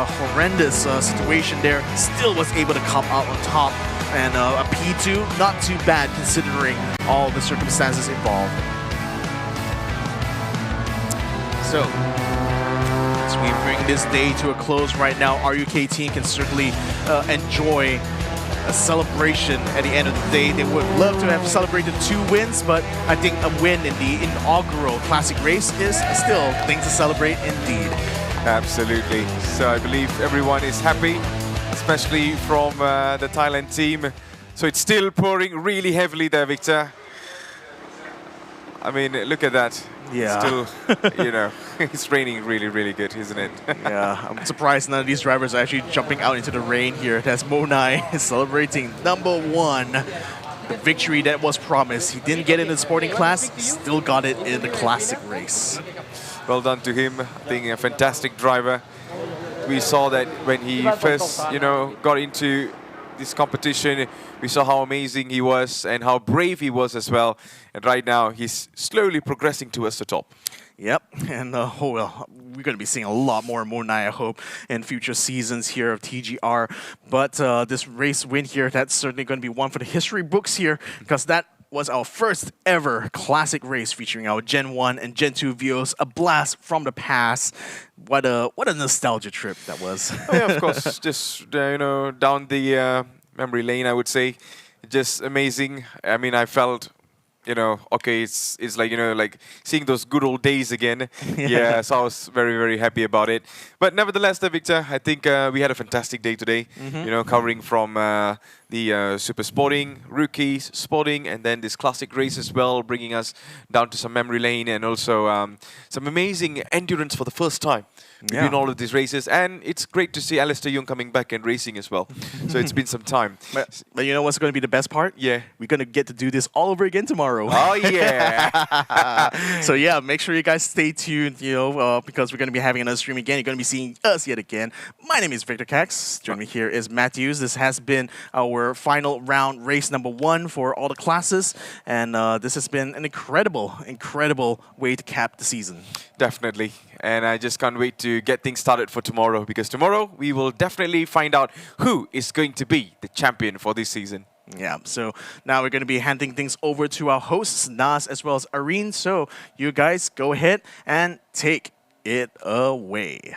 horrendous situation there, still was able to come out on top. And a P2, not too bad considering all the circumstances involved. So, as we bring this day to a close right now, RUK team can certainly enjoy a celebration at the end of the day. They would love to have celebrated 2 wins, but I think a win in the inaugural classic race is still things to celebrate indeed. Absolutely. So I believe everyone is happy, especially from the Thailand team. So it's still pouring really heavily there, Victor. I mean, look at that. Yeah. Still, you know, it's raining really, really good, isn't it? Yeah, I'm surprised none of these drivers are actually jumping out into the rain here. That's Monai celebrating number 1. The victory that was promised. He didn't get in the sporting class, still got it in the classic race. Well done to him, being a fantastic driver. We saw that when he first, you know, got into this competition, we saw how amazing he was and how brave he was as well. And right now, he's slowly progressing towards the top. Yep, and oh well, we're going to be seeing a lot more Monai, I hope, in future seasons here of TGR. But this race win here, that's certainly going to be one for the history books here, because that was our first ever classic race featuring our Gen 1 and Gen 2 Vios, a blast from the past. What a nostalgia trip that was. Oh, yeah, of course. Just, down the memory lane, I would say. Just amazing. I mean, I felt, okay, it's like, like seeing those good old days again. Yeah, so I was very, very happy about it. But nevertheless, Victor, I think we had a fantastic day today, covering from the super sporting, rookies, sporting, and then this classic race as well, bringing us down to some memory lane and also some amazing endurance for the first time between all of these races. And it's great to see Alistair Young coming back and racing as well. So it's been some time. But you know what's going to be the best part? Yeah. We're going to get to do this all over again tomorrow. Oh, yeah. So yeah, make sure you guys stay tuned, because we're going to be having another stream again. You're going to be seeing us yet again. My name is Victor Cax. Joining me here is Matthews. This has been our final round, race number 1 for all the classes. And this has been an incredible way to cap the season. Definitely. And I just can't wait to get things started for tomorrow, because tomorrow we will definitely find out who is going to be the champion for this season. Yeah, so now we're going to be handing things over to our hosts, Nas as well as Areen. So you guys go ahead and take it away.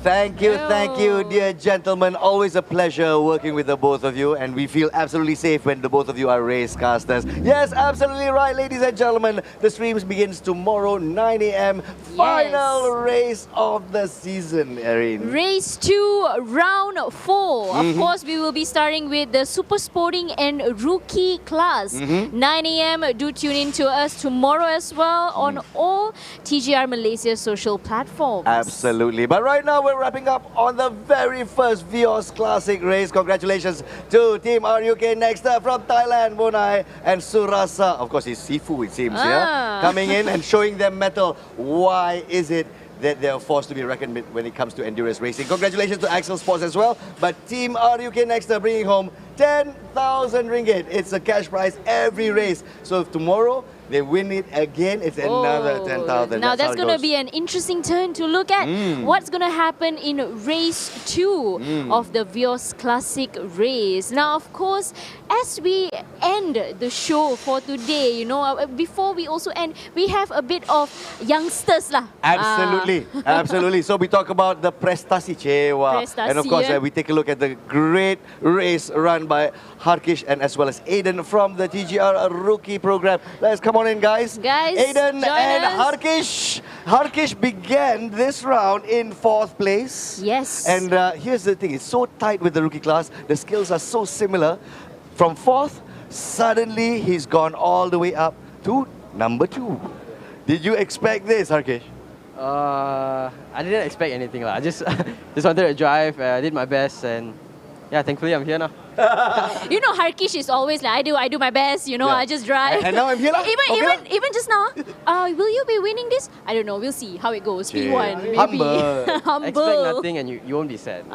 Thank you, dear gentlemen. Always a pleasure working with the both of you, and we feel absolutely safe when the both of you are racecasters. Yes, absolutely right, ladies and gentlemen. The streams begins tomorrow, 9 a.m. Final race of the season, Erin. Race 2, round 4. Of course, we will be starting with the super sporting and rookie class. 9 a.m. Do tune in to us tomorrow as well on all TGR Malaysia social platforms. Absolutely. But right now, we're wrapping up on the very first Vios Classic race. Congratulations to Team RUK next up from Thailand, Monai and Surasa. Of course, it's Sifu, it seems, coming in and showing them mettle. Why is it that they're forced to be reckoned with when it comes to endurance racing? Congratulations to Axel Sports as well. But Team RUK next up bringing home 10,000 ringgit. It's a cash prize every race. So if tomorrow they win it again, it's another 10,000. Now that's going to be an interesting turn to look at. What's going to happen in race 2 of the Vios Classic race. Now, of course, as we end the show for today, before we also end, we have a bit of youngsters lah. Absolutely, absolutely. So we talk about the Prestasi Cewa. And of course, we take a look at the great race run by Harkish and as well as Aiden from the TGR Rookie program. Let's come on in, guys. Aiden and Harkish. Harkish began this round in 4th place. Yes. And here's the thing, it's so tight with the rookie class. The skills are so similar. From 4th, suddenly he's gone all the way up to number 2. Did you expect this, Harkish? I didn't expect anything. I just wanted to drive, I did my best, and yeah, thankfully I'm here now. Harkish is always like, I do my best, I just drive. And now I'm here. Even just now, will you be winning this? I don't know, we'll see how it goes. P1, maybe. Humble. Expect nothing and you won't be sad.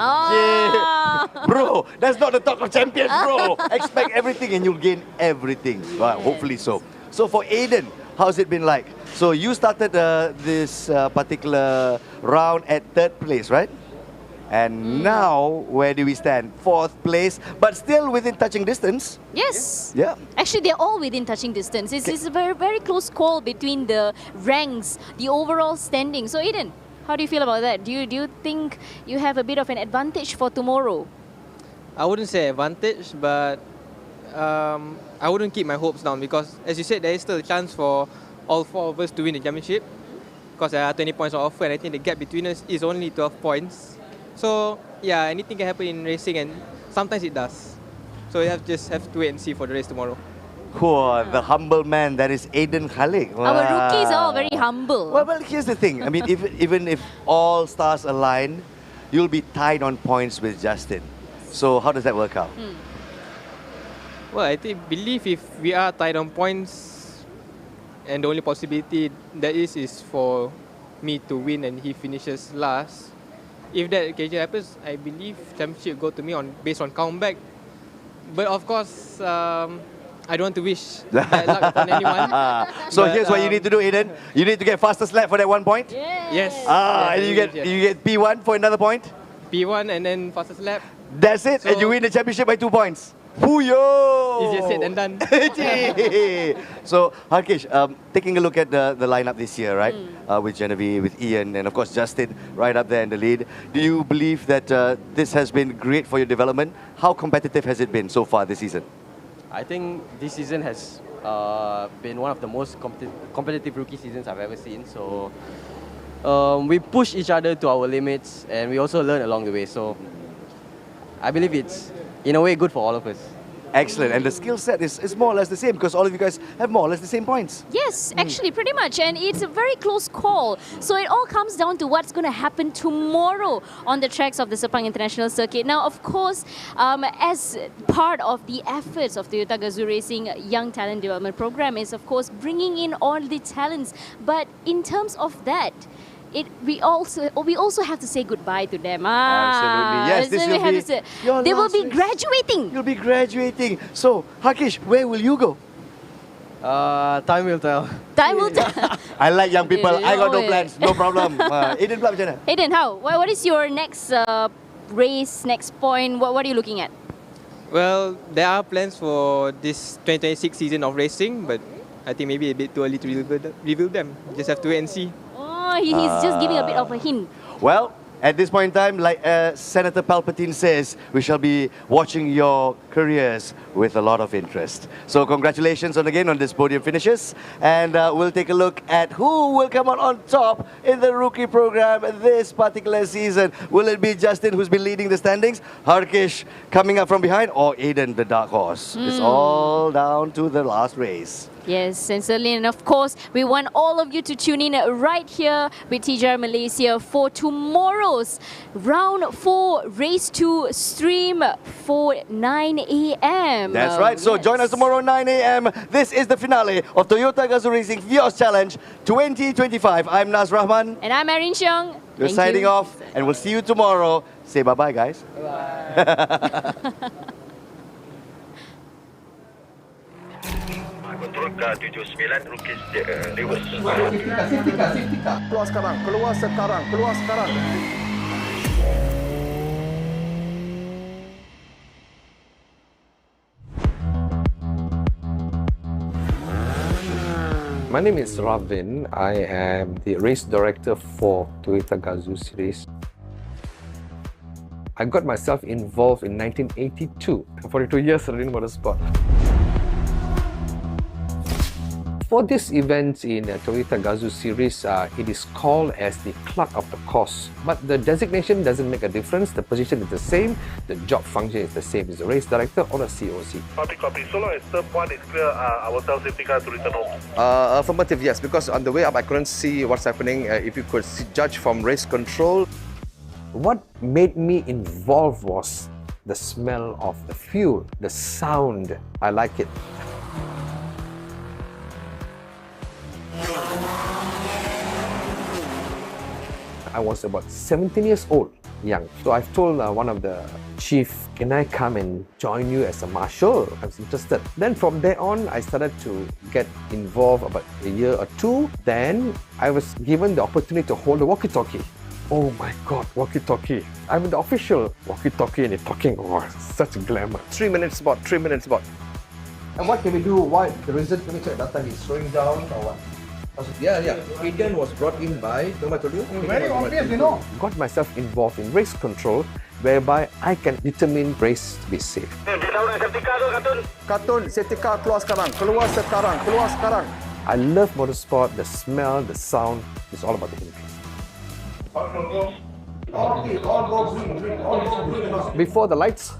Bro, that's not the talk of champions, bro. Expect everything and you'll gain everything. Well, hopefully so. So for Aiden, how's it been like? So you started this particular round at 3rd place, right? And now, where do we stand? 4th place, but still within touching distance. Yes. Yeah. Actually, they're all within touching distance. It's a very, very close call between the ranks, the overall standing. So, Aiden, how do you feel about that? Do you think you have a bit of an advantage for tomorrow? I wouldn't say advantage, but I wouldn't keep my hopes down because, as you said, there is still a chance for all 4 of us to win the championship because there are 20 points on offer, and I think the gap between us is only 12 points. So, yeah, anything can happen in racing, and sometimes it does. So you just have to wait and see for the race tomorrow. Cool, the humble man that is Aiden Khalik. Wow. Our rookies are all very humble. Well, here's the thing. I mean, even if all stars align, you'll be tied on points with Justin. So how does that work out? Well, I believe if we are tied on points, and the only possibility that is for me to win and he finishes last. If that occasion happens, I believe championship go to me based on comeback. But of course, I don't want to wish bad luck upon anyone. So here's what you need to do, Aiden. You need to get fastest lap for that 1 point. Yes. And you get P1 for another point. P1 and then fastest lap. That's it, and you win the championship by 2 points. Puyo! Easier said than done. So, Harkish, taking a look at the lineup this year, right? With Genevieve, with Ian, and of course Justin right up there in the lead. Do you believe that this has been great for your development? How competitive has it been so far this season? I think this season has been one of the most competitive rookie seasons I've ever seen. So we push each other to our limits, and we also learn along the way. So I believe it's, in a way, good for all of us. Excellent. And the skill set is more or less the same because all of you guys have more or less the same points. Yes, actually, pretty much. And it's a very close call. So it all comes down to what's going to happen tomorrow on the tracks of the Sepang International Circuit. Now, of course, as part of the efforts of Toyota Gazoo Racing Young Talent Development Program is, of course, bringing in all the talents. But in terms of that, we also have to say goodbye to them. Absolutely. Yes, this will be they will be graduating. You'll be graduating. So, Harkish, where will you go? Time will tell. Time will tell. I like young people. I got no plans. No problem. Aiden, pula macam mana? Aiden, how? What is your next race, next point? What are you looking at? Well, there are plans for this 2026 season of racing, but I think maybe a bit too early to reveal them. Just have to wait and see. Oh, he's just giving a bit of a hint. Well, at this point in time, like Senator Palpatine says, we shall be watching your careers with a lot of interest. So congratulations again on this podium finishes. And we'll take a look at who will come out on top in the rookie program this particular season. Will it be Justin, who's been leading the standings, Harkish coming up from behind, or Aiden, the dark horse? It's all down to the last race. Yes, and certainly, and of course, we want all of you to tune in right here with TJR Malaysia for tomorrow's Round 4 Race 2 stream for 9 a.m. That's right. So join us tomorrow 9 a.m. This is the finale of Toyota Gazoo Racing Vios Challenge 2025. I'm Naz Rahman. And I'm Erin Cheong. We're signing off, and we'll see you tomorrow. Say bye-bye, guys. Bye-bye. Control K79 Rukis reverse. Safety car. Keluar sekarang. My name is Ravin. I am the race director for Toyota Gazoo Series. I got myself involved in 1982. 42 years in motorsport. For this event in Toyota Gazoo Series, it is called as the clerk of the course. But the designation doesn't make a difference. The position is the same. The job function is the same. It's a race director or a COC. Copy. So long as turn 1 is clear, I will tell safety car to return home. Affirmative, yes. Because on the way up, I couldn't see what's happening. If you could judge from race control. What made me involved was the smell of the fuel, the sound. I like it. I was about 17 years old, young. So I've told one of the chief, can I come and join you as a marshal? I was interested. Then from there on, I started to get involved about a year or two. Then I was given the opportunity to hold a walkie-talkie. Oh my God, walkie-talkie. I'm the official walkie-talkie and you're talking. Oh, such glamour. 3 minutes spot. And what can we do? Why? The reason to make sure that time is slowing down or what? Yeah. Aiden was brought in by, I told you? Very obvious, you know. Got myself involved in race control, whereby I can determine race to be safe. Katun, safety car keluar sekarang. I love motorsport, the smell, the sound. It's all about the interest. Before the lights?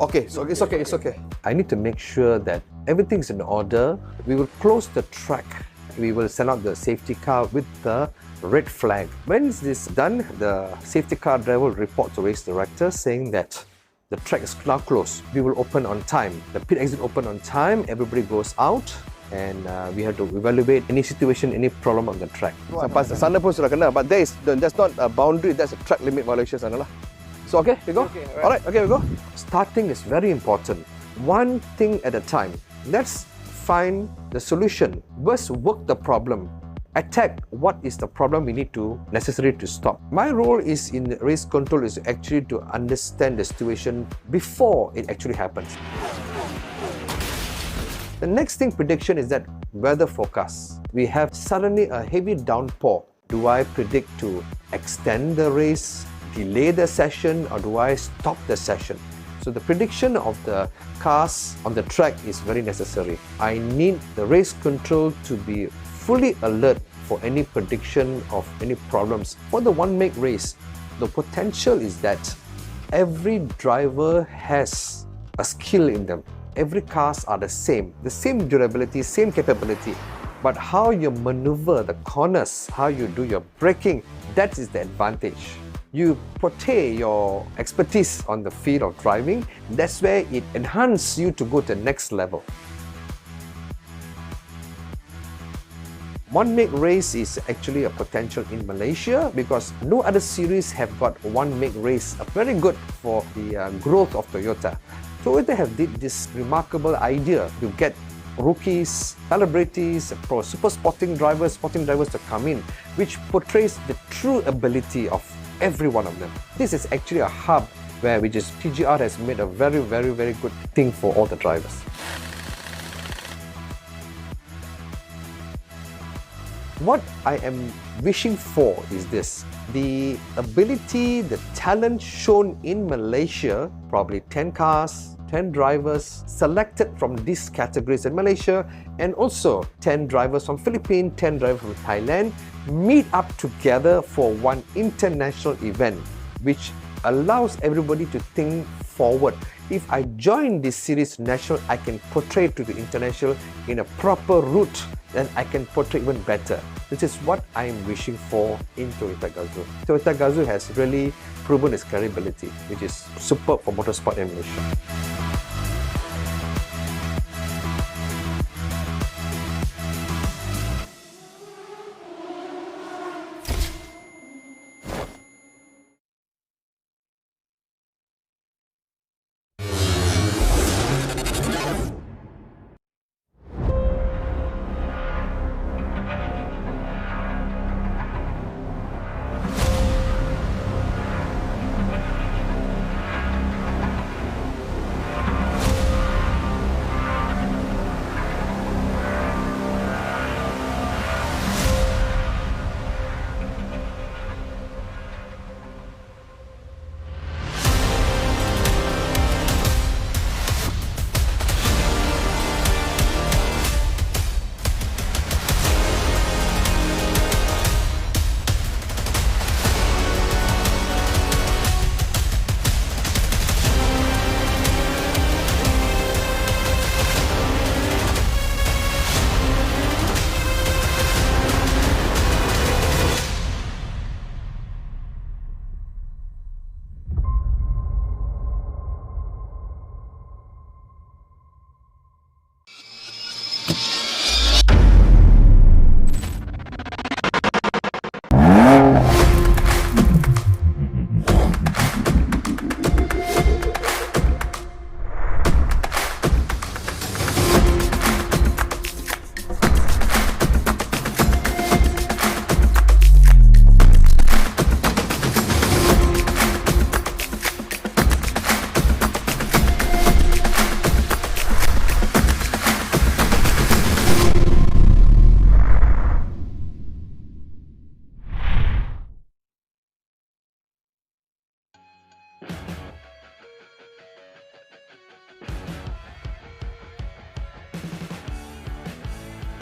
Okay, so it's okay. I need to make sure that everything's in order. We will close the track. We will send out the safety car with the red flag. When is this done, the safety car driver will report to race director saying that the track is now closed. We will open on time. The pit exit open on time. Everybody goes out. And we have to evaluate any situation, any problem on the track. Sampai sana pun sudah kena, but that's not a boundary, that's a track limit violation sana lah. So okay, we go? Okay, Alright, okay, we go. Starting is very important. One thing at a time. Let's find the solution. First, work the problem. attack what is the problem we need to necessary to stop. My role is in race control is actually to understand the situation before it actually happens. The next thing prediction is that weather forecast. We have suddenly a heavy downpour. Do I predict to extend the race, delay the session, or do I stop the session? So the prediction of the cars on the track is very necessary. I need the race control to be fully alert for any prediction of any problems. For the one-make race, the potential is that every driver has a skill in them. Every cars are the same durability, same capability. But how you maneuver the corners, how you do your braking, that is the advantage. You portray your expertise on the field of driving, that's where it enhances you to go to the next level. One-make race is actually a potential in Malaysia because no other series have got one-make race, very good for the growth of Toyota. Toyota have did this remarkable idea to get rookies, celebrities, super sporting drivers to come in, which portrays the true ability of every one of them. This is actually a hub where TGR has made a very good thing for all the drivers. What I am wishing for is this: the ability, the talent shown in Malaysia, probably 10 cars, 10 drivers selected from these categories in Malaysia, and also 10 drivers from Philippines, 10 drivers from Thailand, meet up together for one international event, which allows everybody to think forward. If I join this series national, I can portray to the international in a proper route, then I can portray even better. This is what I am wishing for in Toyota Gazoo. Toyota Gazoo has really proven its credibility, which is superb for motorsport in Malaysia.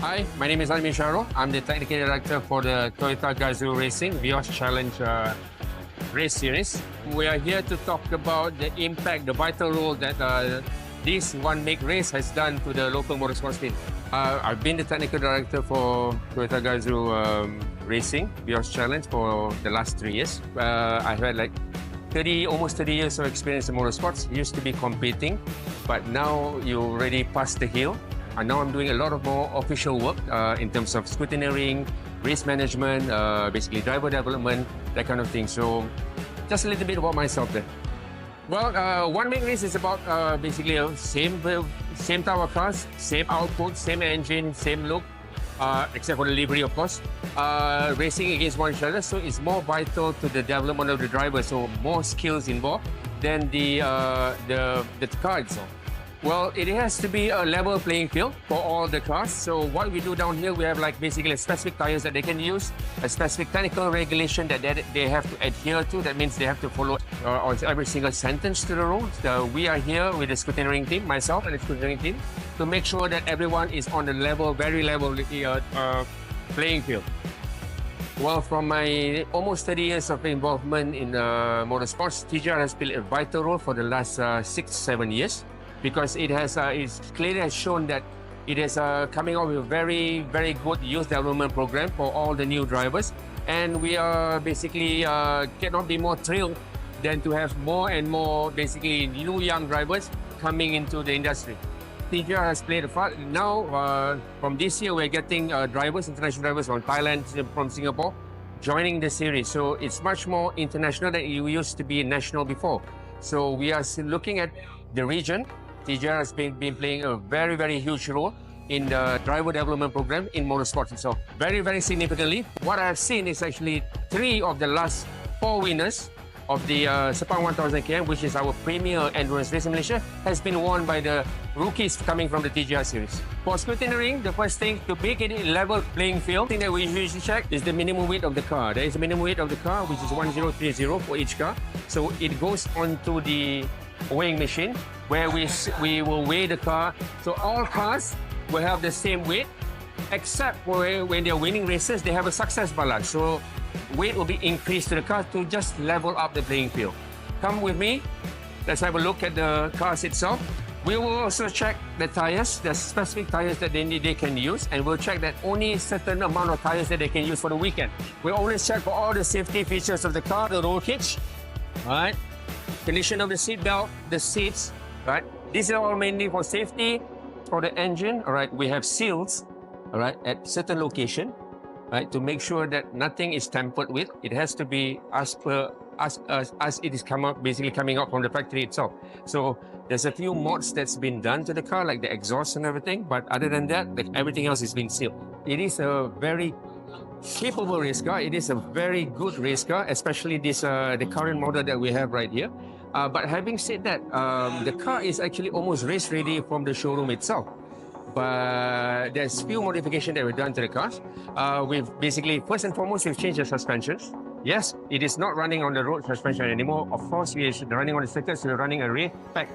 Hi, my name is Almin Sharo. I'm the technical director for the Toyota Gazoo Racing Vios Challenge Race Series. We are here to talk about the impact, the vital role that this one-make race has done to the local motorsport scene. I've been the technical director for Toyota Gazoo Racing Vios Challenge for the last 3 years. I've had like almost 30 years of experience in motorsports. Used to be competing, but now you already passed the hill. And now I'm doing a lot of more official work in terms of scrutineering, race management, basically driver development, that kind of thing. So just a little bit about myself there. Well, one-make race is about basically same type of cars, same output, same engine, same look, except for the livery, of course. racing against one another, so it's more vital to the development of the driver. So more skills involved than the car itself. Well, it has to be a level playing field for all the cars. So what we do down here, we have like basically specific tires that they can use, a specific technical regulation that they have to adhere to. That means they have to follow on every single sentence to the rules. We are here with the scrutineering team, myself and the scrutineering team, to make sure that everyone is on the level, very level playing field. Well, from my almost 30 years of involvement in motorsports, TGR has played a vital role for the last 6-7 years. Because it has clearly has shown that it is coming out with a very, very good youth development program for all the new drivers. And we are basically cannot be more thrilled than to have more and more basically new young drivers coming into the industry. TGR has played a part. Now, from this year, we're getting drivers, international drivers from Thailand, from Singapore, joining the series. So it's much more international than it used to be national before. So we are looking at the region. TGR has been playing a very, very huge role in the driver development program in motorsports itself. Very, very significantly, what I have seen is actually 3 of the last 4 winners of the Sepang 1000 km, which is our premier endurance race in Malaysia, has been won by the rookies coming from the TGR series. For scrutineering, the first thing to make it a level playing field, the thing that we usually check is the minimum weight of the car. There is a minimum weight of the car, which is 1030 for each car. So it goes onto the weighing machine where we will weigh the car. So all cars will have the same weight, except when they're winning races, they have a success balance. So weight will be increased to the car to just level up the playing field. Come with me. Let's have a look at the cars itself. We will also check the tires, the specific tires that they can use, and we'll check that only a certain amount of tires that they can use for the weekend. We'll always check for all the safety features of the car, the roll cage, all right? Condition of the seat belt, the seats, right? These are all mainly for safety, for the engine, all right? We have seals, all right, at certain location, right, to make sure that nothing is tampered with. It has to be as it is basically coming out from the factory itself. So there's a few mods that's been done to the car, like the exhaust and everything, but other than that, everything else is being sealed. It is a very capable race car. It is a very good race car, especially this the current model that we have right here. But having said that, the car is actually almost race ready from the showroom itself. But there's few modifications that we've done to the cars. We've basically, first and foremost, we've changed the suspensions. Yes, it is not running on the road suspension anymore. Of course, we are running on the circuit, so we're running a race pack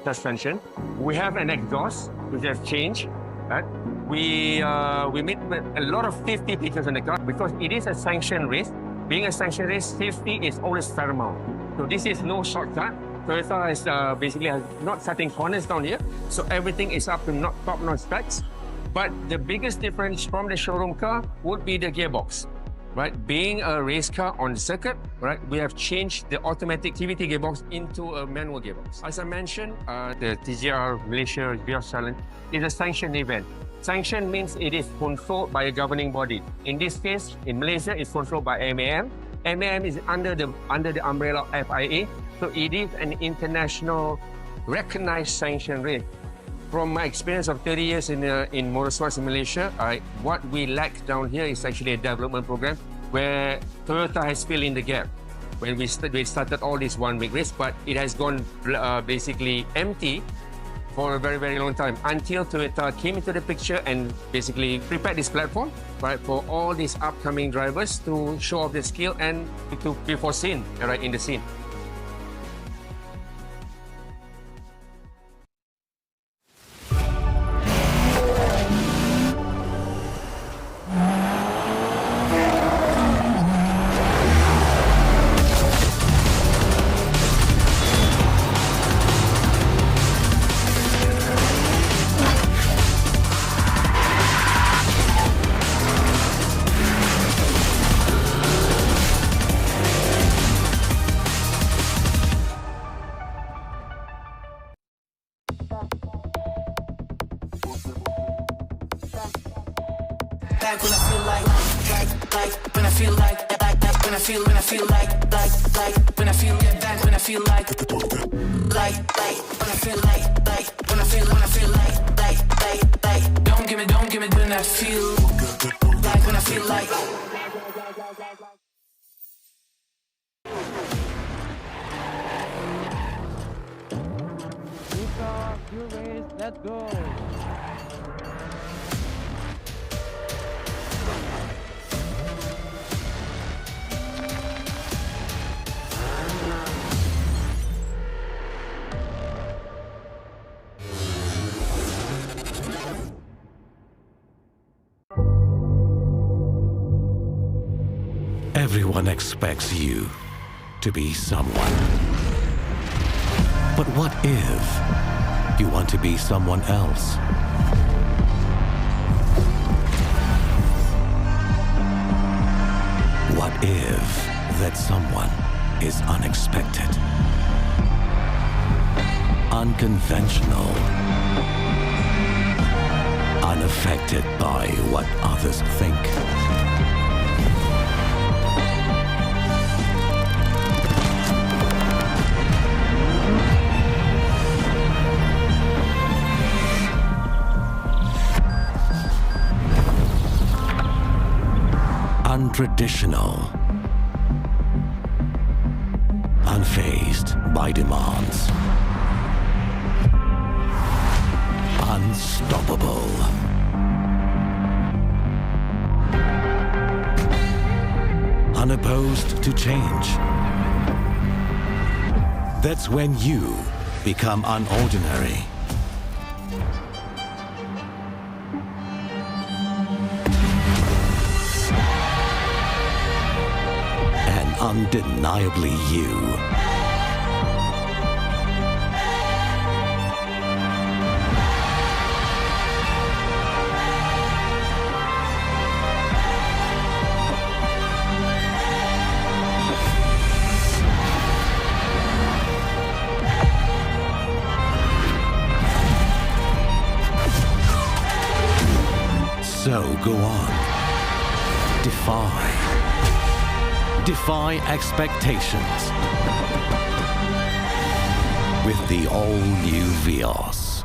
suspension. We have an exhaust, which has changed. Right? We made a lot of safety features on the car because it is a sanctioned race. Being a sanctioned race, safety is always paramount. So this is no shortcut. Toyota is basically not setting corners down here, so everything is up to top-notch specs. But the biggest difference from the showroom car would be the gearbox. Right, being a race car on the circuit, right, we have changed the automatic TVT gearbox into a manual gearbox. As I mentioned, the TGR Malaysia Vios Challenge is a sanctioned event. Sanctioned means it is controlled by a governing body. In this case, in Malaysia, it's controlled by MAM. MAM is under the umbrella of FIA, so it is an international recognized sanctioned race. From my experience of 30 years in motorsports in Malaysia, what we lack down here is actually a development program where Toyota has filled in the gap. When we started all this one-week race, but it has gone basically empty for a very, very long time until Toyota came into the picture and basically prepared this platform, right, for all these upcoming drivers to show off their skill and to be foreseen, right, in the scene. Back when I feel like when I feel like when I feel when I feel like when I feel get back when I feel like when I feel when I feel like don't give me when I feel like when I feel like. Let's go. Everyone expects you to be someone. But what if you want to be someone else? What if that someone is unexpected, unconventional, unaffected by what others think? Untraditional, unfazed by demands, unstoppable, unopposed to change. That's when you become unordinary. Undeniably you. So go on. Defy expectations with the all-new Vios.